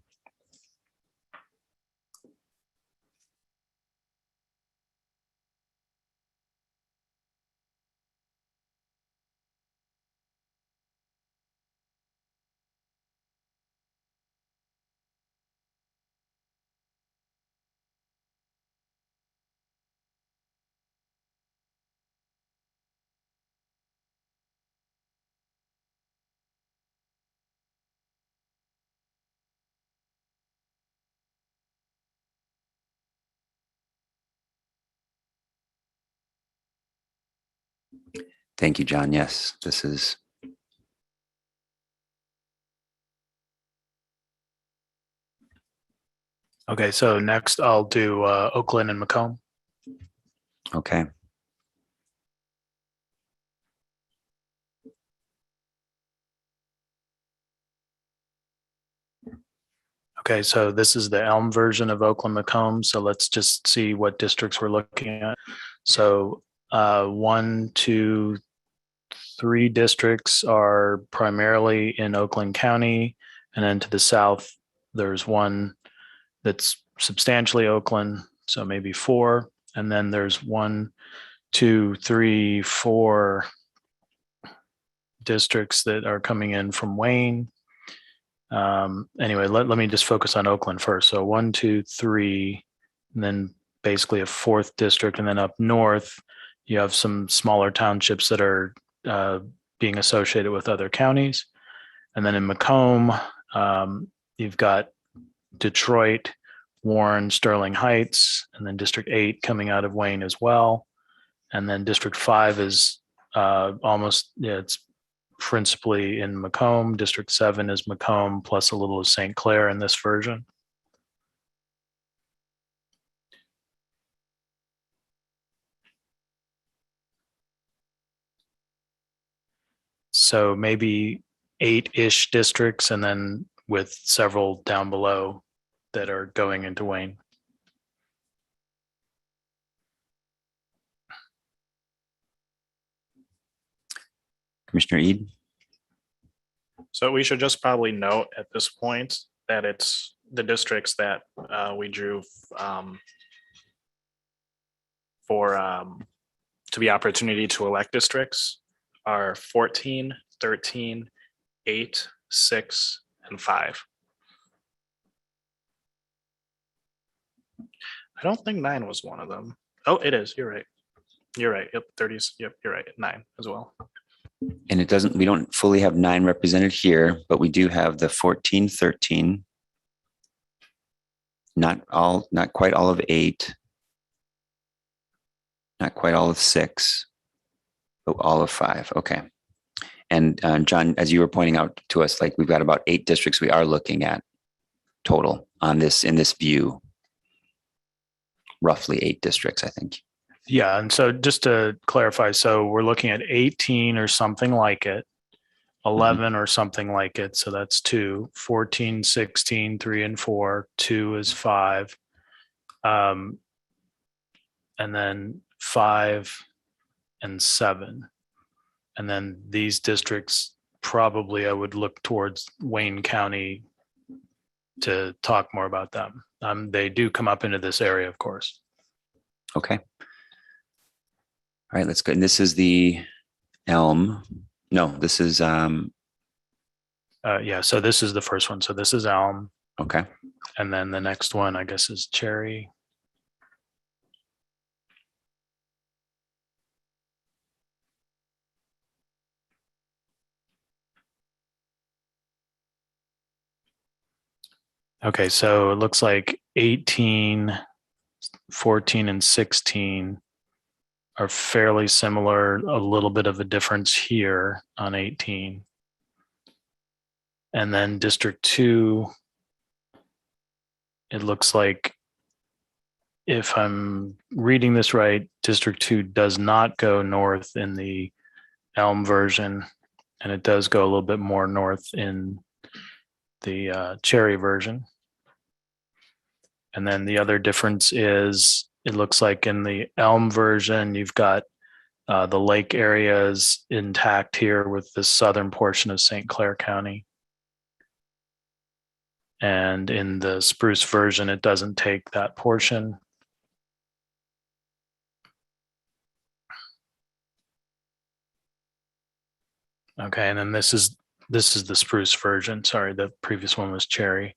Thank you, John. Yes, this is. Okay, so next I'll do Oakland and Macomb. Okay. Okay, so this is the Elm version of Oakland Macomb. So let's just see what districts we're looking at. So 1, 2, 3 districts are primarily in Oakland County, and then to the south, there's one that's substantially Oakland, so maybe 4, and then there's 1, 2, 3, 4 districts that are coming in from Wayne. Anyway, let me just focus on Oakland first. So 1, 2, 3, and then basically a 4th district, and then up north, you have some smaller townships that are being associated with other counties. And then in Macomb, you've got Detroit, Warren, Sterling Heights, and then District 8 coming out of Wayne as well. And then District 5 is it's principally in Macomb. District 7 is Macomb plus a little of St. Clair in this version. So maybe 8-ish districts, and then with several down below that are going into Wayne. Commissioner Ede? So we should just probably note at this point that it's the districts that we drew to be opportunity to elect districts are 14, 13, 8, 6, and 5. I don't think 9 was one of them. Oh, it is. You're right. You're right. Yep. 30s. Yep. You're right. 9 as well. And we don't fully have 9 represented here, but we do have the 14, 13. Not quite all of 8. Not quite all of 6, but all of 5. Okay. And John, as you were pointing out to us, like we've got about 8 districts we are looking at total in this view. Roughly 8 districts, I think. Yeah, and so just to clarify, so we're looking at 18 or something like it, 11 or something like it, so that's 2, 14, 16, 3 and 4, 2 is 5, and then 5 and 7. And then these districts, probably I would look towards Wayne County to talk more about them. They do come up into this area, of course. Okay. All right, let's go. And this is the Elm No, this is, Yeah, so this is the first one. So this is elm. okay. And then the next one, I guess, is cherry. Okay, so it looks like 18, 14, and 16 are fairly similar, a little bit of a difference here on 18. And then District 2, it looks like, if I'm reading this right, District 2 does not go north in the Elm version, and it does go a little bit more north in the Cherry version. And then the other difference is, it looks like in the Elm version, you've got the lake areas intact here with the southern portion of St. Clair County. And in the Spruce version, it doesn't take that portion. Okay, and then this is the Spruce version. Sorry, the previous one was Cherry.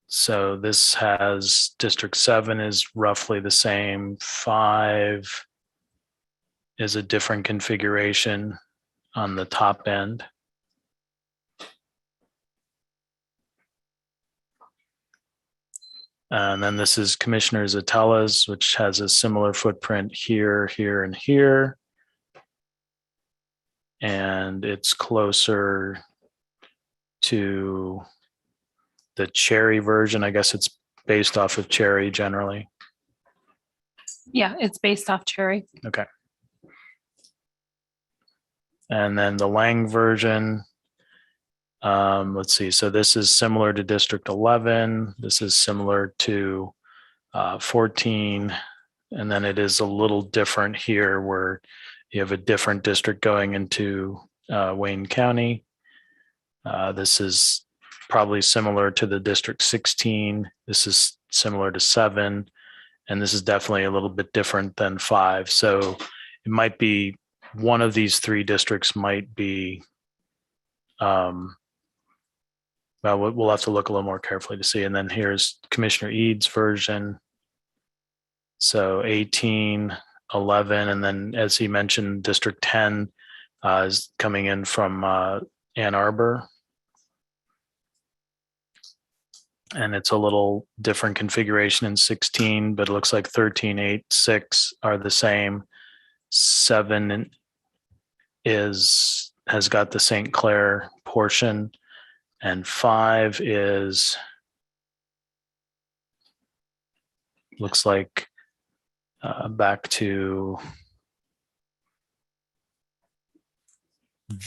So this has District 7 is roughly the same. 5 is a different configuration on the top end. And then this is Commissioner Zatella's, which has a similar footprint here, here, and here. And it's closer to the Cherry version. I guess it's based off of Cherry generally. Yeah, it's based off cherry. Okay. And then the Lang version, let's see. So this is similar to District 11. This is similar to 14. And then it is a little different here where you have a different district going into Wayne County. This is probably similar to the District 16. This is similar to 7. And this is definitely a little bit different than 5. So it might be one of these 3 districts might be, well, we'll have to look a little more carefully to see. And then here's Commissioner Eads' version. So 18, 11, and then as he mentioned, District 10 is coming in from Ann Arbor. And it's a little different configuration in 16, but it looks like 13, 8, 6 are the same. 7 has got the St. Clair portion, and 5 is, looks like back to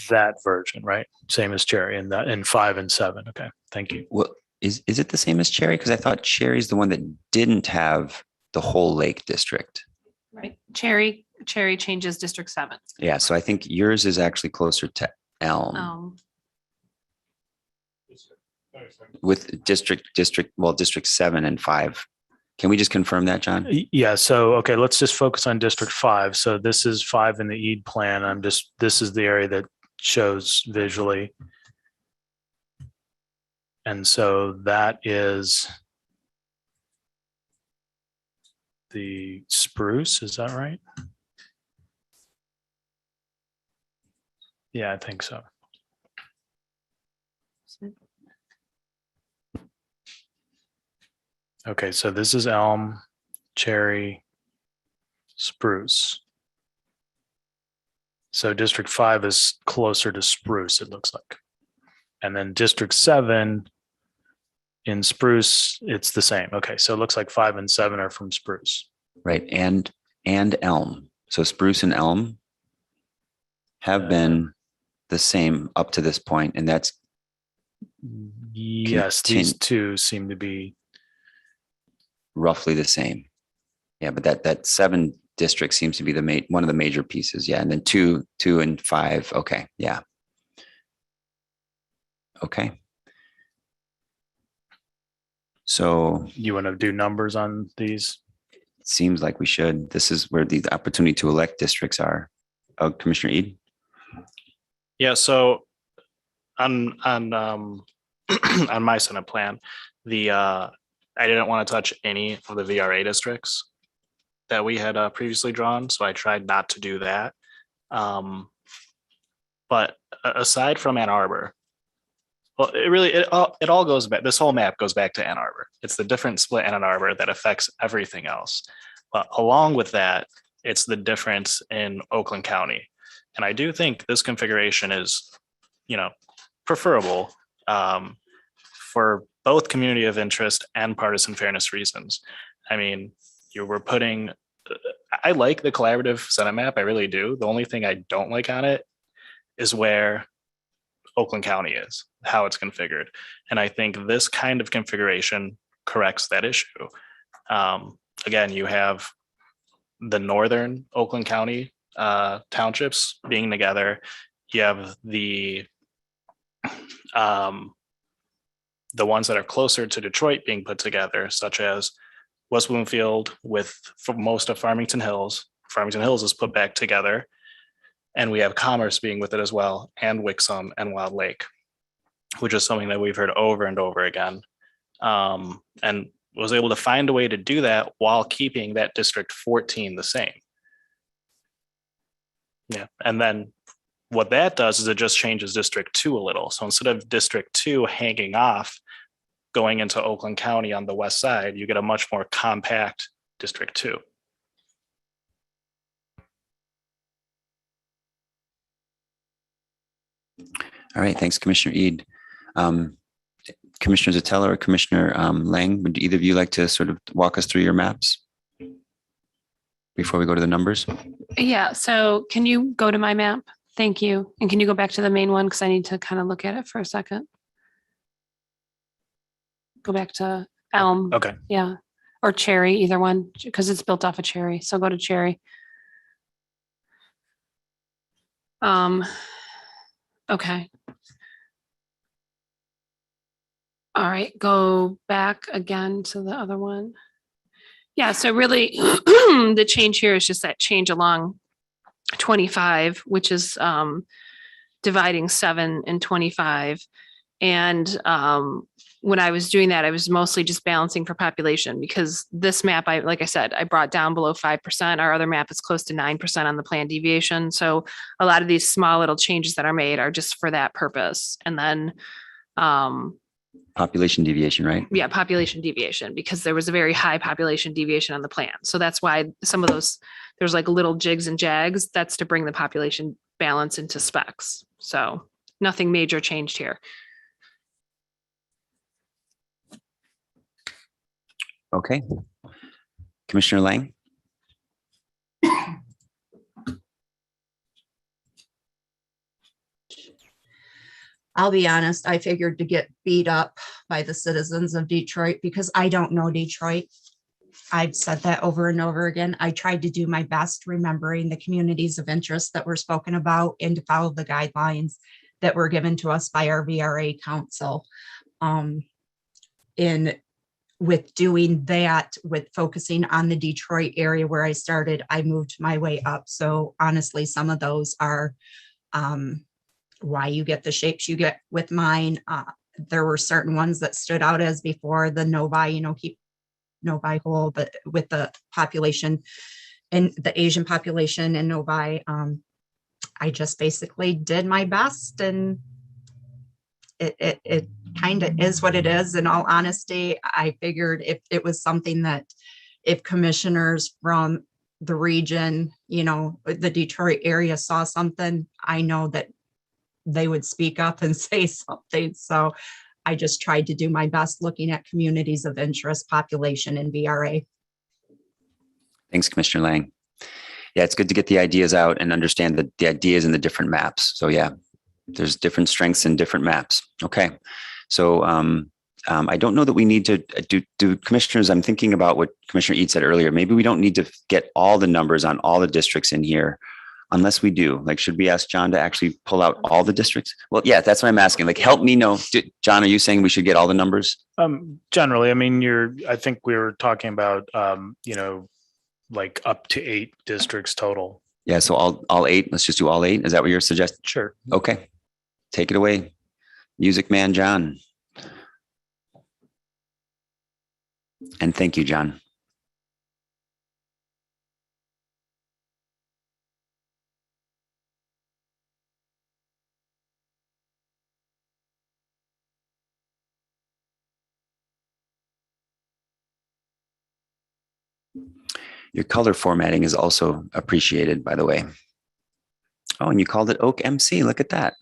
that version, right? Same as Cherry in 5 and 7. Okay, thank you. Well, is it the same as Cherry? Because I thought Cherry's the one that didn't have the whole Lake District. Right. Cherry changes District 7. Yeah, so I think yours is actually closer to Elm with District 7 and 5. Can we just confirm that, John? Yeah, so, okay, let's just focus on District 5. So this is 5 in the EAD plan. This is the area that shows visually. And so that is the Spruce, is that right? Yeah, I think so. Okay, so this is Elm, Cherry, Spruce. So District 5 is closer to Spruce, it looks like. And then District 7 in Spruce, it's the same. Okay, so it looks like 5 and 7 are from Spruce. Right, and Elm. So Spruce and Elm have been the same up to this point, and that's yes, these two seem to be roughly the same. Yeah, but that 7 district seems to be one of the major pieces. Yeah, and then 2 and 5. Okay, yeah. Okay. So you want to do numbers on these? seems like we should. This is where the opportunity to elect districts are. Oh, Commissioner Ede? Yeah, so on on my Senate plan, I didn't want to touch any of the VRA districts that we had previously drawn, so I tried not to do that. But aside from Ann Arbor, well, it all goes back. This whole map goes back to Ann Arbor. It's the different split in Ann Arbor that affects everything else. But along with that, it's the difference in Oakland County. And I do think this configuration is, preferable for both community of interest and partisan fairness reasons. I mean, I like the collaborative Senate map. I really do. The only thing I don't like on it is where Oakland County is, how it's configured. And I think this kind of configuration corrects that issue. Again, you have the northern Oakland County townships being together. You have the ones that are closer to Detroit being put together, such as West Bloomfield with for most of Farmington Hills. Farmington Hills is put back together. And we have Commerce being with it as well, and Wixom and Wild Lake, which is something that we've heard over and over again. And was able to find a way to do that while keeping that District 14 the same. Yeah, and then what that does is it just changes District 2 a little. So instead of District 2 hanging off, going into Oakland County on the west side, you get a much more compact District 2. All right, thanks, Commissioner Ede. Commissioner Zatella or Commissioner Lang, would either of you like to sort of walk us through your maps before we go to the numbers? Yeah, so can you go to my map? Thank you. And can you go back to the main one? Because I need to kind of look at it for a second. Go back to Elm. Okay. Yeah. Or Cherry, either one, because it's built off of Cherry. So go to Cherry. Okay. All right, go back again to the other one. Yeah, so really the change here is just that change along 25, which is dividing 7 and 25. And when I was doing that, I was mostly just balancing for population, because this map, like I said, I brought down below 5%. Our other map is close to 9% on the plan deviation. So a lot of these small little changes that are made are just for that purpose. And then population deviation, right? Yeah, population deviation, because there was a very high population deviation on the plan. So that's why some of those, there's like little jigs and jags. That's to bring the population balance into specs. So nothing major changed here. Okay. Commissioner Lang? I'll be honest, I figured to get beat up by the citizens of Detroit because I don't know Detroit. I've said that over and over again. I tried to do my best remembering the communities of interest that were spoken about and to follow the guidelines that were given to us by our VRA council. With doing that, with focusing on the Detroit area where I started, I moved my way up. So honestly, some of those are why you get the shapes you get with mine. There were certain ones that stood out as before the Novi, keep Novi whole, but with the population and the Asian population in Novi, I just basically did my best, and it kind of is what it is. In all honesty, I figured if it was something that if commissioners from the region, the Detroit area saw something, I know that they would speak up and say something. So I just tried to do my best looking at communities of interest, population, and VRA. Thanks, Commissioner Lang. Yeah, it's good to get the ideas out and understand the ideas in the different maps. So yeah, there's different strengths in different maps. Okay. So I don't know that we need to do commissioners. I'm thinking about what Commissioner Ede said earlier. Maybe we don't need to get all the numbers on all the districts in here. Unless we do, like, should we ask John to actually pull out all the districts? Well, yeah, that's what I'm asking. Like, help me know. John, are you saying we should get all the numbers? Generally, I mean, I think we were talking about, like up to 8 districts total. Yeah, so all 8, let's just do all 8. Is that what you're suggesting? Sure. Okay, take it away. Music man, John. And thank you, John. Your color formatting is also appreciated, by the way. Oh, and you called it Oak MC. Look at that.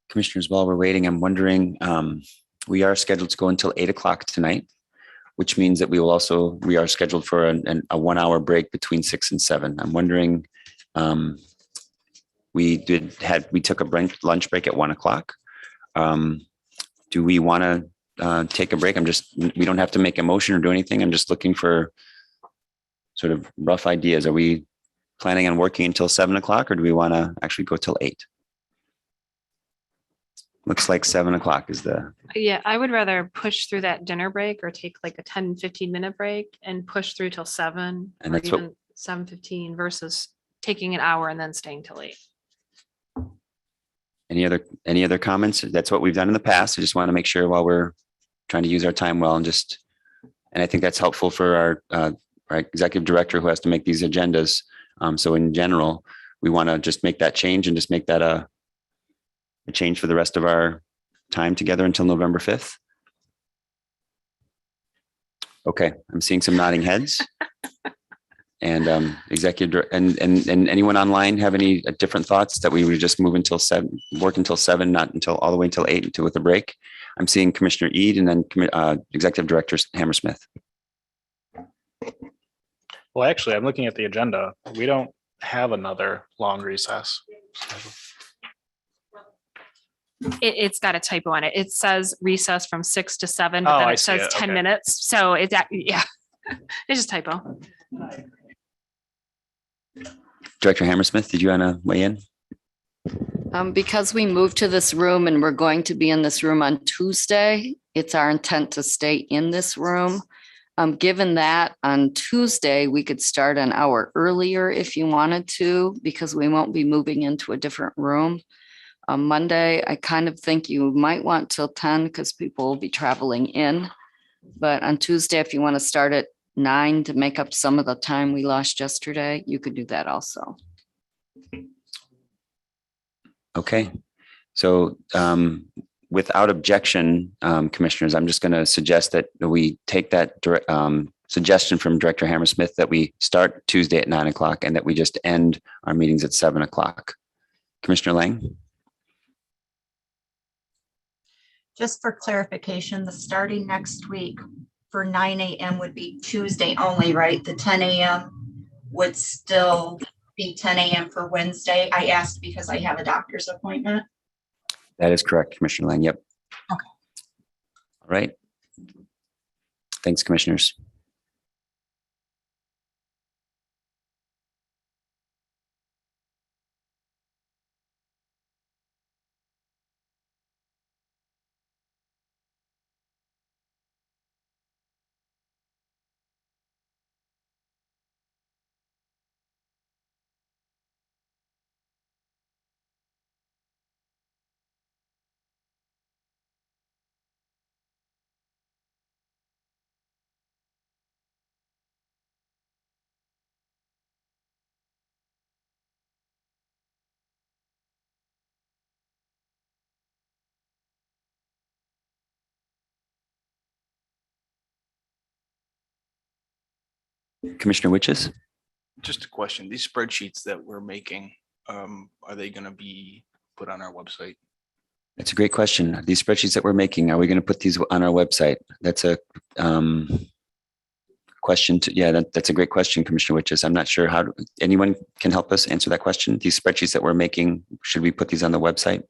Commissioners, while we're waiting, I'm wondering, we are scheduled to go until 8 o'clock tonight, which means that we are scheduled for a 1 hour break between 6 and 7. I'm wondering, we took a lunch break at 1 o'clock. Do we want to take a break? We don't have to make a motion or do anything. I'm just looking for sort of rough ideas. Are we planning on working until 7 o'clock or do we want to actually go till 8? Looks like 7 o'clock is the, Yeah, I would rather push through that dinner break or take like a 10-15 minute break and push through till 7 And or that's what- even 7:15 versus taking an hour and then staying till 8. any other comments? That's what we've done in the past. I just want to make sure while we're trying to use our time well and I think that's helpful for our executive director who has to make these agendas. So in general, we want to just make that change and just make that a change for the rest of our time together until November 5th. Okay, I'm seeing some nodding heads. And and anyone online have any different thoughts that we would just move until 7, work until 7, not until all the way until 8 until with a break? I'm seeing Commissioner Eid and then Executive Director Hammersmith. Well, actually, I'm looking at the agenda. We don't have another long recess. It's got a typo on it. It says recess from 6 to 7, but then I it see says it. 10 Okay. minutes. So it's yeah, it's just typo. Director Hammersmith, did you want to weigh in? Because we moved to this room and we're going to be in this room on Tuesday, it's our intent to stay in this room. Given that on Tuesday, we could start an hour earlier if you wanted to, because we won't be moving into a different room. On Monday, I kind of think you might want till 10 because people will be traveling in. But on Tuesday, if you want to start at 9 to make up some of the time we lost yesterday, you could do that also. Okay, so without objection, commissioners, I'm just going to suggest that we take that suggestion from Director Hammersmith that we start Tuesday at 9 o'clock and that we just end our meetings at 7 o'clock. Commissioner Lang? Just for clarification, the starting next week for 9 a.m. would be Tuesday only, right? The 10 a.m. would still be 10 a.m. for Wednesday. I asked because I have a doctor's appointment. That is correct, Commissioner Lang. Yep. Okay. All right. Thanks, commissioners. Commissioner Witches? Just a question, these spreadsheets that we're making, are they gonna be put on our website? It's a great question. These spreadsheets that we're making, are we going to put these on our website? That's a question to, yeah, that's a great question, Commissioner Witches. I'm not sure how, anyone can help us answer that question. These spreadsheets that we're making, should we put these on the website?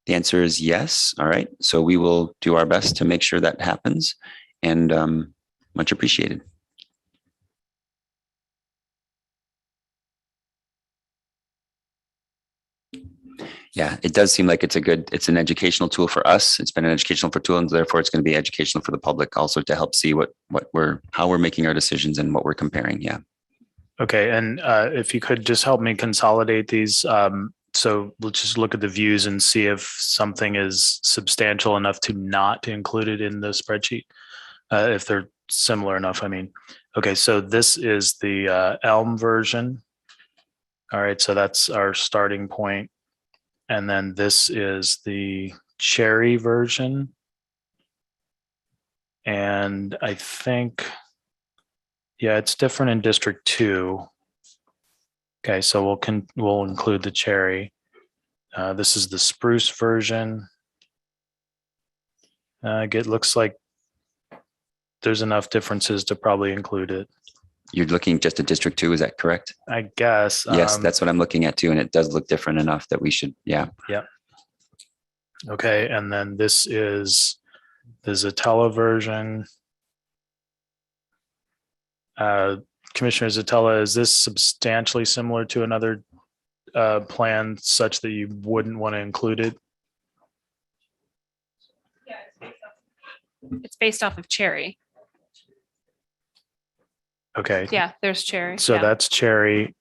The answer is yes. All right. So we will do our best to make sure that happens, and much appreciated. Yeah, it does seem like it's an educational tool for us. It's been an educational tool, and therefore it's going to be educational for the public also, to help see how we're making our decisions and what we're comparing. Yeah. Okay, and if you could just help me consolidate these. So let's just look at the views and see if something is substantial enough to not include it in the spreadsheet. If they're similar enough, I mean. Okay, so this is the Elm version. All right, so that's our starting point. And then this is the Cherry version. And I think, yeah, it's different in District 2. Okay, so we'll include the Cherry. This is the Spruce version. It looks like there's enough differences to probably include it. You're looking just at District 2, is that correct? I guess. Yes, that's what I'm looking at too, and it does look different enough that we should, yeah. Yep. Okay, and then this is the Zatella version. Commissioner Zatella, is this substantially similar to another plan such that you wouldn't want to include it? It's based off of Cherry. Okay. Yeah, there's Cherry. So yeah. that's Cherry.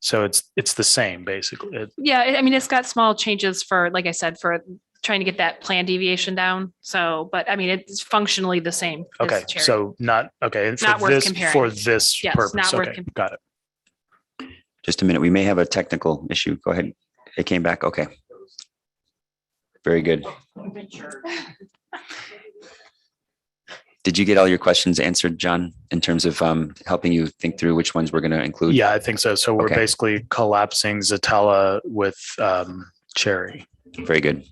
So it's the same basically. Yeah, I mean, it's got small changes for, like I said, for trying to get that plan deviation down. So, but I mean, it's functionally the same. as Okay, Cherry. so not, okay, and Not for worth this, comparing. for this Yes, purpose, not worth okay, got it. Just a minute, we may have a technical issue. Go ahead. It came back, okay. Very good. Did you get all your questions answered, John, in terms of helping you think through which ones we're going to include? Yeah, I think so. So we're Okay. basically collapsing Zatella with Cherry. Very good.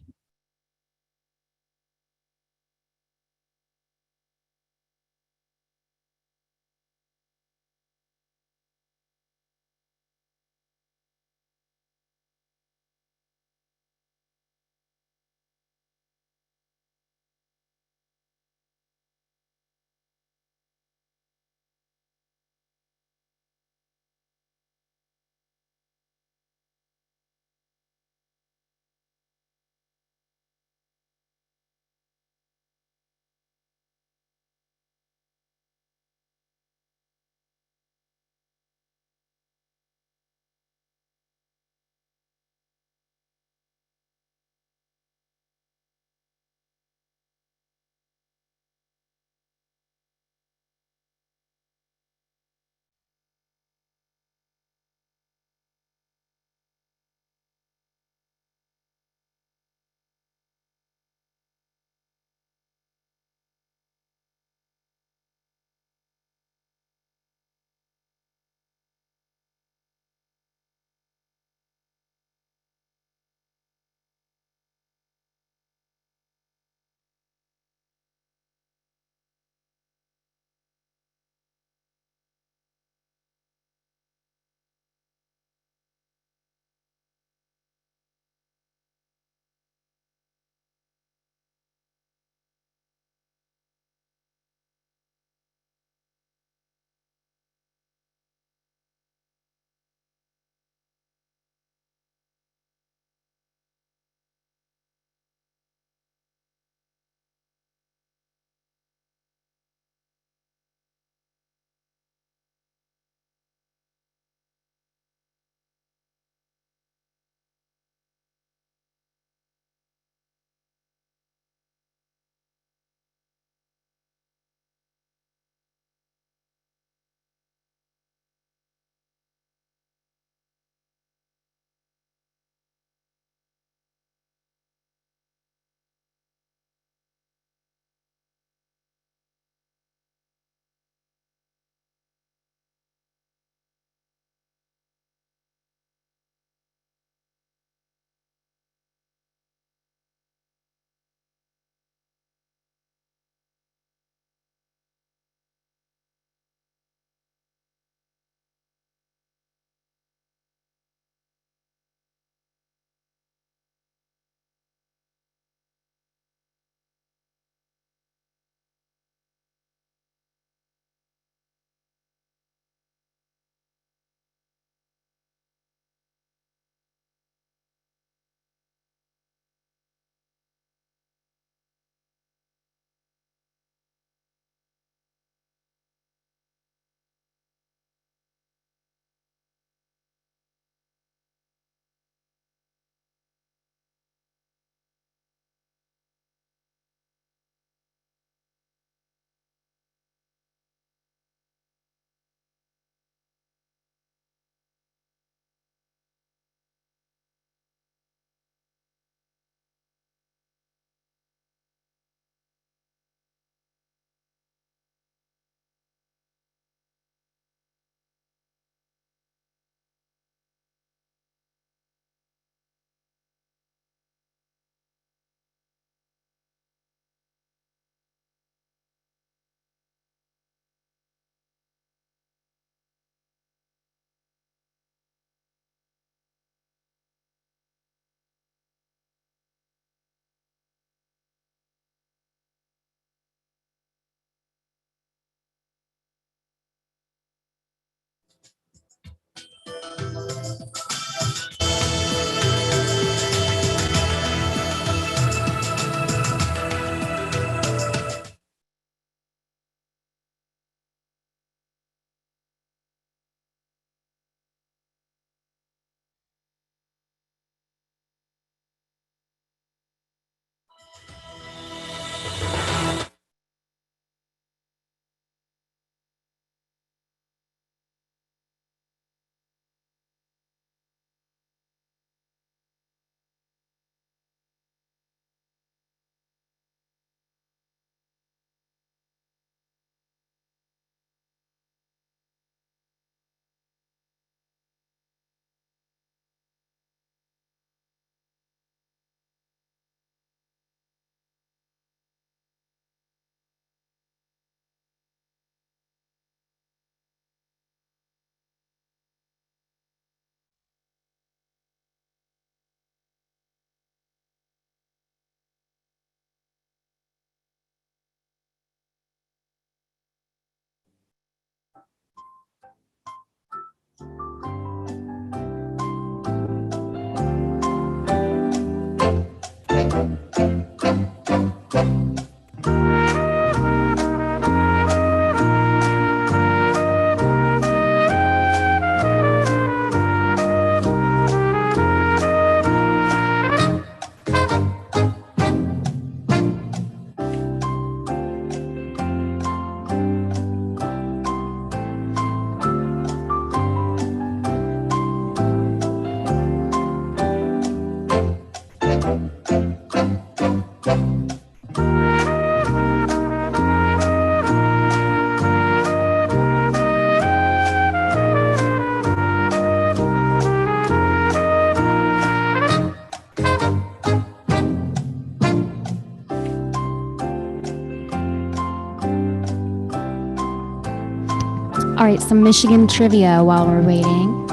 All right, some Michigan trivia while we're waiting.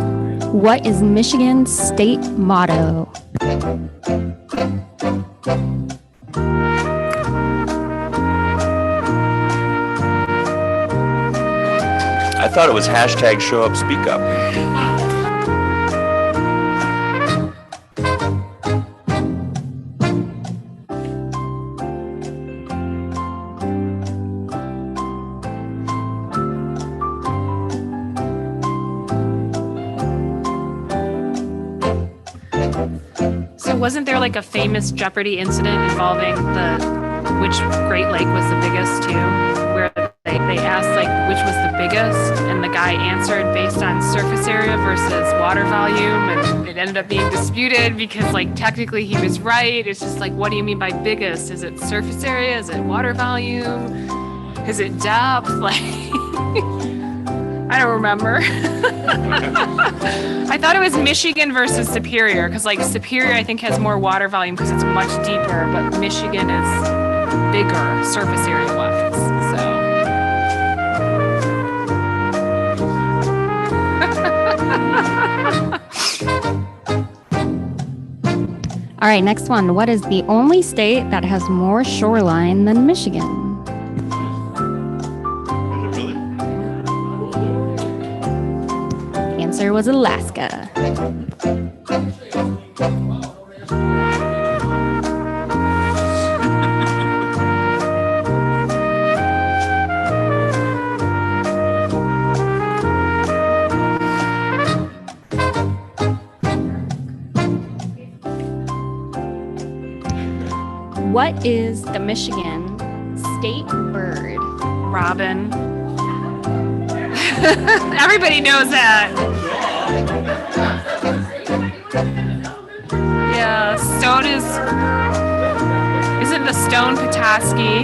What is Michigan's state motto? I thought it was hashtag show up, speak up. So wasn't there like a famous Jeopardy incident involving which Great Lake was the biggest too? Where they asked like which was the biggest and the guy answered based on surface area versus water volume, and it ended up being disputed because like technically he was right. It's just like, what do you mean by biggest? Is it surface area? Is it water volume? Is it depth? Like I don't remember. I thought it was Michigan versus Superior because like Superior I think has more water volume because it's much deeper, but Michigan is bigger surface area wise. All right, next one. What is the only state that has more shoreline than Michigan? Answer was Alaska. What is the Michigan state bird? Robin. Everybody knows that. Yeah, stone isn't the stone Petoskey?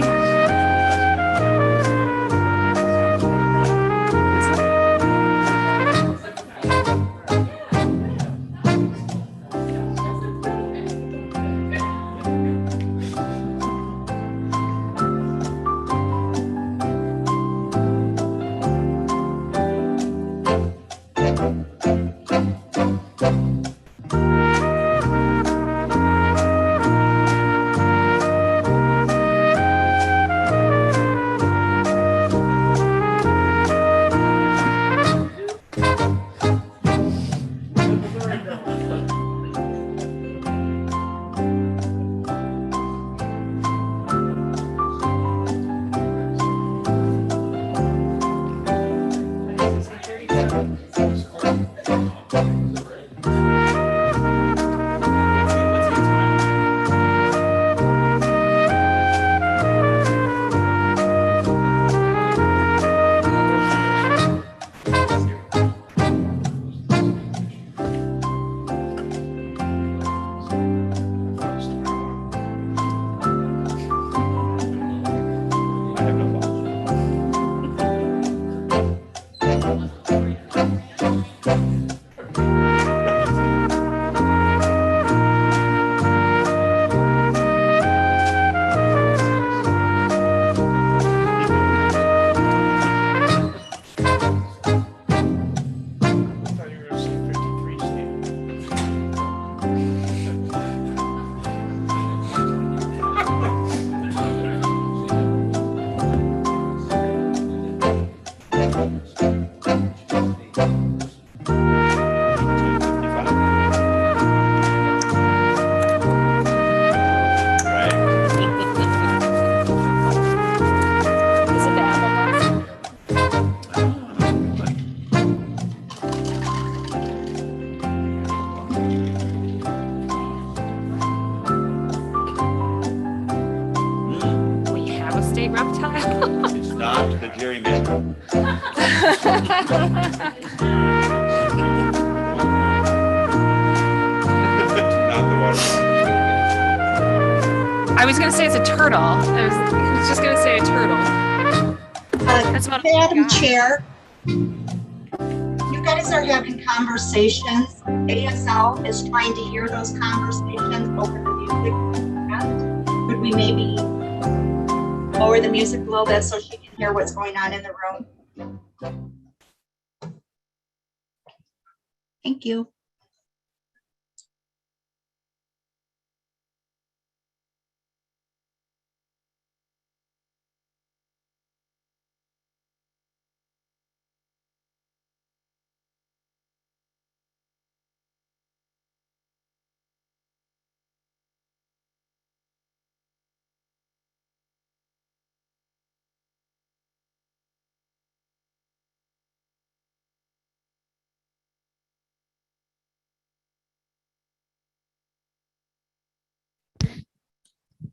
Not the gerrymander. I was gonna say it's a turtle. I was just gonna say a turtle. That's about Madam Chair, you guys are having conversations. ASL is trying to hear those conversations over the music. Could we maybe lower the music a little bit so she can hear what's going on in the room? Thank you.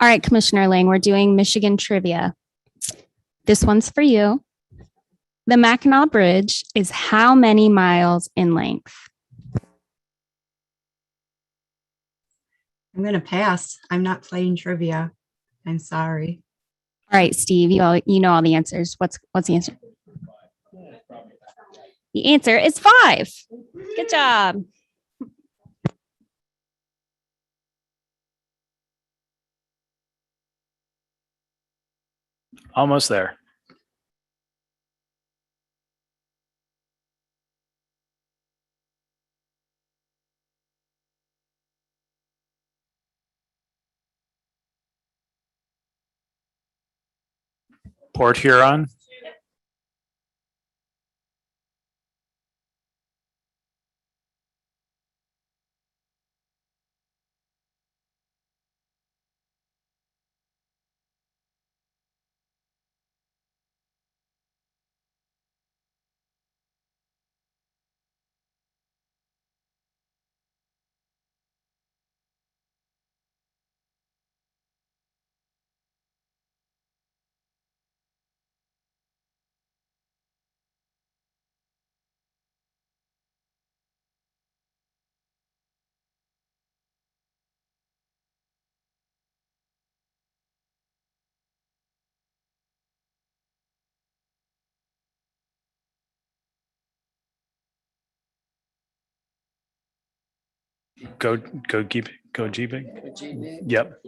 All right, Commissioner Lang, we're doing Michigan trivia. This one's for you. The Mackinac Bridge is how many miles in length? I'm going to pass. I'm not playing trivia. I'm sorry. All right, Steve, you know all the answers. What's the answer? The answer is 5. Good job. Almost there. Port Huron. Go jeeping. Yep.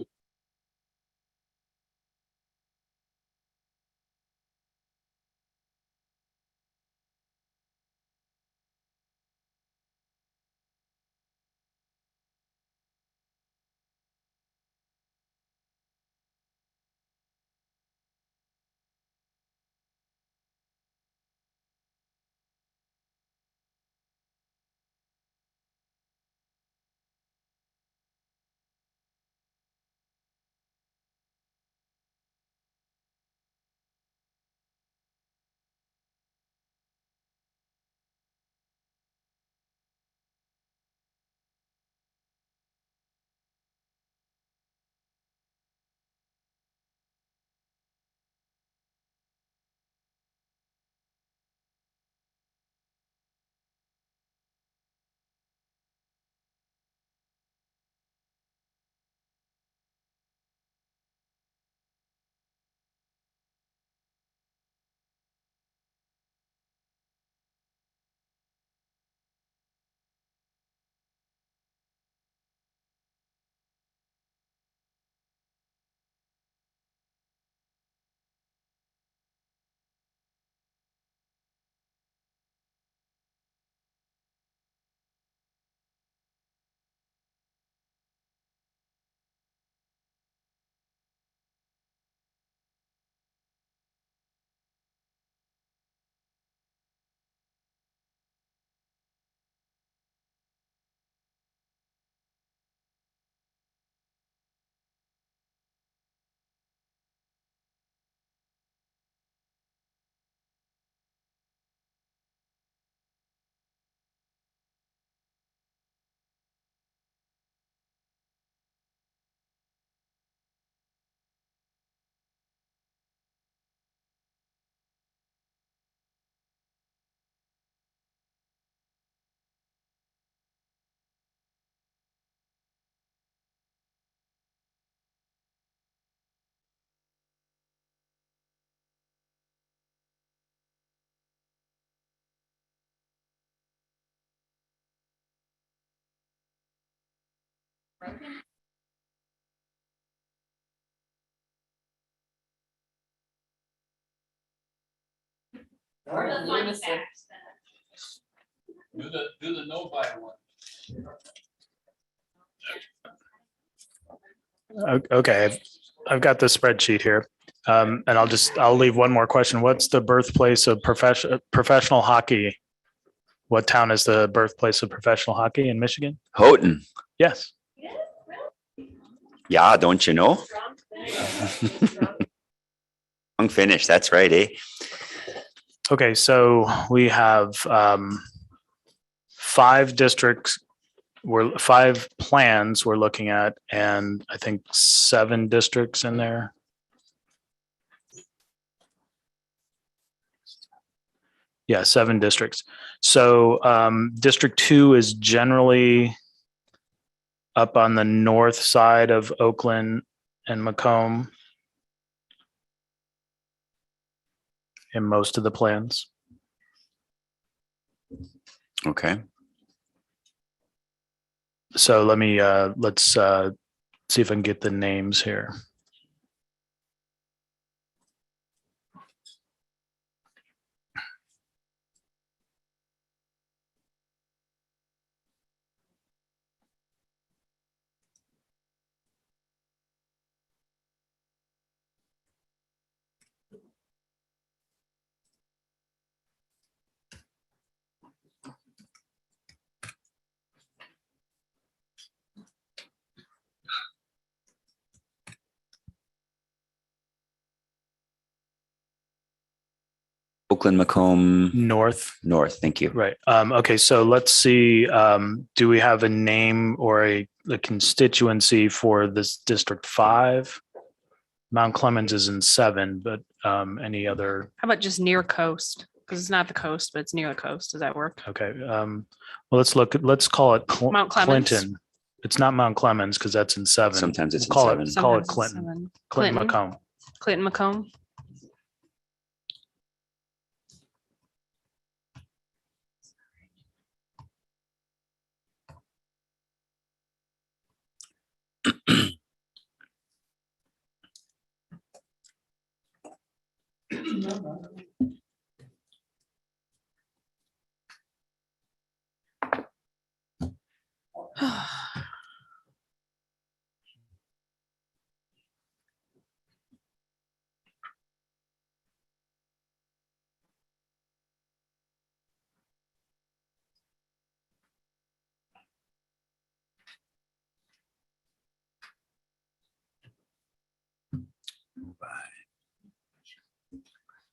Do the no buy one. Okay, I've got the spreadsheet here. And I'll leave one more question. What's the birthplace of professional hockey? What town is the birthplace of professional hockey in Michigan? Houghton. Yes. Yeah, don't you know? Strong finish. That's right, eh? Okay, so we have 5 districts, 5 plans we're looking at, and I think 7 districts in there. Yeah, 7 districts. So District 2 is generally up on the north side of Oakland and Macomb in most of the plans. Okay. So let's see if I can get the names here. Oakland, Macomb. North. Thank you. Right. Okay. So let's see. Do we have a name or a constituency for this District 5? Mount Clemens is in 7, but any other? How about just near coast? Because it's not the coast, but it's near the coast. Does that work? Okay. Well, let's call it Mount Clemens? Clinton. It's not Mount Clemens because that's in 7. Sometimes it's in call 7. Call it Sometimes it's Clinton. 7. Clinton Clinton? Macomb. Clinton Macomb.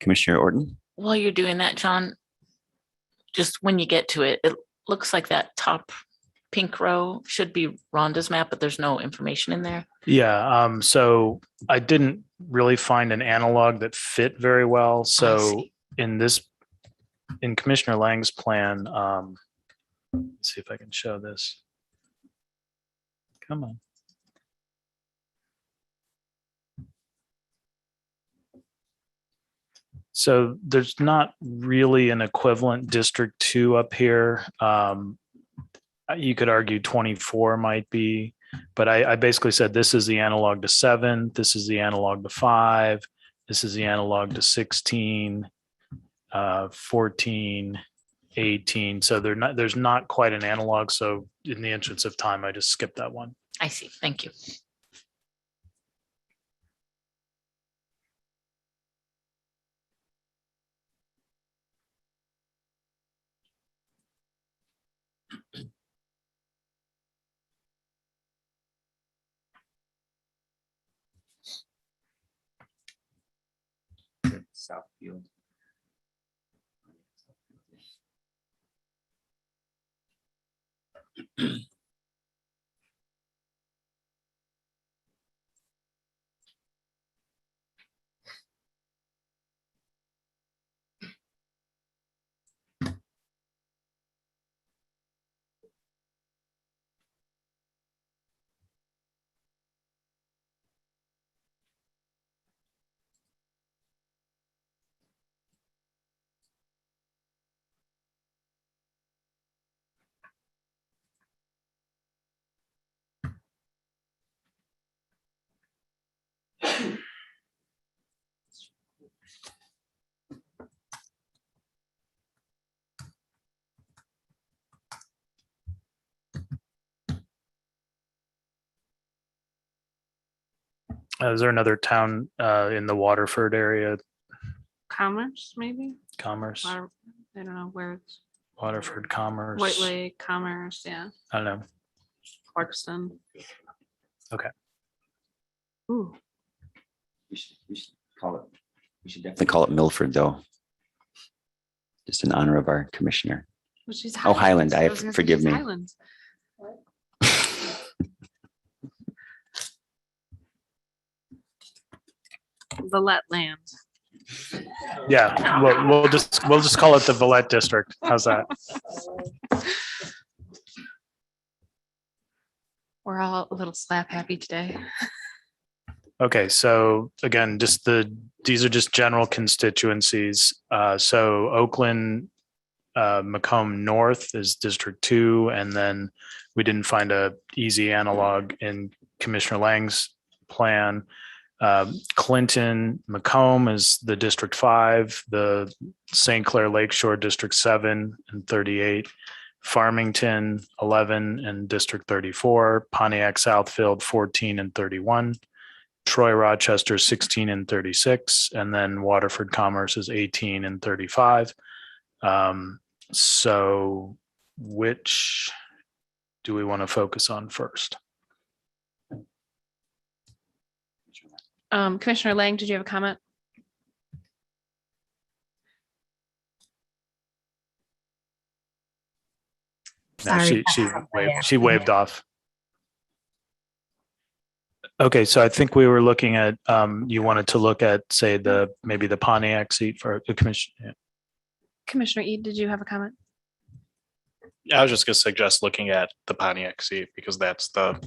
Commissioner Orton. While you're doing that, John, just when you get to it, it looks like that top pink row should be Rhonda's map, but there's no information in there. Yeah. So I didn't really find an analog that fit very well. So in Commissioner Lang's plan, let's see if I can show this. Come on. So there's not really an equivalent District 2 up here. You could argue 24 might be, but I basically said this is the analog to 7, this is the analog to 5, this is the analog to 16, 14, 18. So there's not quite an analog. So in the interest of time, I just skipped that one. I see. Thank you. Southfield. Is there another town in the Waterford area? Commerce, maybe? Commerce, I don't know where it's. Waterford, Commerce. White Lake, Commerce, yeah, I don't know. Clarkston. Okay. Ooh, We should call it, we should definitely call it Milford, though. Just in honor of our commissioner. well, she's Oh, Highland, Highlands. Was gonna say forgive she's me. Highlands. Valette land. Yeah, we'll just call it the Valette District. How's that? We're all a little slap happy today. Okay, so again, these are just general constituencies. So Oakland, Macomb North is District 2, and then we didn't find a easy analog in Commissioner Lang's plan. Clinton, Macomb is the District 5, the St. Clair Lakeshore District 7 and 38, Farmington 11 and District 34, Pontiac Southfield 14 and 31, Troy Rochester 16 and 36, and then Waterford Commerce is 18 and 35. So which do we want to focus on first? Commissioner Lang, did you have a comment? No, Sorry. she waved off. Okay, so I think we were looking at, you wanted to look at, say, maybe the Pontiac seat for the commission. Yeah. Commissioner Ede, did you have a comment? I was just gonna suggest looking at the Pontiac seat because that's the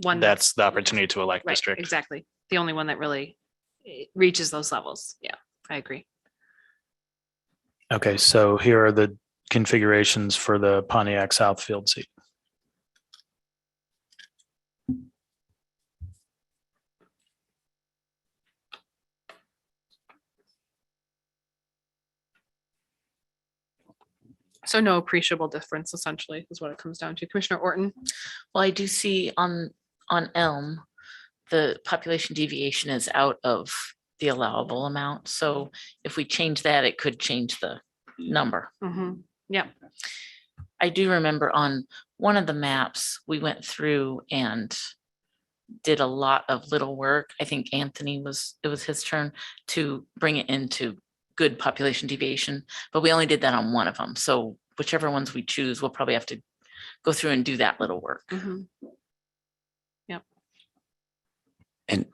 one. that's the opportunity to elect Right, district. exactly. The only one that really reaches those levels. Yeah, I agree. Okay, so here are the configurations for the Pontiac Southfield seat. So no appreciable difference essentially is what it comes down to. Commissioner Orton? Well, I do see on Elm, the population deviation is out of the allowable amount. So if we change that, it could change the number. Mm-hmm. Yeah. I do remember on one of the maps, we went through and did a lot of little work. I think it was his turn to bring it into good population deviation, but we only did that on one of them. So whichever ones we choose, we'll probably have to go through and do that little work. Mm-hmm. Yep. And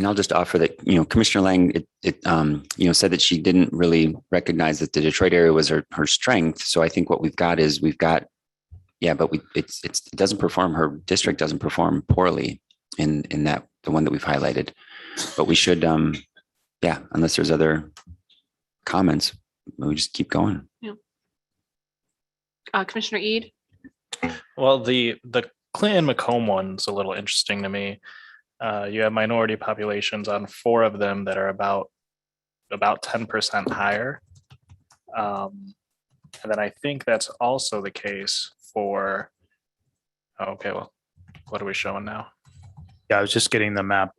I'll just offer that, Commissioner Lang, said that she didn't really recognize that the Detroit area was her strength. So I think what we've got, but it doesn't perform, her district doesn't perform poorly in that, the one that we've highlighted. But we should, unless there's other comments, we just keep going. Yeah. Commissioner Ede? Well, the Clinton Macomb one's a little interesting to me. You have minority populations on 4 of them that are about 10% higher. And then I think that's also the case for, okay, well, what are we showing now? Yeah, I was just getting the map.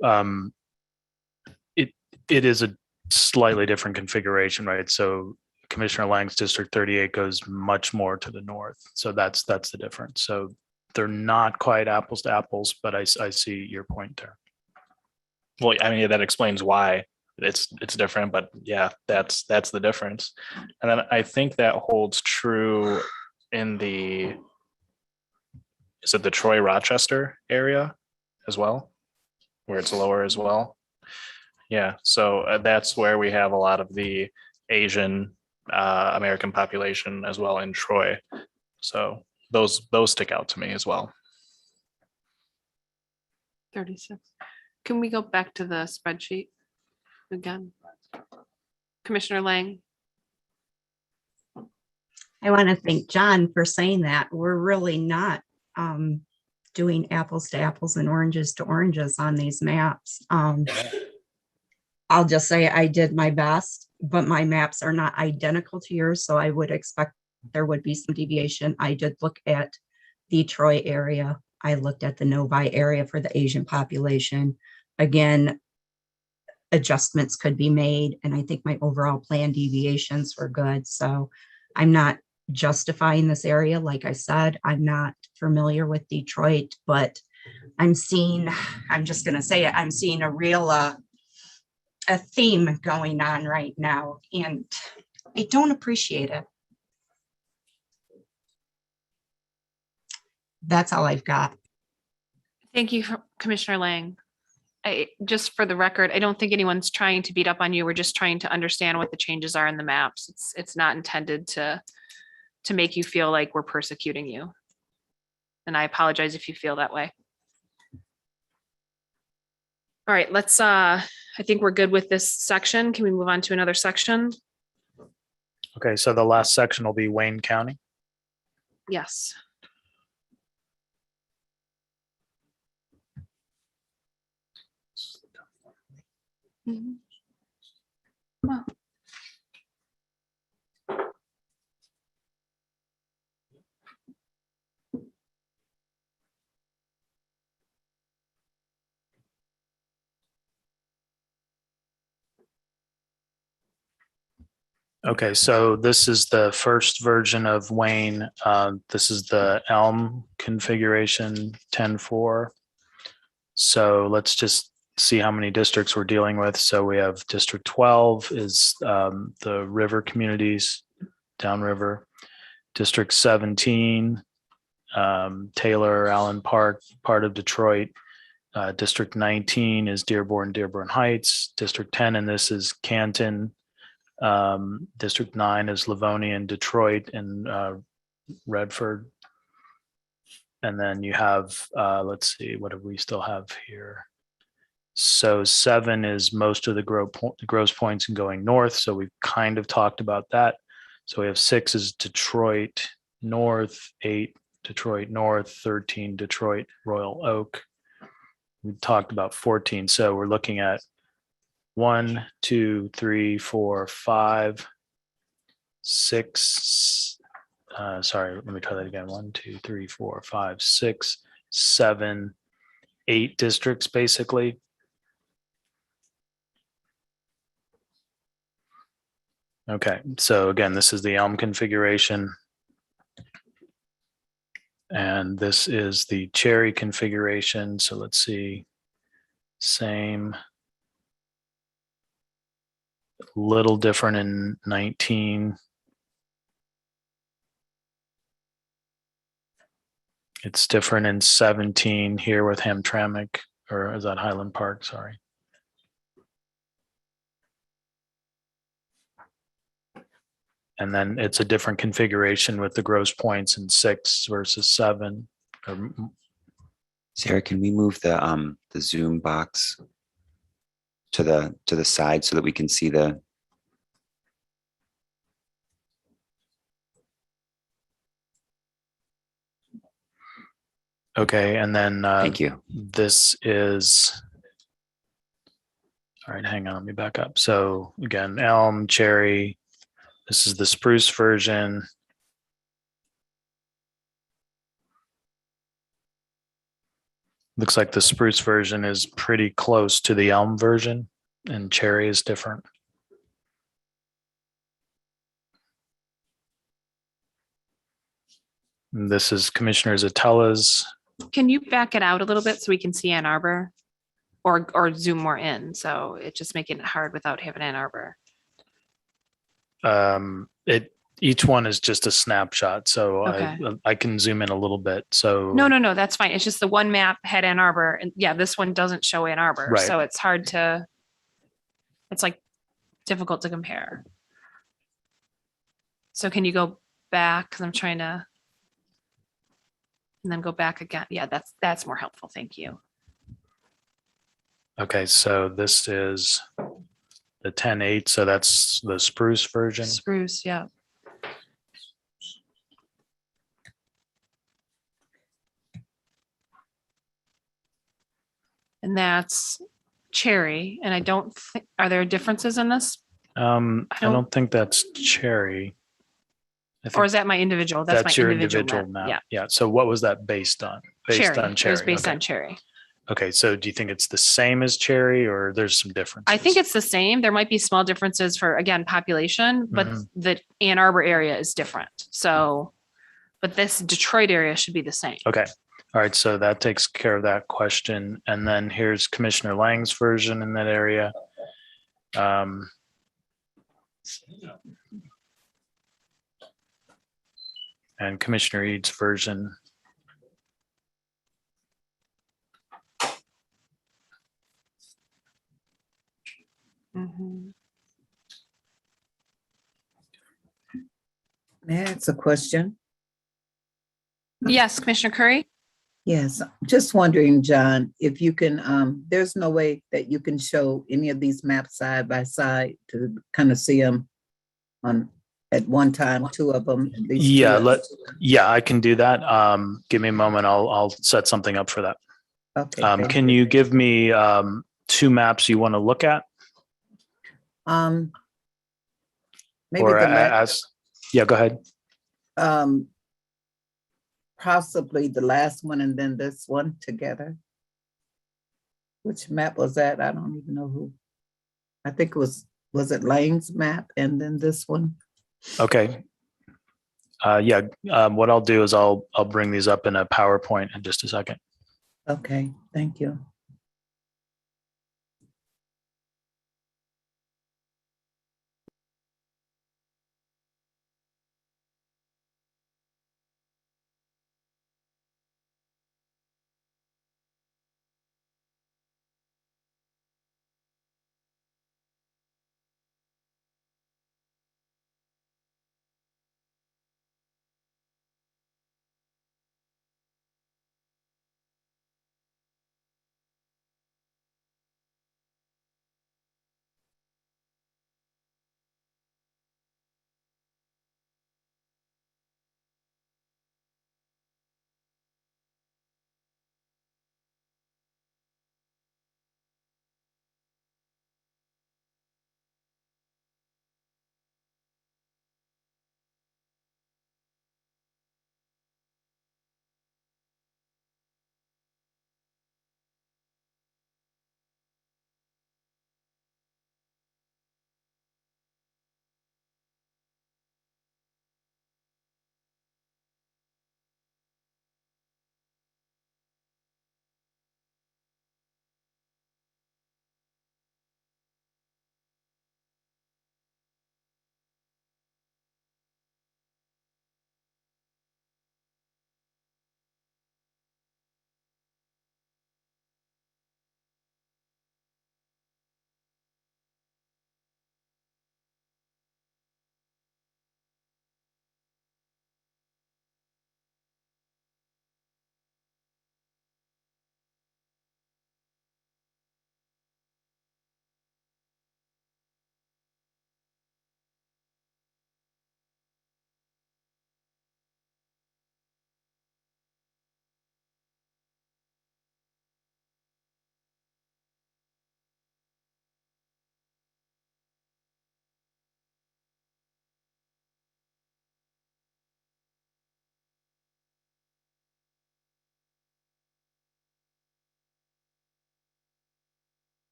It is a slightly different configuration, right? So Commissioner Lang's District 38 goes much more to the north. So that's the difference. So they're not quite apples to apples, but I see your point there. Well, I mean, that explains why it's different, but yeah, that's the difference. And then I think that holds true in the Troy Rochester area as well, where it's lower as well. Yeah, so that's where we have a lot of the Asian American population as well in Troy. So those stick out to me as well. 36. Can we go back to the spreadsheet again? Commissioner Lang? I want to thank John for saying that. We're really not doing apples to apples and oranges to oranges on these maps. I'll just say I did my best, but my maps are not identical to yours, so I would expect there would be some deviation. I did look at the Troy area. I looked at the Novi area for the Asian population. again, adjustments could be made. And I think my overall plan deviations were good. So I'm not justifying this area. Like I said, I'm not familiar with Detroit, but I'm just going to say it, I'm seeing a real, a theme going on right now, and I don't appreciate it. That's all I've got. Thank you, Commissioner Lang. Just for the record, I don't think anyone's trying to beat up on you. We're just trying to understand what the changes are in the maps. It's not intended to make you feel like we're persecuting you. And I apologize if you feel that way. All right, let's, I think we're good with this section. Can we move on to another section? Okay, so the last section will be Wayne County. Yes. Well. Okay, so this is the first version of Wayne. This is the Elm configuration 10.4. So let's just see how many districts we're dealing with. So we have District 12 is the river communities, downriver. District 17, Taylor, Allen Park, part of Detroit. District 19 is Dearborn, Dearborn Heights. District 10, and this is Canton. District 9 is Livonia and Detroit and Redford. And then you have, let's see, what do we still have here? So 7 is most of the gross points and going north. So we've kind of talked about that. So we have 6 is Detroit North, 8 Detroit North, 13 Detroit Royal Oak. We talked about 14. So we're looking at 1, 2, 3, 4, 5, 6. Sorry, let me try that again. 1, 2, 3, 4, 5, 6, 7, 8 districts basically. Okay, so again, this is the Elm configuration. And this is the Cherry configuration. So let's see, same. Little different in 19. It's different in 17 here with Hamtramck, or is that Highland Park? Sorry. And then it's a different configuration with the gross points in 6 versus 7. Sarah, can we move the Zoom box to the side so that we can see the? Okay, and then thank you. This is, all right, hang on, let me back up. So again, Elm, Cherry, this is the spruce version. Looks like the spruce version is pretty close to the Elm version, and Cherry is different. And this is Commissioner Zatella's. Can you back it out a little bit so we can see Ann Arbor, or zoom more in? So it's just making it hard without having Ann Arbor. Each one is just a snapshot, so Okay. I can zoom in a little bit. So No, that's fine. It's just the one map had Ann Arbor, and yeah, this one doesn't show Ann Arbor, Right. so it's hard to. It's like difficult to compare. So can you go back? Because I'm trying to. And then go back again. Yeah, that's more helpful. Thank you. Okay, so this is the 10.8, so that's the spruce version. Spruce, yeah. And that's Cherry. And I don't think, are there differences in this? I don't think that's Cherry. Or is that my individual? That's my your individual individual map. map. Yeah. So what was that based on? Based on Cherry. It was based Okay. on Cherry. Okay, so do you think it's the same as Cherry or there's some difference? I think it's the same. There might be small differences for, again, population, but the Ann Arbor area is different. So, but this Detroit area should be the same. Okay. All right. So that takes care of that question. And then here's Commissioner Lang's version in that area. And Commissioner Eads' version. May I ask a question? Yes, Commissioner Curry? Yes, just wondering, John, if you can, there's no way that you can show any of these maps side by side to kind of see them on at one time, two of them. Yeah, I can do that. Give me a moment. I'll set something up for that. Okay. Can you give me two maps you want to look at? Maybe or the map, yeah, go ahead. possibly the last one and then this one together. Which map was that? I don't even know who. I think it was it Lane's map and then this one? Okay. Yeah, what I'll do is I'll bring these up in a PowerPoint in just a second. Okay, thank you.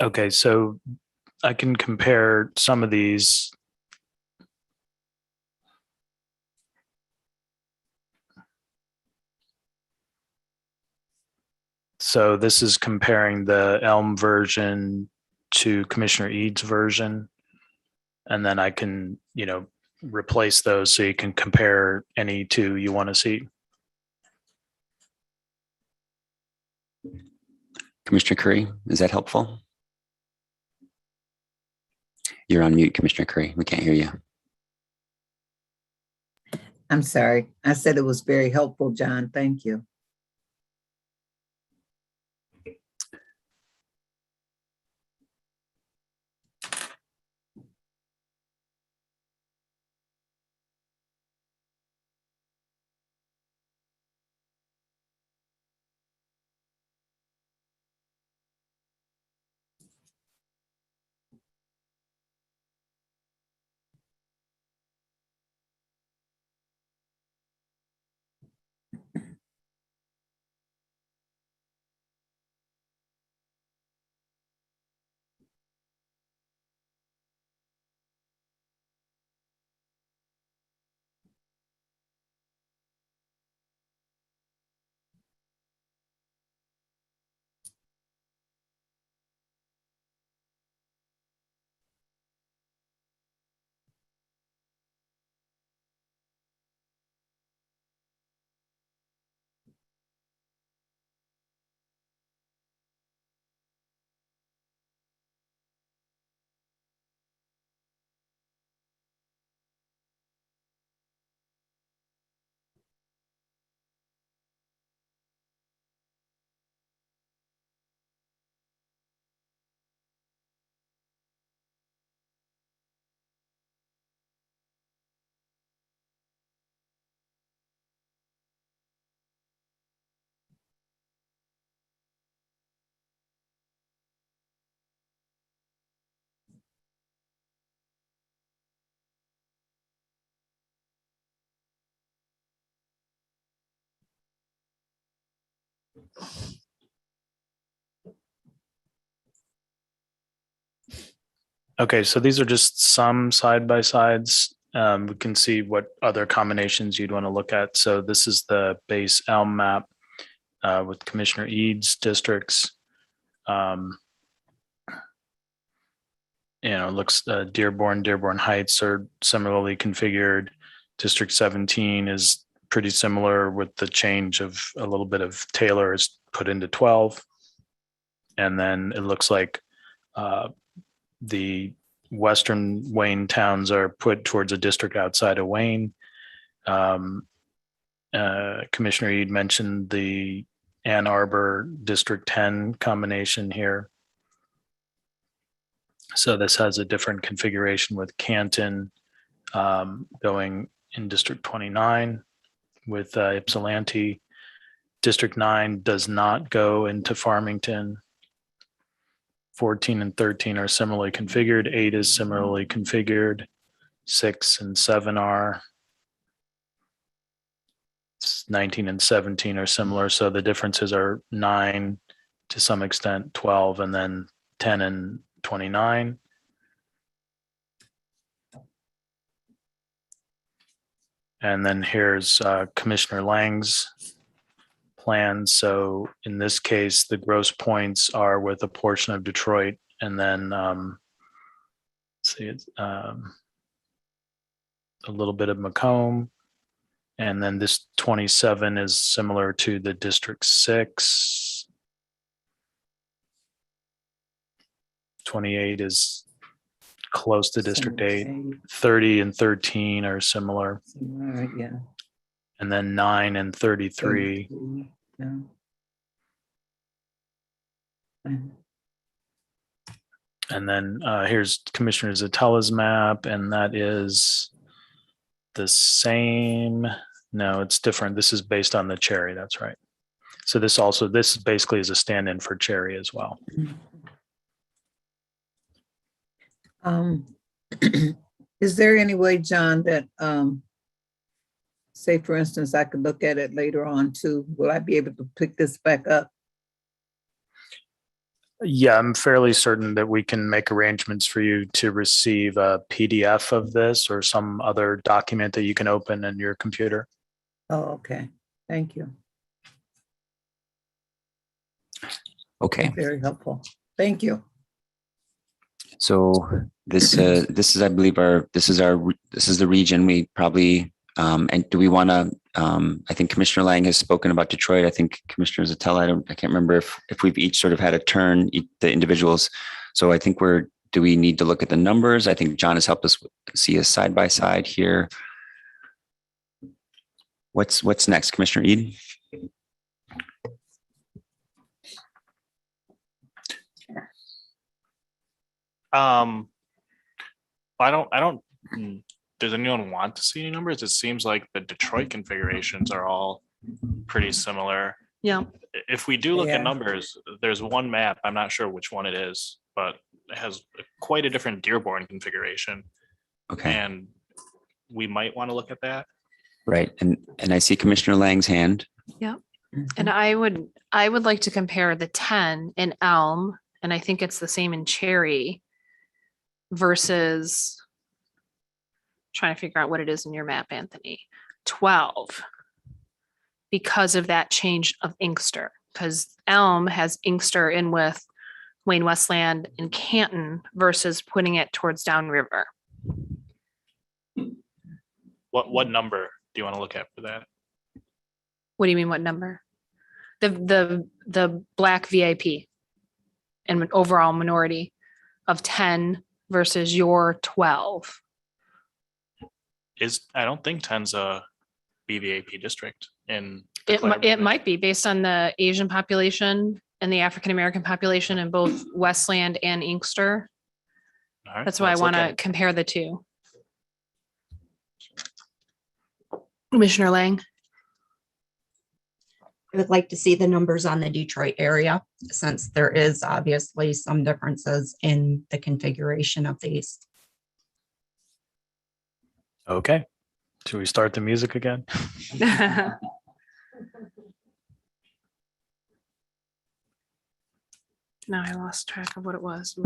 Okay, so I can compare some of these. So this is comparing the Elm version to Commissioner Eads version. And then I can, replace those so you can compare any two you want to see. Commissioner Curry, is that helpful? You're on mute, Commissioner Curry. We can't hear you. I'm sorry. I said it was very helpful, John. Thank you. Okay, so these are just some side by sides. We can see what other combinations you'd want to look at. So this is the base Elm map with Commissioner Eads districts. It looks Dearborn Heights are similarly configured. District 17 is pretty similar with the change of a little bit of Taylor is put into 12. And then it looks like the western Wayne towns are put towards a district outside of Wayne. Commissioner Ead mentioned the Ann Arbor District 10 combination here. So this has a different configuration with Canton going in District 29 with Ypsilanti. District 9 does not go into Farmington. 14 and 13 are similarly configured. 8 is similarly configured. 6 and 7 are. 19 and 17 are similar. So the differences are 9 to some extent, 12, and then 10 and 29. And then here's Commissioner Lang's plan. So in this case, the gross points are with a portion of Detroit, and then let's see, it's a little bit of Macomb. And then this 27 is similar to the District 6. 28 is close to District 8. 30 and 13 are similar. Yeah. And then 9 and 33. Yeah. And then here's Commissioner Zatella's map, and that is the same. No, it's different. This is based on the Cherry. That's right. So this basically is a stand-in for Cherry as well. Is there any way, John, that say for instance, I could look at it later on too? Will I be able to pick this back up? Yeah, I'm fairly certain that we can make arrangements for you to receive a PDF of this or some other document that you can open in your computer. Oh, okay. Thank you. Okay. Very helpful. Thank you. So this is, I believe, this is the region we probably, and do we want to, I think Commissioner Lang has spoken about Detroit. I think Commissioner Zatella, I can't remember if we've each sort of had a turn, the individuals. So I think do we need to look at the numbers? I think John has helped us see a side by side here. What's next, Commissioner Eden? I don't, does anyone want to see any numbers? It seems like the Detroit configurations are all pretty similar. Yeah. If we do look Yeah. at numbers, there's one map, I'm not sure which one it is, but it has quite a different Dearborn configuration. Okay. And we might want to look at that. Right. And I see Commissioner Lang's hand. Yeah. And I would like to compare the 10 in Elm, and I think it's the same in Cherry versus trying to figure out what it is in your map, Anthony. 12. Because of that change of Inkster, because Elm has Inkster in with Wayne Westland and Canton versus putting it towards downriver. What number do you want to look at for that? What do you mean, what number? The black VIP and an overall minority of 10 versus your 12. I don't think 10's a BVAP district in. It might be based on the Asian population and the African-American population in both Westland and Inkster. All right, That's why I let's want look to at it. compare the two. Commissioner Lang. I would like to see the numbers on the Detroit area, since there is obviously some differences in the configuration of these. Okay. Should we start the music again? Now I lost track of what it was.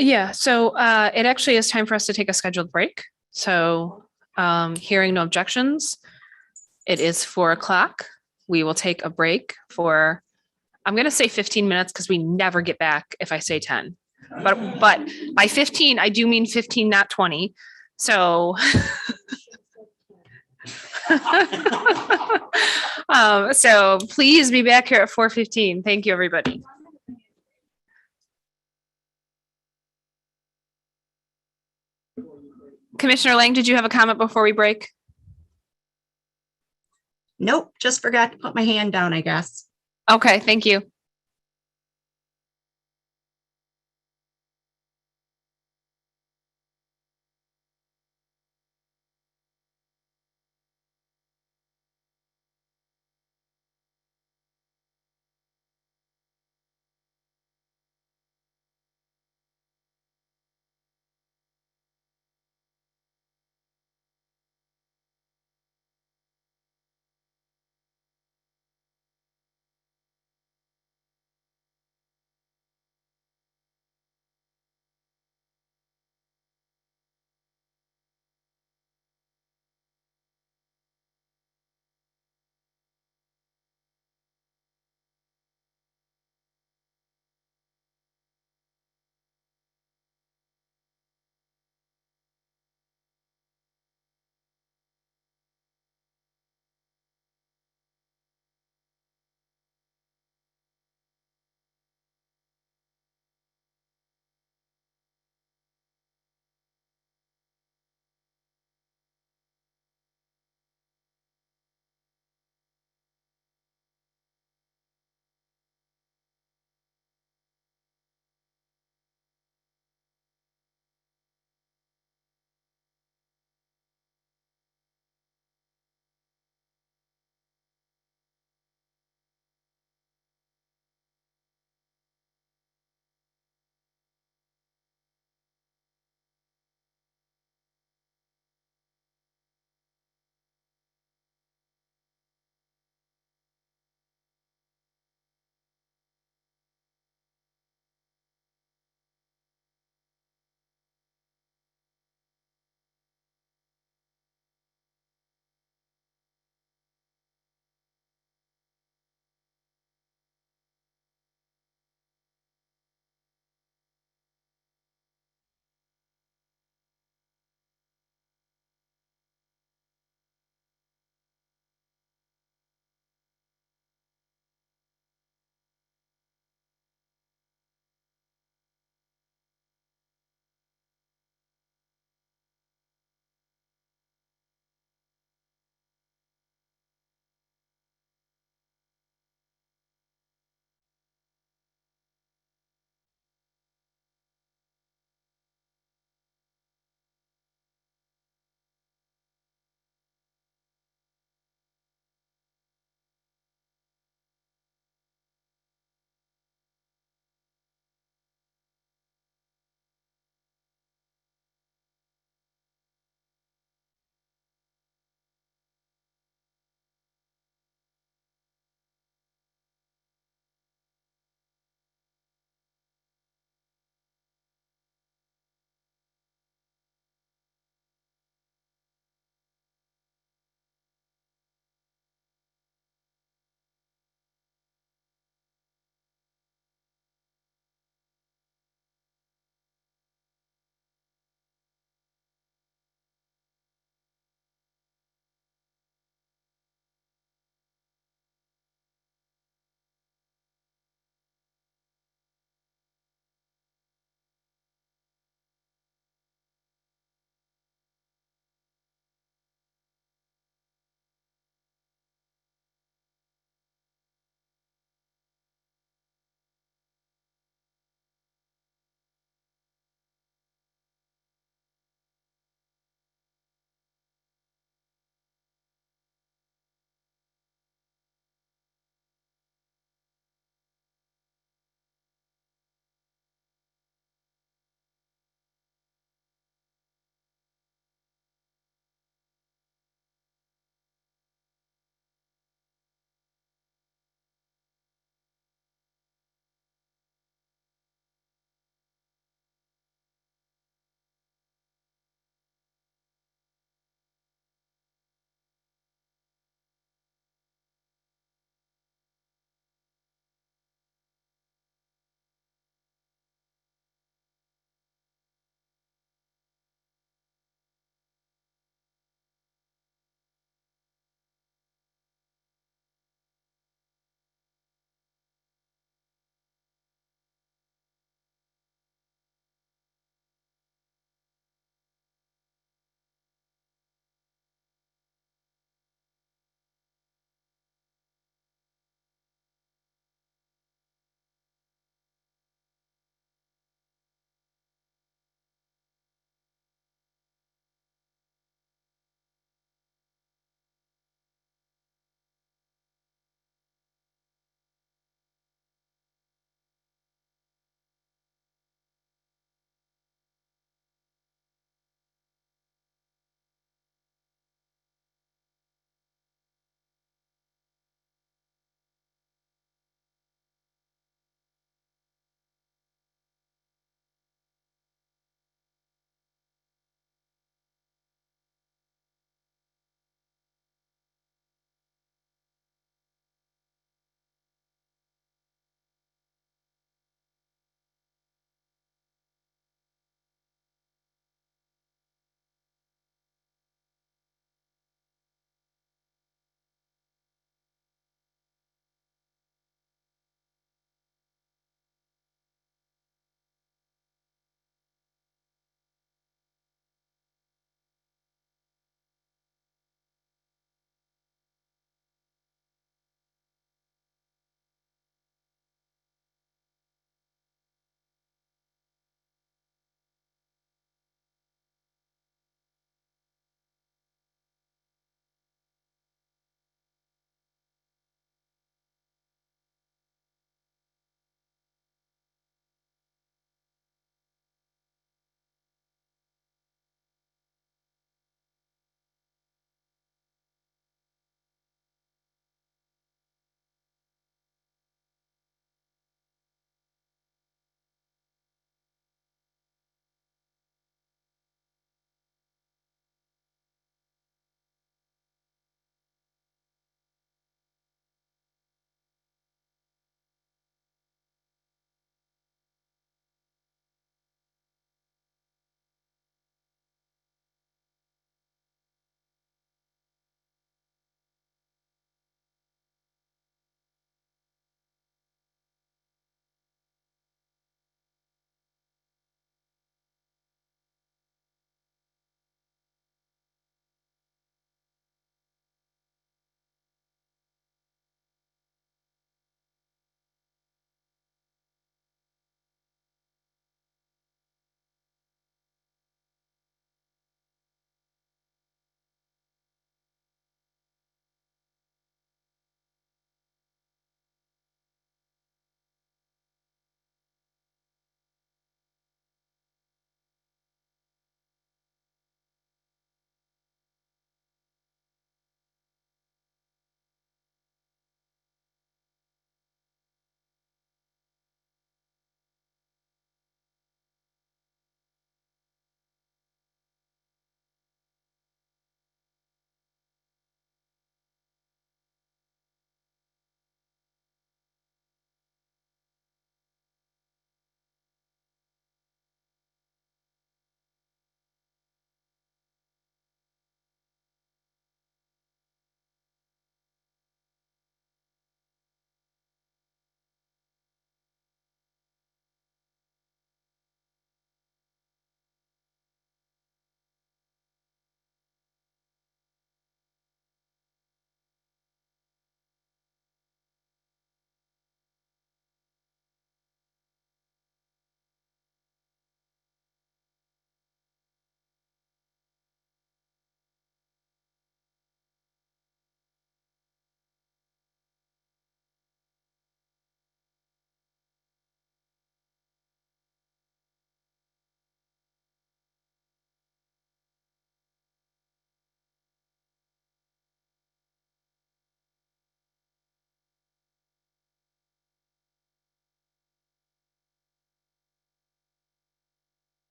Yeah, so it actually is time for us to take a scheduled break. So hearing no objections, it is 4:00. We will take a break for, I'm going to say 15 minutes because we never get back if I say 10. But by 15, I do mean 15, not 20. So so please be back here at 4:15. Thank you, everybody. Commissioner Lang, did you have a comment before we break? Nope, just forgot to put my hand down, I guess. Okay, thank you.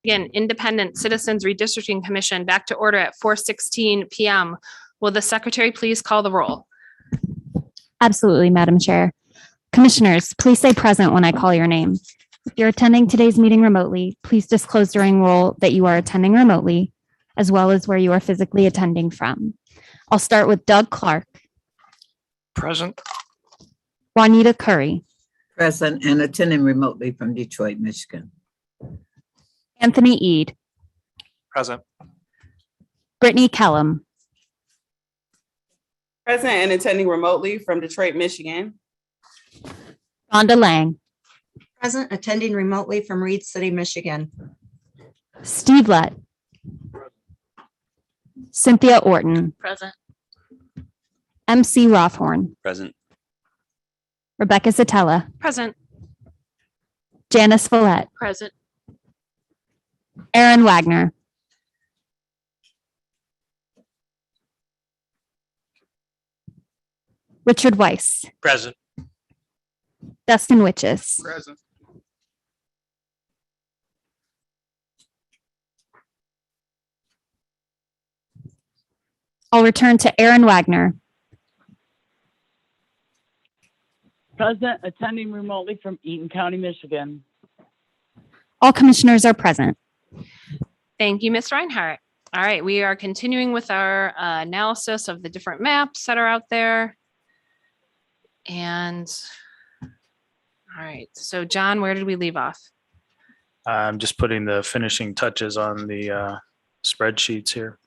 Again, Independent Citizens Redistricting Commission back to order at 4:16 PM. Will the secretary please call the roll? Absolutely, Madam Chair. Commissioners, please say present when I call your name. If you're attending today's meeting remotely, please disclose during roll that you are attending remotely, as well as where you are physically attending from. I'll start with Doug Clark, Present. Juanita Curry, Present and attending remotely from Detroit, Michigan. Anthony Eade, Present. Brittany Kellum, Present and attending remotely from Detroit, Michigan. Rhonda Lang, Present, attending remotely from Reed City, Michigan. Steve Lett, Cynthia Orton, Present. MC Rothhorn, Present. Rebecca Satella, Present. Janice Follett, Present. Aaron Wagner, Richard Weiss, Present. Dustin Witches, Present. I'll return to Aaron Wagner, Present, attending remotely from Eaton County, Michigan. all commissioners are present. Thank you, Ms. Reinhardt. All right, we are continuing with our analysis of the different maps that are out there. And, all right, so John, where did we leave off? I'm just putting the finishing touches on the spreadsheets here.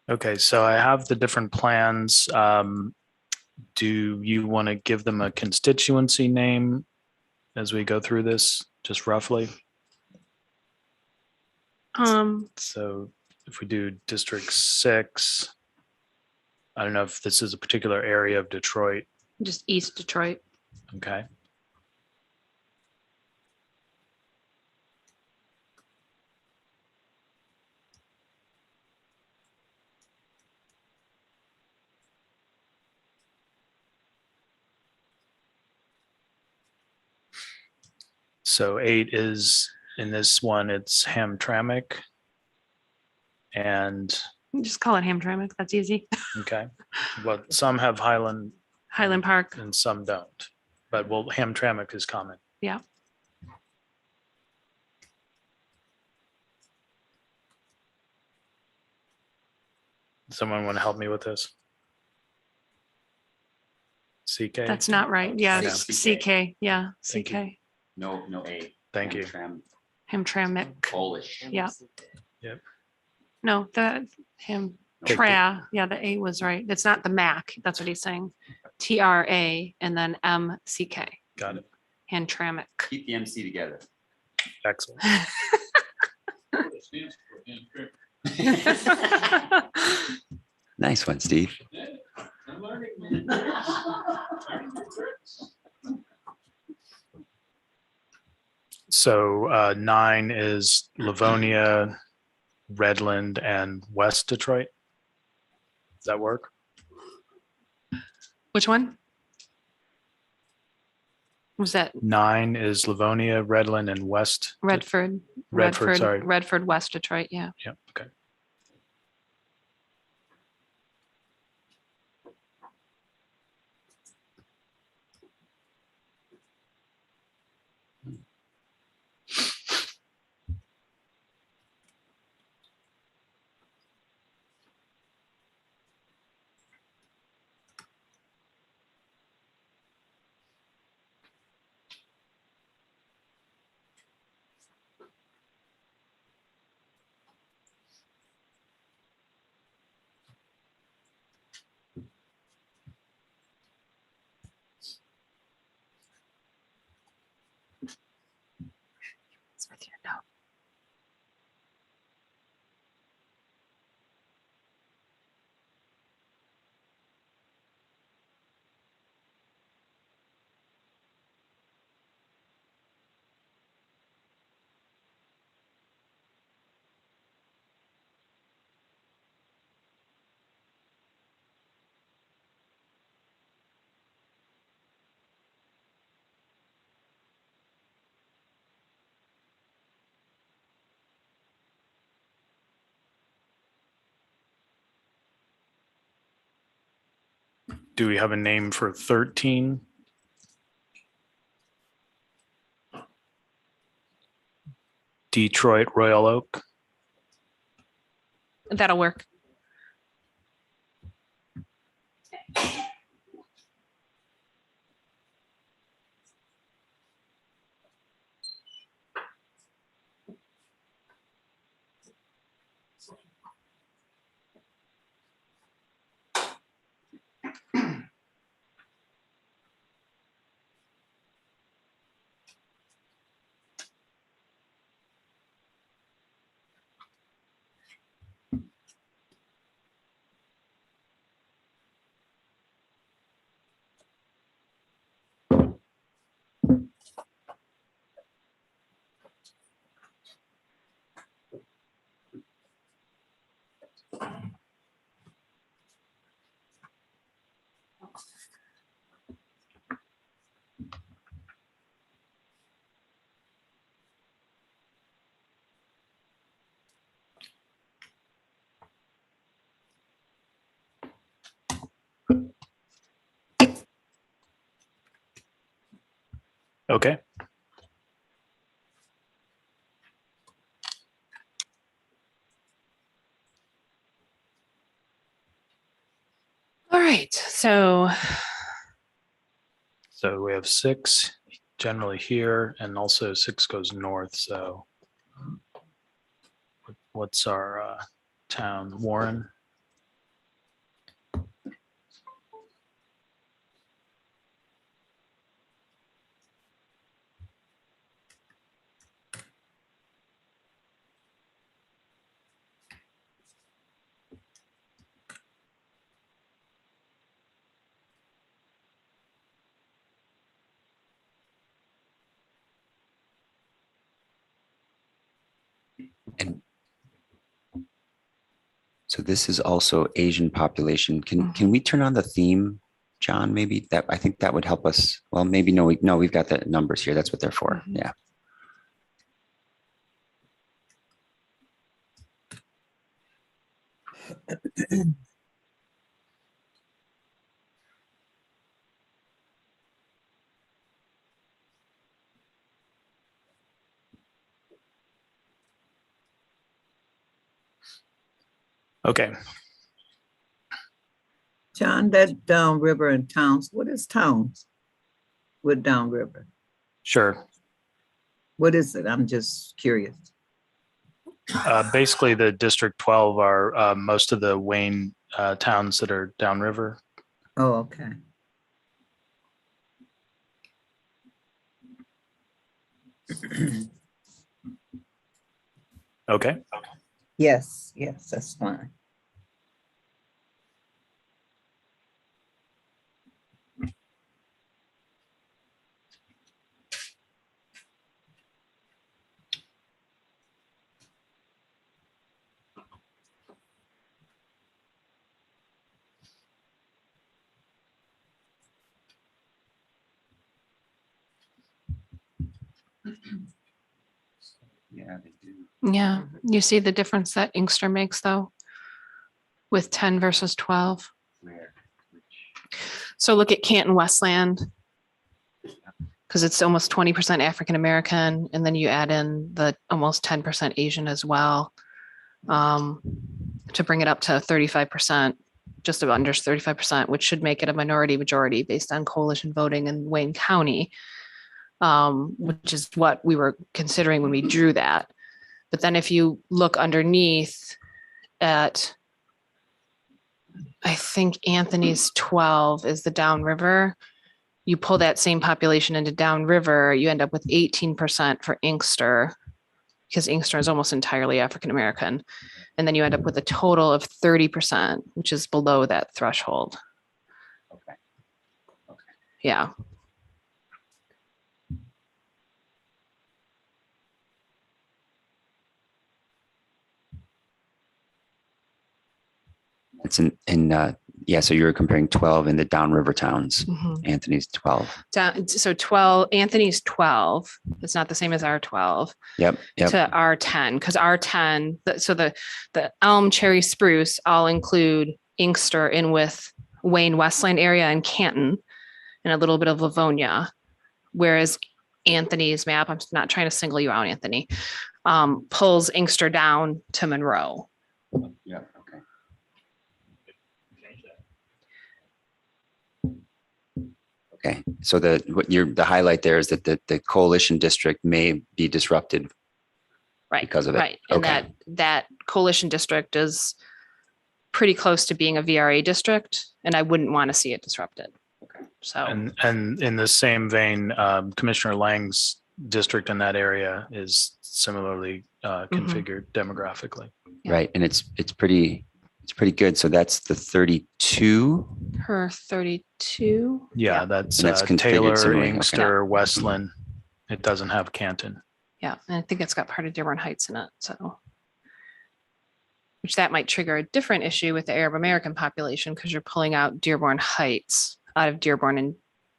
Okay, so I have the different plans. Do you want to give them a constituency name as we go through this, just roughly? So if we do District 6, I don't know if this is a particular area of Detroit. Just East Detroit. Okay. So 8 is, in this one, it's Hamtramck. And Just call it Hamtramck. That's easy. Okay, but some have Highland Highland Park. and some don't. But well, Hamtramck is common. Yeah. Someone want to help me with this? CK? That's not right. Yeah, No. CK. Yeah, Thank you. CK. No, no A. Thank you. Hamtramck. Polish. Yeah. Yep. No, the Hamtra. Yeah, the A was right. It's not the Mac. That's what he's saying. TRA and then MCK. Got it. Hamtramck. Keep the MC together. Excellent. Nice one, Steve. So 9 is Livonia, Redland, and West Detroit. Does that work? Which one? Was that 9 is Livonia, Redland, and West. Redford? Redford, sorry. Redford, West Detroit. Yeah. Yep. Okay. It's with your note. Do we have a name for 13? Detroit Royal Oak. That'll work. Okay. All right. So we have 6 generally here, and also 6 goes north. So what's our town? Warren? And so this is also Asian population. Can we turn on the theme, John? Maybe that, I think that would help us. Well, maybe no, we've got the numbers here. That's what they're for. Yeah. Okay. John, that downriver and towns, what is towns with downriver? Sure. What is it? I'm just curious. Basically, the District 12 are most of the Wayne towns that are downriver. Oh, okay. Okay. Yes, yes, that's fine. Yeah, they do. Yeah, you see the difference that Inkster makes though with 10 versus 12. Where? So look at Canton Westland because it's almost 20% African American, and then you add in the almost 10% Asian as well, to bring it up to 35%, just about under 35%, which should make it a minority majority based on coalition voting in Wayne County, which is what we were considering when we drew that. But then if you look underneath at, I think Anthony's 12 is the downriver. You pull that same population into downriver, you end up with 18% for Inkster, because Inkster is almost entirely African American. And then you end up with a total of 30%, which is below that threshold. Okay. Yeah. It's yeah, so you were comparing 12 in the downriver towns. Mhm. Anthony's 12. So 12, Anthony's 12. It's not the same as our 12. Yep. To our 10, because our 10, so the elm, cherry, spruce all include Inkster in with Wayne Westland area and Canton and a little bit of Livonia. Whereas Anthony's map, I'm not trying to single you out, Anthony, pulls Inkster down to Monroe. Yeah. Okay, so the highlight there is that the coalition district may be disrupted Right. because of it. Right. And Okay. that coalition district is pretty close to being a VRA district, and I wouldn't want to see it disrupted. Okay. So, And in the same vein, Commissioner Lang's district in that area is similarly configured demographically. Yeah. Right, and it's pretty good. So that's the 32. her 32. Yeah, that's And that's configured Taylor, similarly, okay. Inkster, Westland. It doesn't have Canton. Yeah. And I think it's got part of Dearborn Heights in it. So, which that might trigger a different issue with the Arab American population because you're pulling out Dearborn Heights out of Dearborn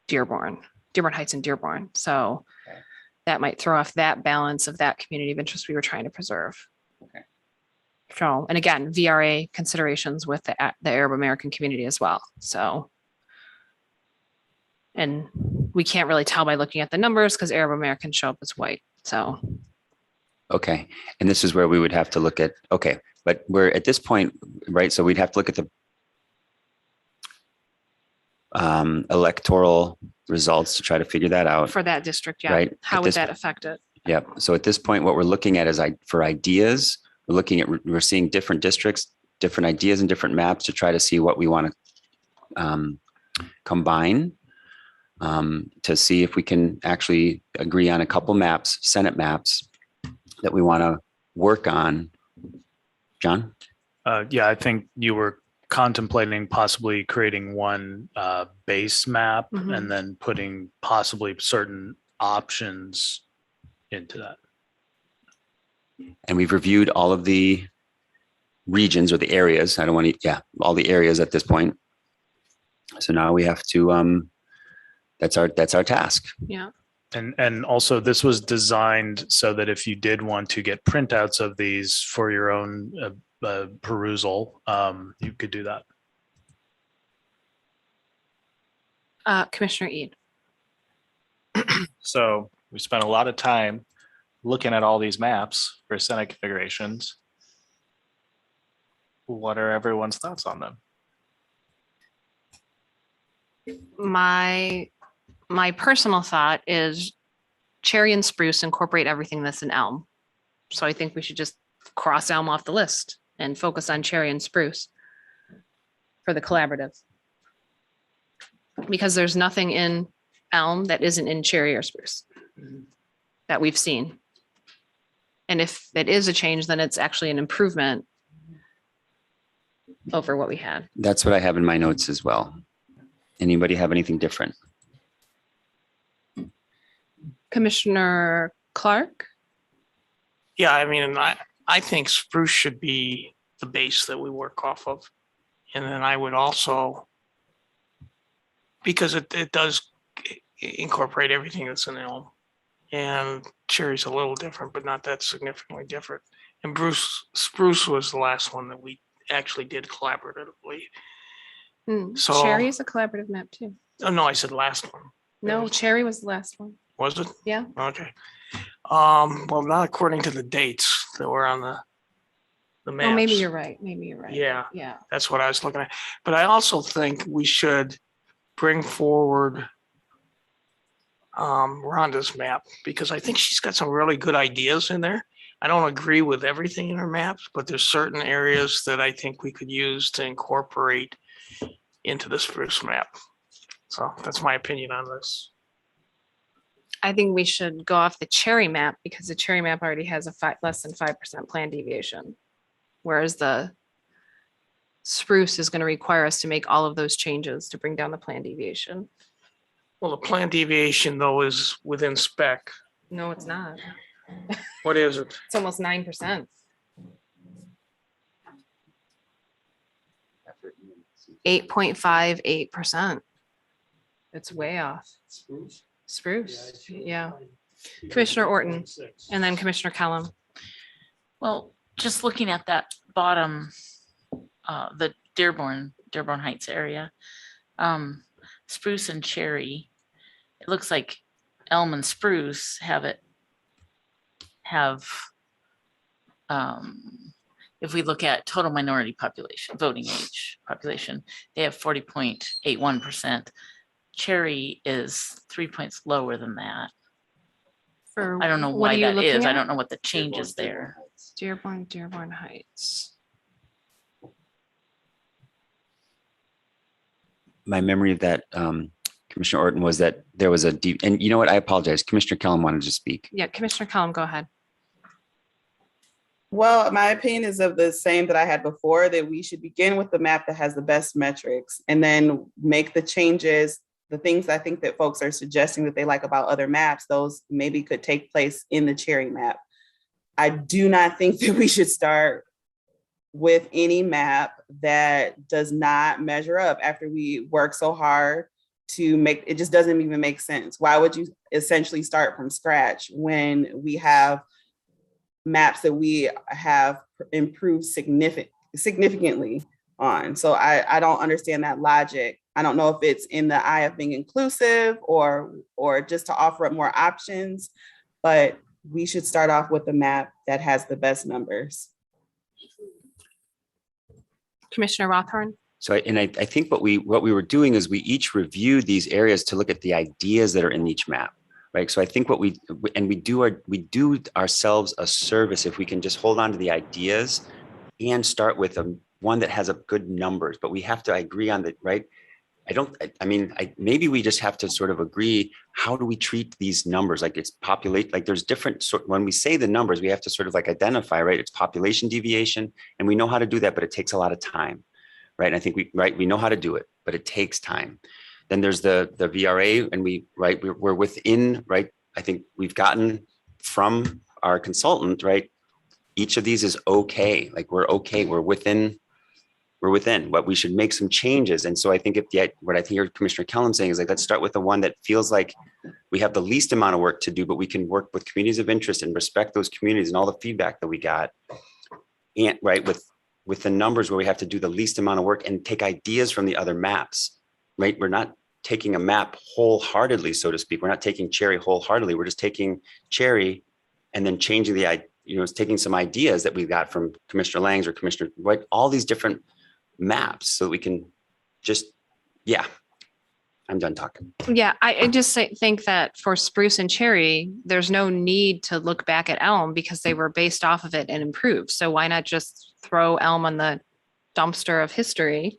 Heights and Dearborn. So that might throw off that balance of that community of interest we were trying to preserve. Okay. So, and again, VRA considerations with the Arab American community as well. So, and we can't really tell by looking at the numbers because Arab Americans show up as white. So, Okay, and this is where we would have to look at, okay, but we're at this point, right? So we'd have to look at the electoral results to try to figure that out. for that district, yeah. Right. How At would this- that affect it? Yep. So at this point, what we're looking at is for ideas, we're seeing different districts, different ideas and different maps to try to see what we want to combine to see if we can actually agree on a couple maps, Senate maps that we want to work on. John? Yeah, I think you were contemplating possibly creating one base map Mhm. and then putting possibly certain options into that. And we've reviewed all of the regions or the areas. I don't want to, yeah, all the areas at this point. So now we have to, that's our task. Yeah. And also this was designed so that if you did want to get printouts of these for your own perusal, you could do that. Commissioner Eid. So we spent a lot of time looking at all these maps for Senate configurations. What are everyone's thoughts on them? My personal thought is cherry and spruce incorporate everything that's in elm. So I think we should just cross elm off the list and focus on cherry and spruce for the collaborative. Because there's nothing in elm that isn't in cherry or spruce that we've seen. And if it is a change, then it's actually an improvement over what we had. That's what I have in my notes as well. Anybody have anything different? Commissioner Clark? Yeah, I mean, I think spruce should be the base that we work off of. And then I would also, because it does incorporate everything that's in elm. And cherry's a little different, but not that significantly different. And spruce was the last one that we actually did collaboratively. So Cherry is a collaborative map too. Oh, no, I said last one. No, cherry was the last one. Was it? Yeah. Okay. Well, not according to the dates that were on the maps. Oh, maybe you're right. Maybe you're right. Yeah. Yeah. That's what I was looking at. But I also think we should bring forward Rhonda's map, because I think she's got some really good ideas in there. I don't agree with everything in her maps, but there's certain areas that I think we could use to incorporate into the spruce map. So that's my opinion on this. I think we should go off the cherry map because the cherry map already has a less than 5% plan deviation. Whereas the spruce is going to require us to make all of those changes to bring down the plan deviation. Well, the plan deviation though is within spec. No, it's not. What is it? It's almost 9%. 8.58%. It's way off. Spruce, yeah. Commissioner Orton, and then Commissioner Kellum. Well, just looking at that bottom, the Dearborn Heights area, spruce and cherry, it looks like elm and spruce if we look at total minority population, voting age population, they have 40.81%. Cherry is 3 points lower than that. I don't know why that is. I don't know what the change is there. Dearborn Heights. My memory of that, Commissioner Orton, was that there was a deep, and you know what, I apologize. Commissioner Kellum wanted to speak. Yeah, Commissioner Kellum, go ahead. Well, my opinion is of the same that I had before, that we should begin with the map that has the best metrics and then make the changes. The things I think that folks are suggesting that they like about other maps, those maybe could take place in the cherry map. I do not think that we should start with any map that does not measure up after we work so hard to make, it just doesn't even make sense. Why would you essentially start from scratch when we have maps that we have improved significantly on? So I don't understand that logic. I don't know if it's in the eye of being inclusive or just to offer up more options, but we should start off with the map that has the best numbers. Commissioner Rothorn. So, I think what we were doing is we each reviewed these areas to look at the ideas that are in each map, right? So I think we do ourselves a service if we can just hold on to the ideas and start with one that has a good numbers, but we have to agree on that, right? Maybe we just have to sort of agree, how do we treat these numbers? Like it's like there's different when we say the numbers, we have to sort of like identify, right? It's population deviation, and we know how to do that, but it takes a lot of time, right? And I think we know how to do it, but it takes time. Then there's the VRA, and we're within, right? I think we've gotten from our consultant, right? Each of these is okay. Like we're okay. We're within, but we should make some changes. And so I think what I hear Commissioner Kellum saying is like, let's start with the one that feels like we have the least amount of work to do, but we can work with communities of interest and respect those communities and all the feedback that we got. And right, with with the numbers where we have to do the least amount of work and take ideas from the other maps, right? We're not taking a map wholeheartedly, so to speak. We're not taking Cherry wholeheartedly. We're just taking Cherry and then changing it's taking some ideas that we got from Commissioner Lang's or Commissioner White, all these different maps so that we can just, yeah, I'm done talking. Yeah, I just think that for Spruce and Cherry, there's no need to look back at Elm because they were based off of it and improved. So why not just throw Elm on the dumpster of history?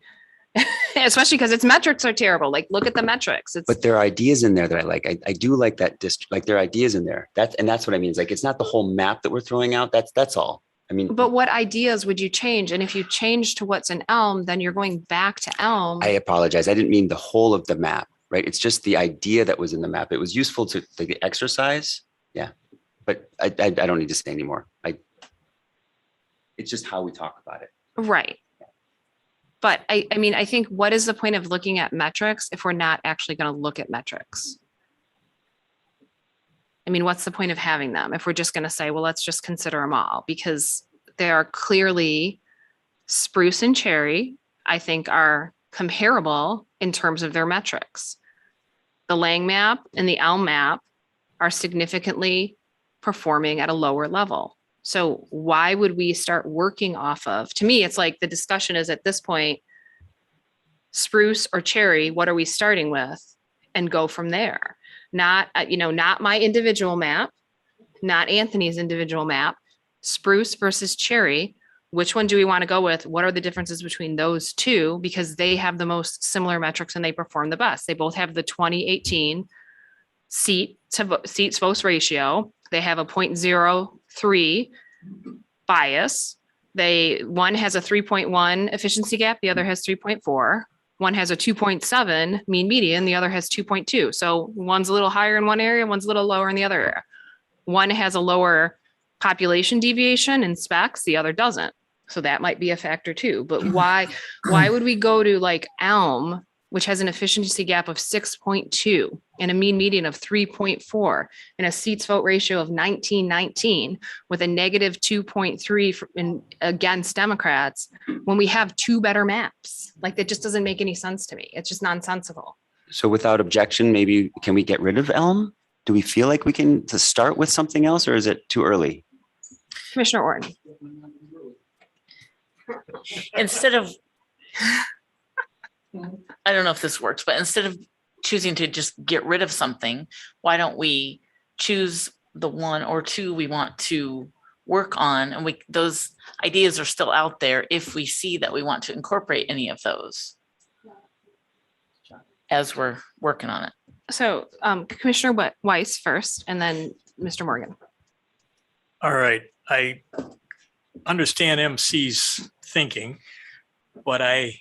Especially because its metrics are terrible. Like, look at the metrics. But there are ideas in there that I like. I do like that district. Like, there are ideas in there. That's what I mean. It's like, it's not the whole map that we're throwing out. That's all. I mean, but what ideas would you change? And if you change to what's in Elm, then you're going back to Elm. I apologize. I didn't mean the whole of the map, right? It's just the idea that was in the map. It was useful to the exercise. Yeah. But I don't need to say anymore. It's just how we talk about it. Right. But I mean, I think what is the point of looking at metrics if we're not actually going to look at metrics? I mean, what's the point of having them if we're just going to say, well, let's just consider them all? Because they are clearly Spruce and Cherry, I think, are comparable in terms of their metrics. The Lang map and the Elm map are significantly performing at a lower level. So why would we start working off of? To me, it's like the discussion is at this point, Spruce or Cherry, what are we starting with? And go from there. Not my individual map, not Anthony's individual map, Spruce versus Cherry. Which one do we want to go with? What are the differences between those two? Because they have the most similar metrics and they perform the best. They both have the 2018 seats votes ratio. They have a 0.03 bias. One has a 3.1 efficiency gap. The other has 3.4. One has a 2.7 mean median. The other has 2.2. So one's a little higher in one area. One's a little lower in the other area. One has a lower population deviation in specs. The other doesn't. So that might be a factor too. But why would we go to like Elm, which has an efficiency gap of 6.2 and a mean median of 3.4 and a seats vote ratio of 1919 with a negative 2.3 against Democrats when we have two better maps? Like, that just doesn't make any sense to me. It's just nonsensical. So without objection, maybe can we get rid of Elm? Do we feel like we can to start with something else, or is it too early? Commissioner Orton. Instead of, I don't know if this works, but instead of choosing to just get rid of something, why don't we choose the one or two we want to work on? And those ideas are still out there if we see that we want to incorporate any of those as we're working on it. So Commissioner Weiss first, and then Mr. Morgan. All right. I understand MC's thinking, but I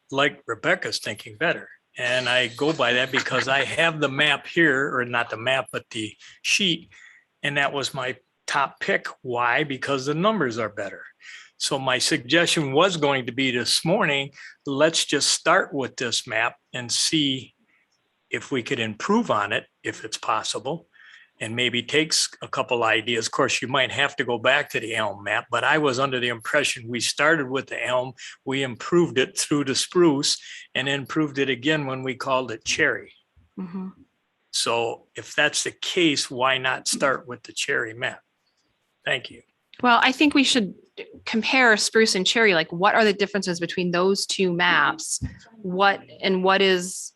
like Rebecca's thinking better. And I go by that because I have the map here, or not the map, but the sheet. And that was my top pick. Why? Because the numbers are better. So my suggestion was going to be this morning, let's just start with this map and see if we could improve on it, if it's possible, and maybe takes a couple ideas. Of course, you might have to go back to the Elm map, but I was under the impression we started with the Elm, we improved it through the Spruce, and improved it again when we called it Cherry. Mm-hmm. So if that's the case, why not start with the Cherry map? Thank you. Well, I think we should compare Spruce and Cherry. Like, what are the differences between those two maps? What is,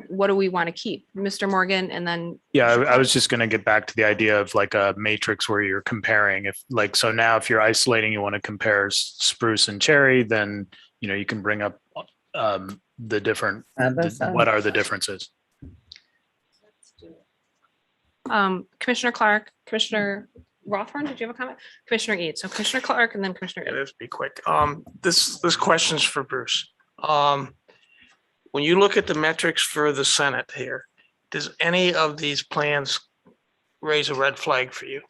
what do we want to keep? Mr. Morgan, and then. Yeah, I was just going to get back to the idea of like a matrix where you're comparing. So now if you're isolating, you want to compare Spruce and Cherry, then, you can bring up the different, what are the differences? Commissioner Clark, Commissioner Rothorn, did you have a comment? Commissioner Eads. So Commissioner Clark and then Commissioner Eads. Let's be quick. This question's for Bruce. When you look at the metrics for the Senate here, does any of these plans raise a red flag for you?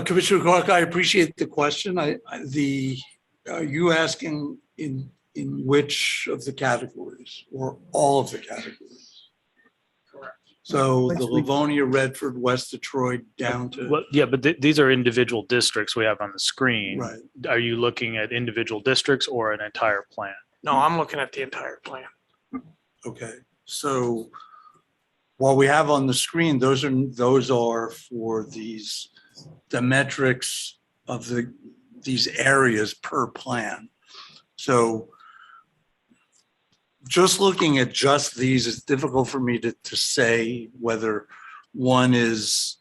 Commissioner Clark, I appreciate the question. Are you asking in which of the categories or all of the categories? Correct. So Which the we- Livonia, Redford, West Detroit down to, Well, yeah, but these are individual districts we have on the screen. right. Are you looking at individual districts or an entire plan? No, I'm looking at the entire plan. Okay, so what we have on the screen, those are for the metrics of these areas per plan. So just looking at just these, it's difficult for me to say whether one is,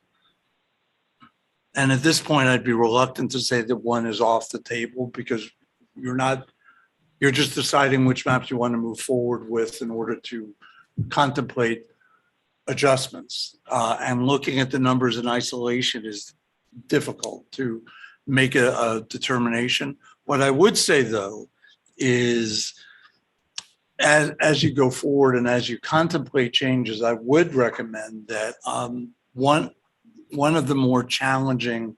and at this point, I'd be reluctant to say that one is off the table because you're just deciding which maps you want to move forward with in order to contemplate adjustments. And looking at the numbers in isolation is difficult to make a determination. What I would say though is as you go forward and as you contemplate changes, I would recommend that one of the more challenging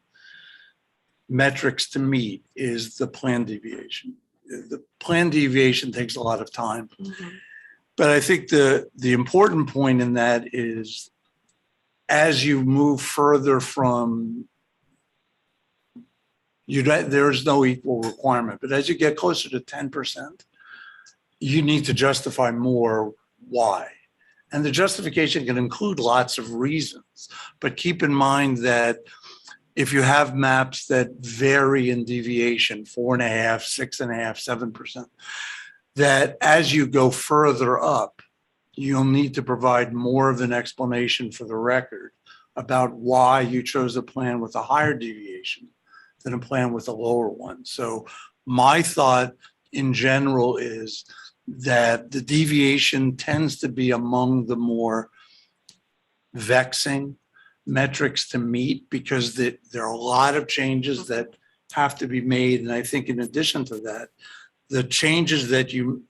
metrics to meet is the plan deviation. The plan deviation takes a lot of time. But I think the important point in that is as you move further from there's no equal requirement, but as you get closer to 10%, you need to justify more why. And the justification can include lots of reasons, but keep in mind that if you have maps that vary in deviation, 4.5, 6.5, 7%, that as you go further up, you'll need to provide more of an explanation for the record about why you chose a plan with a higher deviation than a plan with a lower one. So my thought in general is that the deviation tends to be among the more vexing metrics to meet because there are a lot of changes that have to be made. And I think in addition to that, the changes that you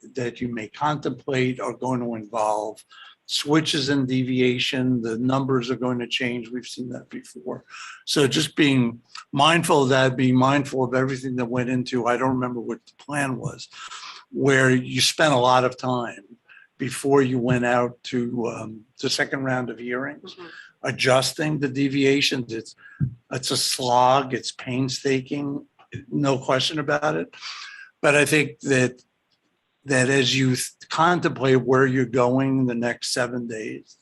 may contemplate are going to involve switches in deviation. The numbers are going to change. We've seen that before. So just being mindful of that, being mindful of everything that went into, I don't remember what the plan was, where you spent a lot of time before you went out to the second round of hearings, adjusting the deviations. It's a slog, it's painstaking, no question about it. But I think that as you contemplate where you're going the next 7 days,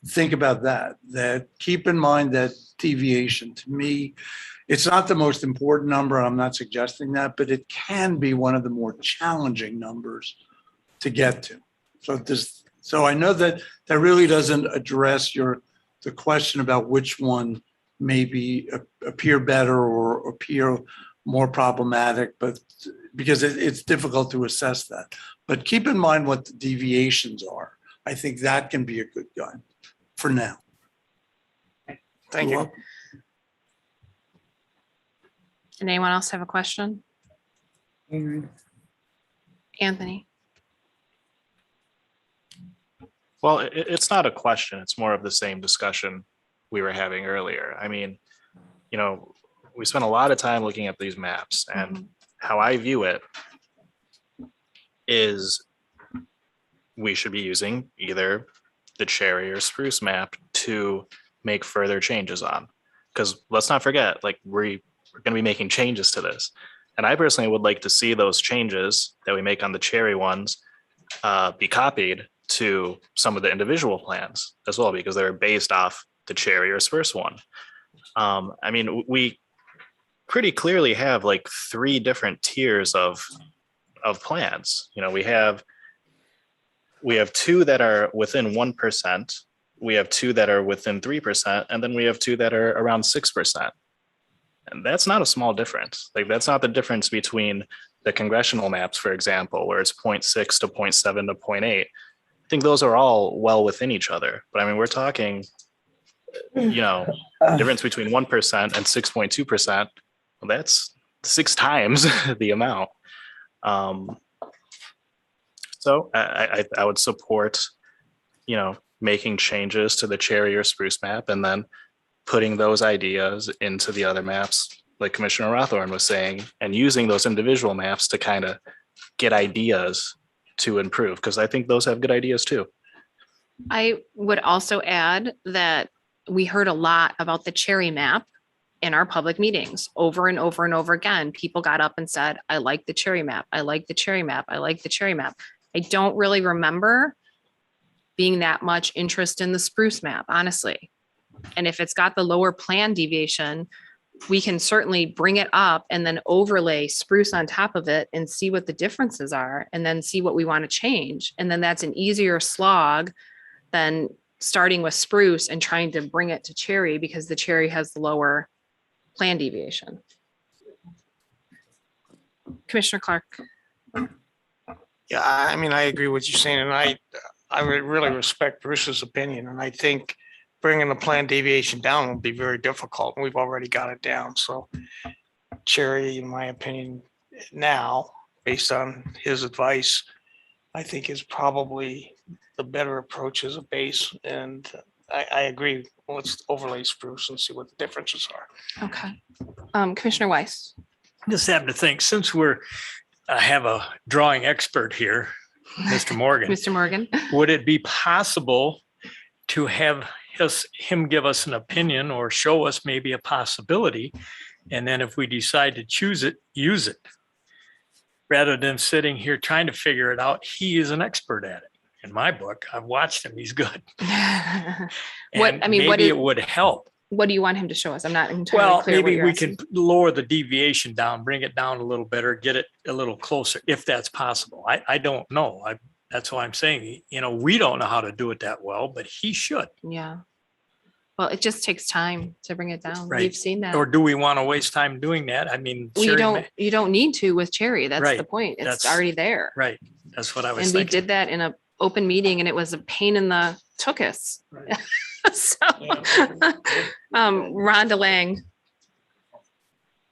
think about that keep in mind that deviation. To me, it's not the most important number. I'm not suggesting that, but it can be one of the more challenging numbers to get to. So I know that really doesn't address the question about which one maybe appear better or appear more problematic, but because it's difficult to assess that. But keep in mind what the deviations are. I think that can be a good guide for now. Thank You're you. welcome. Did anyone else have a question? Anthony? Well, it's not a question. It's more of the same discussion we were having earlier. I mean, we spent a lot of time looking at these maps, and how I view it is we should be using either the cherry or spruce map to make further changes on. Because let's not forget, like we're going to be making changes to this. And I personally would like to see those changes that we make on the cherry ones be copied to some of the individual plans as well, because they're based off the cherry or spruce one. I mean, we pretty clearly have like 3 different tiers of plans. We have 2 that are within 1%, we have 2 that are within 3%, and then we have 2 that are around 6%. And that's not a small difference. Like that's not the difference between the congressional maps, for example, where it's 0.6 to 0.7 to 0.8. I think those are all well within each other. But I mean, we're talking, difference between 1% and 6.2%. Well, that's 6 times the amount. So I would support, making changes to the cherry or spruce map and then putting those ideas into the other maps, like Commissioner Rothorn was saying, and using those individual maps to kind of get ideas to improve, because I think those have good ideas too. I would also add that we heard a lot about the cherry map in our public meetings over and over and over again. People got up and said, I like the cherry map. I like the cherry map. I like the cherry map. I don't really remember being that much interest in the spruce map, honestly. And if it's got the lower plan deviation, we can certainly bring it up and then overlay spruce on top of it and see what the differences are and then see what we want to change. And then that's an easier slog than starting with spruce and trying to bring it to cherry because the cherry has the lower plan deviation. Commissioner Clark. Yeah, I mean, I agree with you saying, and I would really respect Bruce's opinion, and I think bringing the plan deviation down will be very difficult, and we've already got it down, so Cherry, in my opinion, now, based on his advice, I think is probably the better approach as a base, and I agree, let's overlay spruce and see what the differences are. Okay. Commissioner Weiss. Just happen to think, since I have a drawing expert here, Mr. Morgan. Mr. Morgan. Would it be possible to have him give us an opinion or show us maybe a possibility? And then if we decide to choose it, use it. Rather than sitting here trying to figure it out, he is an expert at it. In my book, I've watched him, he's good. Maybe it would help. What do you want him to show us? I'm not entirely clear. Maybe we can lower the deviation down, bring it down a little bit, or get it a little closer, if that's possible. I don't know. That's why I'm saying, we don't know how to do it that well, but he should. Yeah. Well, it just takes time to bring it down. Right. We've seen that. Or do we want to waste time doing that? I mean, Well, you don't need to with cherry. That's Right. the point. It's That's- already there. Right. That's what I was And we thinking. did that in an open meeting and it was a pain in the tuchus. So, Rhonda Lang.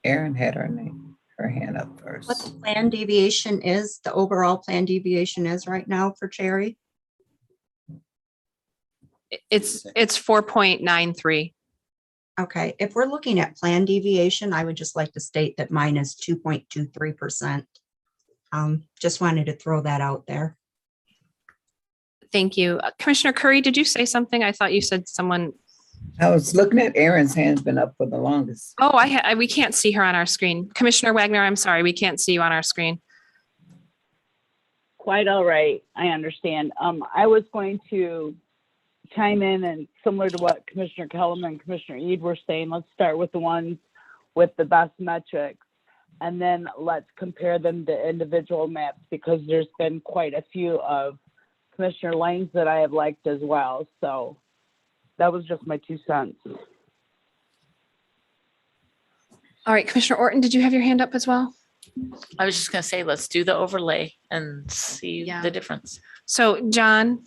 Erin had her hand up first. What the plan deviation is, the overall plan deviation is right now for Cherry? It's 4.93. Okay, if we're looking at plan deviation, I would just like to state that mine is 2.23%. Just wanted to throw that out there. Thank you. Commissioner Curry, did you say something? I thought you said someone. I was looking at Erin's hand's been up for the longest. Oh, we can't see her on our screen. Commissioner Wagner, I'm sorry, we can't see you on our screen. Quite all right. I understand. I was going to chime in and similar to what Commissioner Kellum and Commissioner Ede were saying, let's start with the ones with the best metrics and then let's compare them to individual maps because there's been quite a few of Commissioner Lang's that I have liked as well. So that was just my 2 cents. All right, Commissioner Orton, did you have your hand up as well? I was just gonna say, let's do the overlay and see Yeah. the difference. So John,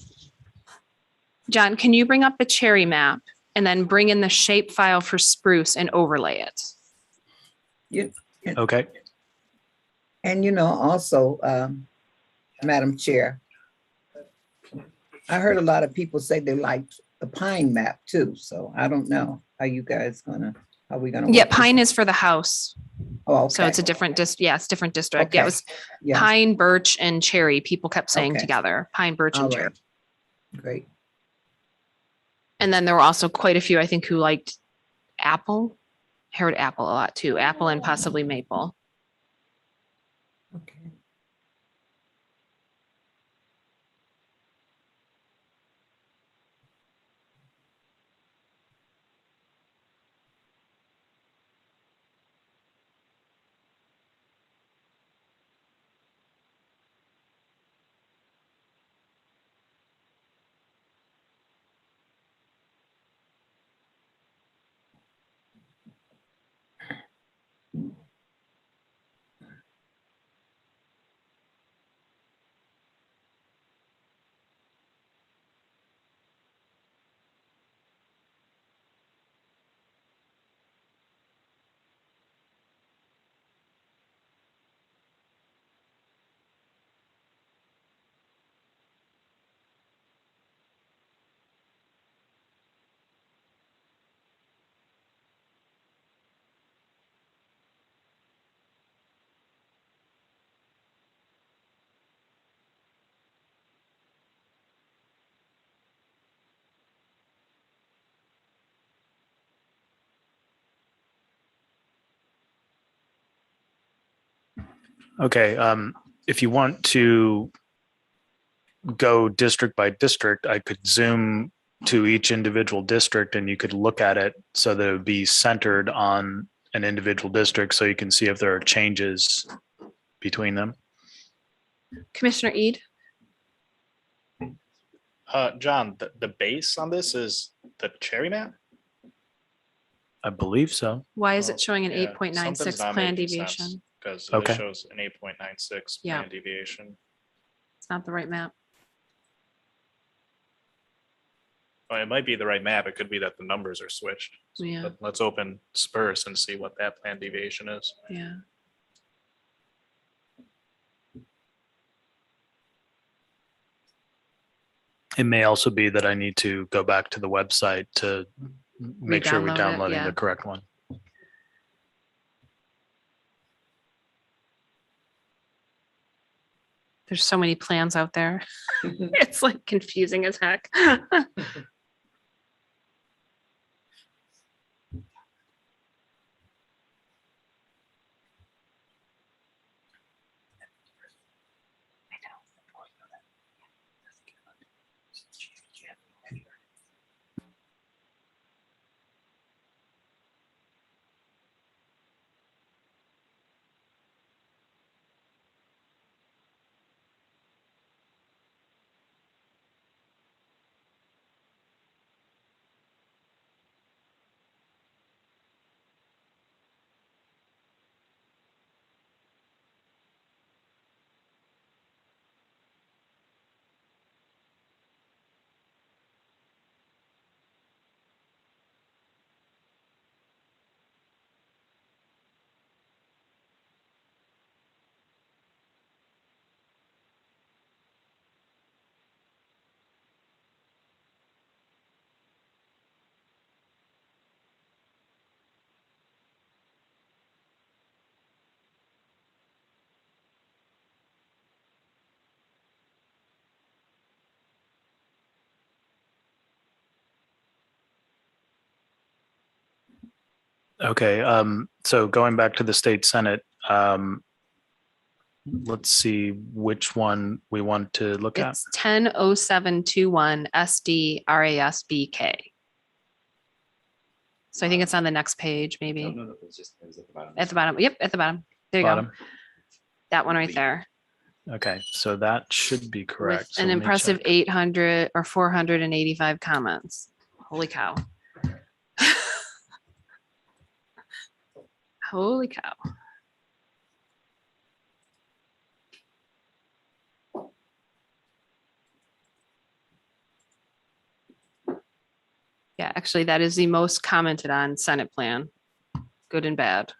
can you bring up the cherry map and then bring in the shape file for spruce and overlay it? Yeah. Okay. And also, Madam Chair, I heard a lot of people say they liked the pine map too. So I don't know how we gonna. Yeah, pine is for the house. Oh, So it's a different it's different district. Yeah, it was Yeah. pine, birch, and cherry. People kept saying Okay. together, pine, birch, All and right. cherry. Great. And then there were also quite a few, I think, who liked apple. I heard apple a lot too, apple and possibly maple. Okay. Okay, if you want to go district by district, I could zoom to each individual district and you could look at it so that it would be centered on an individual district so you can see if there are changes between them. Commissioner Ede? John, the base on this is the cherry map? I believe so. Why is it showing an Yeah, 8.96 something's not plan making deviation? sense, because Okay. it shows an 8.96 Yeah. plan deviation. It's not the right map. Well, it might be the right map. It could be that the numbers are switched. Yeah. But let's open Spurs and see what that plan deviation is. Yeah. It may also be that I need to go back to the website to make sure we're Re-download it, downloading yeah. the correct one. There's so many plans out there. It's like confusing as heck. Okay, so going back to the state senate, let's see which one we want to look at. It's 100721 SD RASBK. So I think it's on the next page, maybe. No, it's just, it was at the bottom. At the bottom. Yep, at the bottom. There you Bottom. go. That one right there. Okay, so that should be With correct. So an let me impressive check. 800 or 485 comments. Holy cow. Holy cow. Yeah, actually, that is the most commented on Senate plan, good and bad.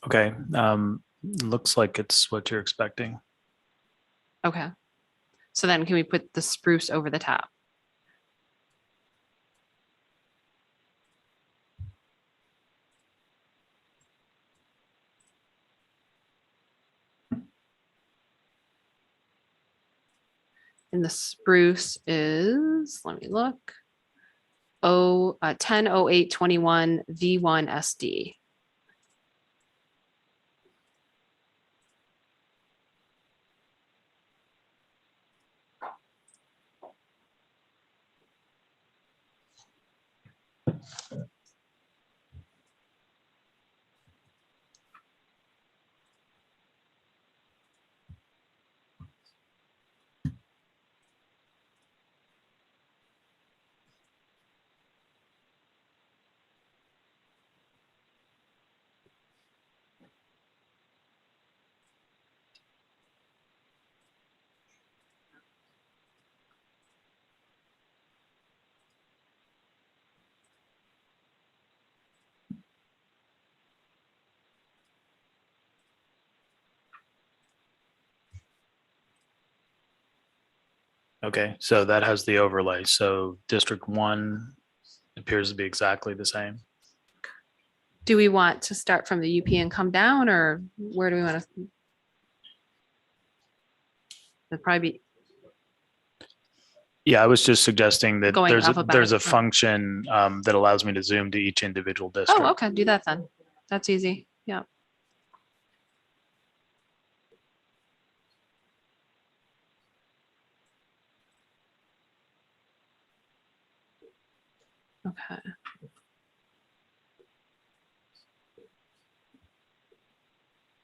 Okay, looks like it's what you're expecting. Okay. So then can we put the spruce over the top? And the spruce is, let me look. 100821 V1 SD. Okay, so that has the overlay. So District 1 appears to be exactly the same. Do we want to start from the UP and come down, or where do we want to? It'd probably be, Yeah, I was just suggesting that Going there's a alphabetical. function that allows me to zoom to each individual district. oh, okay, do that then. That's easy. Yeah. Okay.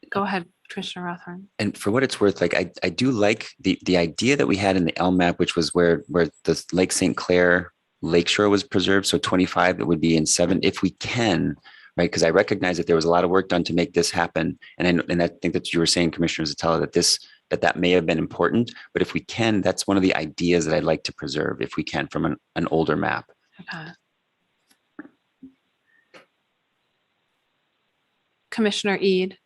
Go ahead, Commissioner Rothorn. And for what it's worth, like I do like the idea that we had in the LMAP, which was where the Lake St. Clair Lakeshore was preserved. So 25, it would be in 7 if we can, right? Because I recognize that there was a lot of work done to make this happen. And I think that you were saying, Commissioner Zatella, that may have been important. But if we can, that's one of the ideas that I'd like to preserve if we can from an older map. Okay. Commissioner Eid.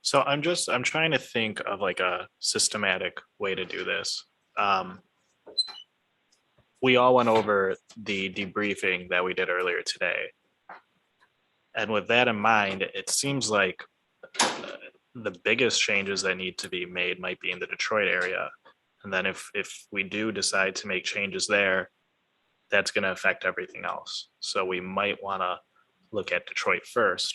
So I'm trying to think of like a systematic way to do this. We all went over the debriefing that we did earlier today. And with that in mind, it seems like the biggest changes that need to be made might be in the Detroit area. And then if we do decide to make changes there, that's going to affect everything else. So we might want to look at Detroit first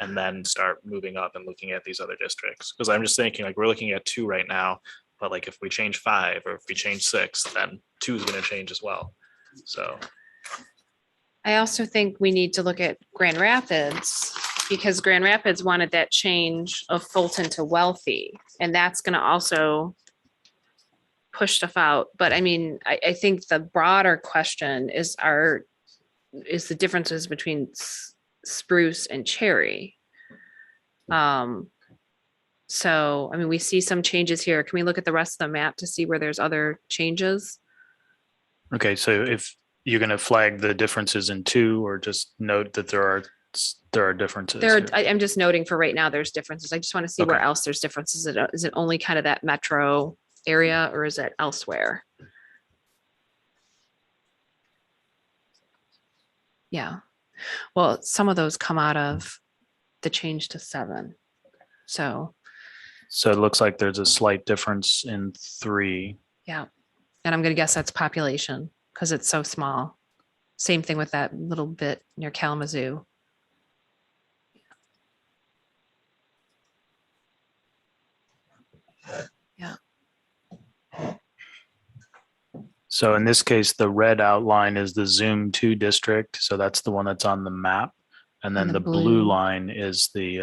and then start moving up and looking at these other districts. Because I'm just thinking, like, we're looking at 2 right now, but like if we change 5 or if we change 6, then 2 is going to change as well. So I also think we need to look at Grand Rapids because Grand Rapids wanted that change of Fulton to Wealthy. And that's going to also push stuff out. But I mean, I think the broader question is the differences between Spruce and Cherry. So, I mean, we see some changes here. Can we look at the rest of the map to see where there's other changes? Okay, so if you're going to flag the differences in 2 or just note that there are differences. I'm just noting for right now, there's differences. I just want to see where else there's differences. Is it only kind of that metro area or is it elsewhere? Yeah. Well, some of those come out of the change to 7. So it looks like there's a slight difference in 3. yeah. And I'm going to guess that's population because it's so small. Same thing with that little bit near Kalamazoo. Yeah. So in this case, the red outline is the Zoom 2 district. So that's the one that's on the map. And then And the the blue blue. line is the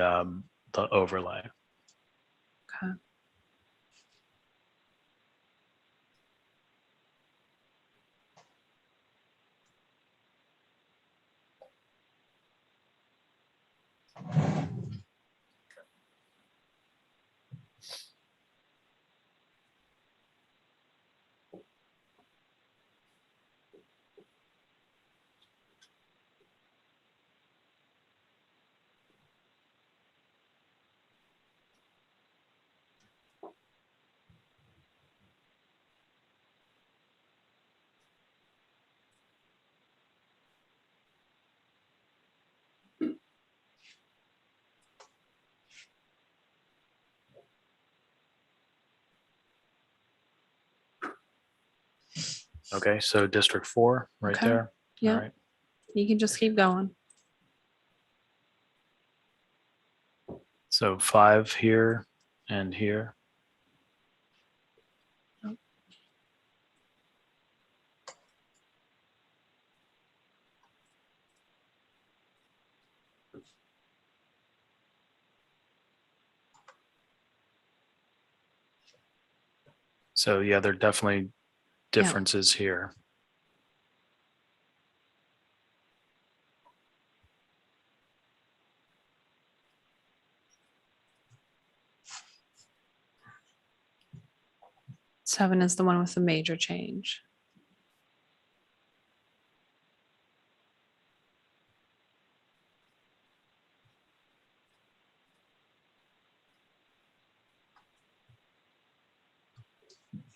overlay. Okay. Okay, so District 4 right Okay. there. Yeah. All right. You can just keep going. So 5 here and here. So yeah, there are definitely differences here. Seven is the one with the major change.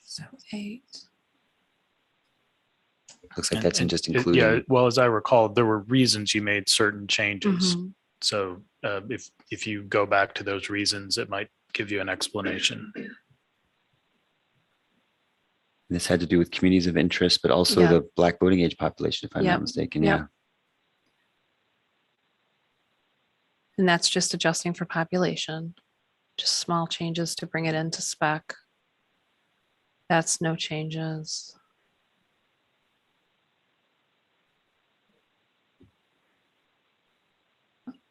So 8. Looks like that's in just Yeah, including. well, as I recall, there were reasons you made certain changes. Mhm. So if you go back to those reasons, it might give you an explanation. This had to do with communities of interest, but also Yeah. the Black voting age population, if I'm Yep. not mistaken. Yep. Yeah. And that's just adjusting for population, just small changes to bring it into spec. That's no changes.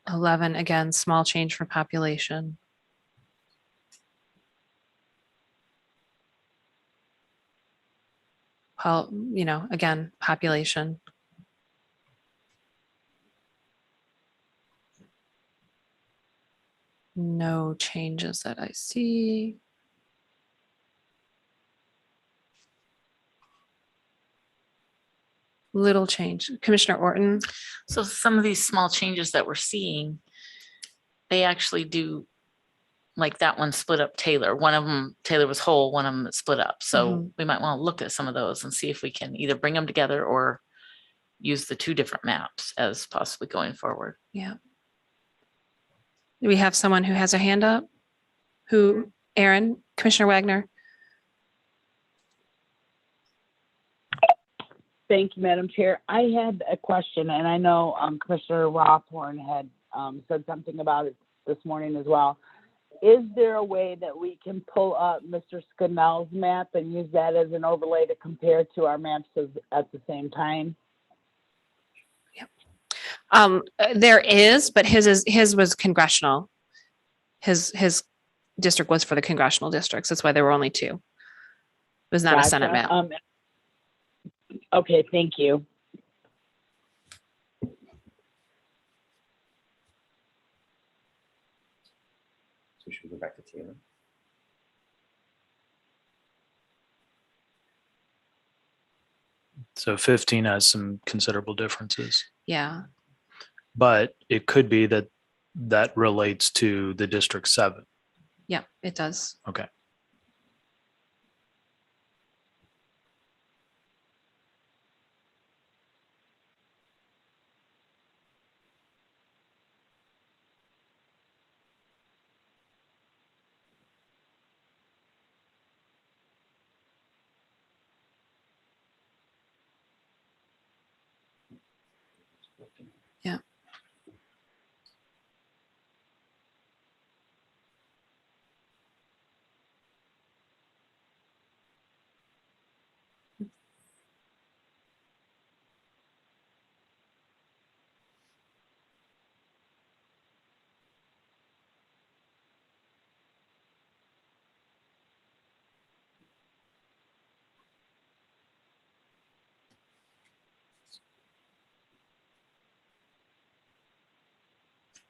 $11, again, small change for population. Again, population. No changes that I see. Little change. Commissioner Orton. So some of these small changes that we're seeing, they actually do, like that one split up Taylor. One of them, Taylor was whole, one of them split up. So we might want to look at some of those and see if we can either bring them together or use the two different maps as possibly going forward. Yeah. Do we have someone who has a hand up? Aaron, Commissioner Wagner? Thank you, Madam Chair. I had a question, and I know Commissioner Rothorn had said something about it this morning as well. Is there a way that we can pull up Mr. Scannell's map and use that as an overlay to compare to our maps at the same time? There is, but his was congressional. His district was for the congressional districts. That's why there were only two. It was not a Senate map. Okay, thank you. So should we go back to Taylor? So 15 has some considerable differences, Yeah. but it could be that that relates to the District 7. Yeah, it does. Okay. Yeah.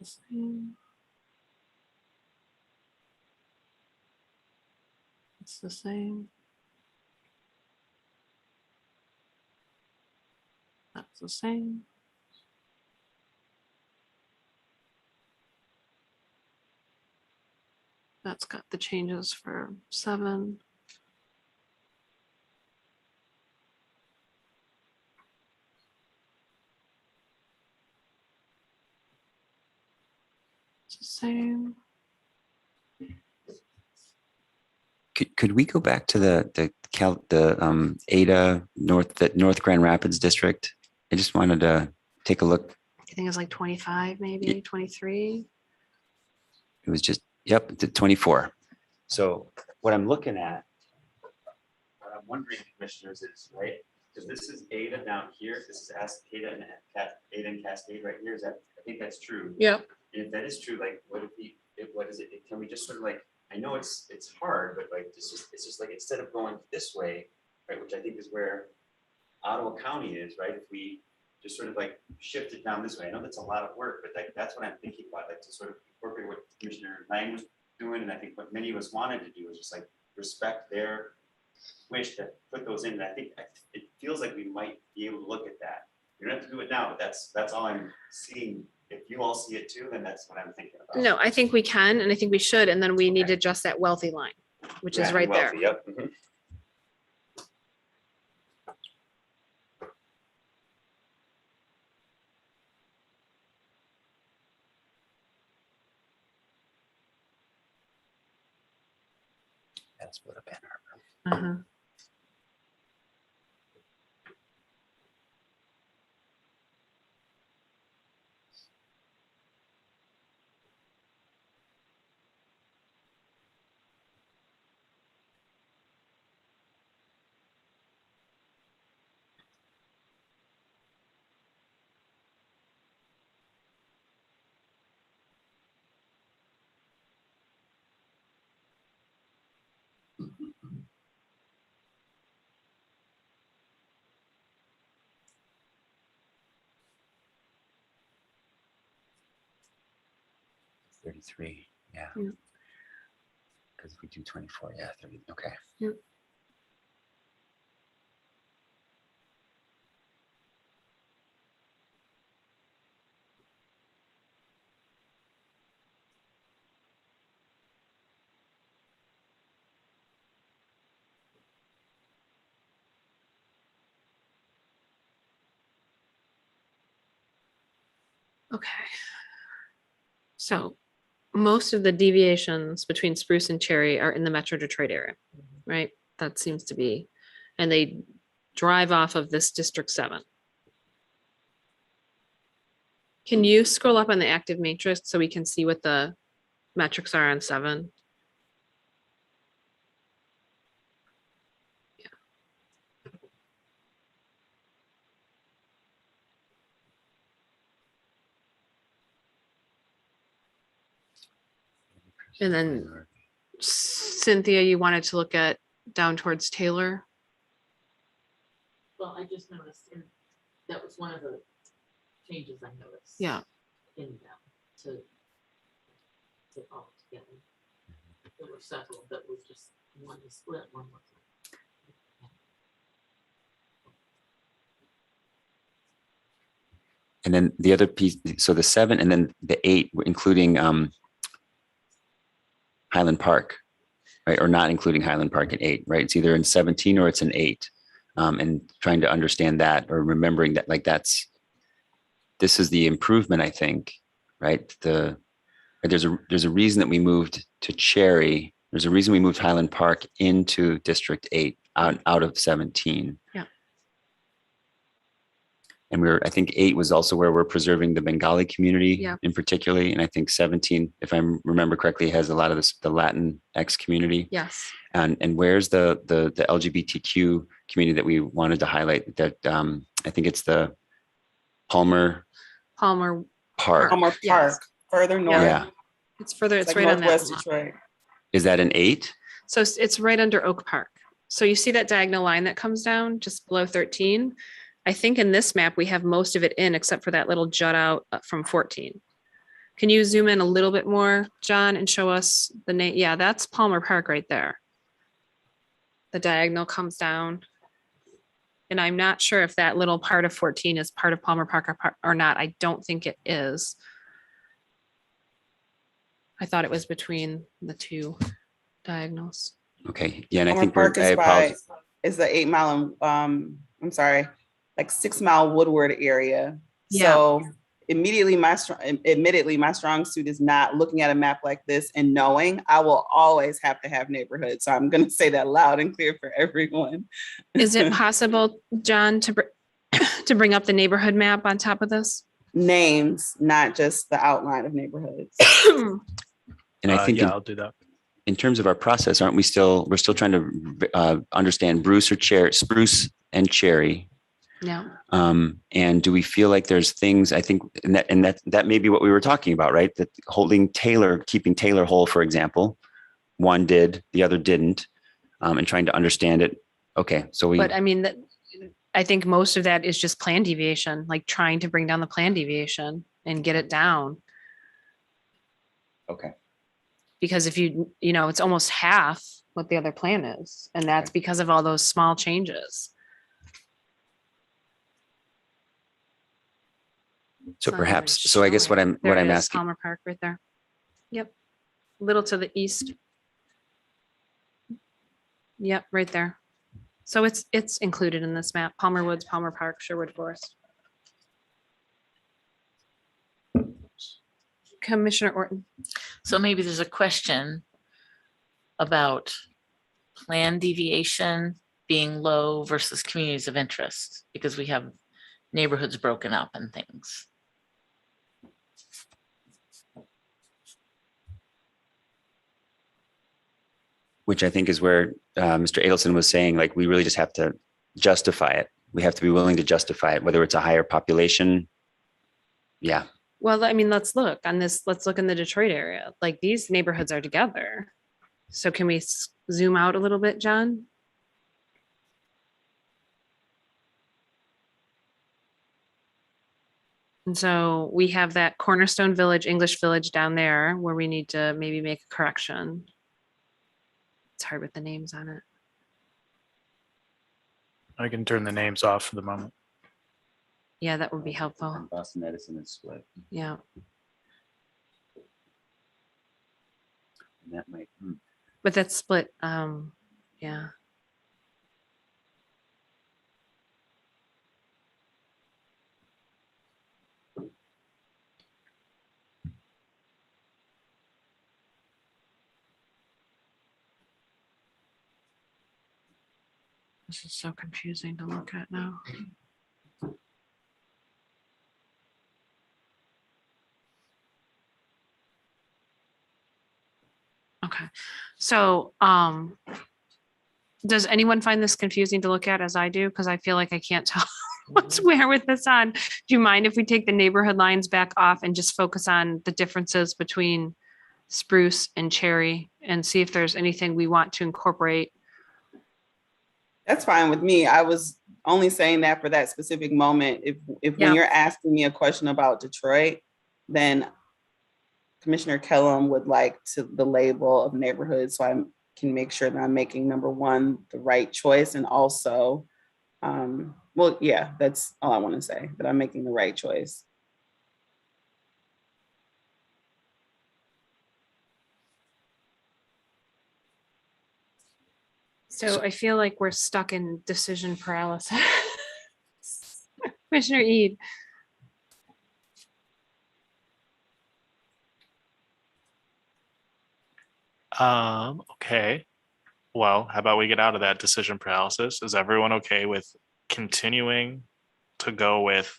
The same. It's the same. That's the same. That's got the changes for 7. It's the same. Could we go back to the Ada North Grand Rapids district? I just wanted to take a look. I think it's like 25, maybe 23. It was just, yep, the 24. So what I'm looking at, what I'm wondering, commissioners, is right, because this is Ada down here. This is Ada and Cascade right here. I think that's true. Yep. And if that is true, like, what is it? Can we just sort of like, I know it's hard, but like, it's just like, instead of going this way, right, which I think is where Ottawa County is, right? If we just sort of like shift it down this way, I know that's a lot of work, but like, that's what I'm thinking about, like to sort of incorporate what Commissioner Lang was doing. And I think what many of us wanted to do is just like respect their wish to put those in. And I think it feels like we might be able to look at that. You don't have to do it now, but that's all I'm seeing. If you all see it too, then that's what I'm thinking about. No, I think we can, and I think we should, and then we need to adjust that wealthy line, which is right there. Yep. Uh-huh. $33, yeah. Yeah. Because if we do 24, yeah, 30, okay. Yep. Okay. So most of the deviations between Spruce and Cherry are in the Metro Detroit area, right? That seems to be, and they drive off of this District 7. Can you scroll up on the active matrix so we can see what the metrics are on 7? And then Cynthia, you wanted to look at down towards Taylor. Well, I just noticed, and that was one of the changes I noticed. Yeah. In them to all together. There were several that was just one was split, one was. And then the other piece, so the 7 and then the 8, including Highland Park, right? Or not including Highland Park at 8, right? It's either in 17 or it's an 8. And trying to understand that, or remembering that, like, this is the improvement, I think, right? There's a reason that we moved to Cherry. There's a reason we moved Highland Park into District 8 out of 17. Yeah. And I think 8 was also where we're preserving the Bengali community Yeah. in particularly. And I think 17, if I remember correctly, has a lot of the Latin X community. Yes. And where's the LGBTQ community that we wanted to highlight? That I think it's the Palmer Palmer Park. Palmer Park, Yes. further north. Yeah. It's further, it's Like right on that. Northwest line. Detroit. Is that an 8? So it's right under Oak Park. So you see that diagonal line that comes down just below 13? I think in this map, we have most of it in except for that little jut out from 14. Can you zoom in a little bit more, John, and show us the name? Yeah, that's Palmer Park right there. The diagonal comes down. And I'm not sure if that little part of 14 is part of Palmer Park or not. I don't think it is. I thought it was between the two diagonals. Okay. Yeah. And I Palmer think Park I is apologize. is the 8 mile, I'm sorry, like 6 mile Woodward area. Yeah. So admittedly, my strong suit is not looking at a map like this and knowing. I will always have to have neighborhoods. So I'm going to say that loud and clear for everyone. Is it possible, John, to bring up the neighborhood map on top of this? Names, not just the outline of neighborhoods. And I think yeah, I'll do that. in terms of our process, we're still trying to understand Spruce and Cherry. Yeah. And do we feel like there's things, I think, and that may be what we were talking about, right? That keeping Taylor whole, for example, one did, the other didn't, and trying to understand it. Okay. So But I mean, I think most of that is just plan deviation, like trying to bring down the plan deviation and get it down. Okay. Because if it's almost half what the other plan is, and that's because of all those small changes. So It's not perhaps, even so I guess showing. what There I'm it is, asking, Palmer Park right there. Yep. Little to the east. Yep, right there. So it's included in this map. Palmer Woods, Palmer Park, Sherwood Forest. Commissioner Orton. So maybe there's a question about plan deviation being low versus communities of interest, because we have neighborhoods broken up and things. Which I think is where Mr. Adelson was saying, like, we really just have to justify it. We have to be willing to justify it, whether it's a higher population. Yeah. Well, I mean, let's look on this. Let's look in the Detroit area. Like these neighborhoods are together. So can we zoom out a little bit, John? And so we have that Cornerstone Village, English Village down there where we need to maybe make a correction. It's hard with the names on it. I can turn the names off for the moment. Yeah, that would be helpful. Boston Edison is split. Yeah. And that might, But that's split. Yeah. This is so confusing to look at now. Okay, so does anyone find this confusing to look at as I do? Because I feel like I can't tell what's where with this on. Do you mind if we take the neighborhood lines back off and just focus on the differences between Spruce and Cherry and see if there's anything we want to incorporate? That's fine with me. I was only saying that for that specific moment. If when you're asking me a question about Detroit, then Commissioner Kellum would like the label of neighborhood, so I can make sure that I'm making number one the right choice, and also, well, yeah, that's all I want to say, that I'm making the right choice. So I feel like we're stuck in decision paralysis. Commissioner Eid. Okay. Well, how about we get out of that decision paralysis? Is everyone okay with continuing to go with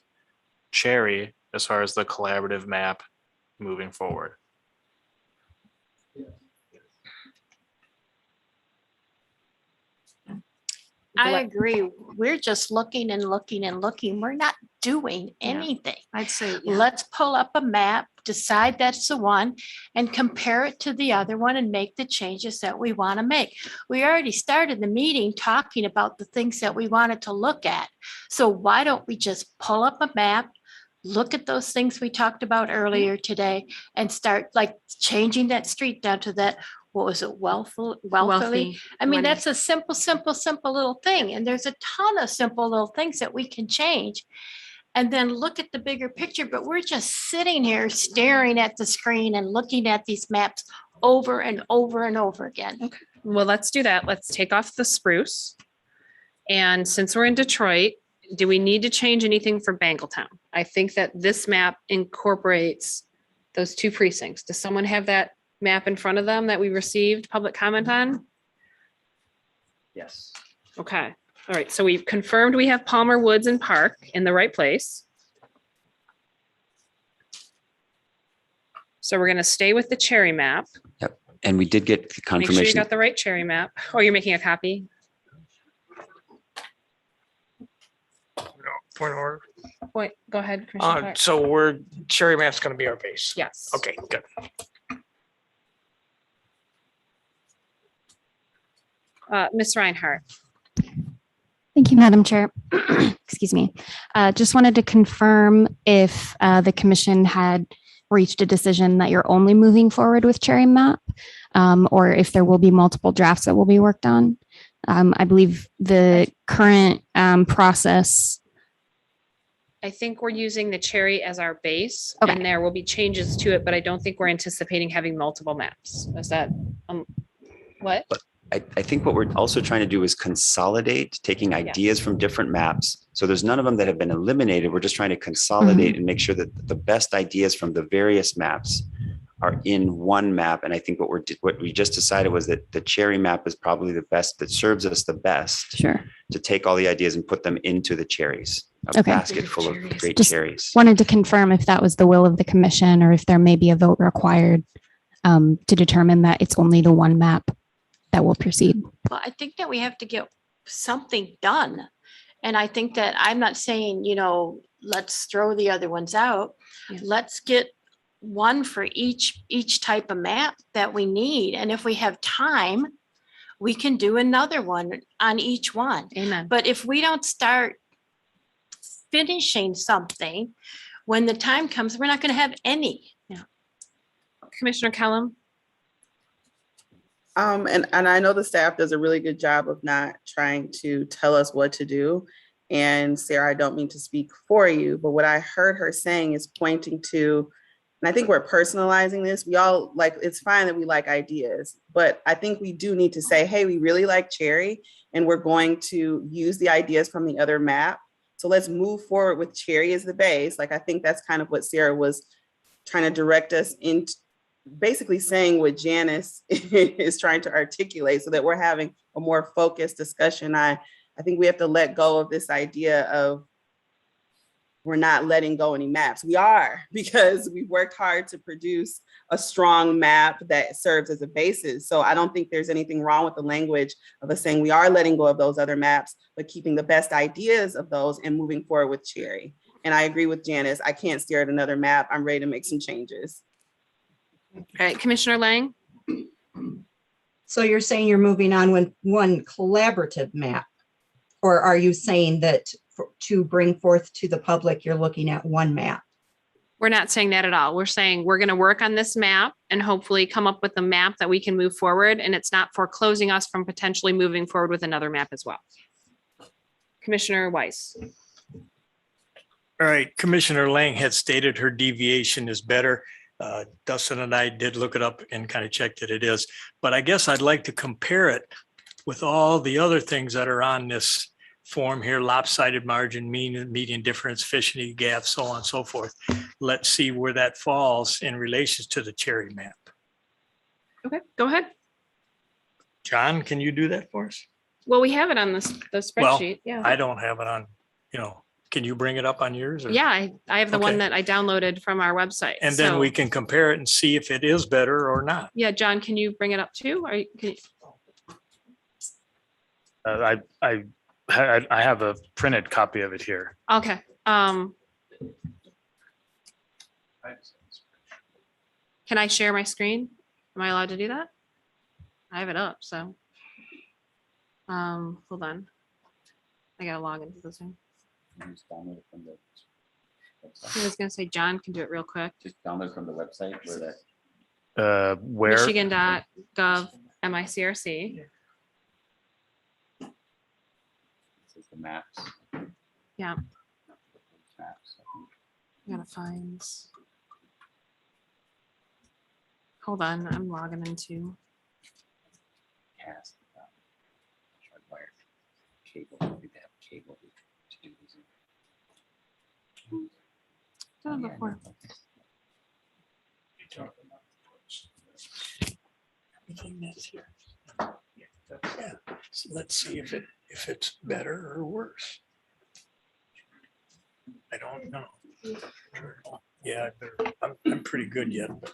Cherry as far as the collaborative map moving forward? I agree. We're just looking and looking and looking. We're not doing anything. I'd say, let's pull up a map, decide that's the one, and compare it to the other one and make the changes that we want to make. We already started the meeting talking about the things that we wanted to look at. So why don't we just pull up a map, look at those things we talked about earlier today, and start like changing that street down to that, what was it, wealthy? I mean, that's a simple little thing. And there's a ton of simple little things that we can change. And then look at the bigger picture, but we're just sitting here staring at the screen and looking at these maps over and over and over again. Okay. Well, let's do that. Let's take off the Spruce. And since we're in Detroit, do we need to change anything for Bangletown? I think that this map incorporates those two precincts. Does someone have that map in front of them that we received public comment on? Yes. Okay. All right. So we've confirmed we have Palmer Woods and Park in the right place. So we're going to stay with the Cherry map. Yep. And we did get Make sure you confirmation. got the right Cherry map. Oh, you're making a copy? Point of order. Wait, go ahead, Commissioner Clark. So Cherry map's going to be our base. Yes. Okay, good. Ms. Reinhardt. Thank you, Madam Chair. Excuse me. Just wanted to confirm if the commission had reached a decision that you're only moving forward with Cherry Map, or if there will be multiple drafts that will be worked on. I believe the current process. I think we're using the Cherry as our base, and there will be changes to it, but I don't think we're anticipating having multiple maps. Is that what? But I think what we're also trying to do is consolidate, taking ideas from different maps. So there's none of them that have been eliminated. We're just trying to consolidate and make sure that the best ideas from the various maps are in one map. And I think what we just decided was that the Cherry map is probably the best, that serves us the best. Sure. To take all the ideas and put them into the cherries, a Okay. basket full of great Just cherries. wanted to confirm if that was the will of the commission or if there may be a vote required to determine that it's only the one map that will proceed. Well, I think that we have to get something done. And I think that I'm not saying, let's throw the other ones out. Yeah. Let's get one for each type of map that we need. And if we have time, we can do another one on each one. Amen. But if we don't start finishing something, when the time comes, we're not going to have any. Commissioner Kellum? And I know the staff does a really good job of not trying to tell us what to do. And Sarah, I don't mean to speak for you, but what I heard her saying is pointing to, and I think we're personalizing this. We all it's fine that we like ideas, but I think we do need to say, hey, we really like Cherry and we're going to use the ideas from the other map. So let's move forward with Cherry as the base. I think that's kind of what Sarah was trying to direct us into, basically saying what Janice is trying to articulate so that we're having a more focused discussion. I think we have to let go of this idea of we're not letting go any maps. We are, because we've worked hard to produce a strong map that serves as a basis. So I don't think there's anything wrong with the language of us saying we are letting go of those other maps, but keeping the best ideas of those and moving forward with Cherry. And I agree with Janice. I can't stare at another map. I'm ready to make some changes. All right, Commissioner Lang? So you're saying you're moving on with one collaborative map? Or are you saying that to bring forth to the public, you're looking at one map? We're not saying that at all. We're saying we're going to work on this map and hopefully come up with a map that we can move forward. And it's not foreclosing us from potentially moving forward with another map as well. Commissioner Weiss. All right, Commissioner Lang had stated her deviation is better. Dustin and I did look it up and kind of checked that it is, but I guess I'd like to compare it with all the other things that are on this form here: lopsided margin, mean and median difference, efficiency gap, so on and so forth. Let's see where that falls in relation to the Cherry map. Okay, go ahead. John, can you do that for us? Well, we have it on the Well, spreadsheet. Yeah. I don't have it on, can you bring it up on yours? Or? Yeah, I have the one Okay. that I downloaded from our website. And then So- we can compare it and see if it is better or not. Yeah, John, can you bring it up too? Or I have a printed copy of it here. okay. Can I share my screen? Am I allowed to do that? I have it up, so. Hold on. I gotta log into this thing. Just download it from the I was gonna say John can do it real quick. Just download from the website where that. Where? Michigan.gov MICRC. This is the maps. Yeah, Maps. I gotta find. Hold on, I'm logging into. Cast. Wired cable. We have cable to do these. Done it before. Everything that's here. Yeah, so let's see if it's better or worse. I don't know. Yeah, I'm pretty good yet, but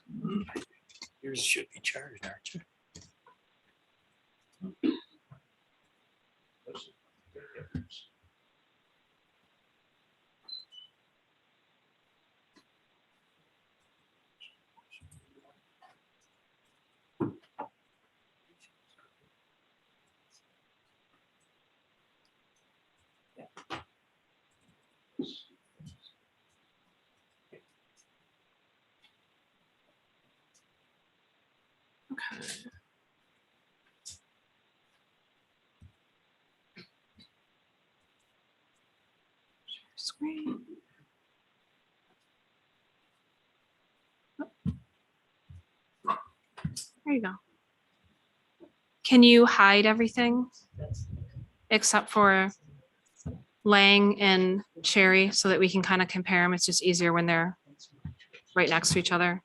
yours should be charged, aren't you? Okay. Screen. There you go. Can you hide everything except for Lang and Cherry so that we can kind of compare them? It's just easier when they're right next to each other.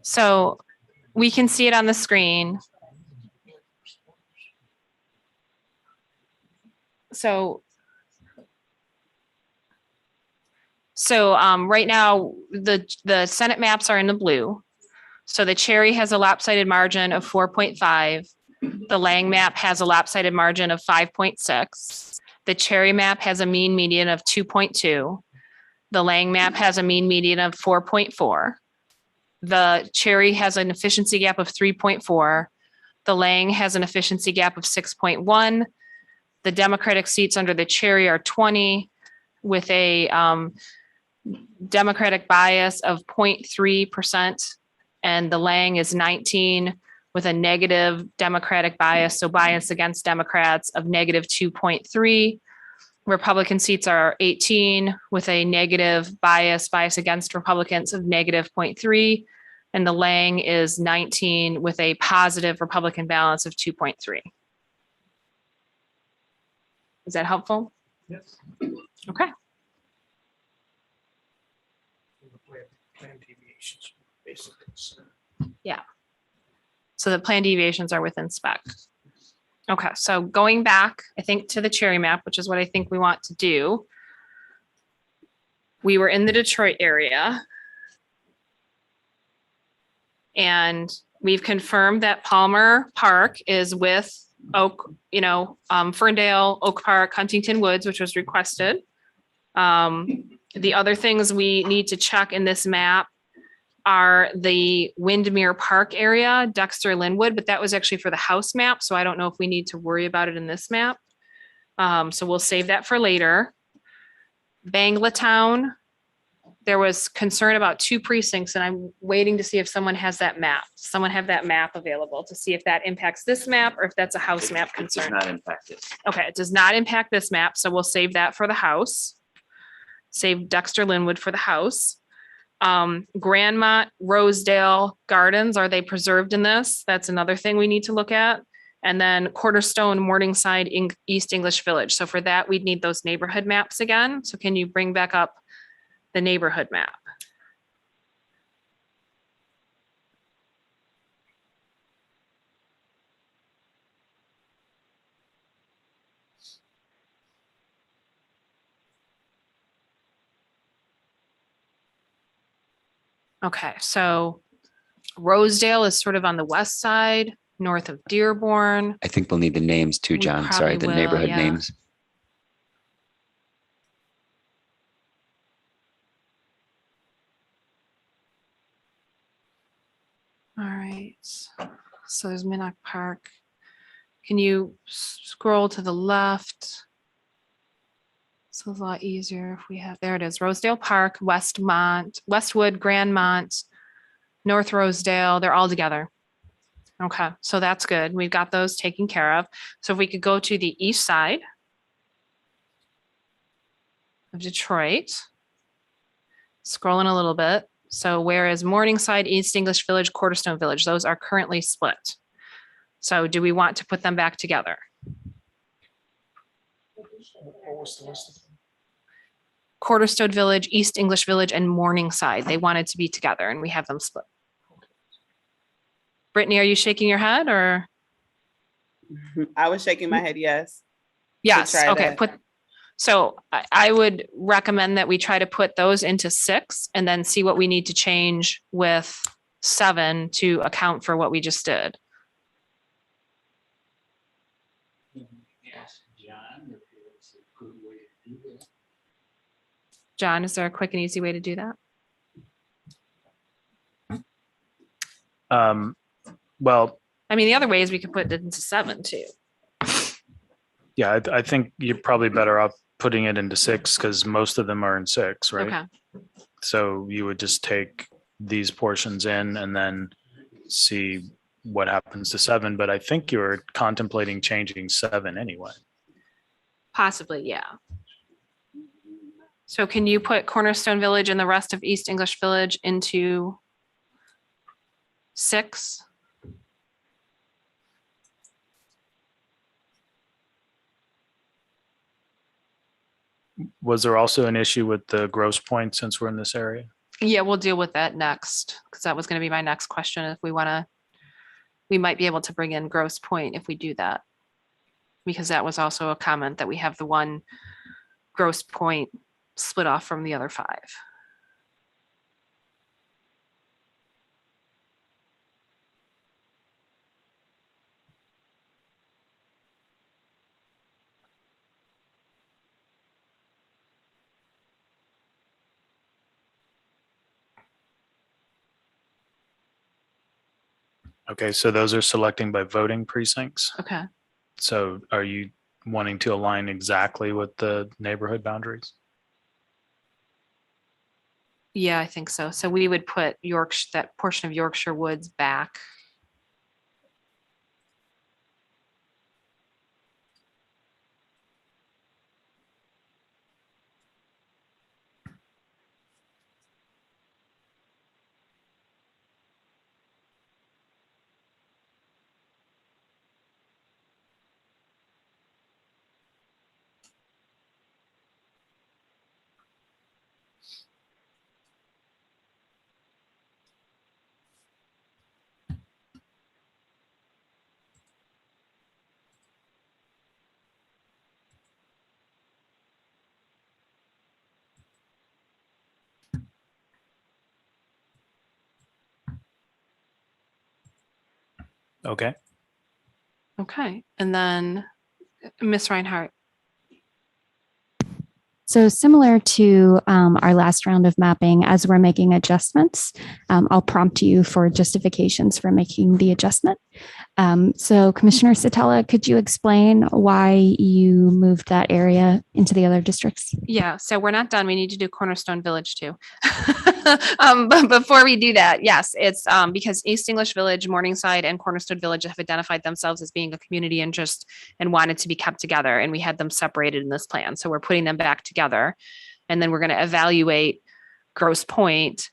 So we can see it on the screen. So right now, the Senate maps are in the blue. So the Cherry has a lopsided margin of 4.5. The Lang map has a lopsided margin of 5.6. The Cherry map has a mean median of 2.2. The Lang map has a mean median of 4.4. The Cherry has an efficiency gap of 3.4. The Lang has an efficiency gap of 6.1. The Democratic seats under the Cherry are 20 with a Democratic bias of 0.3%, and the Lang is 19 with a negative Democratic bias, so bias against Democrats of negative 2.3. Republican seats are 18 with a negative bias against Republicans of negative 0.3, and the Lang is 19 with a positive Republican balance of 2.3. Is that helpful? Yes. Okay. Plan deviations, basically. Yeah. So the plan deviations are within spec. Okay, so going back, I think to the Cherry map, which is what I think we want to do. We were in the Detroit area. And we've confirmed that Palmer Park is with Oak, Ferndale, Oak Park, Huntington Woods, which was requested. The other things we need to check in this map are the Windmere Park area, Dexter, Linwood, but that was actually for the house map. So I don't know if we need to worry about it in this map. So we'll save that for later. Banglatown, there was concern about 2 precincts, and I'm waiting to see if someone has that map. Someone have that map available to see if that impacts this map or if that's a house map concern. Does not impact it. Okay, it does not impact this map, so we'll save that for the house. Save Dexter Linwood for the house. Grandmont, Rosedale Gardens, are they preserved in this? That's another thing we need to look at. And then Cornerstone, Morningside, East English Village. So for that, we'd need those neighborhood maps again. So can you bring back up the neighborhood map? Okay, so Rosedale is sort of on the west side, north of Dearborn. I think we'll need the names too, John. Sorry, the probably will, neighborhood yeah. names. All right, so there's Minnock Park. Can you scroll to the left? So it's a lot easier if we have, there it is, Rosedale Park, Westmont, Westwood, Grandmont, North Rosedale, they're all together. Okay, so that's good. We've got those taken care of. So if we could go to the east side of Detroit, scrolling a little bit. So whereas Morningside, East English Village, Cornerstone Village, those are currently split. So do we want to put them back together? Cornerstone Village, East English Village, and Morningside, they wanted to be together and we have them split. Brittany, are you shaking your head or? I was shaking my head, yes. Yes, try okay, that. so I would recommend that we try to put those into 6 and then see what we need to change with 7 to account for what we just did. John, is there a quick and easy way to do that? Well, I mean, the other way is we could put it into 7 too. yeah, I think you're probably better off putting it into 6 because most of them are in 6, right? Okay, So you would just take these portions in and then see what happens to 7. But I think you're contemplating changing 7 anyway. possibly, yeah. So can you put Cornerstone Village and the rest of East English Village into 6? Was there also an issue with the gross point since we're in this area? Yeah, we'll deal with that next, because that was going to be my next question. If we want to, we might be able to bring in Grosse Pointe if we do that. Because that was also a comment that we have the one Grosse Pointe split off from the other 5. Okay, so those are selecting by voting precincts. Okay. So are you wanting to align exactly with the neighborhood boundaries? Yeah, I think so. So we would put Yorkshire, that portion of Yorkshire Woods back. Okay. Okay. And then Miss Reinhardt. So similar to our last round of mapping, as we're making adjustments, I'll prompt you for justifications for making the adjustment. So Commissioner Satella, could you explain why you moved that area into the other districts? Yeah, so we're not done. We need to do Cornerstone Village too. But before we do that, yes, it's because East English Village, Morningside, and Cornerstone Village have identified themselves as being a community interest and wanted to be kept together, and we had them separated in this plan. So we're putting them back together, and then we're going to evaluate Grosse Pointe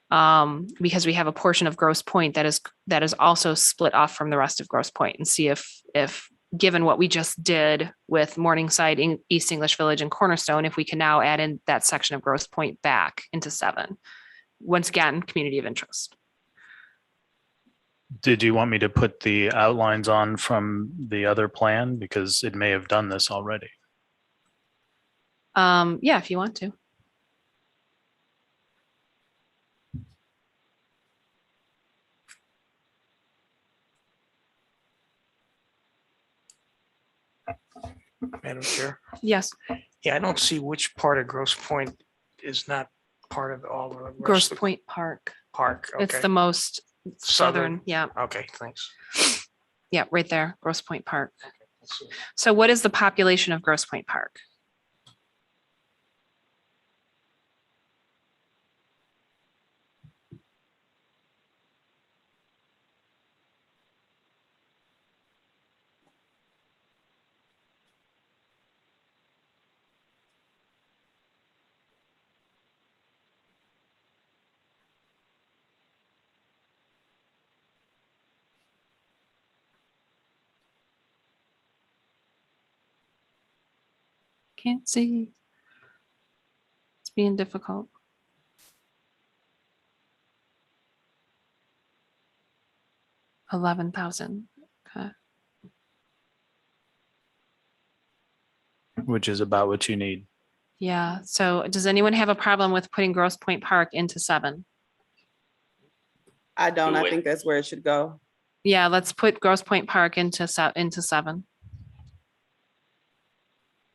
because we have a portion of Grosse Pointe that is also split off from the rest of Grosse Pointe, and see if given what we just did with Morningside, East English Village, and Cornerstone, if we can now add in that section of Grosse Pointe back into 7. Once again, community of interest. Did you want me to put the outlines on from the other plan? Because it may have done this already. Yeah, if you want to. Madam Chair? Yes. Yeah, I don't see which part of Grosse Pointe is not part of all the rest Grosse of Pointe Park. Park. It's Okay. the most southern. Yeah. Okay, thanks. Yeah, right there, Grosse Pointe Park. So what is the population of Grosse Pointe Park? Can't see. It's being difficult. $11,000. Okay. Which is about what you need. Yeah. So does anyone have a problem with putting Grosse Pointe Park into 7? I don't. I think that's where it should go. Yeah, let's put Grosse Pointe Park into 7.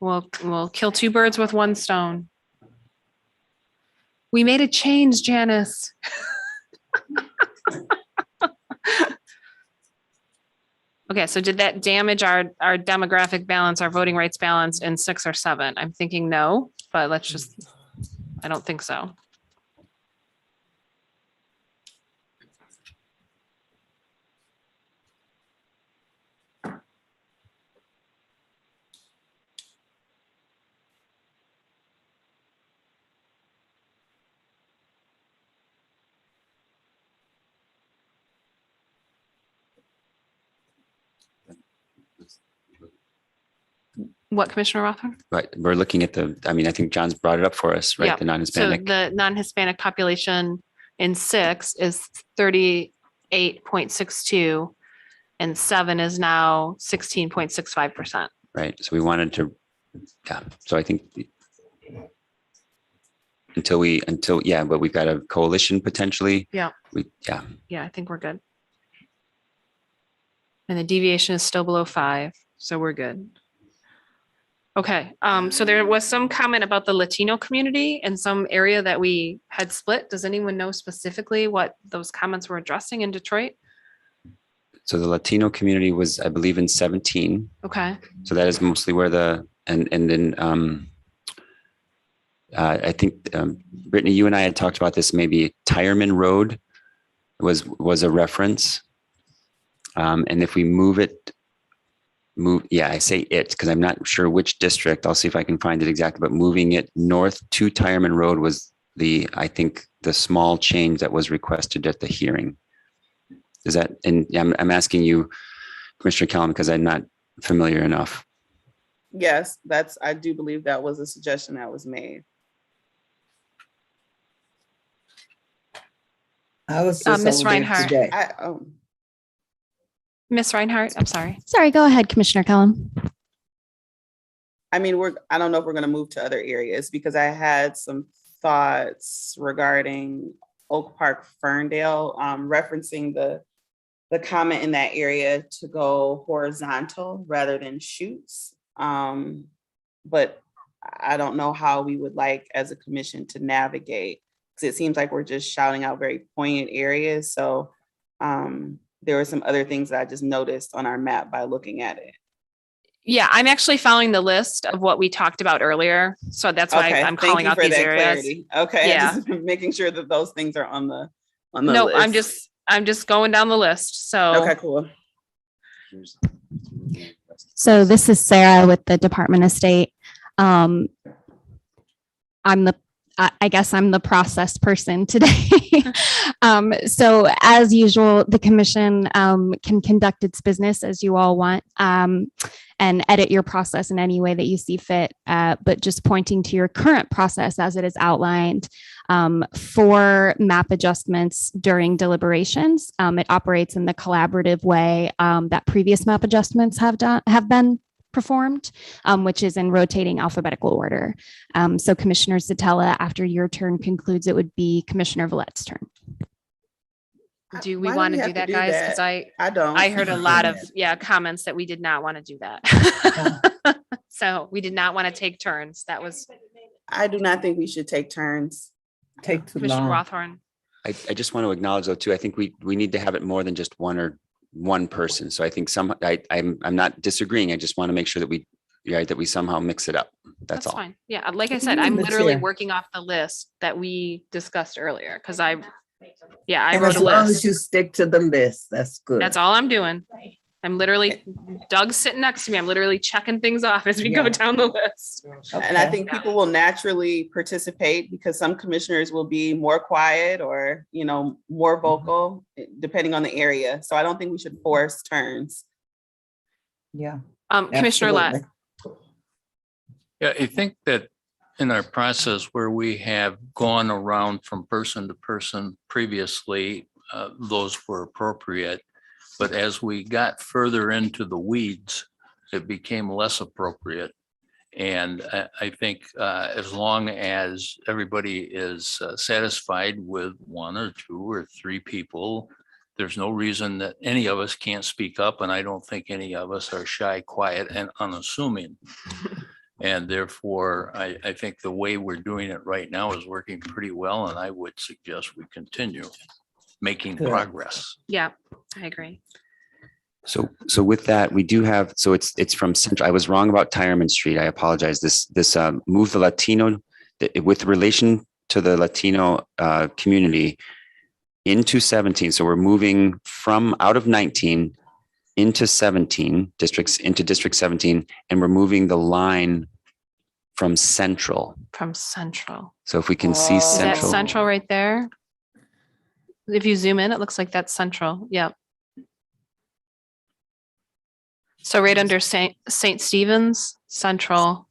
We'll kill 2 birds with 1 stone. We made a change, Janice. Okay, so did that damage our demographic balance, our voting rights balance in 6 or 7? I'm thinking no, but let's just, I don't think so. What, Commissioner Rothman? Right, we're looking at I mean, I think John's brought it up for us, right? Yeah. The So non-Hispanic. the non-Hispanic population in 6 is 38.62 and 7 is now 16.65%. Right, so we wanted to, yeah, so I think until, but we've got a coalition potentially. Yeah. Yeah, I think we're good. And the deviation is still below 5, so we're good. Okay, so there was some comment about the Latino community in some area that we had split. Does anyone know specifically what those comments were addressing in Detroit? So the Latino community was, I believe, in 17. Okay. So that is mostly where and then I think, Brittany, you and I had talked about this, maybe Tireman Road was a reference. And if we I say it because I'm not sure which district. I'll see if I can find it exactly, but moving it north to Tireman Road was I think the small change that was requested at the hearing. Is that, and I'm asking you, Commissioner Kellum, because I'm not familiar enough. Yes, I do believe that was a suggestion that was made. I was just Ms. over there Reinhardt. today. Ms. Reinhardt, I'm sorry. Sorry, go ahead, Commissioner Kellum. I mean, I don't know if we're going to move to other areas because I had some thoughts regarding Oak Park, Ferndale, referencing the comment in that area to go horizontal rather than shoots. But I don't know how we would like as a commission to navigate because it seems like we're just shouting out very poignant areas. So there were some other things that I just noticed on our map by looking at it. Yeah, I'm actually following the list of what we talked about earlier. So that's why I'm calling out these areas. Clarity. Okay. Yeah. Just making sure that those things are on the No, list. I'm just going down the list. So Okay, cool. So this is Sarah with the Department of State. I guess I'm the process person today. So as usual, the commission can conduct its business as you all want and edit your process in any way that you see fit. But just pointing to your current process as it is outlined for map adjustments during deliberations, it operates in the collaborative way that previous map adjustments have been performed, which is in rotating alphabetical order. So Commissioner Zatella, after your turn concludes, it would be Commissioner Villette's turn. Do we want to do that, guys? Because I don't. I heard a lot of comments that we did not want to do that. So we did not want to take turns. That was. I do not think we should take turns. Take too Commissioner long. Rothhorn. I just want to acknowledge though too, I think we need to have it more than just one person. So I think I'm not disagreeing. I just want to make sure that we somehow mix it up. That's all. Fine. Yeah, like I said, I'm literally working off the list that we discussed earlier because I And wrote as a long as list. you stick to the list, that's good. That's all I'm doing. I'm literally, Doug's sitting next to me. I'm literally checking things off as we go down the list. And I think people will naturally participate because some commissioners will be more quiet or, more vocal depending on the area. So I don't think we should force turns. Yeah. Commissioner Lett. Yeah, I think that in our process where we have gone around from person to person previously, those were appropriate. But as we got further into the weeds, it became less appropriate. And I think as long as everybody is satisfied with 1 or 2 or 3 people, there's no reason that any of us can't speak up. And I don't think any of us are shy, quiet, and unassuming. And therefore, I think the way we're doing it right now is working pretty well. And I would suggest we continue making progress. Yeah, I agree. So with that, we do have, so it's from Central. I was wrong about Tireman Street. I apologize. This move the Latino with relation to the Latino community into 17. So we're moving from out of 19 into 17 districts into District 17, and we're moving the line from Central. From Central. So if we can see Is that Central. Central right there? If you zoom in, it looks like that's Central. Yep. So right under St. Stephen's, Central,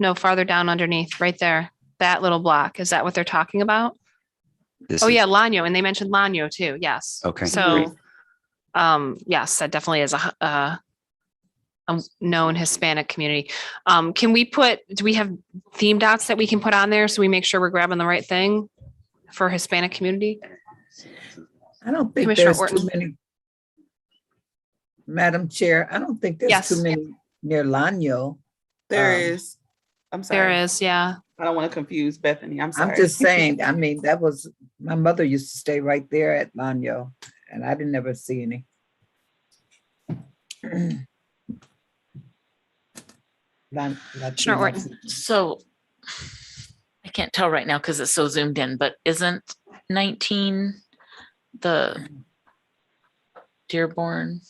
no, farther down underneath, right there, that little block. Is that what they're talking about? This Oh, is- yeah, Lanyo, and they mentioned Lanyo too, yes. Okay, great. So, yes, that definitely is a known Hispanic community. Can we do we have theme dots that we can put on there so we make sure we're grabbing the right thing for Hispanic community? I don't think Commissioner there's too Orton? many. Madam Chair, I don't think there's Yes. too many near Lanyo. There Um, is. I'm sorry. There is, yeah. I don't want to confuse Bethany. I'm sorry. I'm just saying, I mean, that was, my mother used to stay right there at Lanyo, and I didn't ever see any. Commissioner Orton. So I can't tell right now because it's so zoomed in, but isn't 19 the Dearborn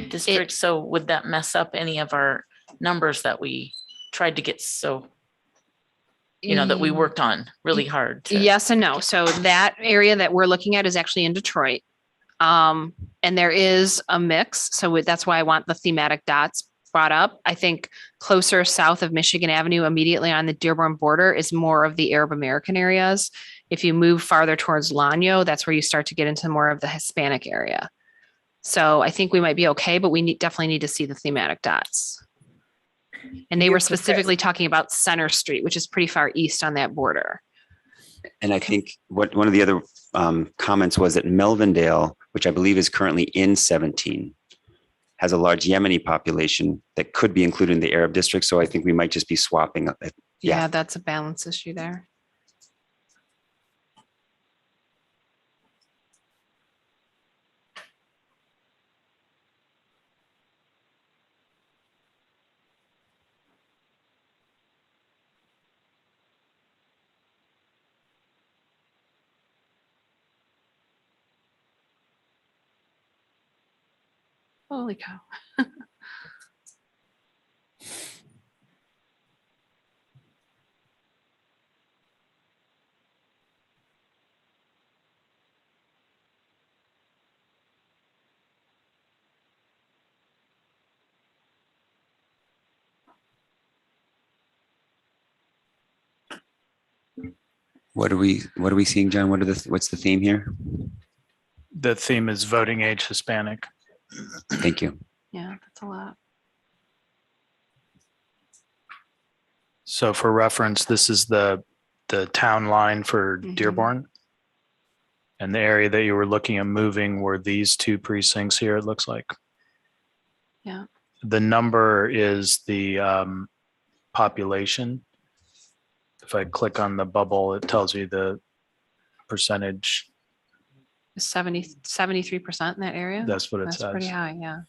district? So would that mess up any of our numbers that we tried to get that we worked on really hard to? Yes and no. So that area that we're looking at is actually in Detroit. And there is a mix. So that's why I want the thematic dots brought up. I think closer south of Michigan Avenue, immediately on the Dearborn border, is more of the Arab American areas. If you move farther towards Lanyo, that's where you start to get into more of the Hispanic area. So I think we might be okay, but we definitely need to see the thematic dots. And they were specifically talking about Center Street, which is pretty far east on that border. And I think one of the other comments was that Melvindale, which I believe is currently in 17, has a large Yemeni population that could be included in the Arab district. So I think we might just be swapping. Yeah, that's a balance issue there. Holy cow. What are we seeing, John? What's the theme here? The theme is voting age Hispanic. Thank you. Yeah, that's a lot. So for reference, this is the town line for Dearborn. And the area that you were looking at moving were these two precincts here, it looks like. Yeah. The number is the population. If I click on the bubble, it tells you the percentage. 73% in that area? That's what it That's says. pretty high, yeah.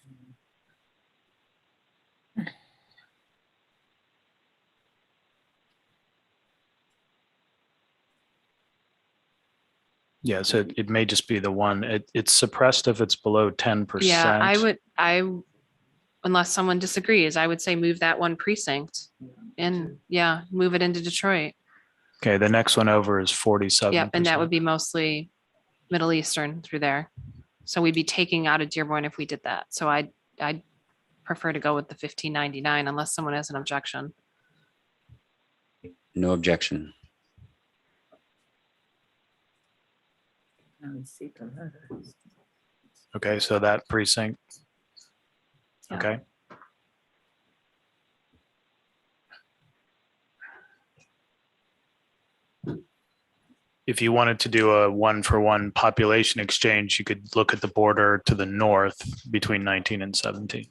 Yeah, so it may just be the one. It's suppressed if it's below 10%. Yeah, unless someone disagrees, I would say move that one precinct and move it into Detroit. Okay, the next one over is 47%. Yep, and that would be mostly Middle Eastern through there. So we'd be taking out of Dearborn if we did that. So I'd prefer to go with the 1599 unless someone has an objection. No objection. Okay, so that precinct. Yeah. Okay. If you wanted to do a 1-for-1 population exchange, you could look at the border to the north between 19 and 17.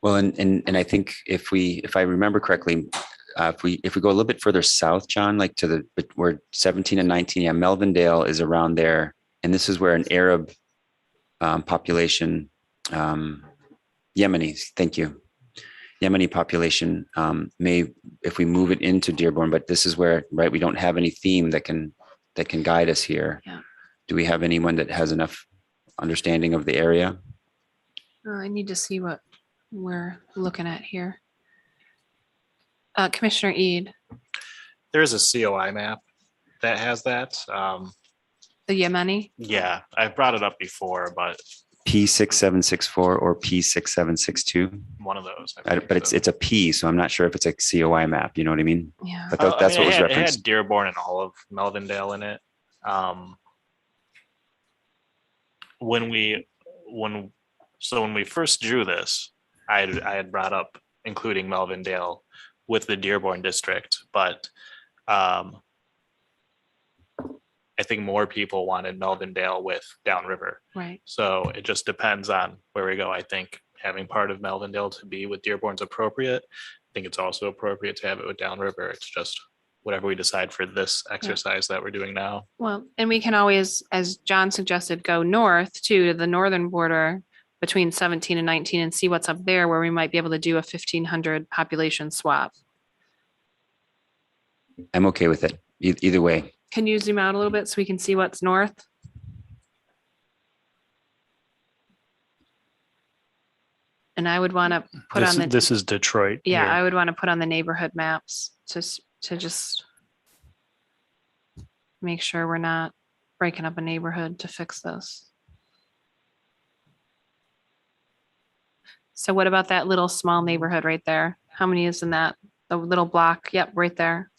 Well, and I think if I remember correctly, if we go a little bit further south, John, like to where 17 and 19, yeah, Melvindale is around there, and this is where an Arab population, Yemeni, thank you, Yemeni population may, if we move it into Dearborn, but this is where, right, we don't have any theme that can guide us here. Yeah. Do we have anyone that has enough understanding of the area? I need to see what we're looking at here. Commissioner Eid, There is a COI map that has that. the Yemeni. Yeah, I've brought it up before, but P6764 or P6762. One of those. But it's a P, so I'm not sure if it's a COI map, you know what I mean? Yeah. But I that's mean, what was it referenced. had Dearborn and all of Melvindale in it. When we first drew this, I had brought up including Melvindale with the Dearborn district, but I think more people wanted Melvindale with downriver. Right. So it just depends on where we go. I think having part of Melvindale to be with Dearborn's appropriate. I think it's also appropriate to have it with downriver. It's just whatever we decide for this exercise that we're doing now. Well, and we can always, as John suggested, go north to the northern border between 17 and 19 and see what's up there where we might be able to do a 1,500 population swap. I'm okay with it. Either way. Can you zoom out a little bit so we can see what's north? And I would want to put on the. This is Detroit. Yeah, here. I would want to put on the neighborhood maps to just make sure we're not breaking up a neighborhood to fix this. So what about that little small neighborhood right there? How many is in that? The little block? Yep, right there.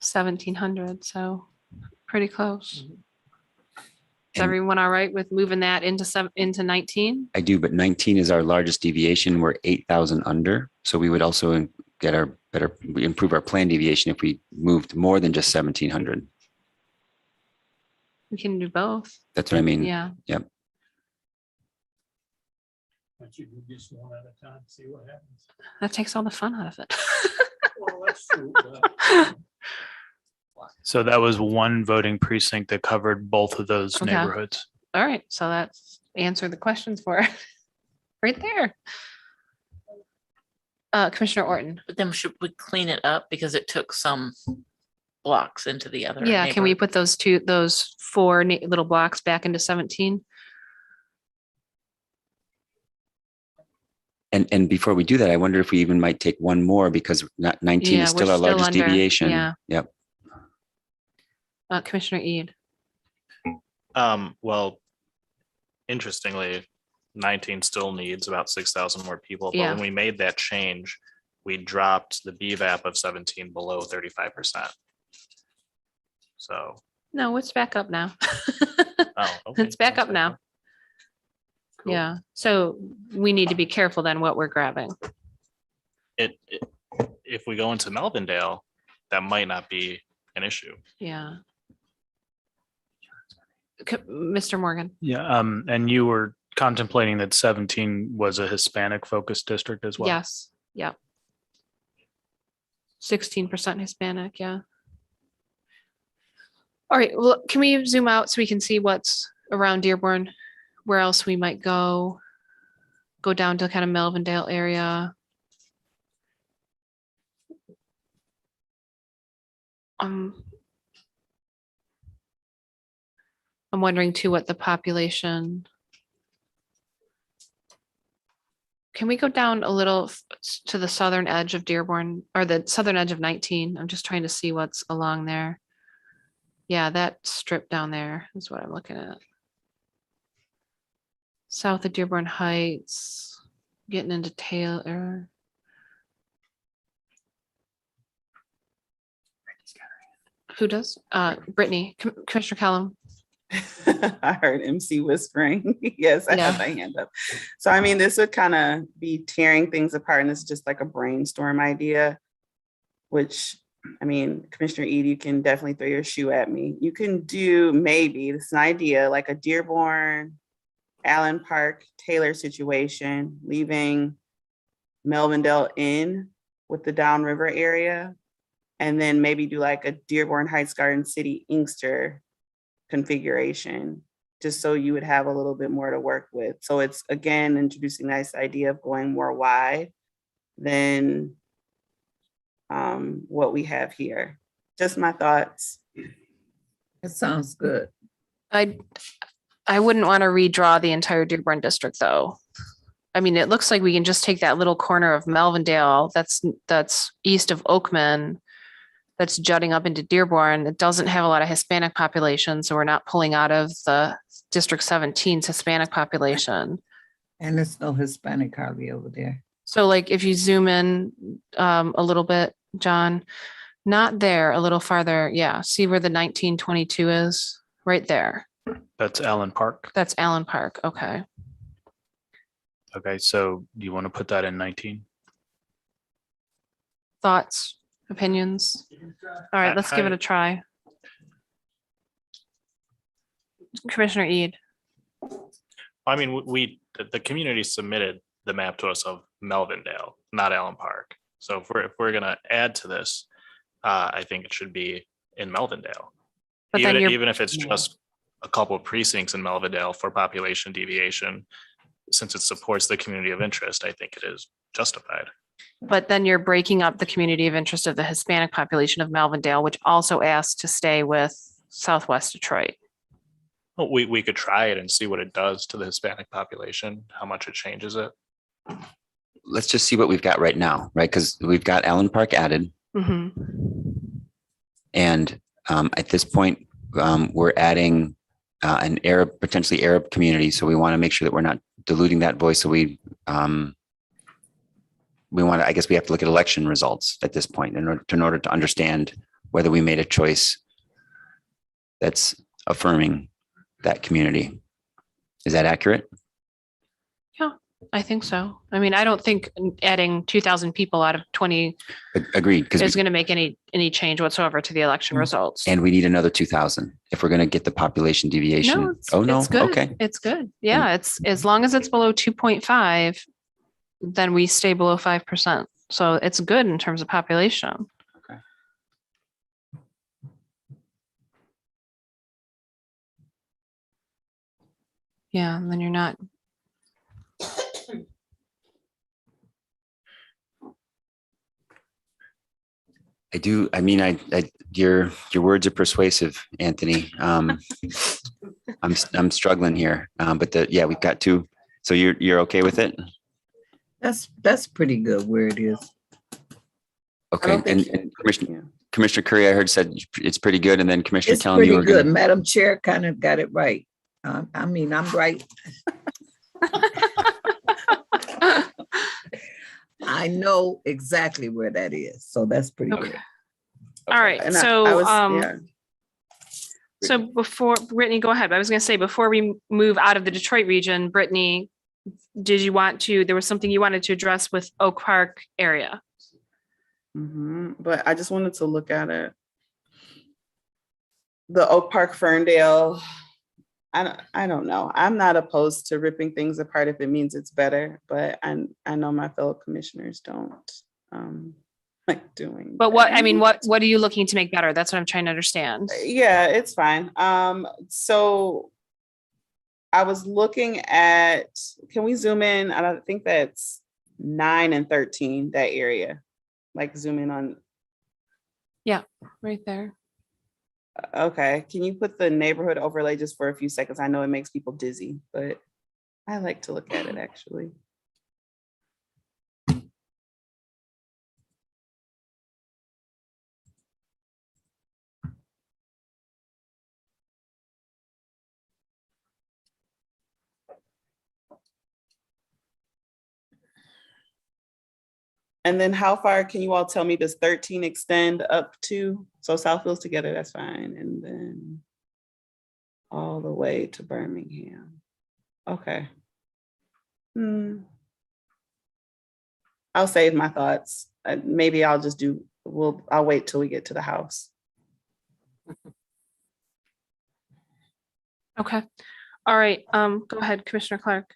$1,700, so pretty close. Is everyone all right with moving that into 19? I do, but 19 is our largest deviation. We're 8,000 under. So we would also get improve our plan deviation if we moved more than just 1,700. We can do both. That's what I mean. Yeah. Yep. But you do just one at a time, see what happens. That takes all the fun out of it. Well, that's true. So that was one voting precinct that covered both of those Okay. neighborhoods. All right, so that's answered the questions for it. Right there. Commissioner Orton. But then should we clean it up because it took some blocks into the other? Yeah, can we neighborhood? put those four little blocks back into 17? And before we do that, I wonder if we even might take one more because 19 Yeah, is still we're our still largest under, deviation. yeah. Yep. Commissioner Eid. Well, interestingly, 19 still needs about 6,000 more people, but Yeah. when we made that change, we dropped the BVAP of 17 below 35%. So, No, it's back up now. oh, okay. It's back up now. Cool. Yeah, so we need to be careful then what we're grabbing. If we go into Melvindale, that might not be an issue. Yeah. Mr. Morgan. Yeah, and you were contemplating that 17 was a Hispanic focused district as well. Yes, yep. 16% Hispanic, yeah. All right, well, can we zoom out so we can see what's around Dearborn? Where else we might go? Go down to kind of Melvindale area. I'm wondering too what the population. Can we go down a little to the southern edge of Dearborn or the southern edge of 19? I'm just trying to see what's along there. Yeah, that strip down there is what I'm looking at. South of Dearborn Heights, getting into Taylor. Who does? Brittany, Commissioner Kellum. I heard MC whispering. Yes, I have my hand up. So, I mean, this would kind of be tearing things apart, and it's just like a brainstorm idea, which, I mean, Commissioner Eid, you can definitely throw your shoe at me. You can do maybe, it's an idea, like a Dearborn, Allen Park, Taylor situation, leaving Melvindale in with the downriver area, and then maybe do like a Dearborn Heights, Garden City, Inkster configuration, just so you would have a little bit more to work with. So it's, again, introducing this idea of going more wide than what we have here. Just my thoughts. It sounds good. I wouldn't want to redraw the entire Dearborn district, though. I mean, it looks like we can just take that little corner of Melvindale that's east of Oakman, that's jutting up into Dearborn. It doesn't have a lot of Hispanic population, so we're not pulling out of the District 17's Hispanic population. And there's no Hispanic hardly over there. So like if you zoom in a little bit, John, not there, a little farther. Yeah. See where the 1922 is? Right there. That's Allen Park. That's Allen Park. Okay. Okay, so do you want to put that in 19? Thoughts, opinions? All right, let's give it a try. Commissioner Eid. I mean, the community submitted the map to us of Melvindale, not Allen Park. So if we're gonna add to this, I think it should be in Melvindale. But then Even if it's just a couple of precincts in Melvindale for population deviation, since it supports the community of interest, I think it is justified. But then you're breaking up the community of interest of the Hispanic population of Melvindale, which also asked to stay with Southwest Detroit. Well, we could try it and see what it does to the Hispanic population, how much it changes it. Let's just see what we've got right now, right? Because we've got Allen Park added. And at this point, we're adding an potentially Arab community. So we want to make sure that we're not diluting that voice. So we want to, I guess we have to look at election results at this point in order to understand whether we made a choice that's affirming that community. Is that accurate? Yeah, I think so. I mean, I don't think adding 2,000 people out of 20 Agreed. is going to make any change whatsoever to the election results. And we need another 2,000 if we're going to get the population deviation. No, it's, oh no, it's good. okay. It's good. Yeah, it's as long as it's below 2.5, then we stay below 5%. So it's good in terms of population. Okay. Yeah, and then you're not. I do. I mean, your words are persuasive, Anthony. I'm struggling here, but yeah, we've got two. So you're okay with it? That's pretty good where it is. Okay. And Commissioner Curry, I heard said it's pretty good, and then Commissioner It's Kellum, pretty you were good. gonna. Madam Chair kind of got it right. I mean, I'm right. I know exactly where that is, so that's pretty good. All right. And So, I was, yeah. so before Brittany, go ahead. I was going to say before we move out of the Detroit region, Brittany, did you want to? There was something you wanted to address with Oak Park area. But I just wanted to look at it. The Oak Park Ferndale. I don't know. I'm not opposed to ripping things apart if it means it's better, but I know my fellow commissioners don't like doing. But what, I mean, what are you looking to make better? That's what I'm trying to understand. Yeah, it's fine. So I was looking at, can we zoom in? I don't think that's 9 and 13, that area. Like zoom in on. Yeah, right there. Okay, can you put the neighborhood overlay just for a few seconds? I know it makes people dizzy, but I like to look at it actually. And then how far can you all tell me does 13 extend up to? So Southfield's together, that's fine. And then all the way to Birmingham. Okay. I'll save my thoughts. Maybe I'll just I'll wait till we get to the house. Okay. All right. Go ahead, Commissioner Clark.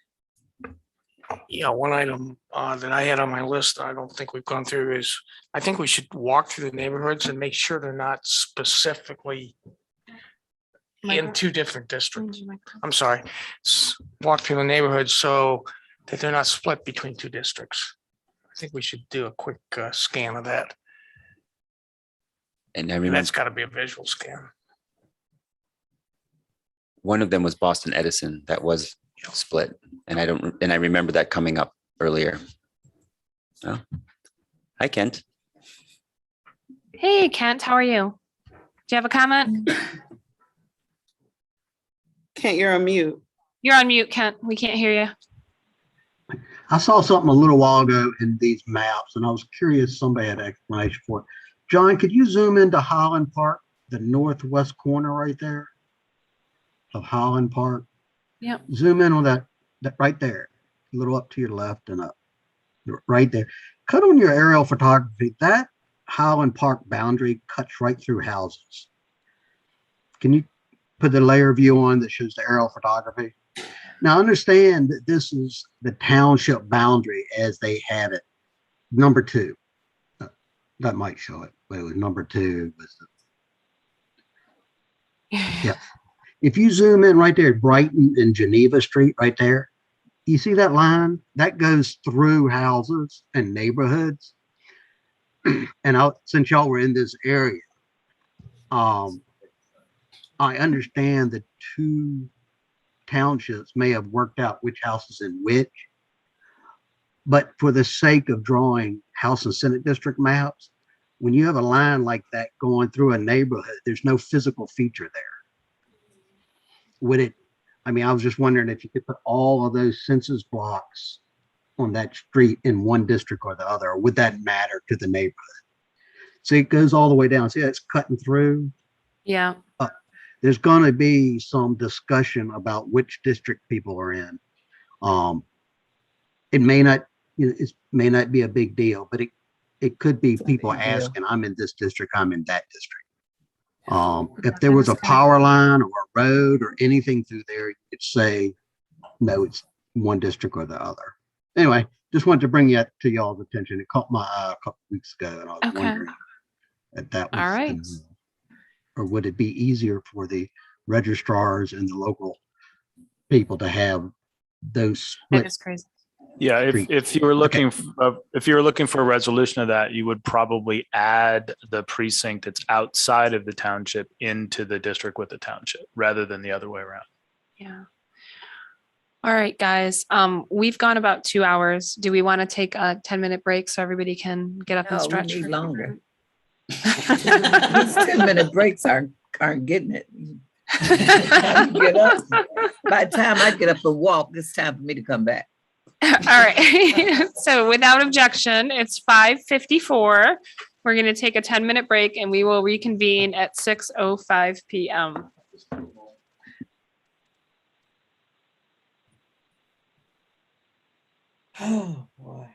Yeah, one item that I had on my list, I don't think we've gone through is, I think we should walk through the neighborhoods and make sure they're not specifically in two different districts. I'm sorry, walk through the neighborhoods so that they're not split between two districts. I think we should do a quick scan of that. And And that's got to be a visual scan. one of them was Boston Edison that was split. And I remember that coming up earlier. Oh. Hi, Kent. Hey, Kent, how are you? Do you have a comment? Kent, you're on mute. You're on mute, Kent. We can't hear you. I saw something a little while ago in these maps, and I was curious, somebody had an explanation for it. John, could you zoom into Highland Park, the northwest corner right there of Highland Park? Yep. Zoom in on that right there, a little up to your left and up, right there. Cut on your aerial photography. That Highland Park boundary cuts right through houses. Can you put the layer view on that shows the aerial photography? Now understand that this is the township boundary as they have it. Number 2. That might show it, but it was number 2. Yeah. If you zoom in right there, Brighton and Geneva Street right there, you see that line? That goes through houses and neighborhoods. And since y'all were in this area, I understand the 2 townships may have worked out which house is in which, but for the sake of drawing House and Senate district maps, when you have a line like that going through a neighborhood, there's no physical feature there. Would it, I mean, I was just wondering if you could put all of those census blocks on that street in one district or the other, or would that matter to the neighborhood? See, it goes all the way down. See, it's cutting through. Yeah. There's going to be some discussion about which district people are in. It may not, it may not be a big deal, but it could be people asking, I'm in this district, I'm in that district. If there was a power line or a road or anything through there, you could say, no, it's one district or the other. Anyway, just wanted to bring that to y'all's attention. It caught my eye a couple weeks ago, and I was wondering if that was, all right. or would it be easier for the registrars and the local people to have those split? That is crazy. Yeah, if you were looking if you were looking for a resolution of that, you would probably add the precinct that's outside of the township into the district with the township rather than the other way around. Yeah. All right, guys. We've gone about 2 hours. Do we want to take a 10-minute break so everybody can get up and No, we stretch? need longer. These 10-minute breaks aren't getting it. Get up. By the time I get up and walk, it's time for me to come back. All right. So without objection, it's 5:54. We're going to take a 10-minute break and we will reconvene at 6:05 p.m. Oh, boy.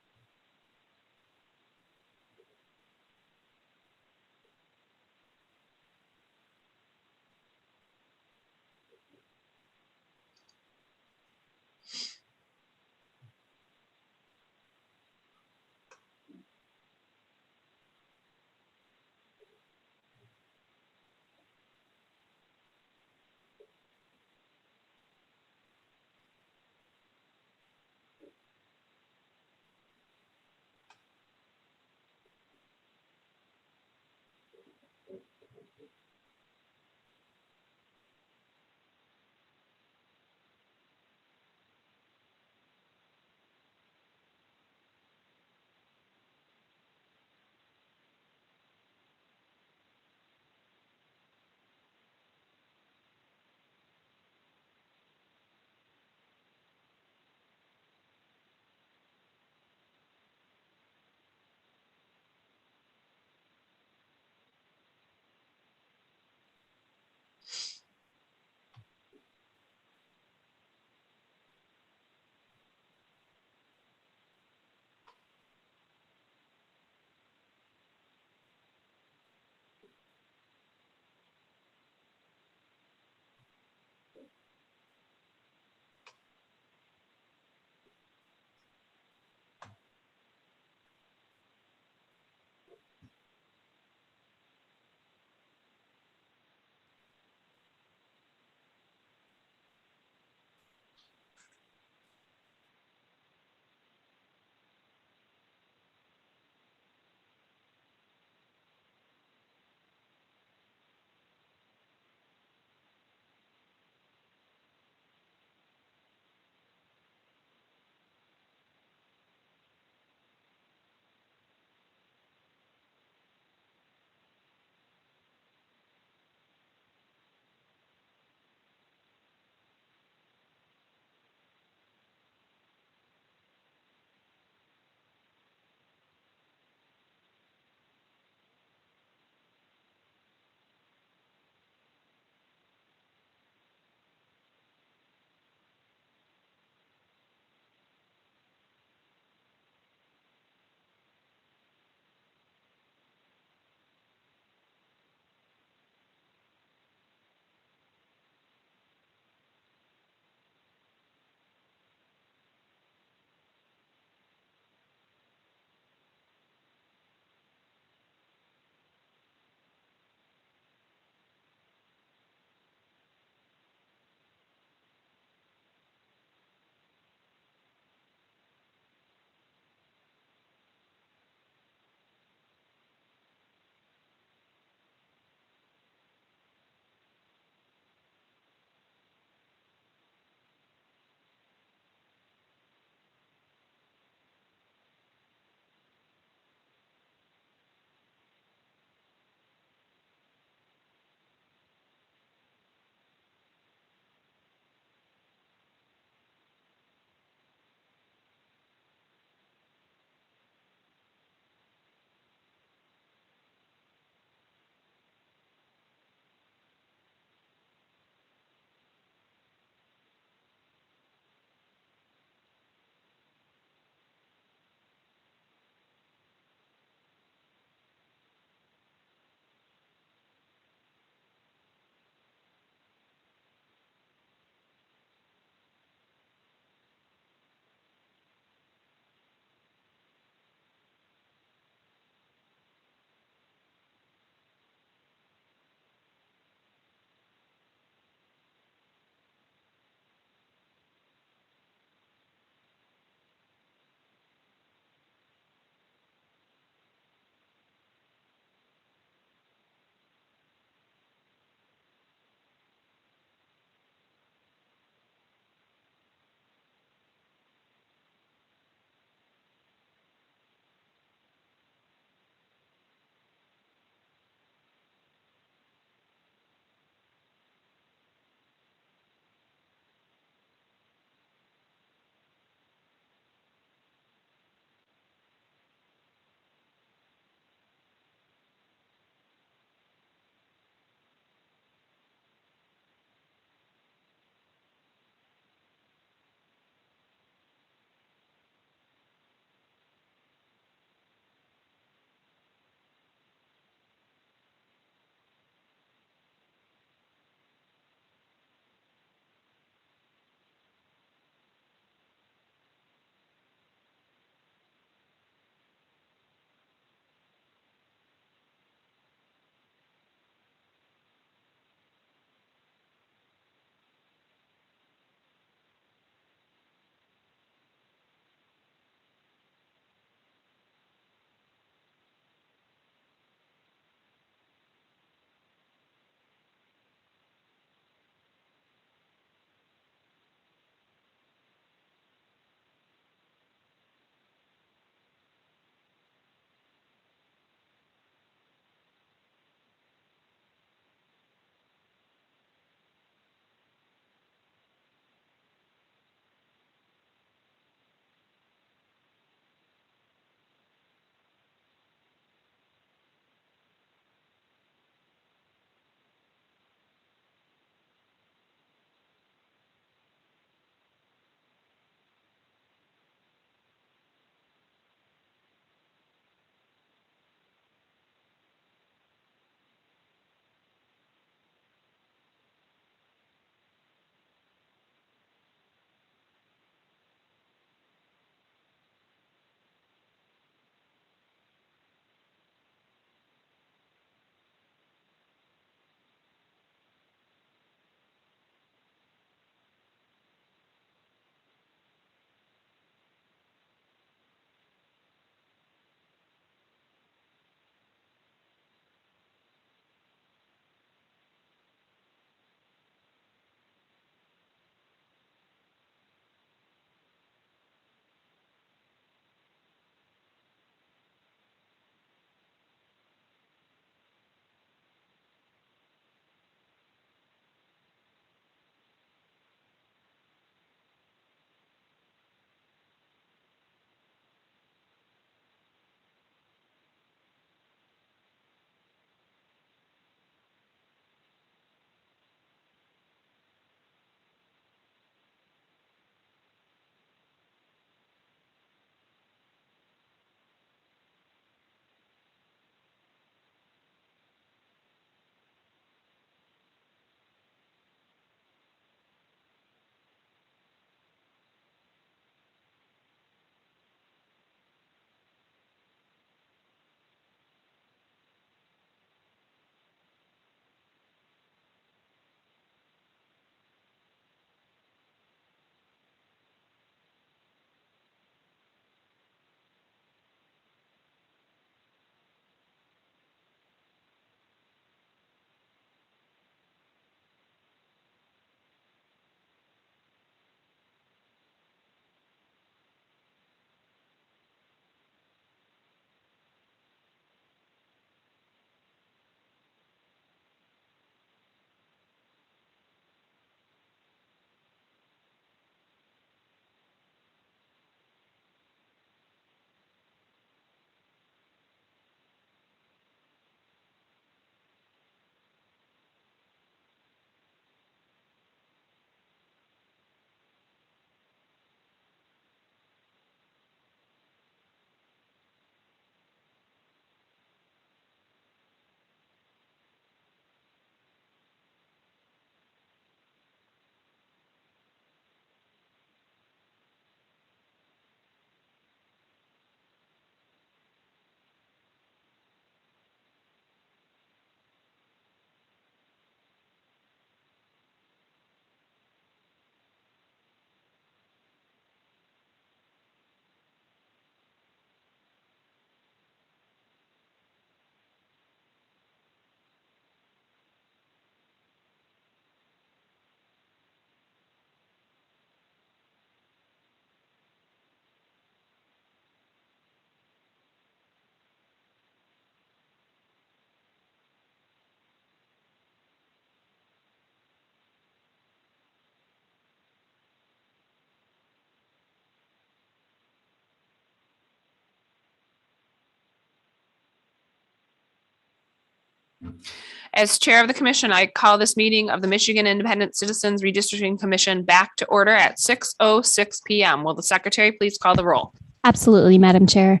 As chair of the commission, I call this meeting of the Michigan Independent Citizens Redistricting Commission back to order at 6:06 PM. Will the secretary please call the roll? Absolutely, Madam Chair.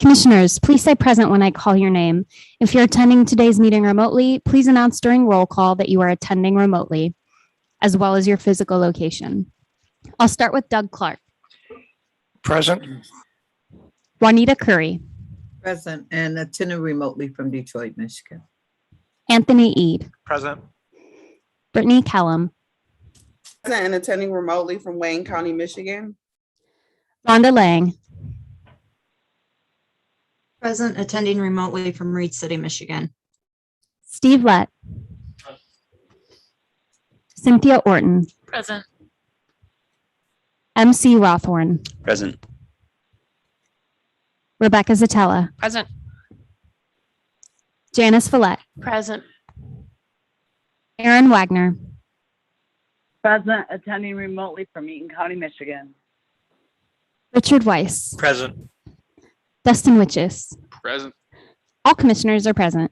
Commissioners, please say present when I call your name. If you're attending today's meeting remotely, please announce during roll call that you are attending remotely, as well as your physical location. I'll start with Doug Clark. Present. Juanita Curry. Present and attending remotely from Detroit, Michigan. Anthony Eid. Present. Brittany Kellum. Present and attending remotely from Wayne County, Michigan. Rhonda Lang. Present, attending remotely from Reed City, Michigan. Steve Lett. Cynthia Orton. Present. MC Rothorn. Present. Rebecca Zatella. Present. Janice Follett. Present. Aaron Wagner. Present, attending remotely from Eaton County, Michigan. Richard Weiss. Present. Dustin Witches. Present. All commissioners are present.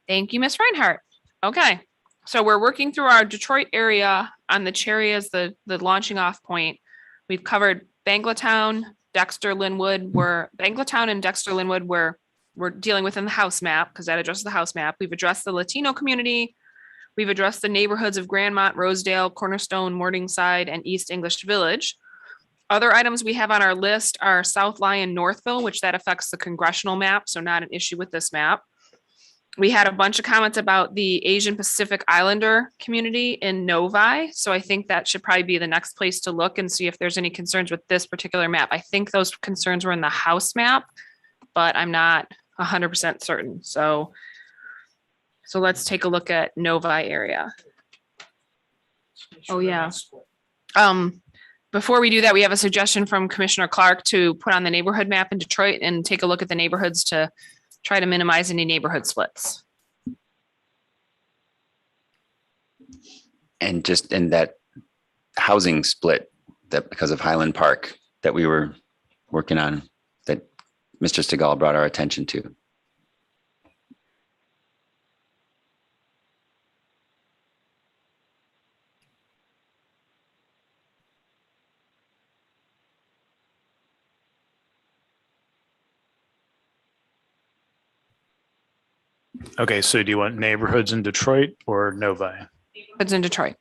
Thank you, Ms. Reinhardt. Okay, so we're working through our Detroit area on the Cherry as the launching off point. We've covered Banglatown, Dexter, Linwood, where Banglatown and Dexter, Linwood, where we're dealing with in the house map, because that addresses the house map. We've addressed the Latino community. We've addressed the neighborhoods of Grandmont, Rosedale, Cornerstone, Morningside, and East English Village. Other items we have on our list are South Lyon, Northville, which that affects the congressional map, so not an issue with this map. We had a bunch of comments about the Asian Pacific Islander community in Novi, so I think that should probably be the next place to look and see if there's any concerns with this particular map. I think those concerns were in the house map, but I'm not 100% certain. So let's take a look at Novi area. Oh, yeah. Before we do that, we have a suggestion from Commissioner Clark to put on the neighborhood map in Detroit and take a look at the neighborhoods to try to minimize any neighborhood splits. And just in that housing split that because of Highland Park that we were working on, that Mr. Stegall brought our attention to. Okay, so do you want neighborhoods in Detroit or Novi? It's in Detroit.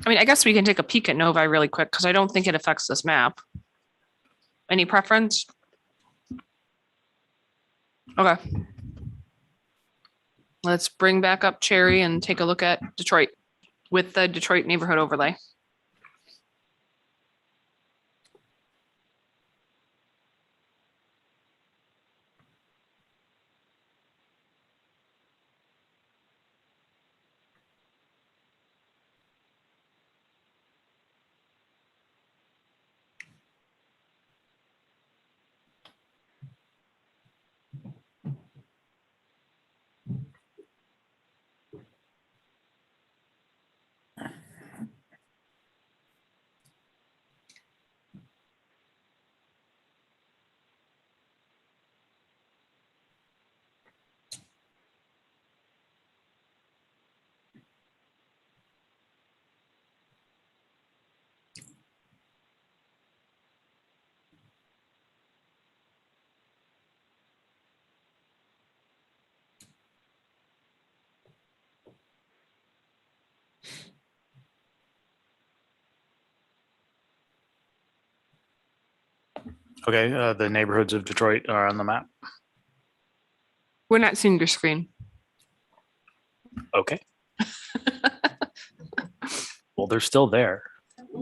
I mean, I guess we can take a peek at Novi really quick because I don't think it affects this map. Any preference? Okay. Let's bring back up Cherry and take a look at Detroit with the Detroit neighborhood overlay. Okay, the neighborhoods of Detroit are on the map. We're not seeing your screen. Okay. Well, they're still there.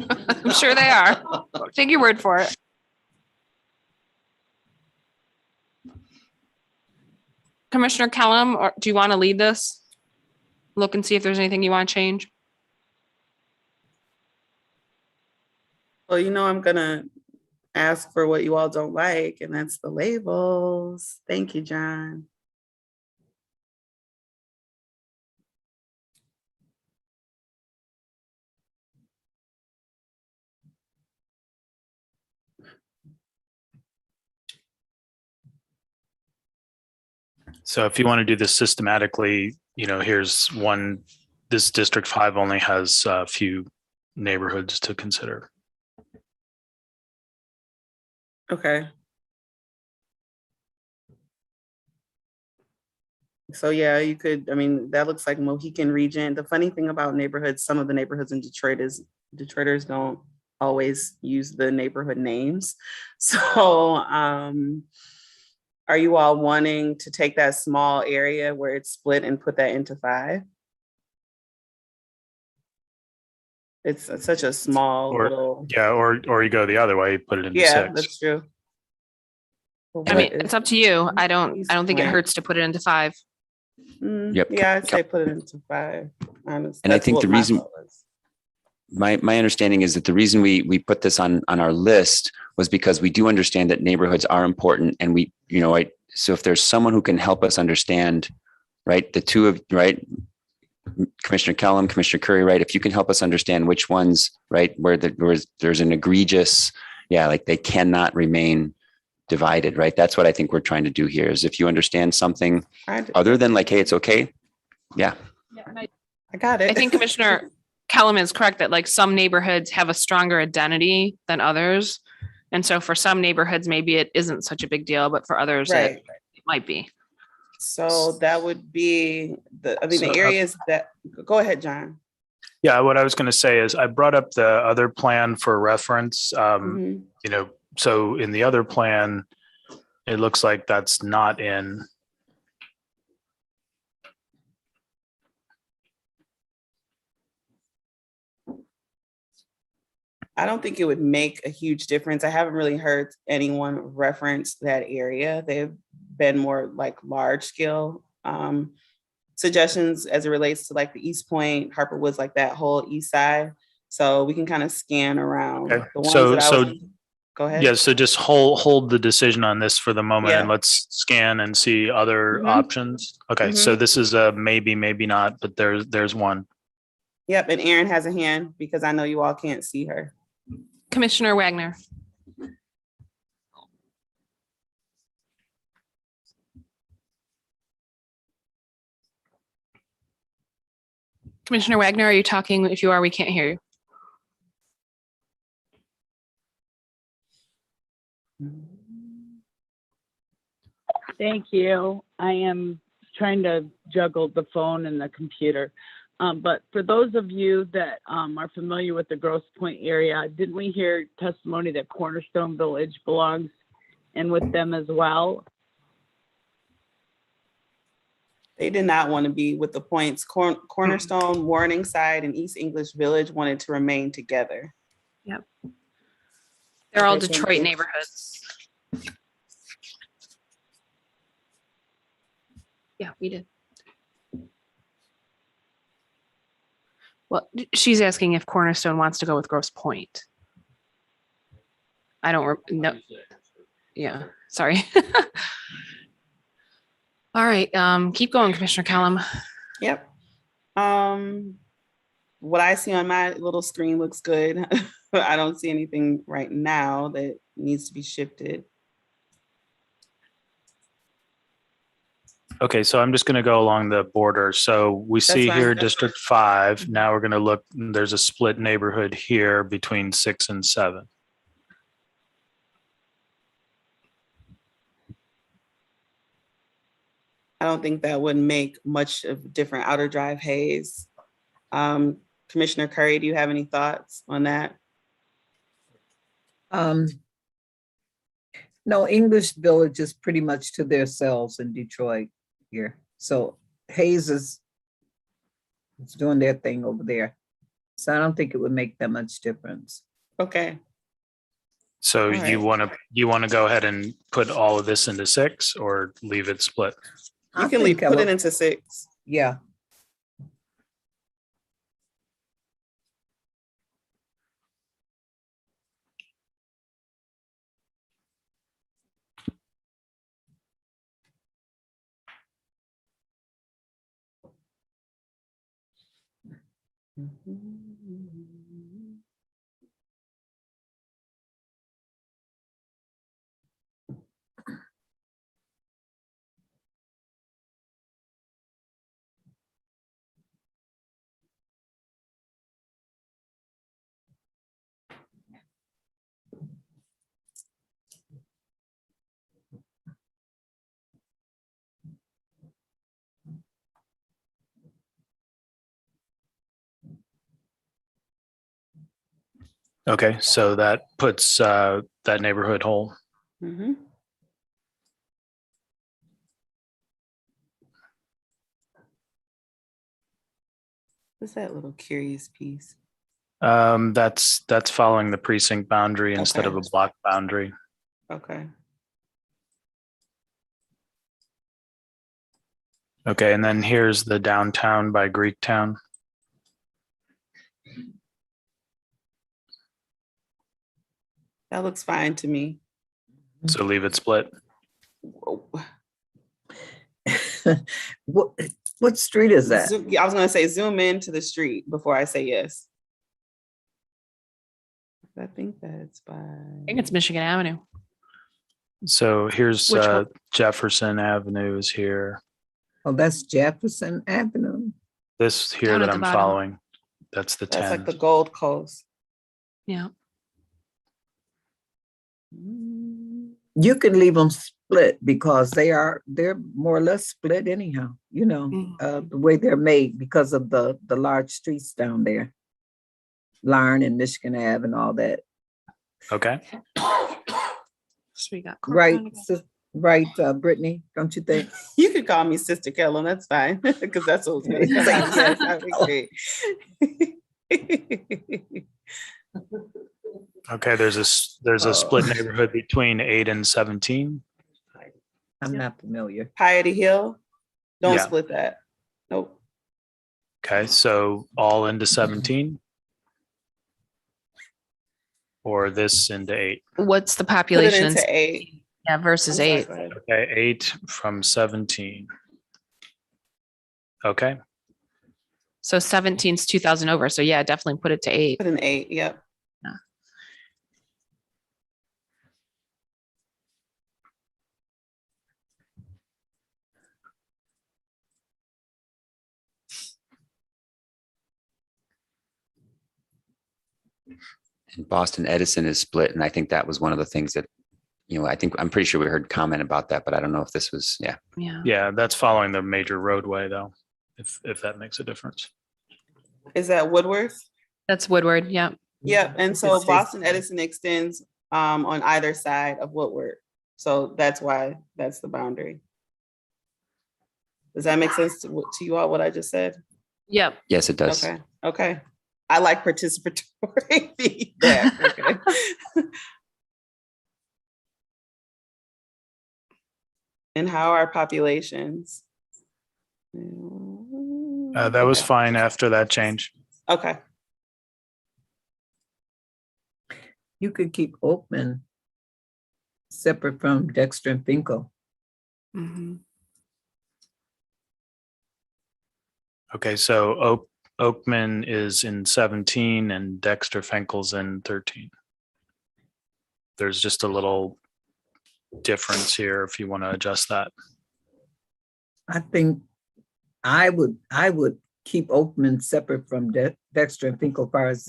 I'm sure they are. Take your word for it. Commissioner Kellum, or do you want to lead this? Look and see if there's anything you want to change. Well, you know, I'm gonna ask for what you all don't like, and that's the labels. Thank you, John. So if you want to do this systematically, here's one, this District 5 only has a few neighborhoods to consider. Okay. So yeah, you could, I mean, that looks like Mohican region. The funny thing about neighborhoods, some of the neighborhoods in Detroit is Detroiters don't always use the neighborhood names. So are you all wanting to take that small area where it's split and put that into 5? It's such a small little. Yeah, or you go the other way, put it into Yeah, 6. that's true. I mean, it's up to you. I don't think it hurts to put it into 5. Yep. Yeah, I'd say put it into 5. Honestly, And I think the reason, my understanding is that the reason we put this on our list was because we do understand that neighborhoods are important, and we, so if there's someone who can help us understand, right, the two of, right, Commissioner Kellum, Commissioner Curry, right, if you can help us understand which ones, right, where there's an egregious, like they cannot remain divided, right? That's what I think we're trying to do here, is if you understand something other than like, hey, it's okay. Yeah. I got it. I think Commissioner Kellum is correct that like some neighborhoods have a stronger identity than others. And so for some neighborhoods, maybe it isn't such a big deal, but for others, it might be. So that would be the areas that, go ahead, John. Yeah, what I was going to say is I brought up the other plan for reference. So in the other plan, it looks like that's not in. I don't think it would make a huge difference. I haven't really heard anyone reference that area. They've been more like large scale suggestions as it relates to like the East Point, Harper Woods, like that whole east side. So we can kind of scan around. Okay. The ones go ahead. Yeah, so just hold the decision on this for the moment, and let's scan and see other options. Okay, so this is a maybe, maybe not, but there's one. Yep, and Erin has a hand because I know you all can't see her. Commissioner Wagner. Commissioner Wagner, are you talking? If you are, we can't hear you. Thank you. I am trying to juggle the phone and the computer. But for those of you that are familiar with the Grosse Pointe area, didn't we hear testimony that Cornerstone Village belongs in with them as well? They did not want to be with the Points. Cornerstone, Morningside, and East English Village wanted to remain together. Yep. They're all Detroit neighborhoods. Yeah, we did. Well, she's asking if Cornerstone wants to go with Grosse Pointe. I don't know. Yeah, sorry. All right, keep going, Commissioner Kellum. Yep. What I see on my little screen looks good. I don't see anything right now that needs to be shifted. Okay, so I'm just going to go along the border. So we see here District 5. Now we're going to look, there's a split neighborhood here between 6 and 7. I don't think that would make much of a different outer drive haze. Commissioner Curry, do you have any thoughts on that? No, English Village is pretty much to themselves in Detroit here. So Hayes is doing their thing over there. So I don't think it would make that much difference. Okay. So you want to go ahead and put all of this into 6 or leave it split? You can put it into 6. Yeah. Okay, so that puts that neighborhood whole. Mhm. What's that little curious piece? That's following the precinct boundary instead of a Okay. block boundary. Okay. Okay, and then here's the downtown by Greektown. That looks fine to me. So leave it split. What street is that? I was gonna say zoom in to the street before I say yes. I think that's by. I think it's Michigan Avenue. So here's Which one? Jefferson Avenue is here. Oh, that's Jefferson Avenue. This here Down that at the I'm bottom. following, that's the That's 10. like the Gold Coast. Yeah. You can leave them split because they're more or less split anyhow, the way they're made because of the large streets down there. Larn and Michigan Ave and all that. Okay. So we got Right, right, Brittany, don't you think? You could call me Sister Kellum, that's fine, because that's what I was gonna say. Yes, that'd be great. Okay, there's a split neighborhood between 8 and 17. I'm not familiar. Piety Hill, don't Yeah. split that. Nope. Okay, so all into 17? Or this into 8? What's the Put it population? into 8. Yeah, versus I'm sorry, 8. go ahead. Okay, 8 from 17. Okay, So 17's 2,000 over. So yeah, definitely put it to 8. Put an 8, yep. Yeah. And Boston Edison is split. And I think that was one of the things that, I'm pretty sure we heard comment about that, but I don't know if this was, yeah. Yeah. yeah, that's following the major roadway though, if that makes a difference. Is that Woodworth? That's Woodward. Yeah. Yep, and so Boston Edison extends on either side of Woodward. So that's why that's the boundary. Does that make sense to you all, what I just said? Yep. Yes, it does. Okay. I like participatory feedback. Okay. And how are populations? That was Okay. fine after that change. Okay. You could keep Oakman separate from Dexter and Finkel. Mm-hmm. Okay, so Oakman is in 17 and Dexter Finkel's in 13. There's just a little difference here if you want to adjust that. I think I would keep Oakman separate from Dexter and Finkel as far as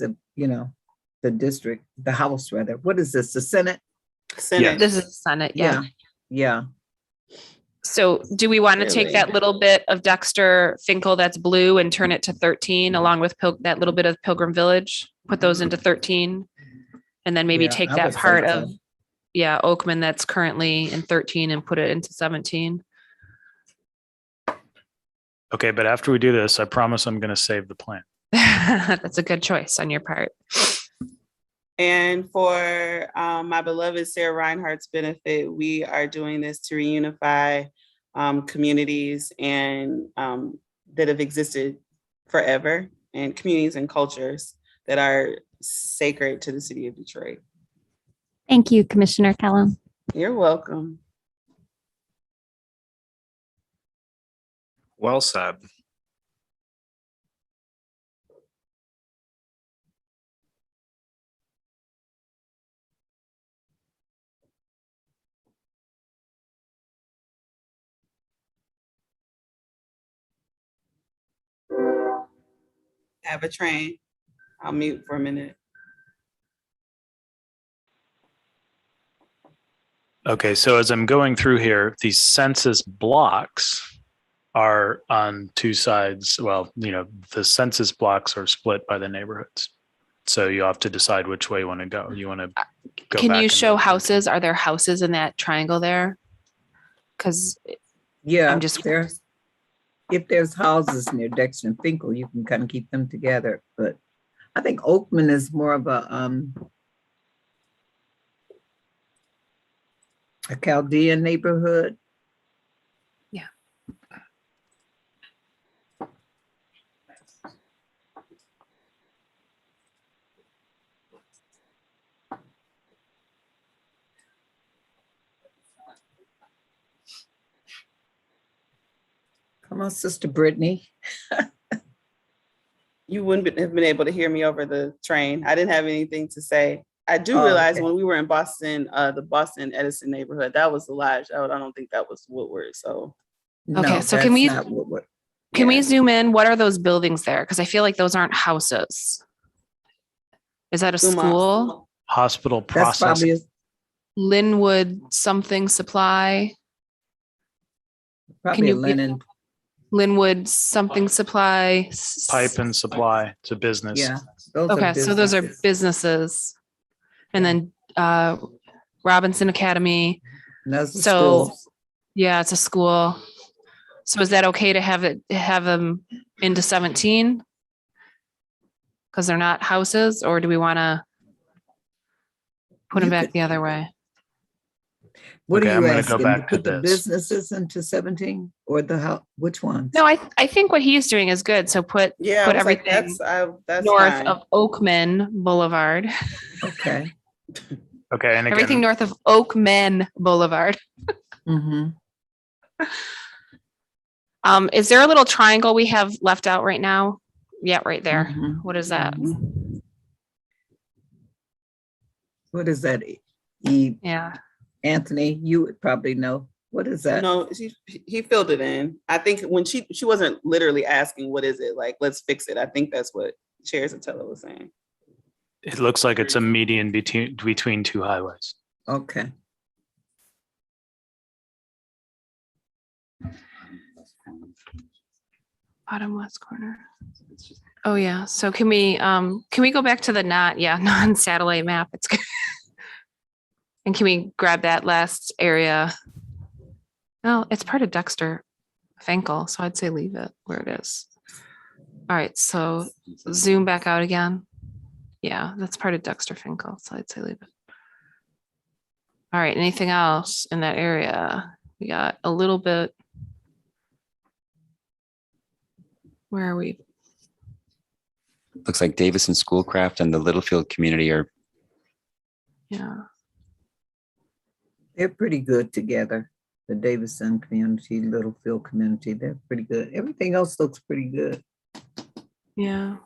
the district, the House rather. What is this, the Senate? Senate. This is the Senate. Yeah. Yeah. So do we want to take Really? that little bit of Dexter Finkel that's blue and turn it to 13 along with that little bit of Pilgrim Village? Put those into 13 and then maybe Yeah, take I that would say part so. of, Oakman that's currently in 13 and put it into 17. Okay, but after we do this, I promise I'm going to save the plan. That's a good choice on your part. And for my beloved Sarah Reinhardt's benefit, we are doing this to reunify communities and that have existed forever, and communities and cultures that are sacred to the city of Detroit. Thank you, Commissioner Kellum. You're welcome. Well said. Have a train. I'll mute for a minute. Okay, so as I'm going through here, these census blocks are on two sides. Well, the census blocks are split by the neighborhoods. So you have to decide which way you want to go. You want to go Can back you and show look. houses? Are there houses in that triangle there? Because Yeah, I'm just, there's, if there's houses near Dexter and Finkel, you can kind of keep them together, but I think Oakman is more of a Chaldean neighborhood. yeah. Come on, Sister Brittany. You wouldn't have been able to hear me over the train. I didn't have anything to say. I do Oh, realize okay. when we were in Boston, the Boston Edison neighborhood, that was the Lodge. I don't think that was Woodward. So Okay, No, so that's can we not what, can we yeah. zoom in? What are those buildings there? Because I feel like those aren't houses. Is that a Zoom out. school? Hospital that's processing. probably, Linwood something supply? probably a you give- linen, Linwood something supply? Pipe and supply to business. yeah. Those Okay, are so those are businesses. businesses. And then Robinson Academy. And those are So schools. yeah, it's a school. So is that okay to have them into 17? Because they're not houses, or do we want to put them You back could- the other way? What Okay, are I'm you gonna go asking? To back to put the this. businesses into 17 or the how, which ones? No, I think what he's doing is good. So put Yeah, put I was like, everything that's north fine. of Oakman Boulevard. Okay. Okay, and Everything again, north of Oakman Boulevard. Mm-hmm. Is there a little triangle we have left out right now? Yeah, right there. Mhm. What is that? What is that? Yeah. Anthony, you would probably know. What is that? No, he filled it in. I think when she wasn't literally asking what is it, like, let's fix it. I think that's what Chair Satella was saying. it looks like it's a median between two highways. Okay. Bottom left corner. Oh yeah. So can we go back to the non-satellite map? It's good. And can we grab that last area? Well, it's part of Dexter Finkel, so I'd say leave it where it is. All right, so zoom back out again. Yeah, that's part of Dexter Finkel, so I'd say leave it. All right, anything else in that area? We got a little bit. Where are we? Looks like Davison Schoolcraft and the Littlefield community are, Yeah. They're pretty good together. The Davison community, Littlefield community, they're pretty good. Everything else looks pretty good. Yeah.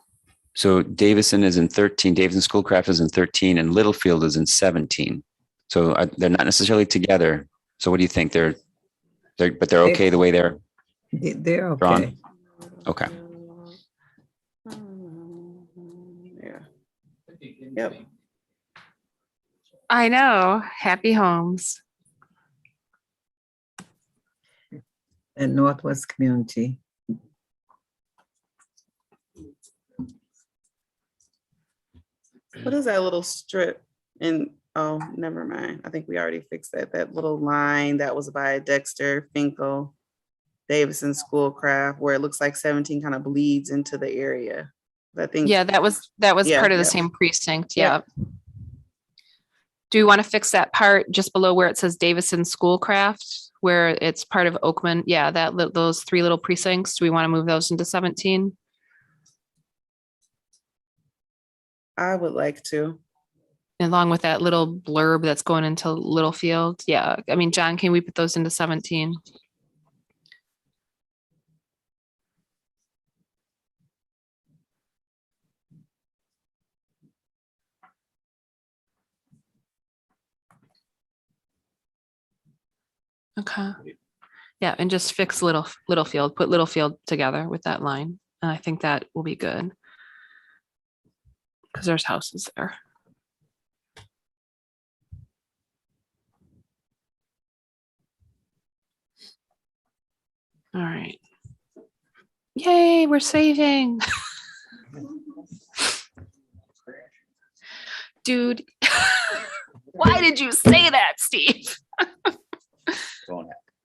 so Davison is in 13, Davison Schoolcraft is in 13, and Littlefield is in 17. So they're not necessarily together. So what do you think? They're okay the way they're They're okay. drawn? Okay. Yeah. Yep. I know. Happy homes. And Northwest community. What is that little strip? And oh, never mind. I think we already fixed that. That little line that was by Dexter, Finkel, Davison Schoolcraft, where it looks like 17 kind of bleeds into the area. I think. Yeah, that was Yeah, part of the yeah. same precinct. Yeah. Yeah. Do we want to fix that part just below where it says Davison Schoolcraft, where it's part of Oakman? Yeah, those three little precincts. Do we want to move those into 17? I would like to. Along with that little blurb that's going into Littlefield. Yeah. I mean, John, can we put those into 17? Okay. Yeah, and just fix Littlefield, put Littlefield together with that line. And I think that will be good. Because there's houses there. All right. Yay, we're saving. Dude, why did you say that, Steve?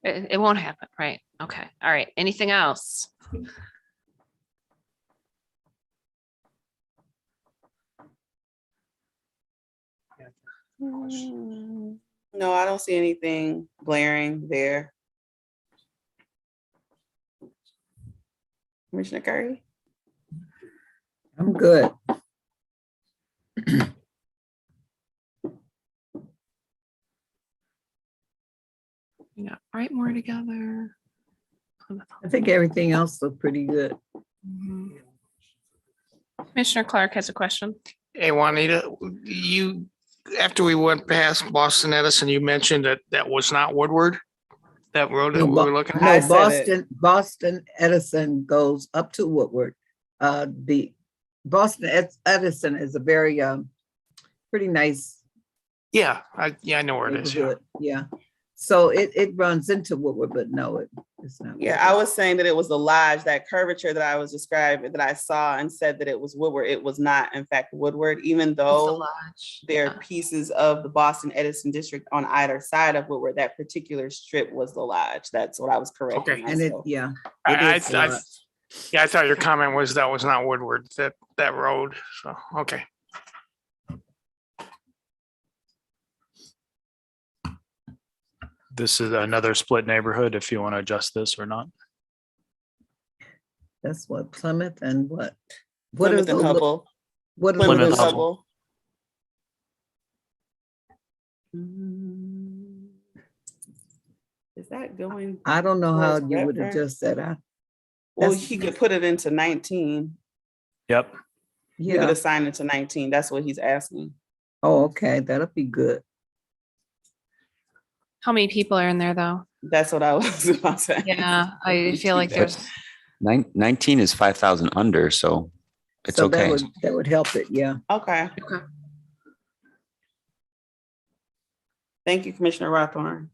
It won't happen, right? Okay, all right. Anything else? No, I don't see anything glaring there. Commissioner Curry? I'm good. Yeah, write more together. I think everything else looked pretty good. Commissioner Clark has a question. Hey, Juanita, you, after we went past Boston Edison, you mentioned that that was not Woodward? That road that we were looking at? No, Boston Edison goes up to Woodward. The Boston Edison is a very pretty nice. Yeah, I know where it is. Yeah. Yeah. So it runs into Woodward, but no, it's not. Yeah, I was saying that it was the lodge, that curvature that I was describing, that I saw and said that it was Woodward. It was not, in fact, Woodward, even though there are pieces of the Boston Edison district on either side of Woodward. That particular strip was the lodge. That's what I was correcting. Okay. And it, myself. yeah. I thought your comment was that was not Woodward, that road. So, okay. This is another split neighborhood if you want to adjust this or not. That's what Plymouth and what? Plymouth and Hubble. What are Plymouth those? Hubble. Is that going? I don't know how towards you would Redfern? adjust that. Well, he could put it into 19. Yep. You could Yeah. assign it to 19. That's what he's asking. Oh, okay. That'll be good. How many people are in there though? That's what I was about to say. Yeah, I feel like there's, 19 is 5,000 under, so it's So okay. that would help it. Yeah. Okay. Thank you, Commissioner Rothorn.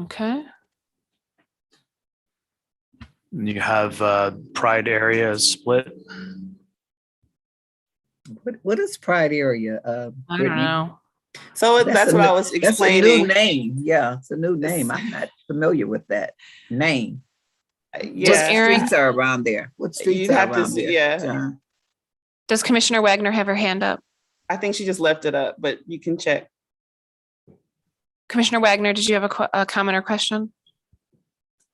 okay. You have Pride area is split. What is Pride area? I don't know. So that's what I was That's a new explaining. name. Yeah, it's a new name. I'm not familiar with that name. What Yeah. streets are around there? What streets You'd are have to around see, there? yeah. John? Does Commissioner Wagner have her hand up? I think she just left it up, but you can check. Commissioner Wagner, did you have a comment or question?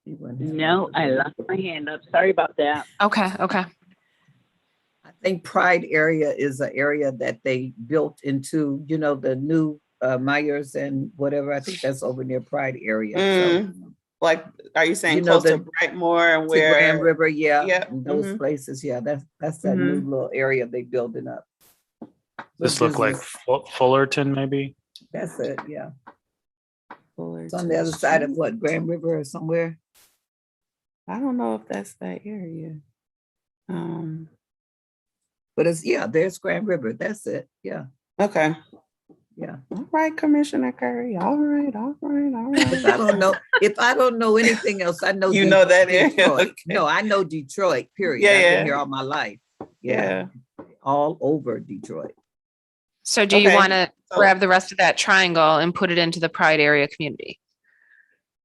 No, I left my hand up. Sorry about that. Okay, okay. I think Pride area is an area that they built into, the new Myers and whatever. I think that's over near Pride area. So, Like, are you saying You know, close to the- Brightmoor and to where? Grand River, yeah, Yep, and those mhm. places, yeah, that's that new little area they building up. This Good look like business. Fullerton, maybe? That's it, yeah. It's on the other side of what, Grand River or somewhere? I don't know if that's that area. But it's, yeah, there's Grand River. That's it. Yeah, Okay. yeah. All right, Commissioner Curry. All right. If I don't know anything else, I know. You know that area, Detroit. okay. No, I know Detroit, period. Yeah, I've yeah. been here all my life. Yeah. All over Detroit. So do you Okay, want to so- grab the rest of that triangle and put it into the Pride area community?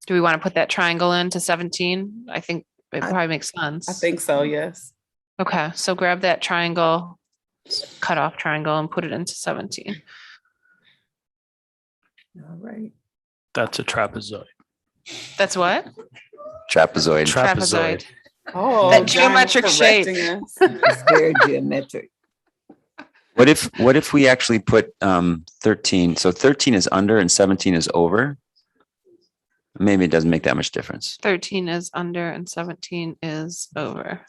Do we want to put that triangle into 17? I think it probably makes sense. I think so, yes. Okay, so grab that triangle, cut off triangle and put it into 17. All right. That's a trapezoid. That's what? Trapezoid. Trapezoid. Oh, That John is geometric shape. correcting us. It's very geometric. What if we actually put 13? So 13 is under and 17 is over. Maybe it doesn't make that much difference. 13 is under and 17 is over.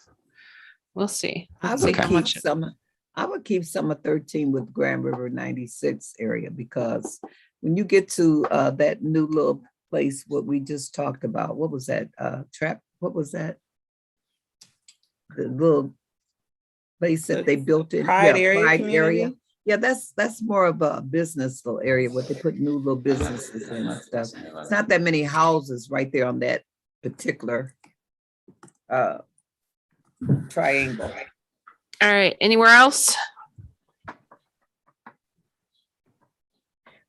We'll see. I Let's would see how keep much. some of 13 with Grand River 96 area, because when you get to that new little place, what we just talked about, what was that? What was that? The little place that they built in. Pride area Pride community? area. Yeah, that's more of a business little area where they put new little businesses in and stuff. It's not that many houses right there on that particular triangle. All right, anywhere else?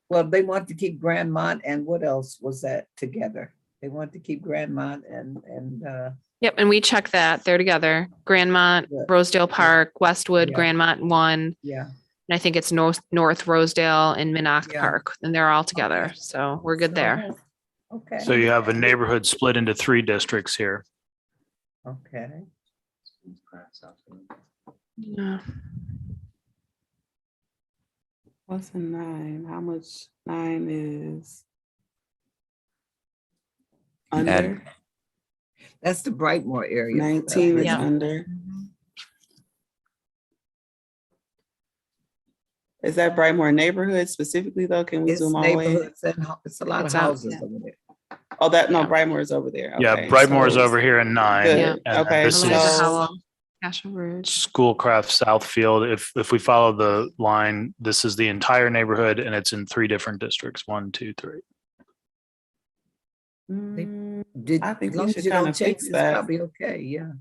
Well, they want to keep Grandmont and what else was that together? They want to keep Grandmont and Yep, and we check that. They're together. Grandmont, Yeah. Rosedale Park, Westwood, Yeah. Grandmont 1. yeah. And I think it's North Rosedale and Minnock Yeah. Park, and they're all together. Okay. So we're good there. Okay. So you have a neighborhood split into 3 districts here. Okay. Yeah. What's a 9? How much 9 is? Under? That's the Brightmore area. 19 is Yeah. under. Is that Brightmore neighborhood specifically though? Can we It's zoom all the way? in? neighborhoods and it's a lot It's of out, houses yeah. over there. Oh, that, no, Yeah. Brightmore is over there. Yeah, Okay, Brightmore is so- over here in 9. Good. Yeah. And then Okay, this Elijah is Howell, Castle Ridge. Schoolcraft Southfield. If we follow the line, this is the entire neighborhood and it's in 3 different districts. 1, 2, 3. I think As we long as should you kind don't of change, fix it's that. probably okay, yeah.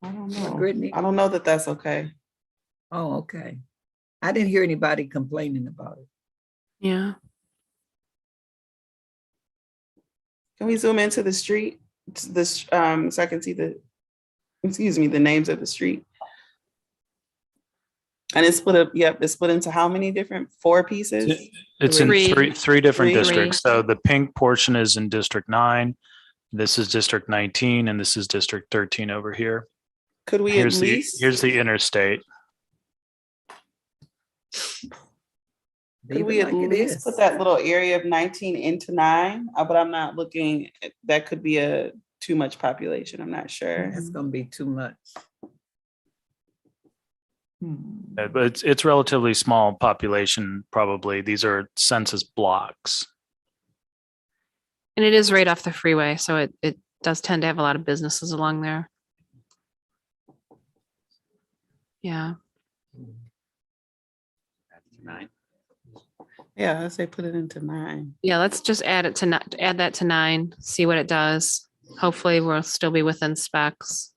I don't What, know. Brittany? I don't know that that's okay. Oh, okay. I didn't hear anybody complaining about it. Yeah. Can we zoom into the street? This, so I can see the names of the street. And it's split up, yep, it's split into how many different, 4 pieces? It's in Three. three different Three. districts. So the pink portion is in District 9. This is District 19 and this is District 13 over here. Could we at Here's least, here's the interstate. could Leave we it at like it least is. put that little area of 19 into 9? But I'm not looking, that could be a too much population. I'm not sure. That's gonna be too much. But it's relatively small population, probably. These are census blocks. And it is right off the freeway, so it does tend to have a lot of businesses along there. Yeah. 9. Yeah, I say put it into 9. Yeah, let's just add that to 9, see what it does. Hopefully we'll still be within specs.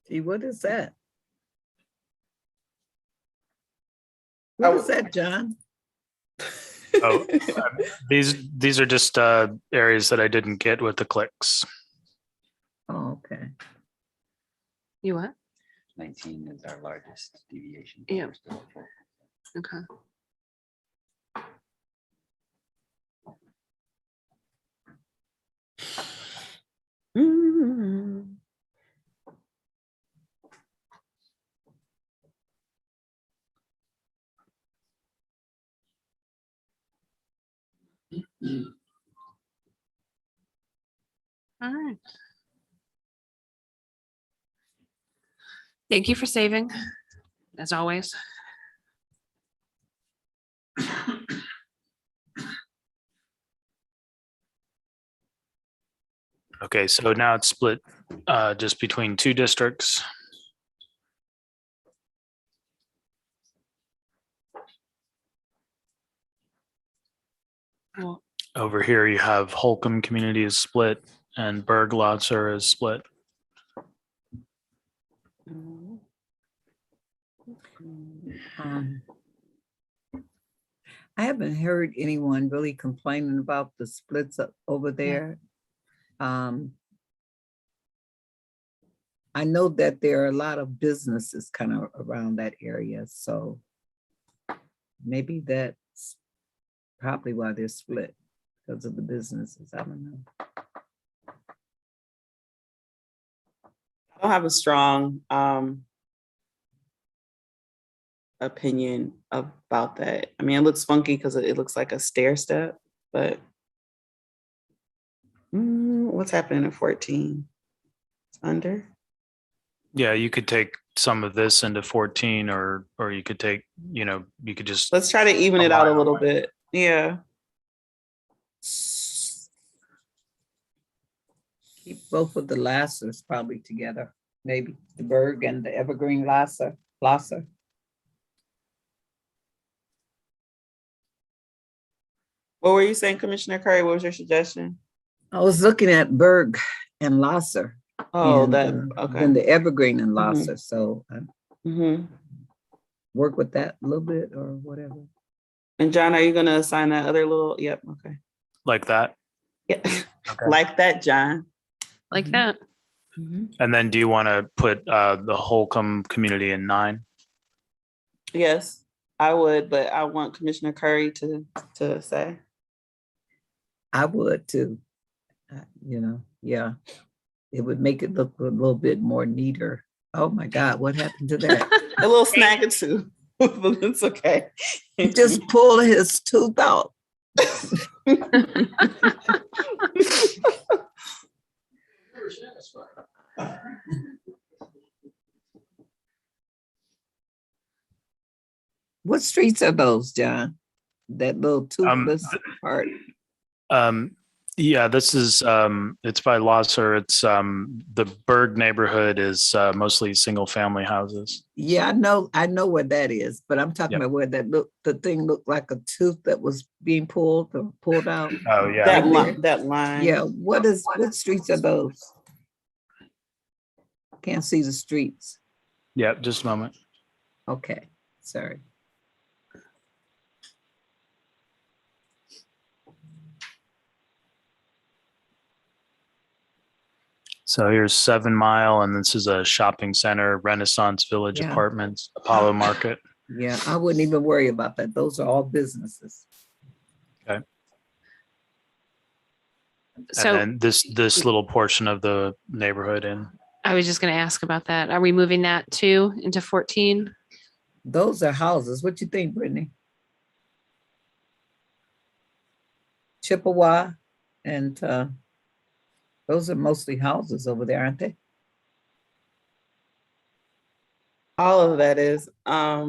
Gee, what is that? What is that, John? Oh, these are just areas that I didn't get with the clicks. Oh, okay. You what? 19 is our largest deviation. Yeah. Okay. All right. Thank you for saving, as always. Okay, so now it's split just between 2 districts. Well, Over here, you have Holcomb Community is split and Berg-Lotzer is split. I haven't heard anyone really complaining about the splits over there. I know that there are a lot of businesses kind of around that area, so maybe that's probably why they're split, because of the businesses. I don't know. don't have a strong opinion about that. I mean, it looks funky because it looks like a stair step, but what's happening at 14? It's under. Yeah, you could take some of this into 14, or you could take, you could just. Let's try to even it out a little bit. Yeah. Keep both of the Lassers probably together, maybe the Berg and the Evergreen Lasser. What were you saying, Commissioner Curry? What was your suggestion? I was looking at Berg and Lasser. Oh, and, okay. Then the Evergreen and Mhm. Lasser. So work with that a little bit or whatever. And John, are you going to assign that other little? Yep. Okay. Like that. Yeah. Okay. Like that, John. Like that. And then do you want to put the Holcomb community in 9? Yes, I would, but I want Commissioner Curry to say. I would too. Yeah. It would make it look a little bit more neater. Oh my God, what happened to that? A little snag or two, but it's okay. He just pulled his tooth out. What streets are those, John? That little toothless part. Yeah, this is it's by Lasser. It's the Berg neighborhood is mostly single family houses. Yeah, I know where that is, but I'm talking about where the thing looked like a tooth that was being pulled out. Oh yeah. That line. Yeah, what streets are those? Can't see the streets. Yeah, just a moment. Okay, sorry. So here's 7 Mile, and this is a shopping center, Renaissance Village Apartments, Apollo Market. Yeah, I wouldn't even worry about that. Those are all businesses. Okay. So and then this little portion of the neighborhood in. I was just going to ask about that. Are we moving that too into 14? Those are houses. What you think, Brittany? Chippewa and those are mostly houses over there, aren't they? All of that is. Yeah,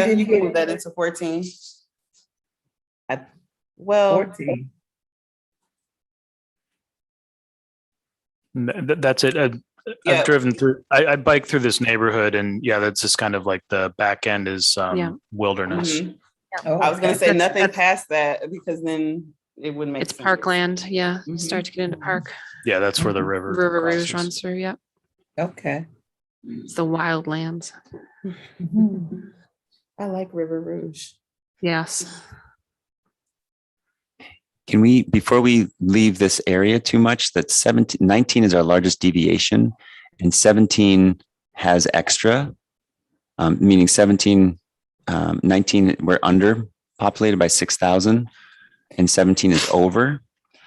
you can move that into 14. 14. That's it. I've driven through. I bike through this neighborhood, and yeah, that's just kind of like the back end is wilderness. Mm-hmm. I was going to say nothing past that because then it wouldn't make it's sense. parkland. Yeah. Start to get into park. Yeah, that's where the river Rouge runs through. Yep. Okay. It's the wild lands. I like River Rouge. Yes. Can we, before we leave this area too much, that 19 is our largest deviation and 17 has extra, meaning 19, we're under populated by 6,000 and 17 is over.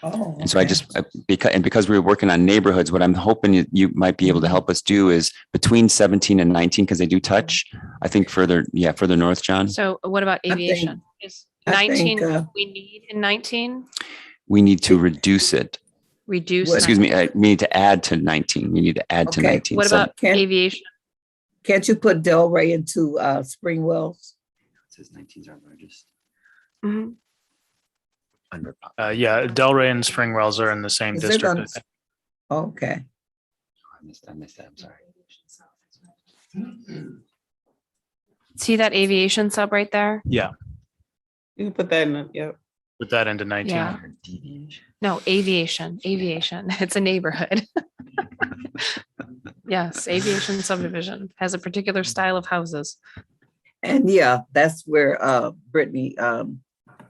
Oh, and so I just, because we were working on neighborhoods, what I'm hoping you might be able to help us do is between 17 and 19, because they do touch, I think further north, John. So what about aviation? Is 19 we need in 19? We need to reduce it. Reduce. Excuse me, we need to add to 19. We need to add to 19. What about aviation? Can't you put Delray into Spring Wells? It says 19 is our largest. Mm-hmm. Yeah, Delray and Spring Wells are in the same district. I think. Okay. I missed that. I'm sorry. See that aviation sub right there? Yeah. You can put that in. Yep. Put that into 19. Yeah. No, aviation. It's a neighborhood. Yes, aviation subdivision has a particular style of houses. And yeah, that's where Brittany,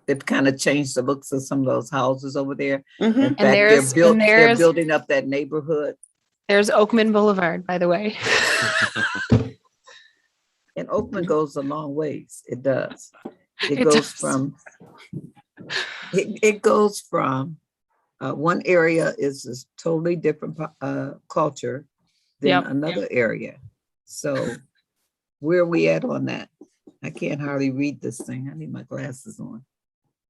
they've kind of changed the looks of some of those houses over there. Mm-hmm. In fact, they're building up that neighborhood. There's Oakman Boulevard, by the way. And Oakman goes a long ways. It does. It goes from One area is a totally different culture than Yep. another area. So where are we at on that? I can't hardly read this thing. I need my glasses on.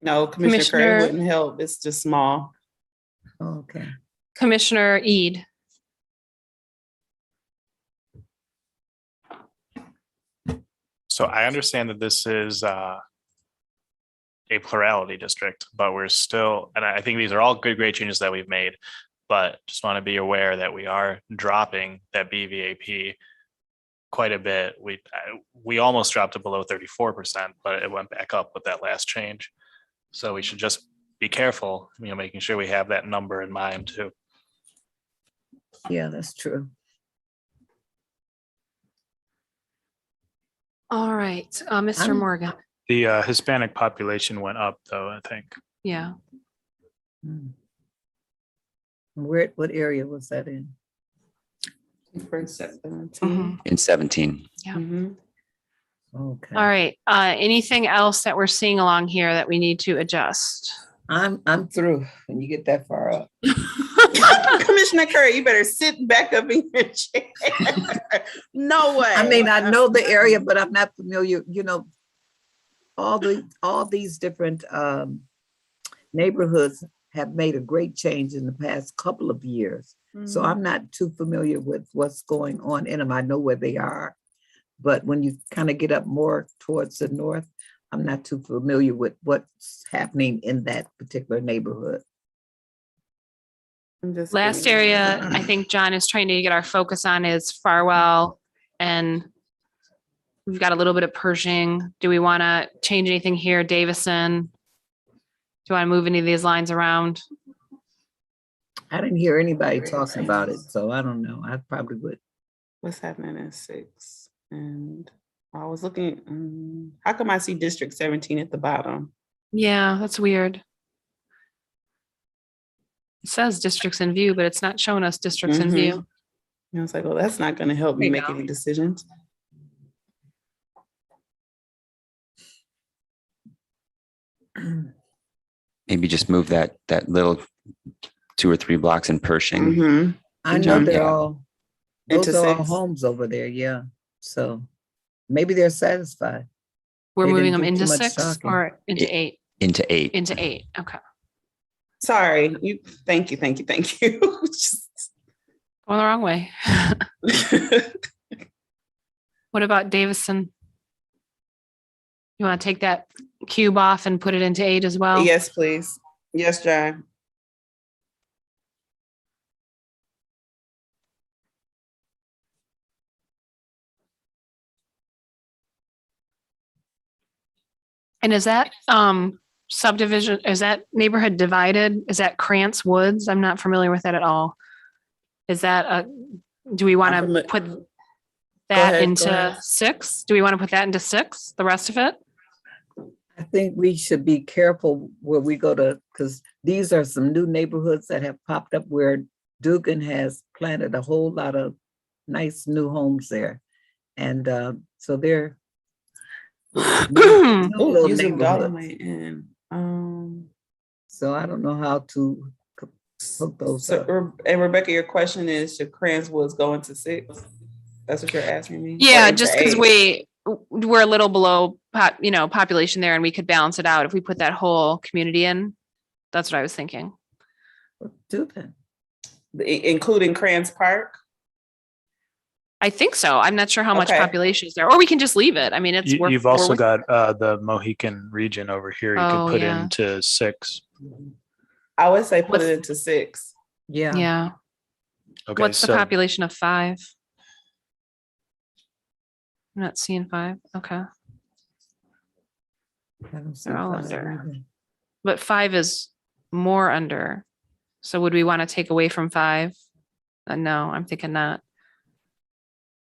No, Commissioner Curry Commissioner- wouldn't help. It's just small. Okay. Commissioner Ede. So I understand that this is a plurality district, but we're still, and I think these are all good, great changes that we've made. But just want to be aware that we are dropping that BVAP quite a bit. We almost dropped it below 34%, but it went back up with that last change. So we should just be careful, making sure we have that number in mind too. Yeah, that's true. All right, Mr. Morgan. The Hispanic population went up though, I think. Yeah. What area was that in? In 17. Yeah. Okay. All right. Anything else that we're seeing along here that we need to adjust? I'm through when you get that far up. Commissioner Curry, you better sit back up in your chair. No way. I mean, I know the area, but I'm not familiar, all these different neighborhoods have made a great change in the past couple of years. So I'm not too familiar with what's going on in them. I know where they are, but when you kind of get up more towards the north, I'm not too familiar with what's happening in that particular neighborhood. Last area, I think John is trying to get our focus on is Farwell, and we've got a little bit of Pershing. Do we want to change anything here? Davison? Do you want to move any of these lines around? I didn't hear anybody talking about it, so I don't know. I probably would. What's happening in 6? And I was looking, how come I see District 17 at the bottom? Yeah, that's weird. It says districts in view, but it's not showing us districts in view. And I was like, well, that's not going to help me make any decisions. Maybe just move that little 2 or 3 blocks in Pershing. I know they're Yeah. all, those Into are all 6. homes over there, yeah. So maybe they're satisfied. We're They moving didn't them do too into much 6 talking. or into 8? Into 8. Into 8, okay. Sorry, thank you. Just Going the wrong way. What about Davison? You want to take that cube off and put it into 8 as well? Yes, please. Yes, John. And is that subdivision, is that neighborhood divided? Is that Krantz Woods? I'm not familiar with that at all. Is that do we want to put that ahead, go into ahead. 6? Do we want to put that into 6, the rest of it? I think we should be careful where we go to, because these are some new neighborhoods that have popped up where Dugan has planted a whole lot of nice new homes there. And so they're new little Using neighborhoods. Dolomite in. So I don't know how to hook those up. And Rebecca, your question is, should Krantz Woods go into 6? That's what you're asking me? Yeah, Or into just because 8? we're a little below population there, and we could balance it out if we put that whole community in. That's what I was thinking. Do that. Including Krantz Park? I think so. I'm not sure how much Okay. population is there, or we can just leave it. I mean, it's You've also got the Mohican region over here. You Oh, could put yeah. into 6. I would say put it into 6. Yeah. Yeah. Okay, What's the so population of 5? I'm not seeing 5. Okay. I don't see They're all five under. either. But 5 is more under. So would we want to take away from 5? No, I'm thinking not.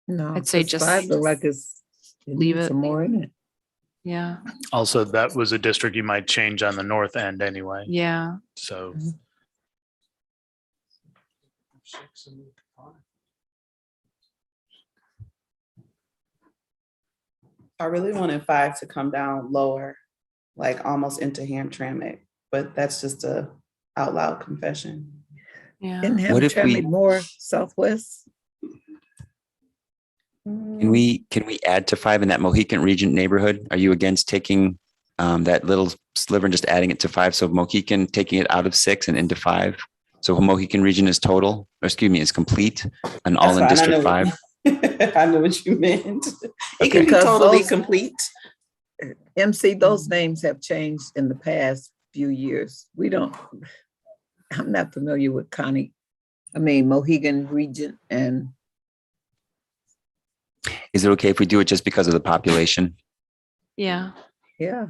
No, I'd say 'cause just five look like it leave needs it. some more in it. Yeah. also that was a district you might change on the north end anyway. Yeah. So I really wanted 5 to come down lower, like almost into Hamtramck, but that's just a out loud confession. Yeah. Didn't have What if Tammy we- Moore Southwest? Can we add to 5 in that Mohican Regent neighborhood? Are you against taking that little sliver and just adding it to 5? So Mohican taking it out of 6 and into 5. So Mohican Region is total, or excuse me, is complete and all in That's fine. District 5. I know what you meant. It Okay. can be Because totally those- complete. MC, those names have changed in the past few years. I'm not familiar with Mohegan Regent and Is it okay if we do it just because of the population? Yeah. yeah.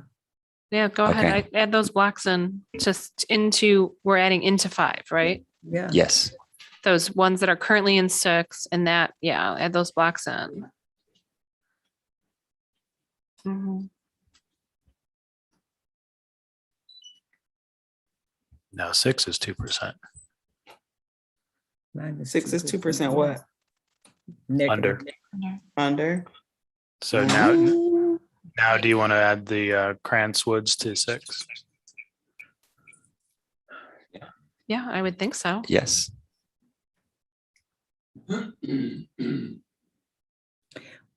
Yeah, go Okay. ahead. Add those blocks in just we're adding into 5, right? Yeah. Yes. Those ones that are currently in 6 and that, yeah, add those blocks in. Mhm. No, 6 is 2%. 6 is 2% what? Under. Under. So now do you want to add the Krantz Woods to 6? Yeah, I would think so. Yes.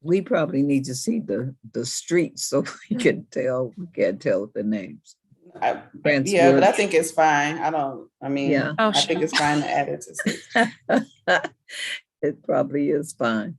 We probably need to see the streets so we can't tell the names. Krantz Yeah, but I Woods. think it's fine. Yeah. Oh, I think it's fine to add it to 6. It probably is fine.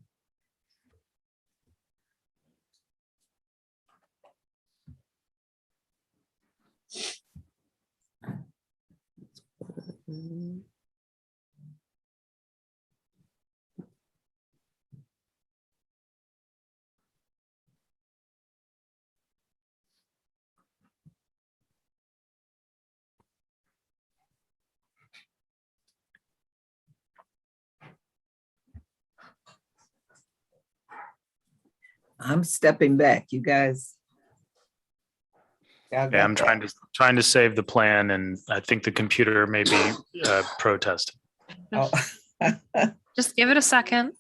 I'm stepping back. You guys. Yeah, I'm trying to save the plan, and I think the computer may be protesting. Oh. Just give it a second.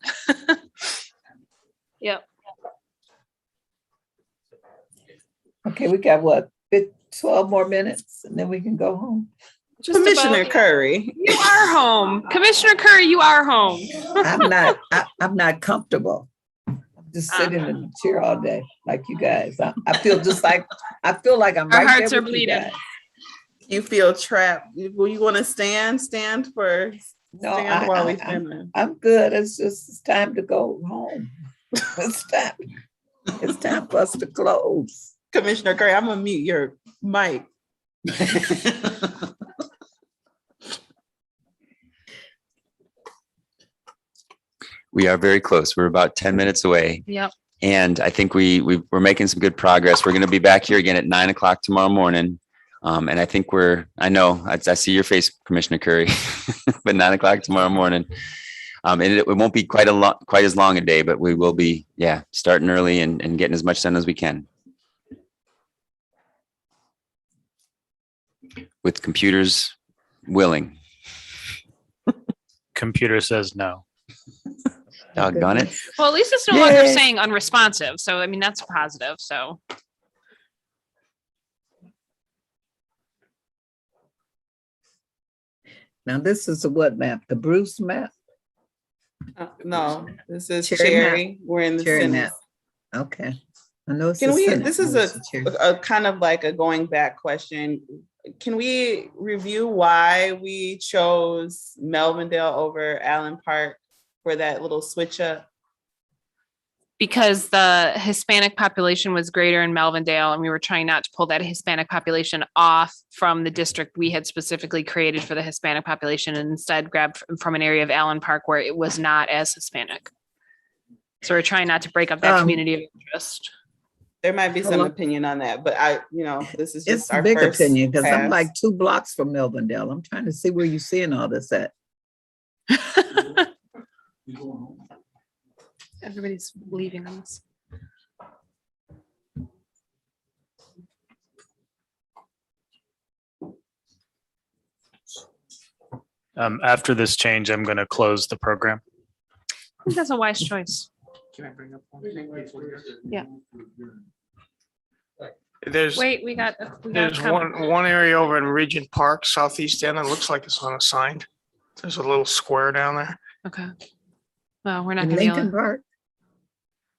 Yep. Okay, we got what, 12 more minutes and then we can go home. Just Commissioner about- Curry. You are home. Commissioner Curry, you are home. I'm not comfortable. I'm just sitting in the chair all day like you guys. I feel like I'm Our right hearts there are with you bleeding. guys. You feel trapped. Will you want to stand? Stand for. No, Stand while we finish. I'm good. It's time to go home. It's time for us to close. Commissioner Curry, I'm gonna mute your mic. We are very close. We're about 10 minutes away. Yep. And I think we're making some good progress. We're going to be back here again at 9 o'clock tomorrow morning. And I think I know, I see your face, Commissioner Curry, but 9 o'clock tomorrow morning. And it won't be quite as long a day, but we will be, starting early and getting as much done as we can. With computers willing. Computer says no. Doggone it. Well, at least it's no longer Yay. saying unresponsive. So, I mean, that's positive. So, Now this is a what map? The Bruce map? No, this is Cherry Cherry. map. We're in the Cherry Senate. map. Okay. I know it's Can the we, Senate, this but is it's the Cherry. a kind of like a going back question. Can we review why we chose Melvindale over Allen Park for that little switch up? because the Hispanic population was greater in Melvindale and we were trying not to pull that Hispanic population off from the district we had specifically created for the Hispanic population and instead grabbed from an area of Allen Park where it was not as Hispanic. So we're trying not to break up that community of interest. There might be some Hello? opinion on that, but this is It's just a our big first opinion because I'm pass. like 2 blocks from Melvindale. I'm trying to see where you're seeing all this at. Everybody's leaving us. After this change, I'm going to close the program. I think that's a wise choice. Yeah. There's, Wait, we got there's comment. one area over in Regent Park, southeast end, it looks like it's unassigned. There's a little square down there. Okay. Well, we're not In gonna be able Lincoln to. Park?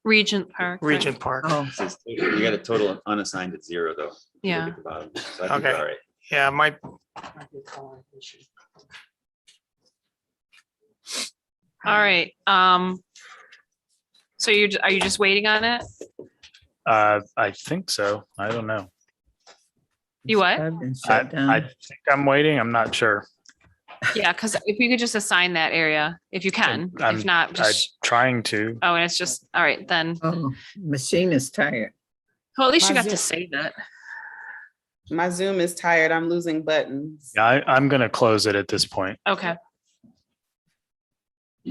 Regent Park. right? Regent Park. Oh, We got a total unassigned at 0 though. If you look Yeah. at the bottom. So I think Okay. we're all right. Yeah, my, All right. So are you just waiting on it? I think so. I don't know. You what? I've been I, shut down. I think I'm waiting. I'm not sure. Yeah, because if you could just assign that area, if you can, if not, I'm just, trying to. oh, and it's just, all right, then, Oh, machine is tired. well, at least you My got to Zoom- save it. My Zoom is tired. I'm losing buttons. Yeah, I'm gonna close it at this point. Okay.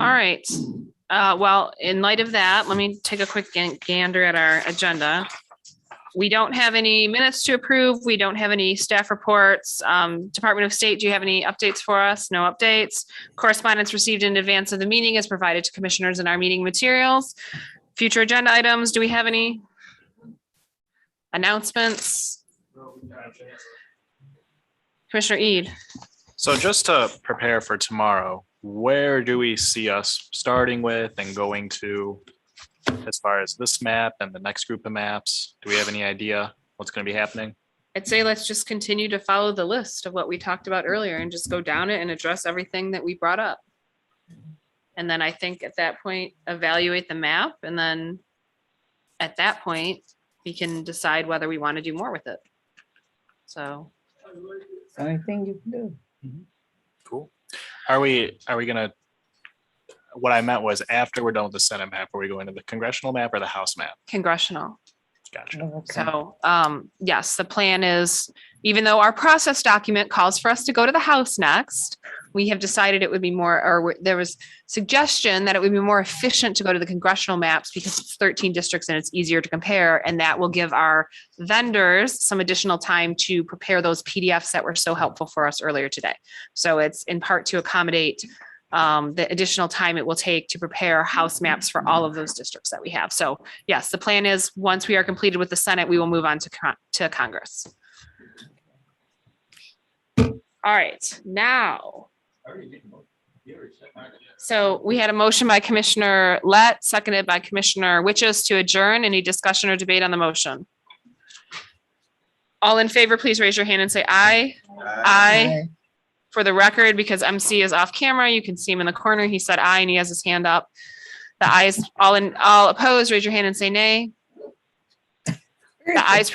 All right. Well, in light of that, let me take a quick gander at our agenda. We don't have any minutes to approve. We don't have any staff reports. Department of State, do you have any updates for us? No updates. Correspondence received in advance of the meeting is provided to commissioners in our meeting materials. Future agenda items, do we have any announcements? Commissioner Eid. So just to prepare for tomorrow, where do we see us starting with and going to as far as this map and the next group of maps? Do we have any idea what's going to be happening? I'd say let's just continue to follow the list of what we talked about earlier and just go down it and address everything that we brought up. And then I think at that point, evaluate the map, and then at that point, we can decide whether we want to do more with it. So. It's the only thing you can do. Cool. Are we gonna, what I meant was after we're done with the Senate map, are we going to the congressional map or the House map? Congressional. Gotcha. So, yes, the plan is, even though our process document calls for us to go to the House next, we have decided it would be more, or there was suggestion that it would be more efficient to go to the congressional maps because it's 13 districts and it's easier to compare. And that will give our vendors some additional time to prepare those PDFs that were so helpful for us earlier today. So it's in part to accommodate the additional time it will take to prepare House maps for all of those districts that we have. So yes, the plan is once we are completed with the Senate, we will move on to Congress. All right, now. So we had a motion by Commissioner Lett, seconded by Commissioner Witches to adjourn. Any discussion or debate on the motion? All in favor, please raise your hand and say aye. Aye. For the record, because MC is off camera, you can see him in the corner. He said aye and he has his hand up. The ayes, all opposed, raise your hand and say nay. The ayes